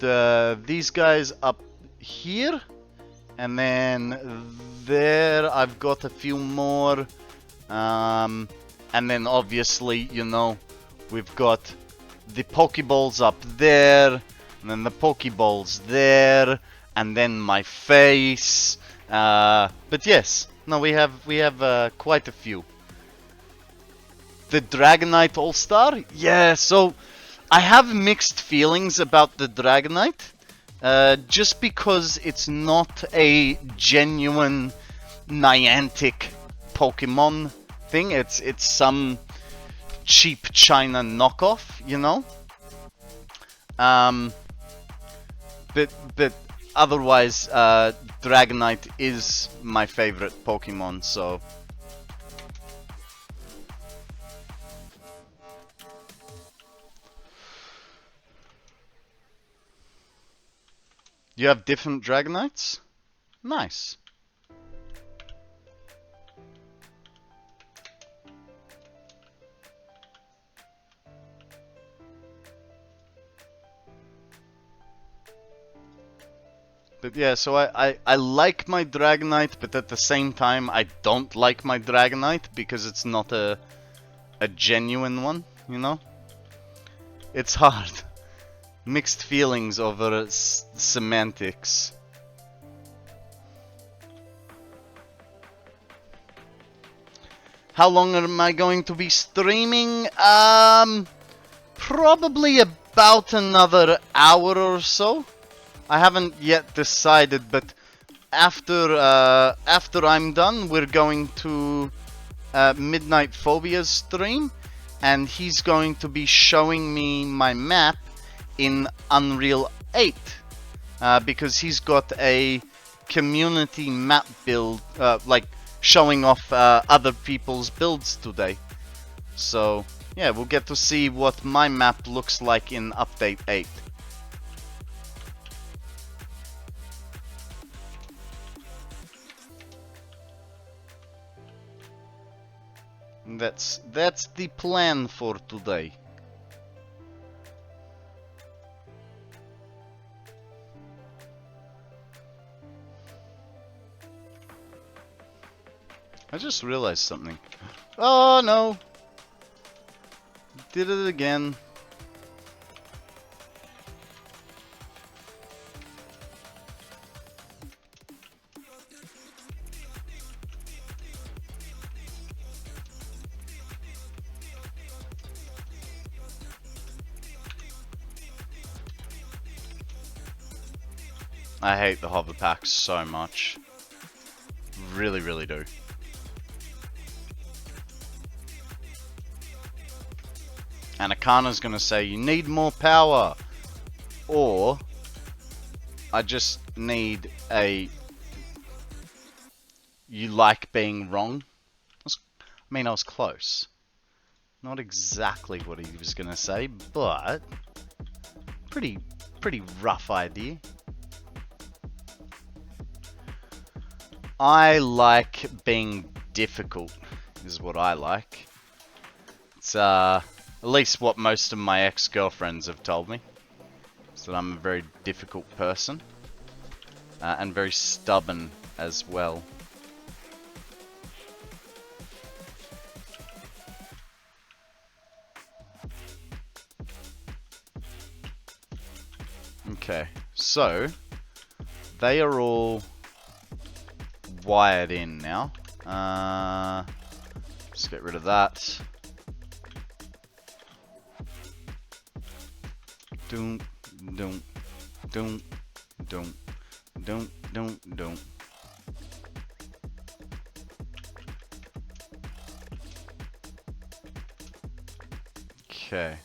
these guys up here, and then there I've got a few more, and then obviously, you know, we've got the Pokeballs up there, and then the Pokeballs there, and then my face. But yes, no, we have quite a few. The Dragonite All-Star? Yeah, so I have mixed feelings about the Dragonite. Just because it's not a genuine Niantic Pokemon thing. It's some cheap China knockoff, you know? But otherwise, Dragonite is my favorite Pokemon, so... You have different Dragonites? Nice. But yeah, so I like my Dragonite, but at the same time I don't like my Dragonite because it's not a genuine one, you know? It's hard. Mixed feelings over semantics. How long am I going to be streaming? Probably about another hour or so. I haven't yet decided, but after I'm done, we're going to Midnight Phobia's stream, and he's going to be showing me my map in Unreal 8, because he's got a community map build, like showing off other people's builds today. So yeah, we'll get to see what my map looks like in Update 8. That's the plan for today. I just realized something. Oh no! Did it again. I hate the hover packs so much. Really, really do. And Akana's gonna say, you need more power. Or, I just need a... You like being wrong? I was close. Not exactly what he was gonna say, but... Pretty rough idea. I like being difficult, is what I like. It's, at least what most of my ex-girlfriends have told me. Is that I'm a very difficult person. And very stubborn as well. Okay, so they are all wired in now. Let's get rid of that. Doom, doom, doom, doom, doom, doom, doom. Okay.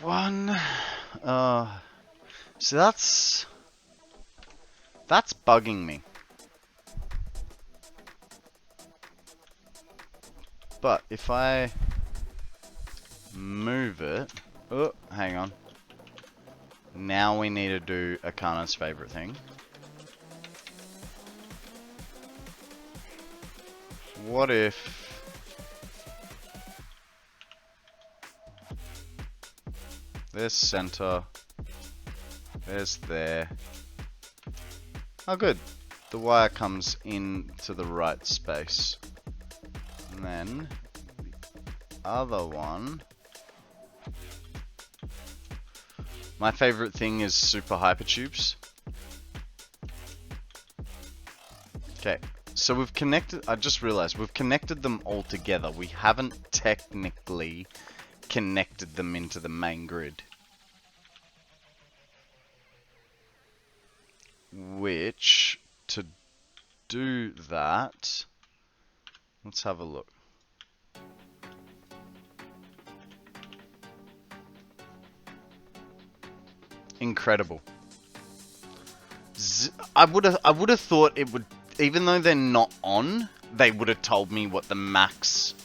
One. So that's bugging me. But if I move it... Oh, hang on. Now we need to do Akana's favorite thing. What if... There's center. There's there. Oh good. The wire comes into the right space. And then the other one. My favorite thing is super hypertubes. Okay. So we've connected, I just realized we've connected them all together. We haven't technically connected them into the main grid. Which, to do that, let's have a look. Incredible. I would have thought it would, even though they're not on, they would have told me what the max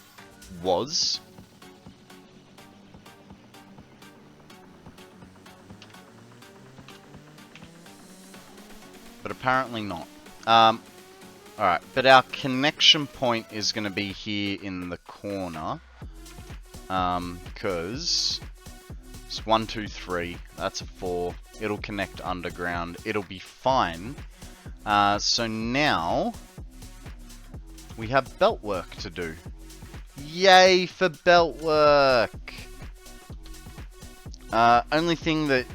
was. But apparently not. Alright, but our connection point is going to be here in the corner. Because it's 1, 2, 3. That's a 4. It'll connect underground. It'll be fine. So now we have belt work to do. Yay for belt work! Only thing that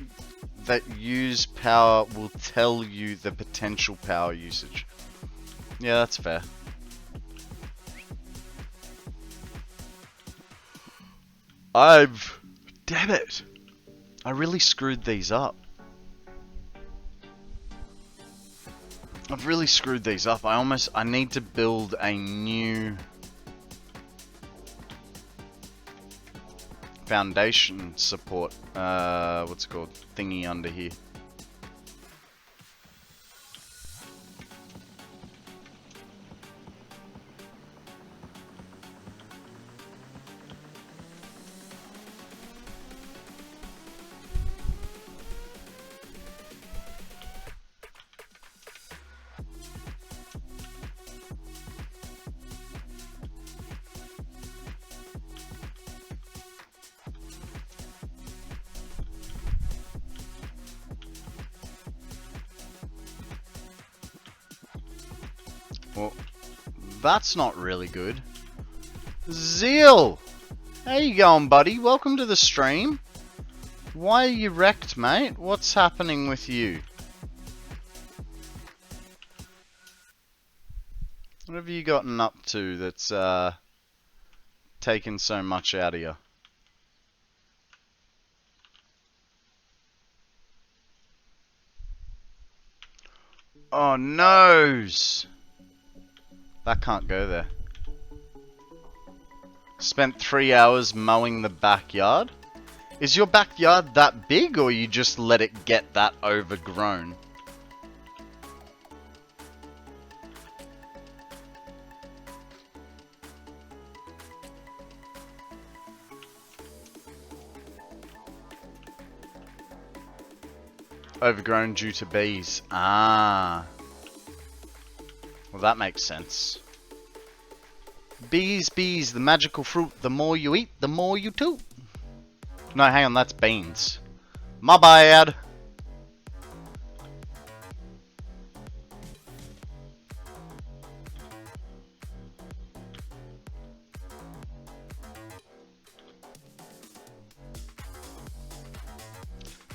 use power will tell you the potential power usage. Yeah, that's fair. Damn it! I really screwed these up. I've really screwed these up. I need to build a new foundation support, what's it called? Thingy under here. Well, that's not really good. Zeal! How you going, buddy? Welcome to the stream. Why are you wrecked, mate? What's happening with you? What have you gotten up to that's taken so much out of you? Oh, noes! That can't go there. Spent 3 hours mowing the backyard? Is your backyard that big, or you just let it get that overgrown? Overgrown due to bees. Ah. Well, that makes sense. Bees, bees, the magical fruit. The more you eat, the more you toot. No, hang on, that's beans. My bad.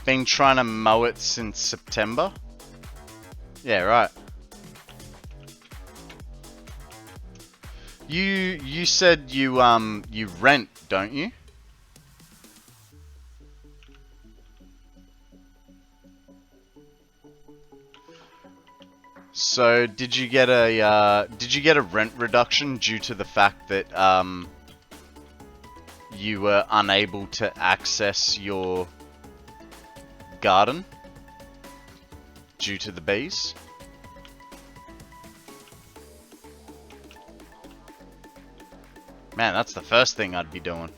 Been trying to mow it since September. Yeah, right. You said you rent, don't you? So did you get a rent reduction due to the fact that you were unable to access your garden due to the bees? Man, that's the first thing I'd be doing.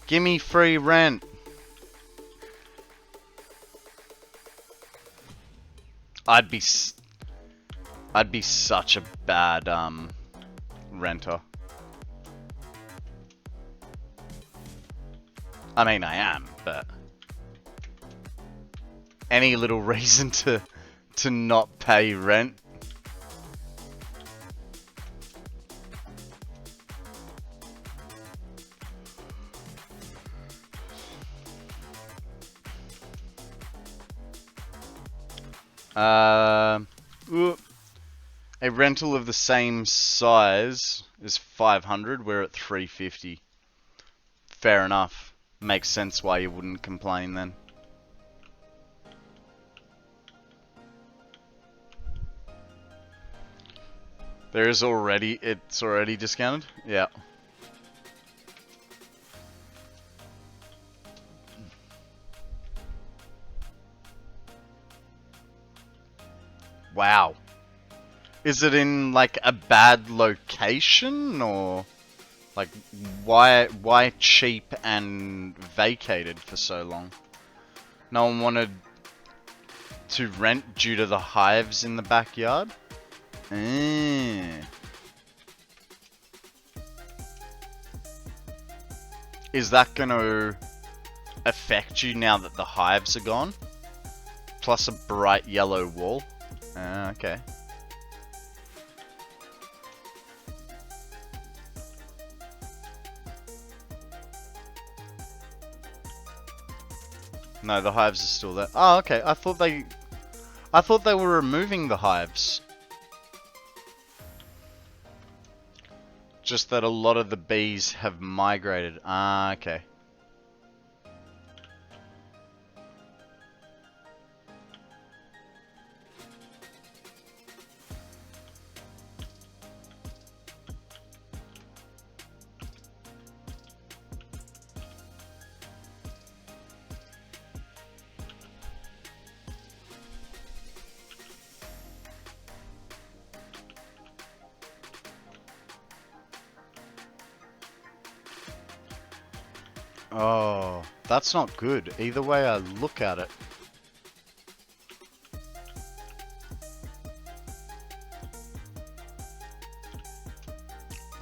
Gimme free rent. I'd be such a bad renter. I mean, I am, but any little reason to not pay rent. A rental of the same size is 500. We're at 350. Fair enough. Makes sense why you wouldn't complain then. It's already discounted? Yeah. Wow. Is it in like a bad location, or like why cheap and vacated for so long? No one wanted to rent due to the hives in the backyard? Is that gonna affect you now that the hives are gone? Plus a bright yellow wall? Okay. No, the hives are still there. Oh, okay. I thought they were removing the hives. Just that a lot of the bees have migrated. Ah, okay. Oh, that's not good. Either way I look at it.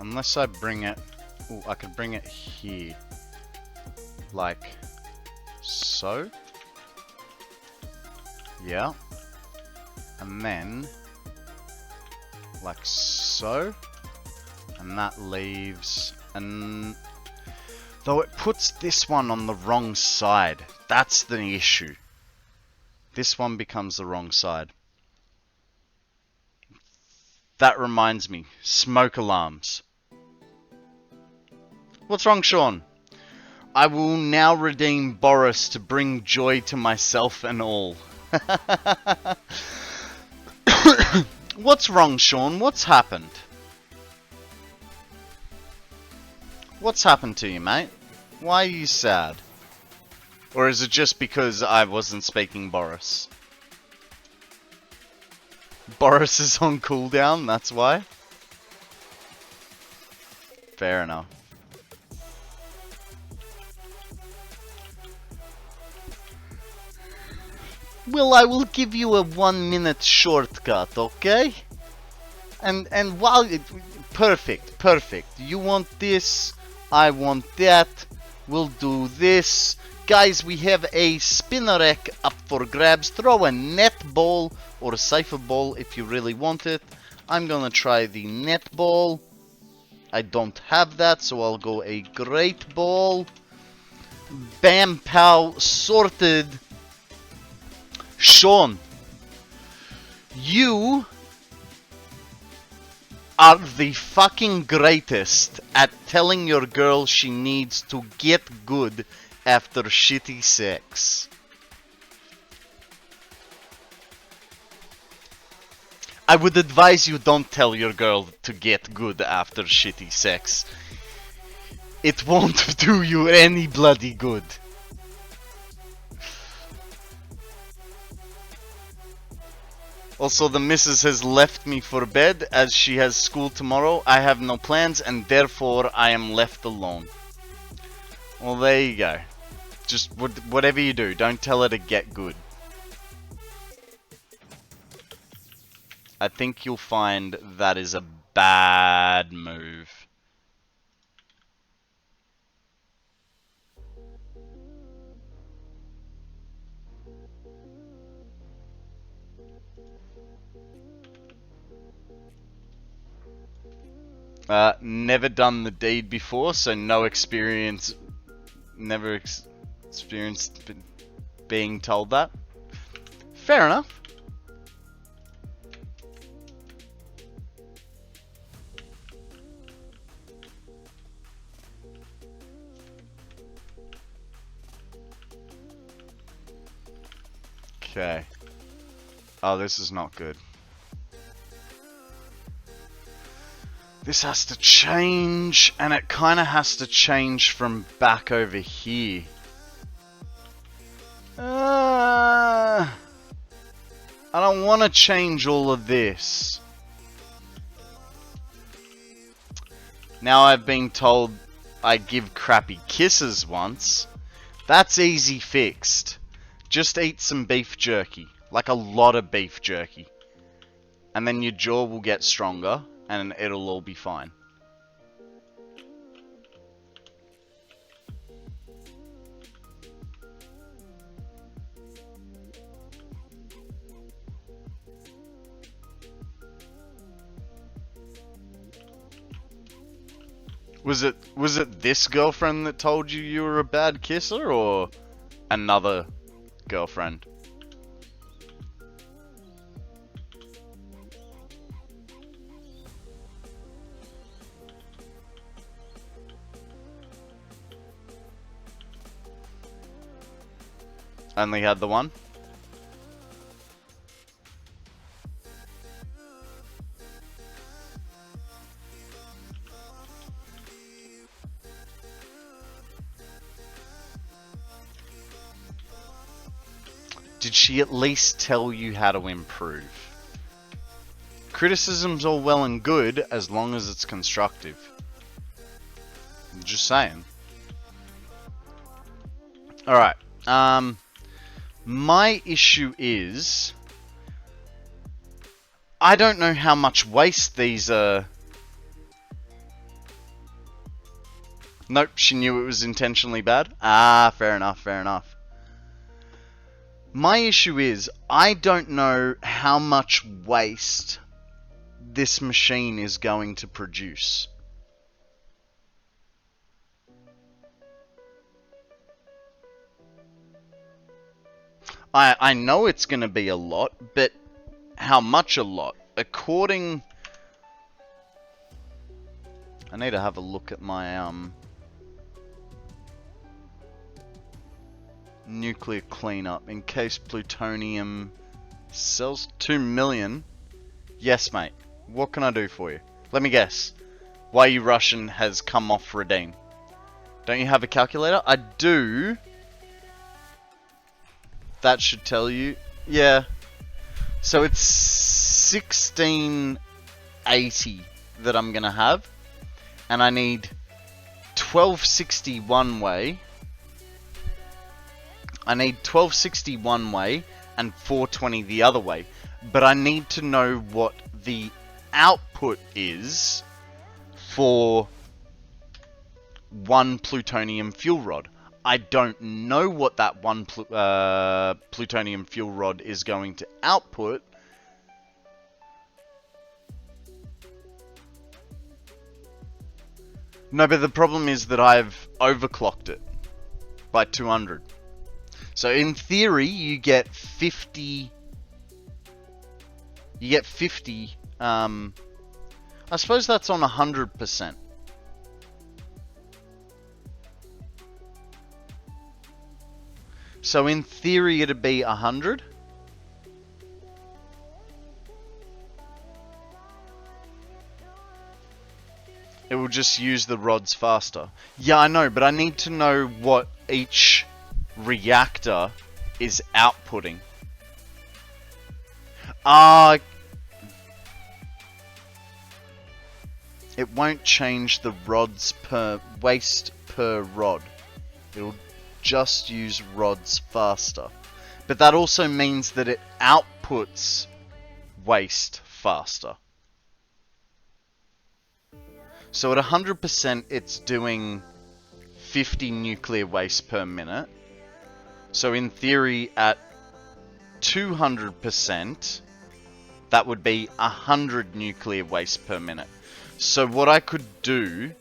Unless I bring it... Ooh, I could bring it here. Like... so? Yeah. And then... like so? And that leaves... and... though it puts this one on the wrong side. That's the issue. This one becomes the wrong side. That reminds me. Smoke alarms. What's wrong, Sean? I will now redeem Boris to bring joy to myself and all. What's wrong, Sean? What's happened? What's happened to you, mate? Why are you sad? Or is it just because I wasn't speaking Boris? Boris is on cooldown, that's why? Fair enough. Well, I will give you a 1-minute shortcut, okay? And while it... perfect, perfect. You want this, I want that. We'll do this. Guys, we have a spinnerack up for grabs. Throw a net ball or a cipher ball if you really want it. I'm gonna try the net ball. I don't have that, so I'll go a great ball. Bam, pow, sorted. Sean, you are the fucking greatest at telling your girl she needs to get good after shitty sex. I would advise you don't tell your girl to get good after shitty sex. It won't do you any bloody good. Also, the missus has left me for bed as she has school tomorrow. I have no plans and therefore I am left alone. Well, there you go. Just whatever you do, don't tell her to get good. I think you'll find that is a bad move. Never done the deed before, so no experience. Never experienced being told that. Fair enough. Okay. Oh, this is not good. This has to change, and it kind of has to change from back over here. I don't want to change all of this. Now I've been told I give crappy kisses once. That's easy fixed. Just eat some beef jerky. Like a lot of beef jerky. And then your jaw will get stronger. And it'll all be fine. Was it this girlfriend that told you you were a bad kisser, or another girlfriend? Only had the one? Did she at least tell you how to improve? Criticism's all well and good as long as it's constructive. I'm just saying. Alright. My issue is, I don't know how much waste these are. Nope, she knew it was intentionally bad. Ah, fair enough, fair enough. My issue is, I don't know how much waste this machine is going to produce. I know it's going to be a lot, but how much a lot? According... I need to have a look at my nuclear cleanup in case plutonium sells 2 million. Yes, mate. What can I do for you? Let me guess. Why You Russian has come off redeem. Don't you have a calculator? I do. That should tell you. Yeah. So it's 1680 that I'm gonna have. And I need 1260 one way. I need 1260 one way and 420 the other way. But I need to know what the output is for one plutonium fuel rod. I don't know what that one plutonium fuel rod is going to output. No, but the problem is that I've overclocked it by 200. So in theory, you get 50... You get 50... I suppose that's on 100%. So in theory, it'd be 100. It will just use the rods faster. Yeah, I know, but I need to know what each reactor is outputting. It won't change the rods per waste per rod. It'll just use rods faster. But that also means that it outputs waste faster. So at 100% it's doing 50 nuclear waste per minute. So in theory at 200% that would be 100 nuclear waste per minute. So what I could do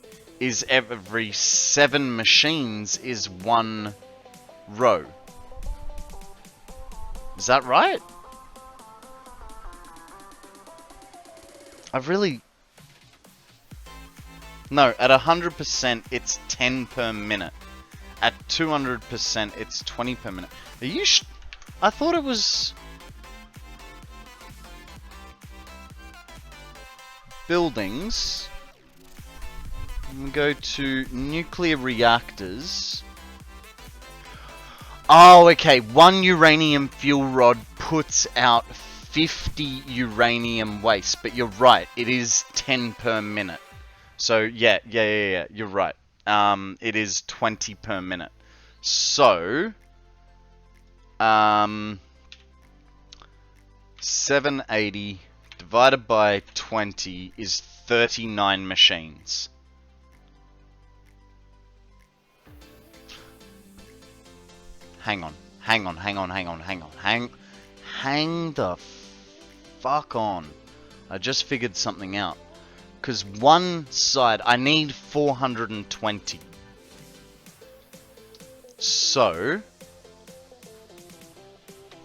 is every 7 machines is 1 row. Is that right? I've really... No, at 100% it's 10 per minute. At 200% it's 20 per minute. Are you I thought it was... Buildings. And go to nuclear reactors. Oh, okay. 1 uranium fuel rod puts out 50 uranium waste. But you're right. It is 10 per minute. So, yeah. You're right. It is 20 per minute. So, 780 divided by 20 is 39 machines. Hang the fuck on. I just figured something out. Because one side, I need 420. So,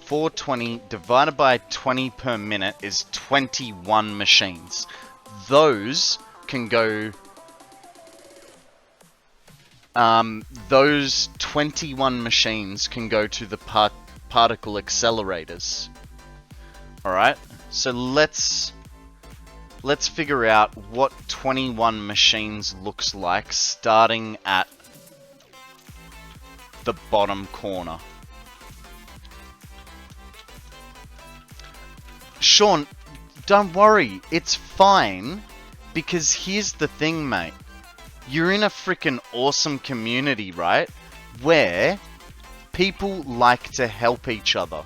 420 divided by 20 per minute is 21 machines. Those can go... those 21 machines can go to the particle accelerators. Alright, so let's figure out what 21 machines looks like starting at the bottom corner. Sean, don't worry, it's fine, because here's the thing, mate. You're in a freaking awesome community, right? Where people like to help each other.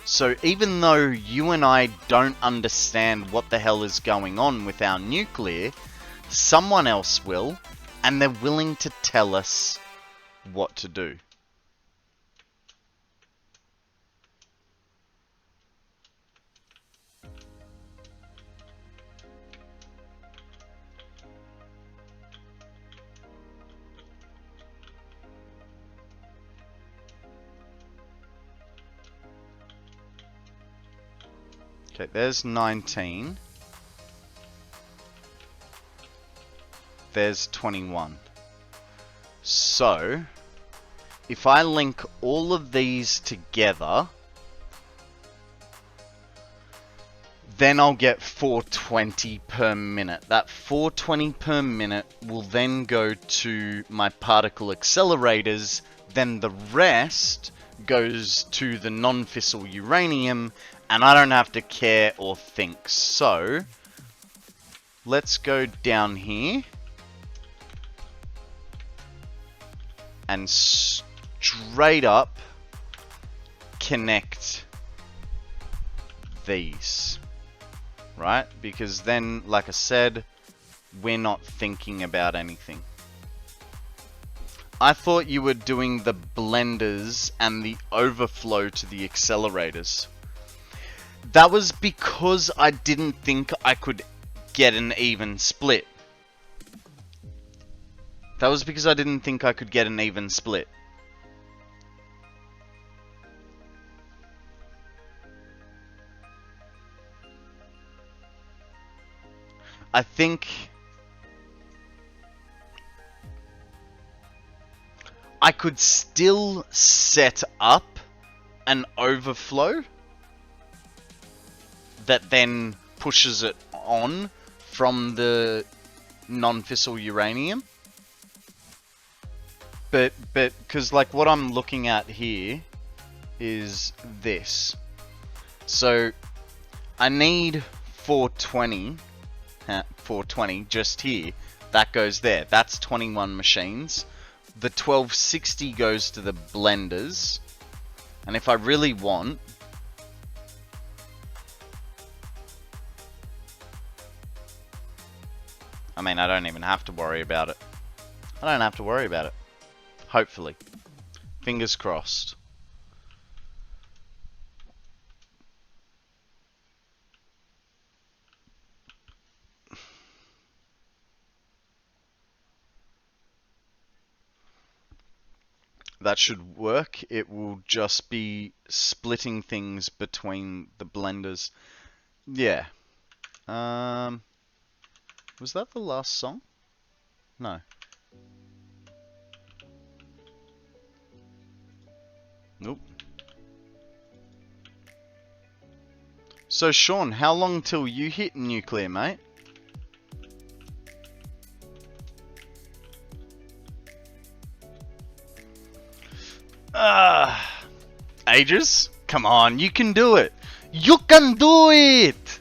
So even though you and I don't understand what the hell is going on with our nuclear, someone else will, and they're willing to tell us what to do. Okay, there's 19. There's 21. So, if I link all of these together, then I'll get 420 per minute. That 420 per minute will then go to my particle accelerators, then the rest goes to the non-fissile uranium, and I don't have to care or think. So, let's go down here and straight up connect these, right? Because then, like I said, we're not thinking about anything. I thought you were doing the blenders and the overflow to the accelerators. That was because I didn't think I could get an even split. That was because I didn't think I could get an even split. I think I could still set up an overflow that then pushes it on from the non-fissile uranium. But because like what I'm looking at here is this. So I need 420. 420 just here. That goes there. That's 21 machines. The 1260 goes to the blenders. And if I really want... I mean, I don't even have to worry about it. I don't have to worry about it. Hopefully. Fingers crossed. That should work. It will just be splitting things between the blenders. Yeah. Was that the last song? No. Nope. So Sean, how long till you hit nuclear, mate? Ages? Come on, you can do it. You can do it.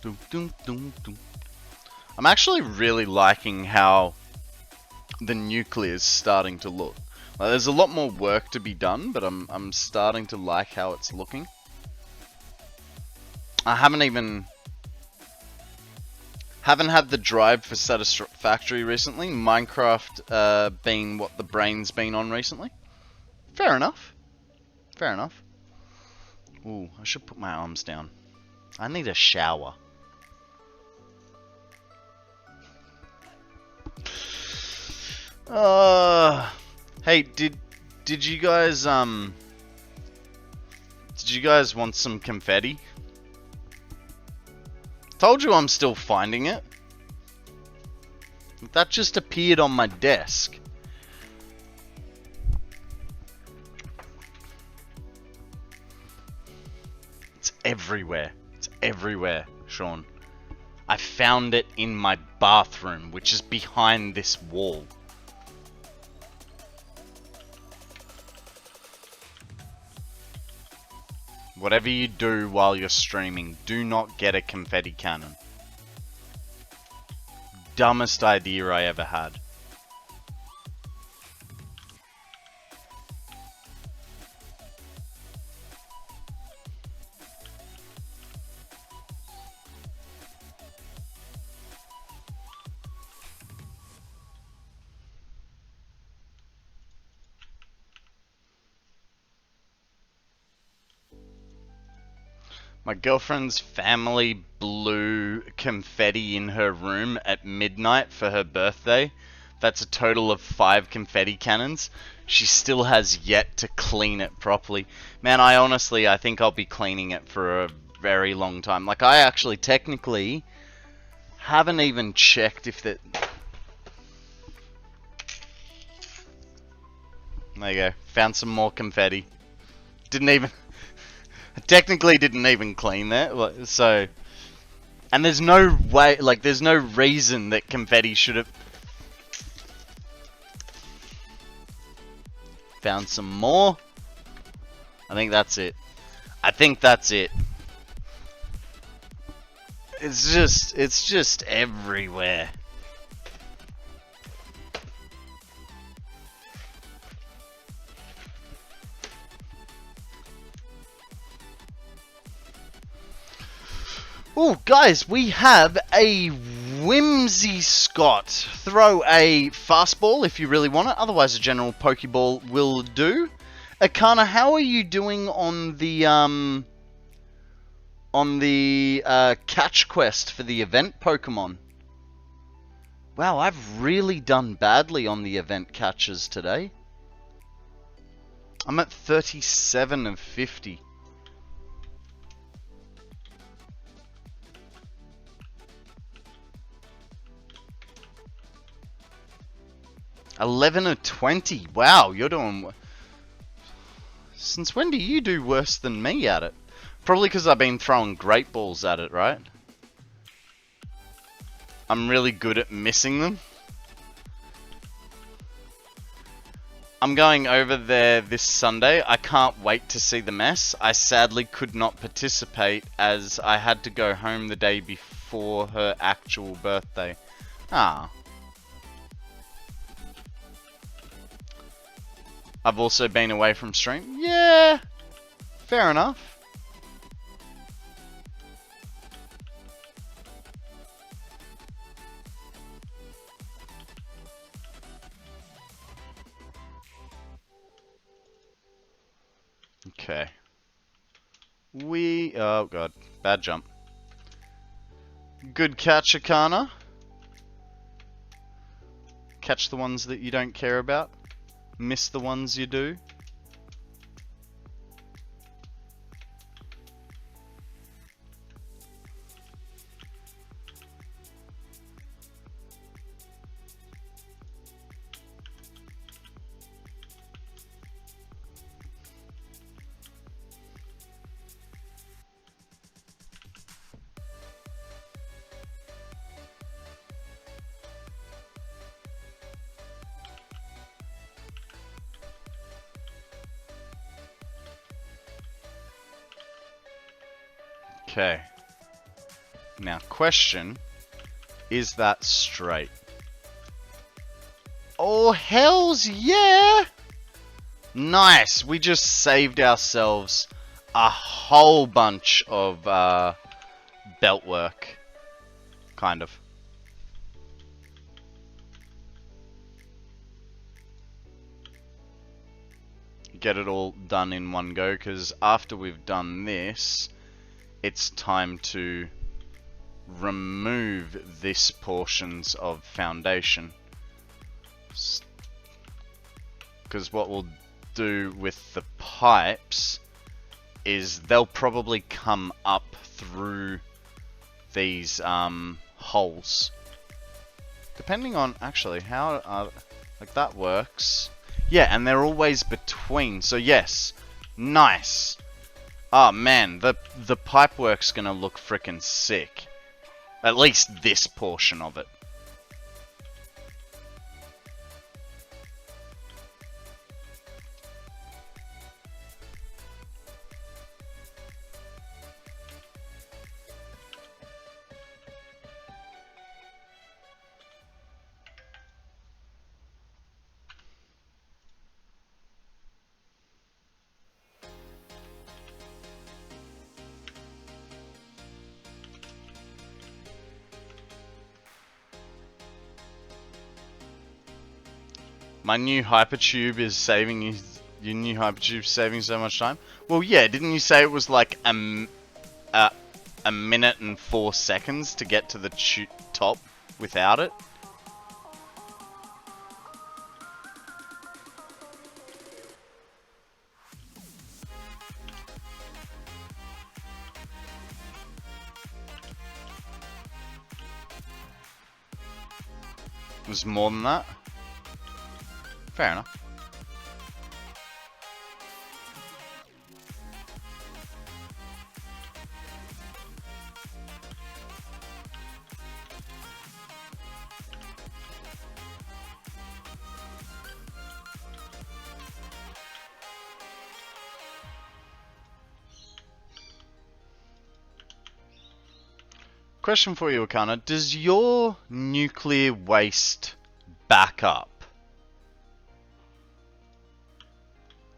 Dum, dum, dum, dum. I'm actually really liking how the nuclear is starting to look. Like, there's a lot more work to be done, but I'm starting to like how it's looking. I haven't had the drive for Satisfactory recently. Minecraft being what the brain's been on recently. Fair enough. Fair enough. Ooh, I should put my arms down. I need a shower. Hey, did you guys want some confetti? Told you I'm still finding it. That just appeared on my desk. It's everywhere. It's everywhere, Sean. I found it in my bathroom, which is behind this wall. Whatever you do while you're streaming, do not get a confetti cannon. Dumbest idea I ever had. My girlfriend's family blew confetti in her room at midnight for her birthday. That's a total of 5 confetti cannons. She still has yet to clean it properly. Man, I think I'll be cleaning it for a very long time. Like, I actually technically haven't even checked if that... There you go. Found some more confetti. I technically didn't even clean that, so... And there's no way, like, there's no reason that confetti should have... Found some more. I think that's it. I think that's it. It's just everywhere. Oh, guys, we have a Whimsy Scott. Throw a fastball if you really want it. Otherwise, a general Pokeball will do. Akana, how are you doing on the catch quest for the event Pokemon? Wow, I've really done badly on the event catches today. I'm at 37 of 50. 11 of 20. Wow, you're doing... Since when do you do worse than me at it? Probably because I've been throwing great balls at it, right? I'm really good at missing them. I'm going over there this Sunday. I can't wait to see the mess. I sadly could not participate as I had to go home the day before her actual birthday. Ah. I've also been away from stream. Yeah, fair enough. Okay. Oh god, bad jump. Good catch, Akana. Catch the ones that you don't care about. Miss the ones you do. Okay. Now, question, is that straight? Oh, hells yeah! Nice! We just saved ourselves a whole bunch of belt work. Kind of. Get it all done in one go, because after we've done this, it's time to remove this portions of foundation. Because what we'll do with the pipes is they'll probably come up through these holes. Depending on actually how like that works. Yeah, and they're always between. So yes, nice. Oh man, the pipe work's gonna look frickin' sick. At least this portion of it. My new hypertube is saving you. Your new hypertube saving so much time. Well, yeah. Didn't you say it was like a minute and 4 seconds to get to the top without it? It was more than that? Fair enough. Question for you, Akana. Does your nuclear waste back up?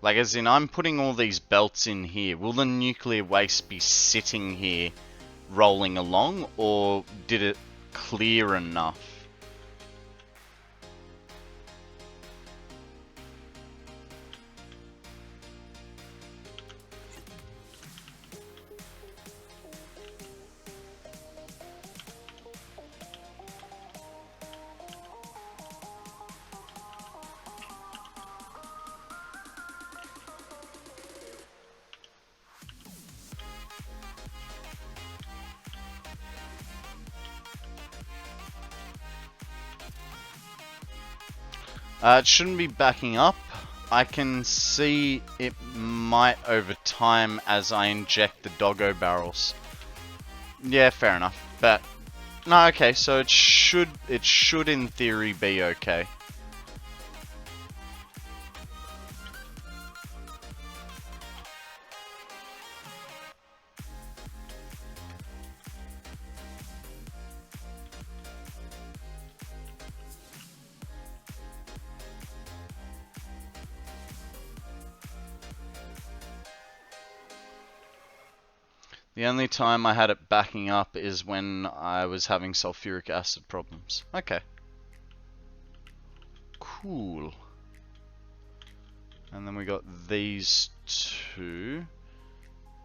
Like, as in, I'm putting all these belts in here. Will the nuclear waste be sitting here, rolling along, or did it clear enough? It shouldn't be backing up. I can see it might over time as I inject the doggo barrels. Yeah, fair enough. But No, okay, so it should in theory be okay. The only time I had it backing up is when I was having sulfuric acid problems. Okay. Cool. And then we got these two.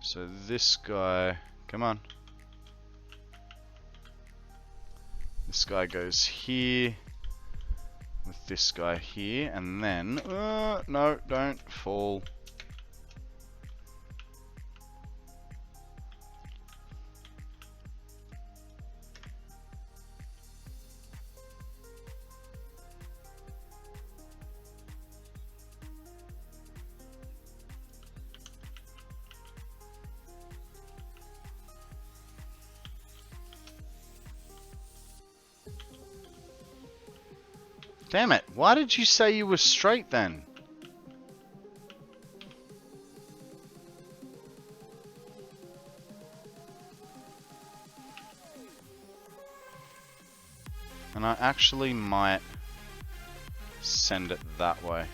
So this guy, come on. This guy goes here with this guy here, and then, no, don't fall. Damn it, why did you say you were straight then? And I actually might send it that way.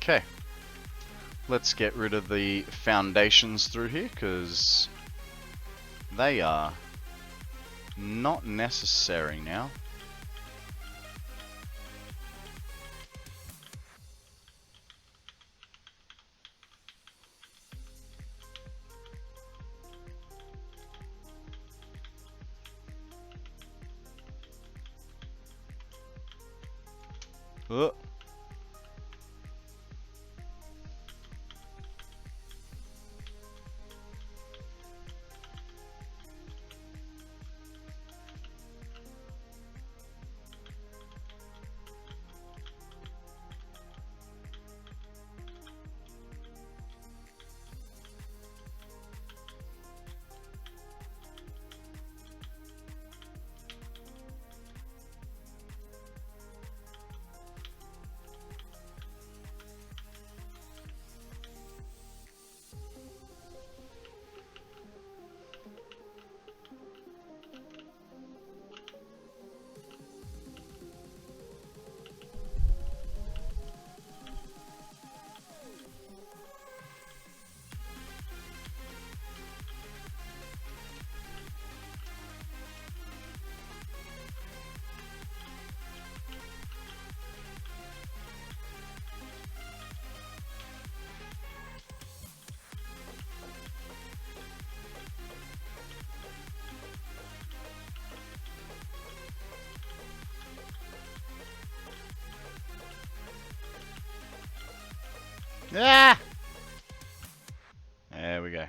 Okay. Let's get rid of the foundations through here, because they are not necessary now. Oh. Ah! There we go.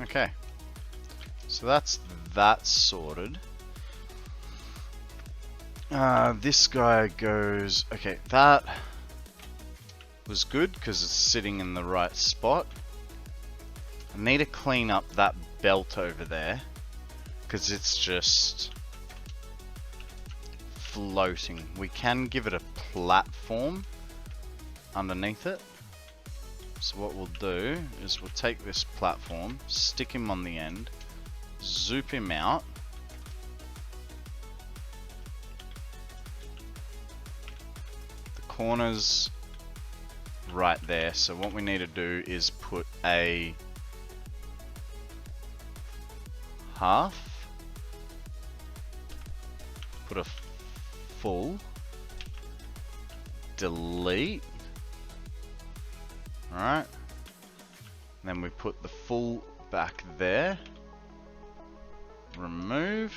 Okay, so that's that sorted. This guy goes, okay, that was good because it's sitting in the right spot. I need to clean up that belt over there because it's just floating. We can give it a platform underneath it. So what we'll do is we'll take this platform, stick him on the end, zoop him out. The corner's right there, so what we need to do is put a half. Put a full. Delete. Alright. Then we put the full back there. Remove.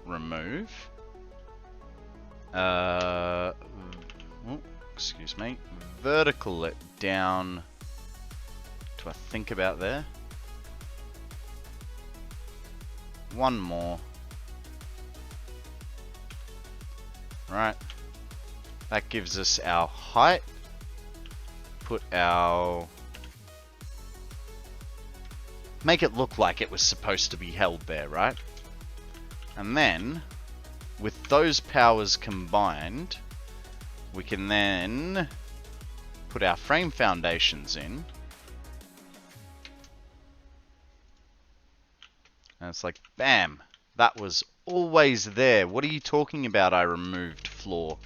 Remove. Excuse me. Vertical it down to I think about there. One more. Right. That gives us our height. Put our... Make it look like it was supposed to be held there, right? And then, with those powers combined, we can then put our frame foundations in. And it's like, bam! That was always there. What are you talking about? I removed floor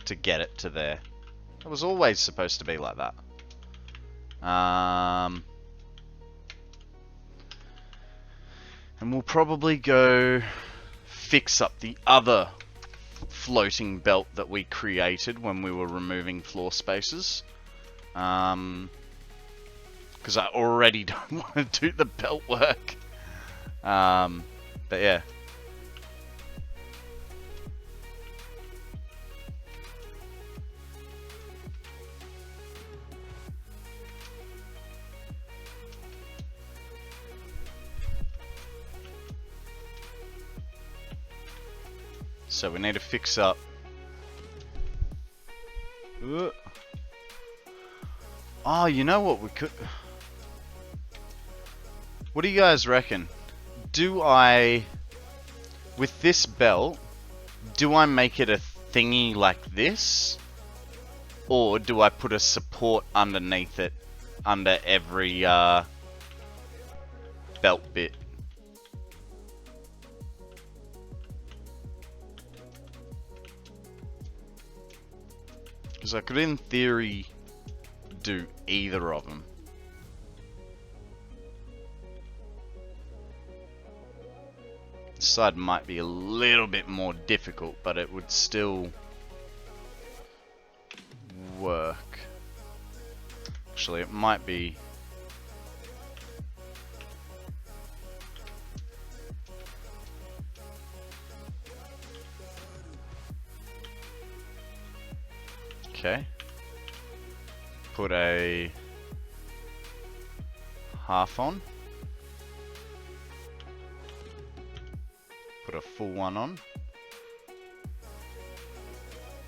to get it to there. It was always supposed to be like that. And we'll probably go fix up the other floating belt that we created when we were removing floor spaces. Because I already don't want to do the belt work. But yeah. So we need to fix up. Oh, you know what we could... What do you guys reckon? Do I... With this belt, do I make it a thingy like this? Or do I put a support underneath it, under every belt bit? Because I could, in theory, do either of them. This side might be a little bit more difficult, but it would still work. Actually, it might be... Okay. Put a half on. Put a full one on.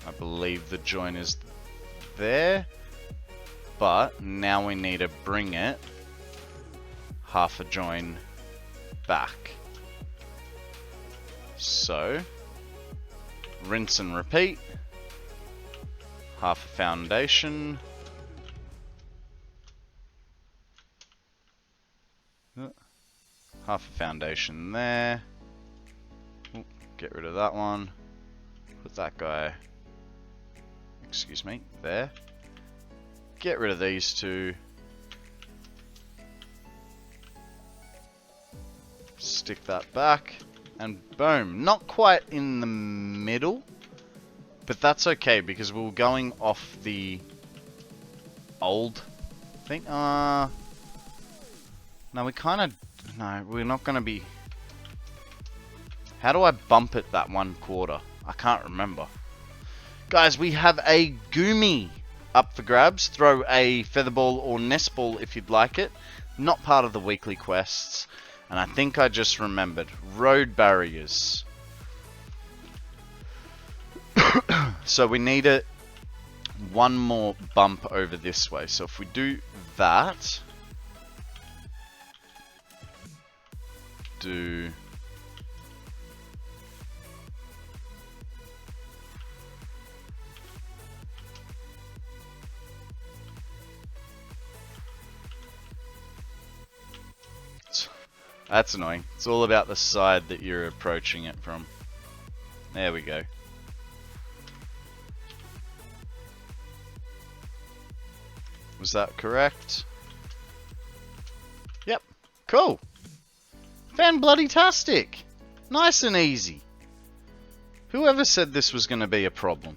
I believe the joint is there, but now we need to bring it half a join back. So, rinse and repeat. Half a foundation. Half a foundation there. Ooh, get rid of that one. Put that guy, excuse me, there. Get rid of these two. Stick that back. And boom. Not quite in the middle. But that's okay, because we were going off the old thing. No, we kind of... No, we're not going to be... How do I bump it that 1/4? I can't remember. Guys, we have a Goomy up for grabs. Throw a featherball or nest ball if you'd like it. Not part of the weekly quests. And I think I just remembered. Road barriers. So we need it one more bump over this way. So if we do that, do that's annoying. It's all about the side that you're approaching it from. There we go. Was that correct? Yep. Cool. Fan-bloody-tastic. Nice and easy. Whoever said this was going to be a problem?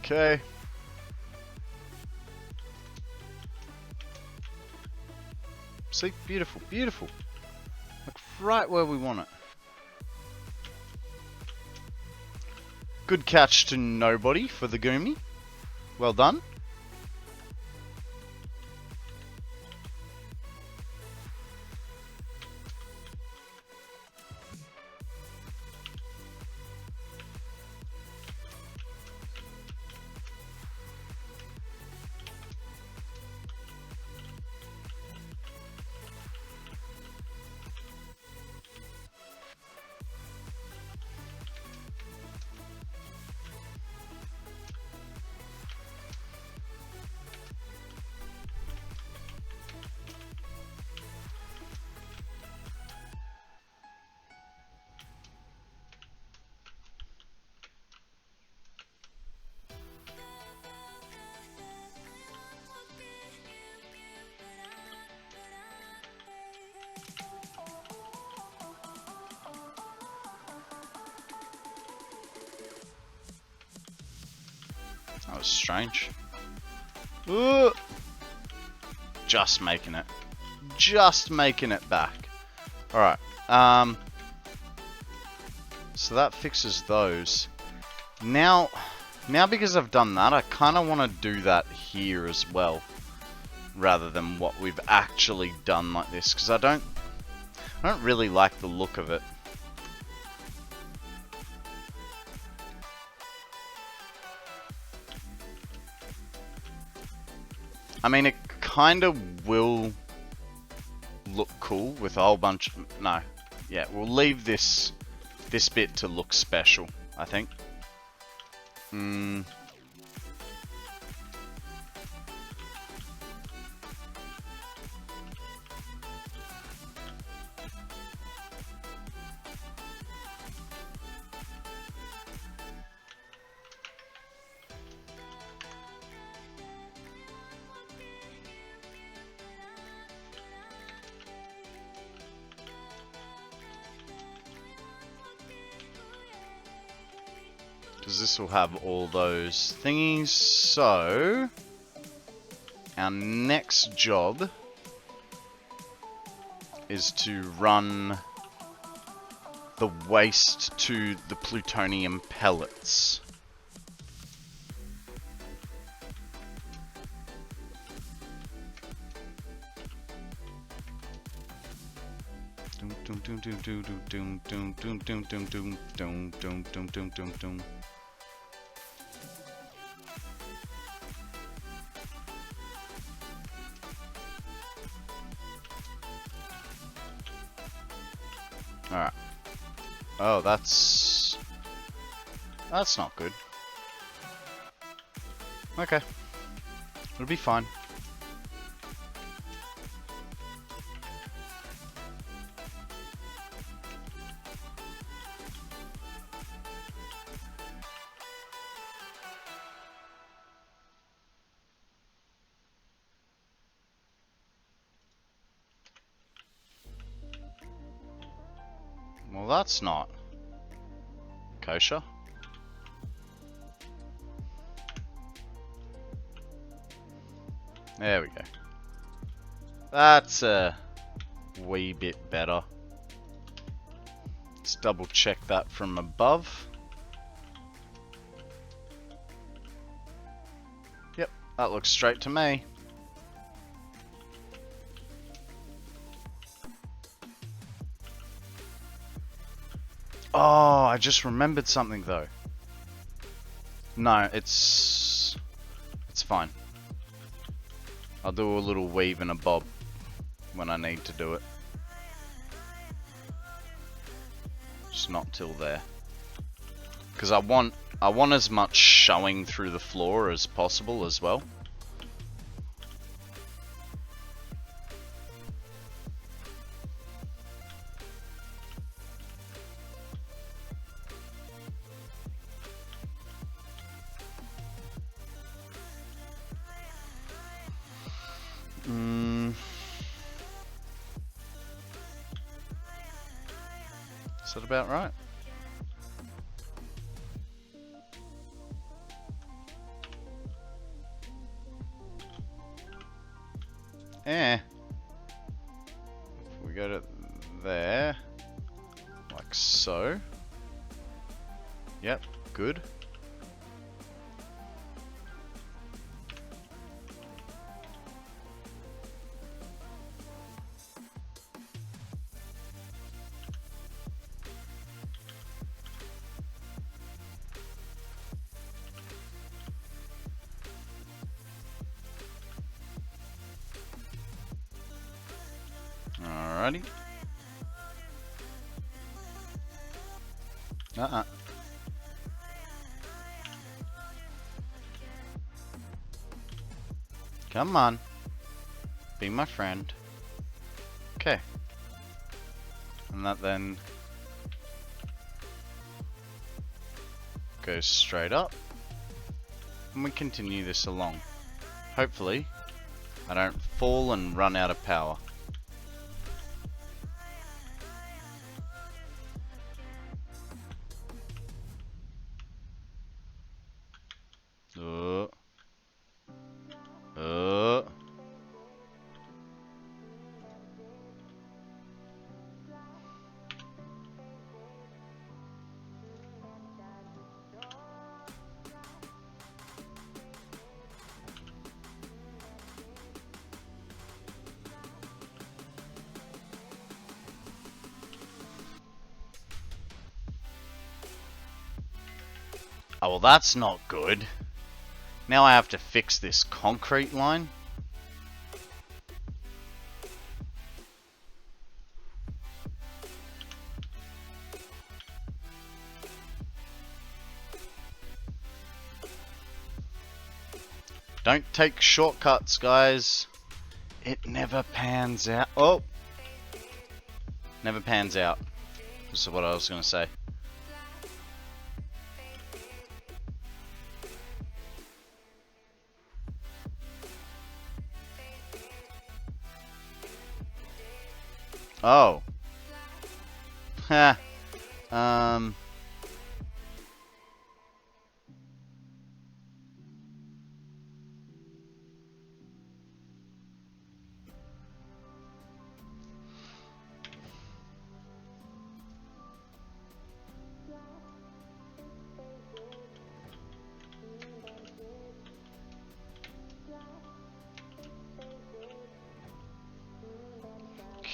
Okay. See, beautiful, beautiful. Like right where we want it. Good catch to nobody for the Goomy. Well done. That was strange. Ooh. Just making it. Just making it back. Alright. So that fixes those. Now because I've done that, I kind of want to do that here as well. Rather than what we've actually done like this. Because I don't really like the look of it. I mean, it kind of will look cool with a whole bunch of... No. Yeah, we'll leave this bit to look special, I think. Because this will have all those thingies. So our next job is to run the waste to the plutonium pellets. Alright. Oh, that's not good. Okay. It'll be fine. Well, that's not kosher. There we go. That's a wee bit better. Let's double check that from above. Yep, that looks straight to me. Oh, I just remembered something though. No, it's fine. I'll do a little weave and a bob when I need to do it. Just not till there. Because I want as much showing through the floor as possible as well. Is that about right? Eh. If we go to there, like so. Yep, good. Alrighty. Come on. Be my friend. Okay. And that then goes straight up. And we continue this along. Hopefully, I don't fall and run out of power. Oh, well, that's not good. Now I have to fix this concrete line. Don't take shortcuts, guys. It never pans out. Oh! Never pans out. This is what I was going to say. Oh. Ha.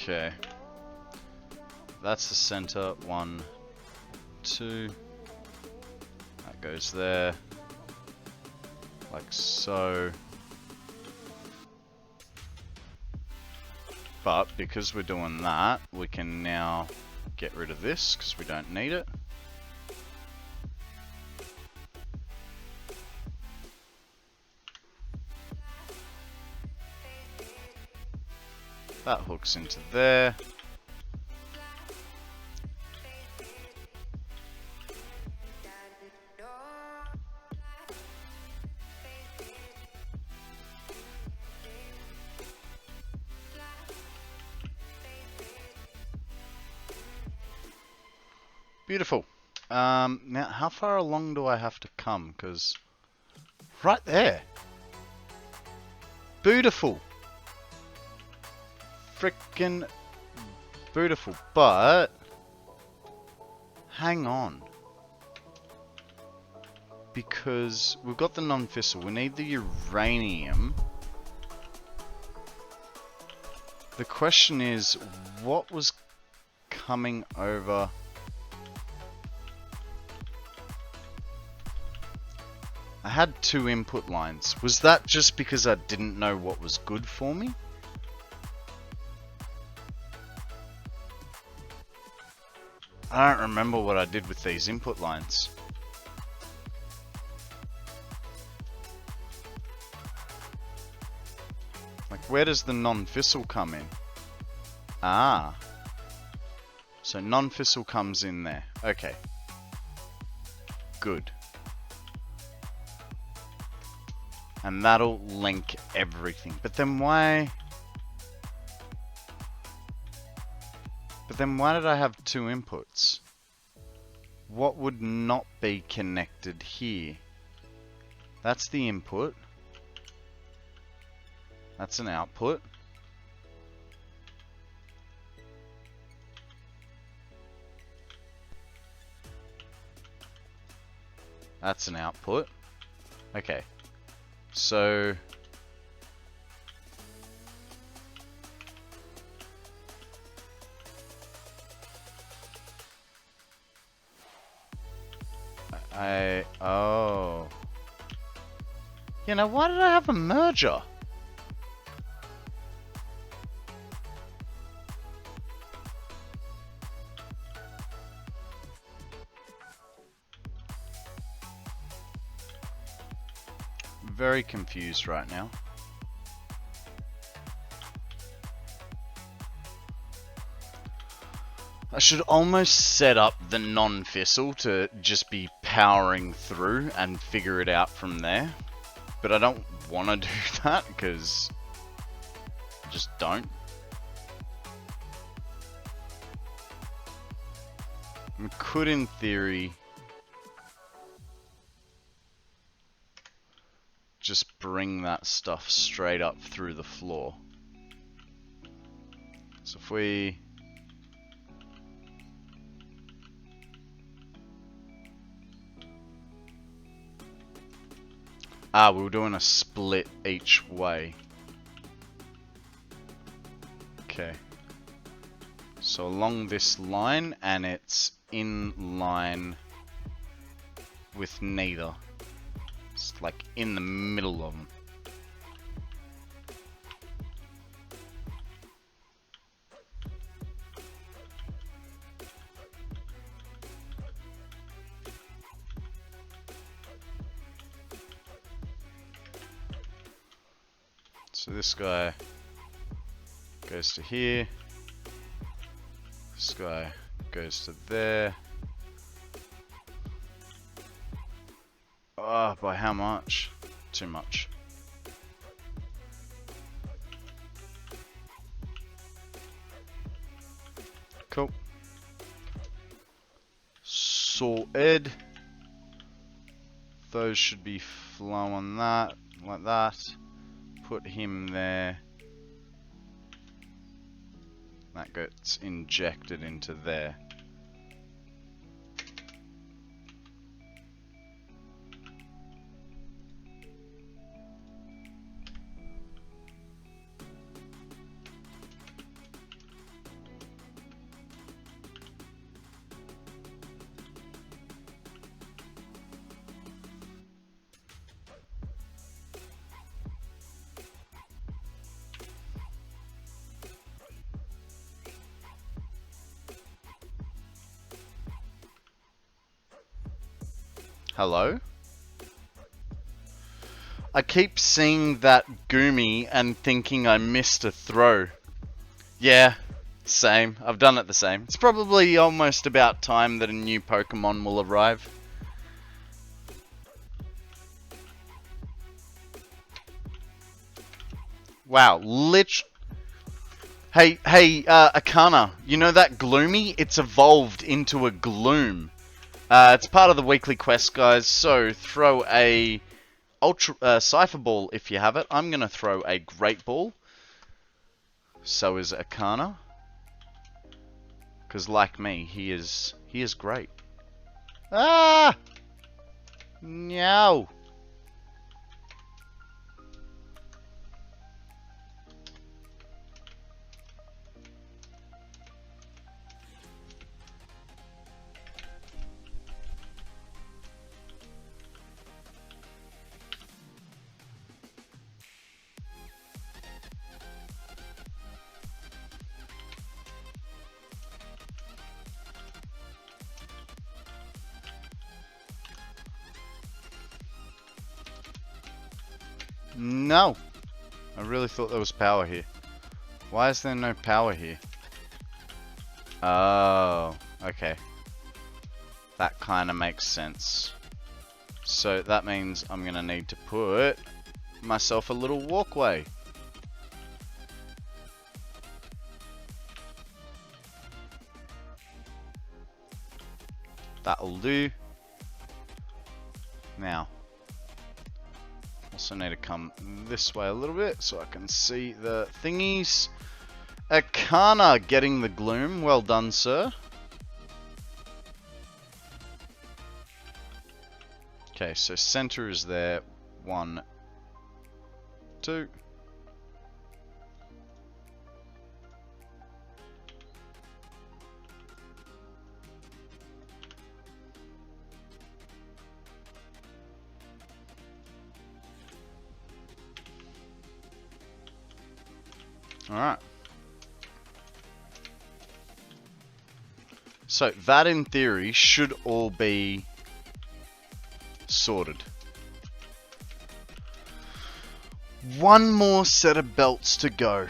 Okay. That's the center. 1, 2. That goes there. Like so. But because we're doing that, we can now get rid of this because we don't need it. That hooks into there. Beautiful. Now, how far along do I have to come? Because right there. Beautiful. Frickin' beautiful. But hang on. Because we've got the non-fissile. We need the uranium. The question is, what was coming over? I had 2 input lines. Was that just because I didn't know what was good for me? I don't remember what I did with these input lines. Like, where does the non-fissile come in? Ah. So non-fissile comes in there. Okay. Good. And that'll link everything. But then why... But then why did I have two inputs? What would not be connected here? That's the input. That's an output. That's an output. Okay. So... Oh. You know, why did I have a merger? Very confused right now. I should almost set up the non-fissile to just be powering through and figure it out from there. But I don't want to do that because I just don't. I could, in theory, just bring that stuff straight up through the floor. So if we... Ah, we were doing a split each way. Okay. So along this line, and it's in line with neither. It's like in the middle of them. So this guy goes to here. This guy goes to there. Ah, by how much? Too much. Cool. Sorted. Those should be flowing that, like that. Put him there. That gets injected into there. Hello? I keep seeing that Goomy and thinking I missed a throw. Yeah, same. I've done it the same. It's probably almost about time that a new Pokemon will arrive. Wow, Hey, Akana, you know that Gloomy? It's evolved into a Gloom. It's part of the weekly quest, guys, so throw a Cypher Ball if you have it. I'm going to throw a Great Ball. So is Akana. Because like me, he is great. Ah! No! No. I really thought there was power here. Why is there no power here? Oh, okay. That kind of makes sense. So that means I'm going to need to put myself a little walkway. That'll do. Now, also need to come this way a little bit so I can see the thingies. Akana getting the gloom. Well done, sir. Okay, so center is there. 1, 2. Alright. So that in theory should all be sorted. One more set of belts to go.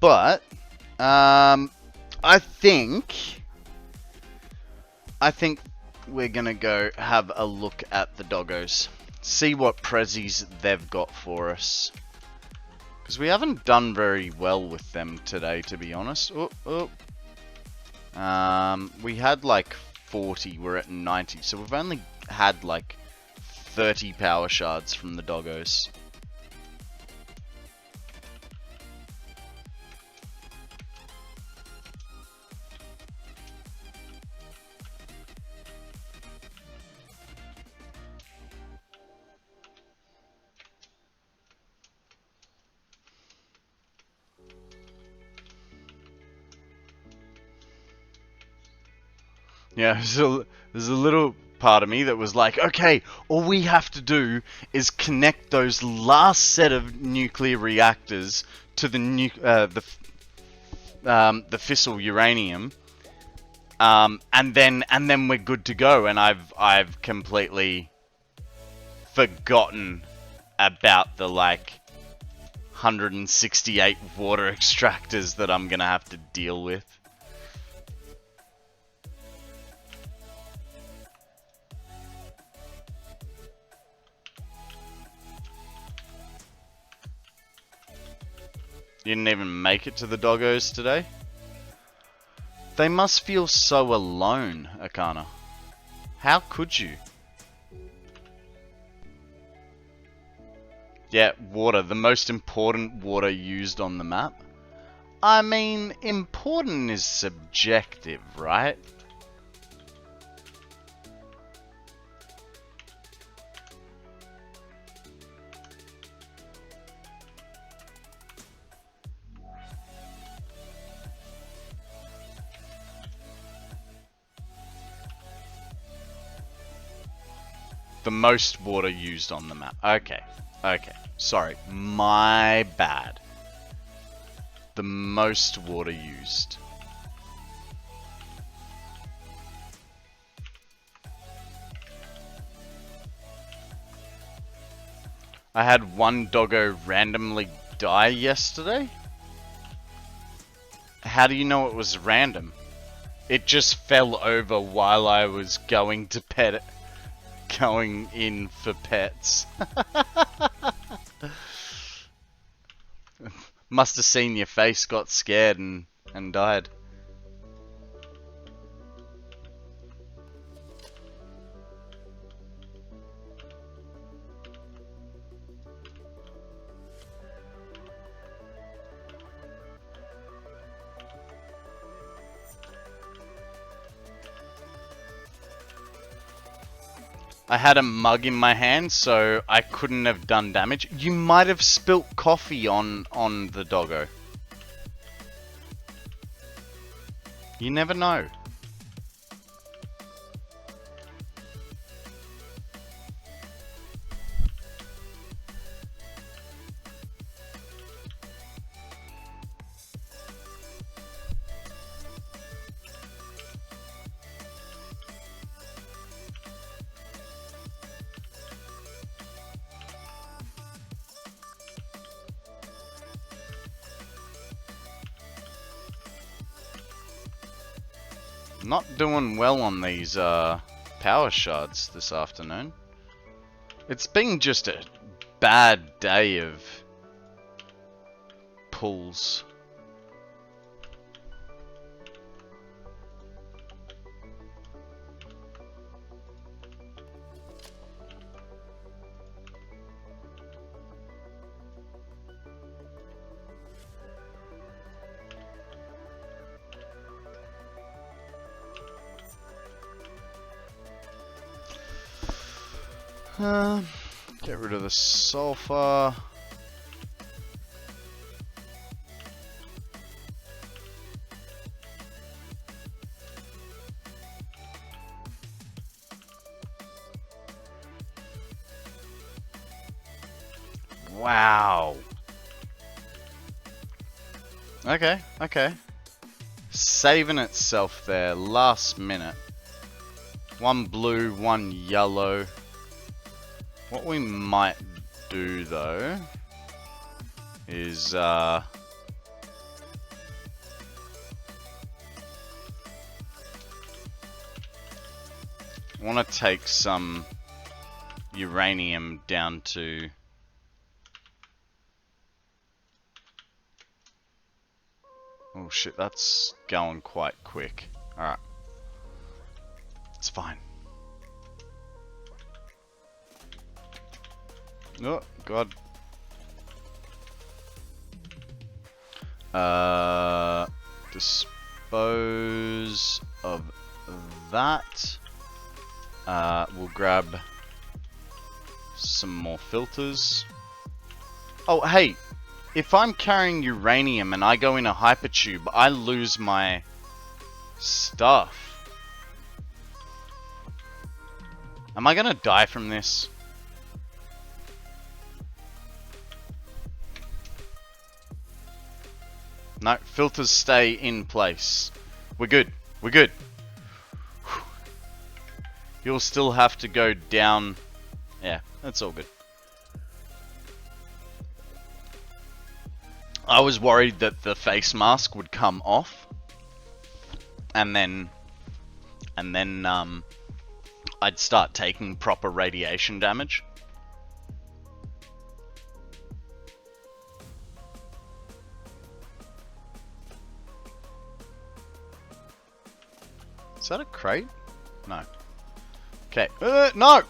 But I think we're gonna go have a look at the doggos. See what prezzies they've got for us. Because we haven't done very well with them today, to be honest. We had like 40, we're at 90. So we've only had like 30 power shards from the doggos. Yeah, there's a little part of me that was like, okay, all we have to do is connect those last set of nuclear reactors to the fissile uranium, and then we're good to go. And I've completely forgotten about the like 168 water extractors that I'm gonna have to deal with. You didn't even make it to the doggos today? They must feel so alone, Akana. How could you? Yeah, water. The most important water used on the map. I mean, important is subjective, right? The most water used on the map. Okay. Okay. Sorry. My bad. The most water used. I had one doggo randomly die yesterday. How do you know it was random? It just fell over while I was going to pet it. Going in for pets. Must have seen your face, got scared and died. I had a mug in my hand, so I couldn't have done damage. You might have spilt coffee on the doggo. You never know. Not doing well on these power shards this afternoon. It's been just a bad day of pulls. Get rid of the sulfur. Wow. Okay, okay. Saving itself there, last minute. One blue, one yellow. What we might do though is I want to take some uranium down to oh shit, that's going quite quick. Alright. It's fine. Oh, God. Dispose of that. We'll grab some more filters. Oh, hey. If I'm carrying uranium and I go in a hypertube, I lose my stuff. Am I gonna die from this? No, filters stay in place. We're good. We're good. Whew. You'll still have to go down. Yeah, that's all good. I was worried that the face mask would come off. And then I'd start taking proper radiation damage. Is that a crate? No. Okay. No.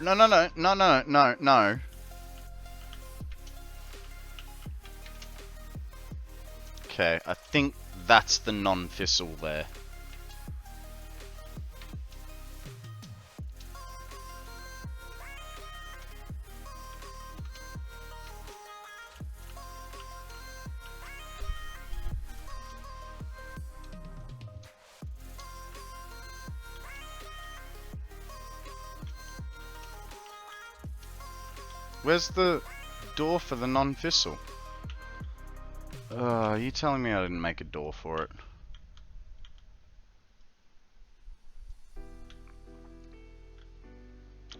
Okay, I think that's the non-fissile there. Where's the door for the non-fissile? Are you telling me I didn't make a door for it?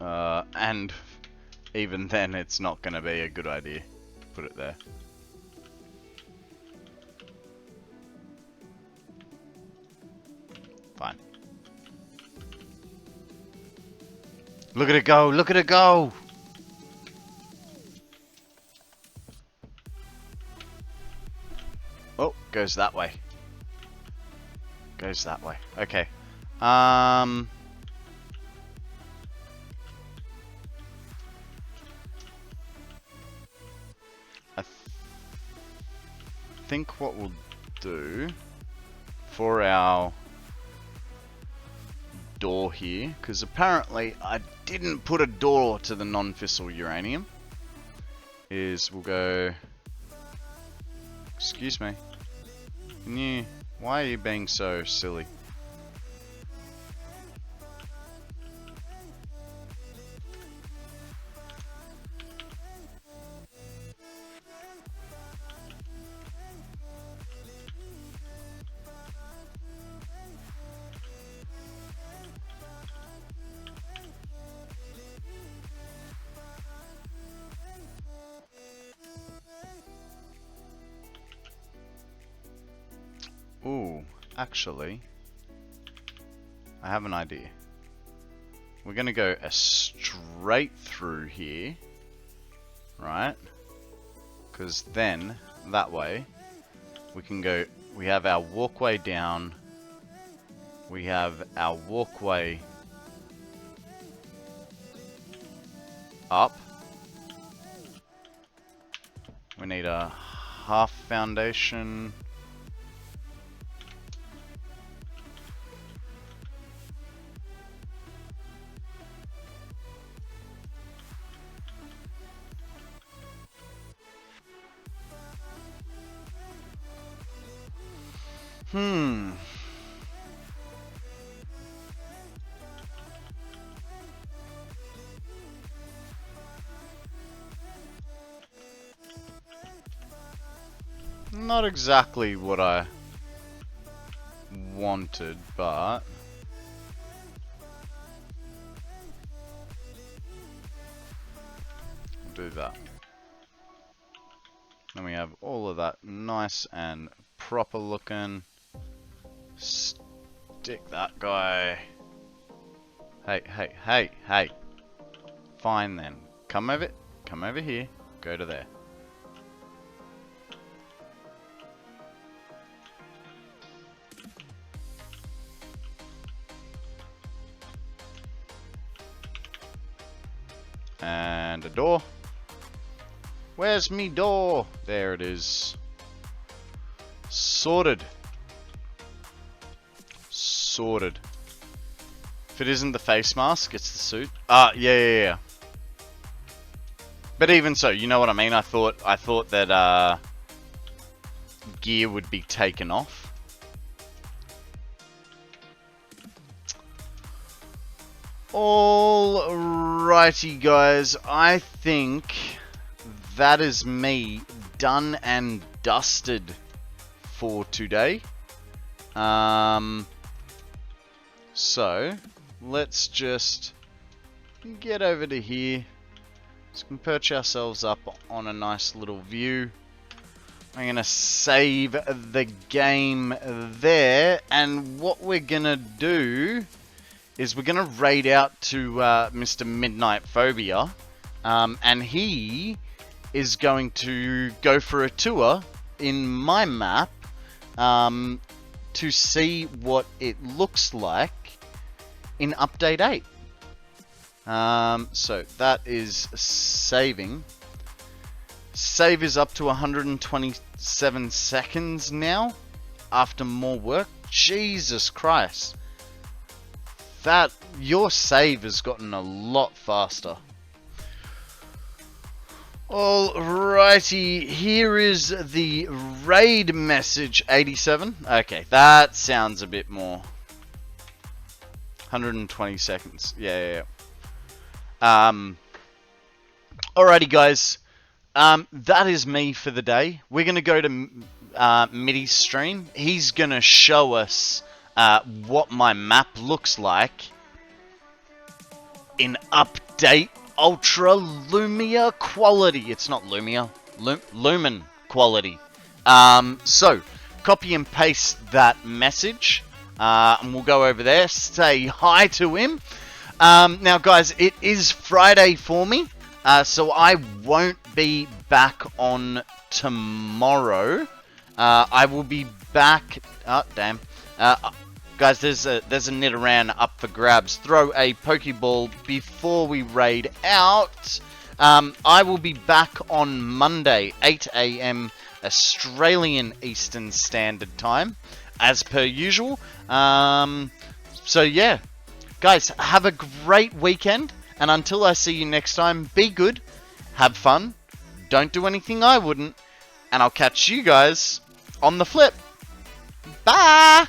And even then it's not going to be a good idea to put it there. Fine. Look at it go! Look at it go! Oh, goes that way. Goes that way. Okay. I think what we'll do for our door here, because apparently I didn't put a door to the non-fissile uranium, is we'll go... Excuse me. Can you... Why are you being so silly? Ooh, actually, I have an idea. We're gonna go a straight through here, right? Because then that way we can go. We have our walkway down. We have our walkway up. We need a half foundation. Not exactly what I wanted, but we'll do that. Then we have all of that nice and proper looking. Stick that guy. Hey. Fine then. Come over here. Go to there. And a door. Where's me door? There it is. Sorted. Sorted. If it isn't the face mask, it's the suit. Yeah. But even so, you know what I mean? I thought that gear would be taken off. Alrighty guys, I think that is me done and dusted for today. So let's just get over to here. So we can perch ourselves up on a nice little view. I'm gonna save the game there, and what we're gonna do is we're going to raid out to Mr. Midnight Phobia, and he is going to go for a tour in my map to see what it looks like in Update 8. So that is saving. Save is up to 127 seconds now after more work. Jesus Christ. That your save has gotten a lot faster. Alrighty, here is the raid message 87. Okay, that sounds a bit more. 120 seconds. Yeah. Alrighty, guys. That is me for the day. We're gonna go to Middy's stream. He's gonna show us what my map looks like in Update Ultra Lumia quality. It's not Lumia, Lumen quality. So copy and paste that message, and we'll go over there, say hi to him. Now guys, it is Friday for me, so I won't be back on tomorrow. I will be back. Oh damn. Guys, there's a Nirvana up for grabs. Throw a Pokeball before we raid out. I will be back on Monday, 8 AM Australian Eastern Standard Time, as per usual. So yeah, guys, have a great weekend, and until I see you next time, be good, have fun, don't do anything I wouldn't, and I'll catch you guys on the flip. Bye!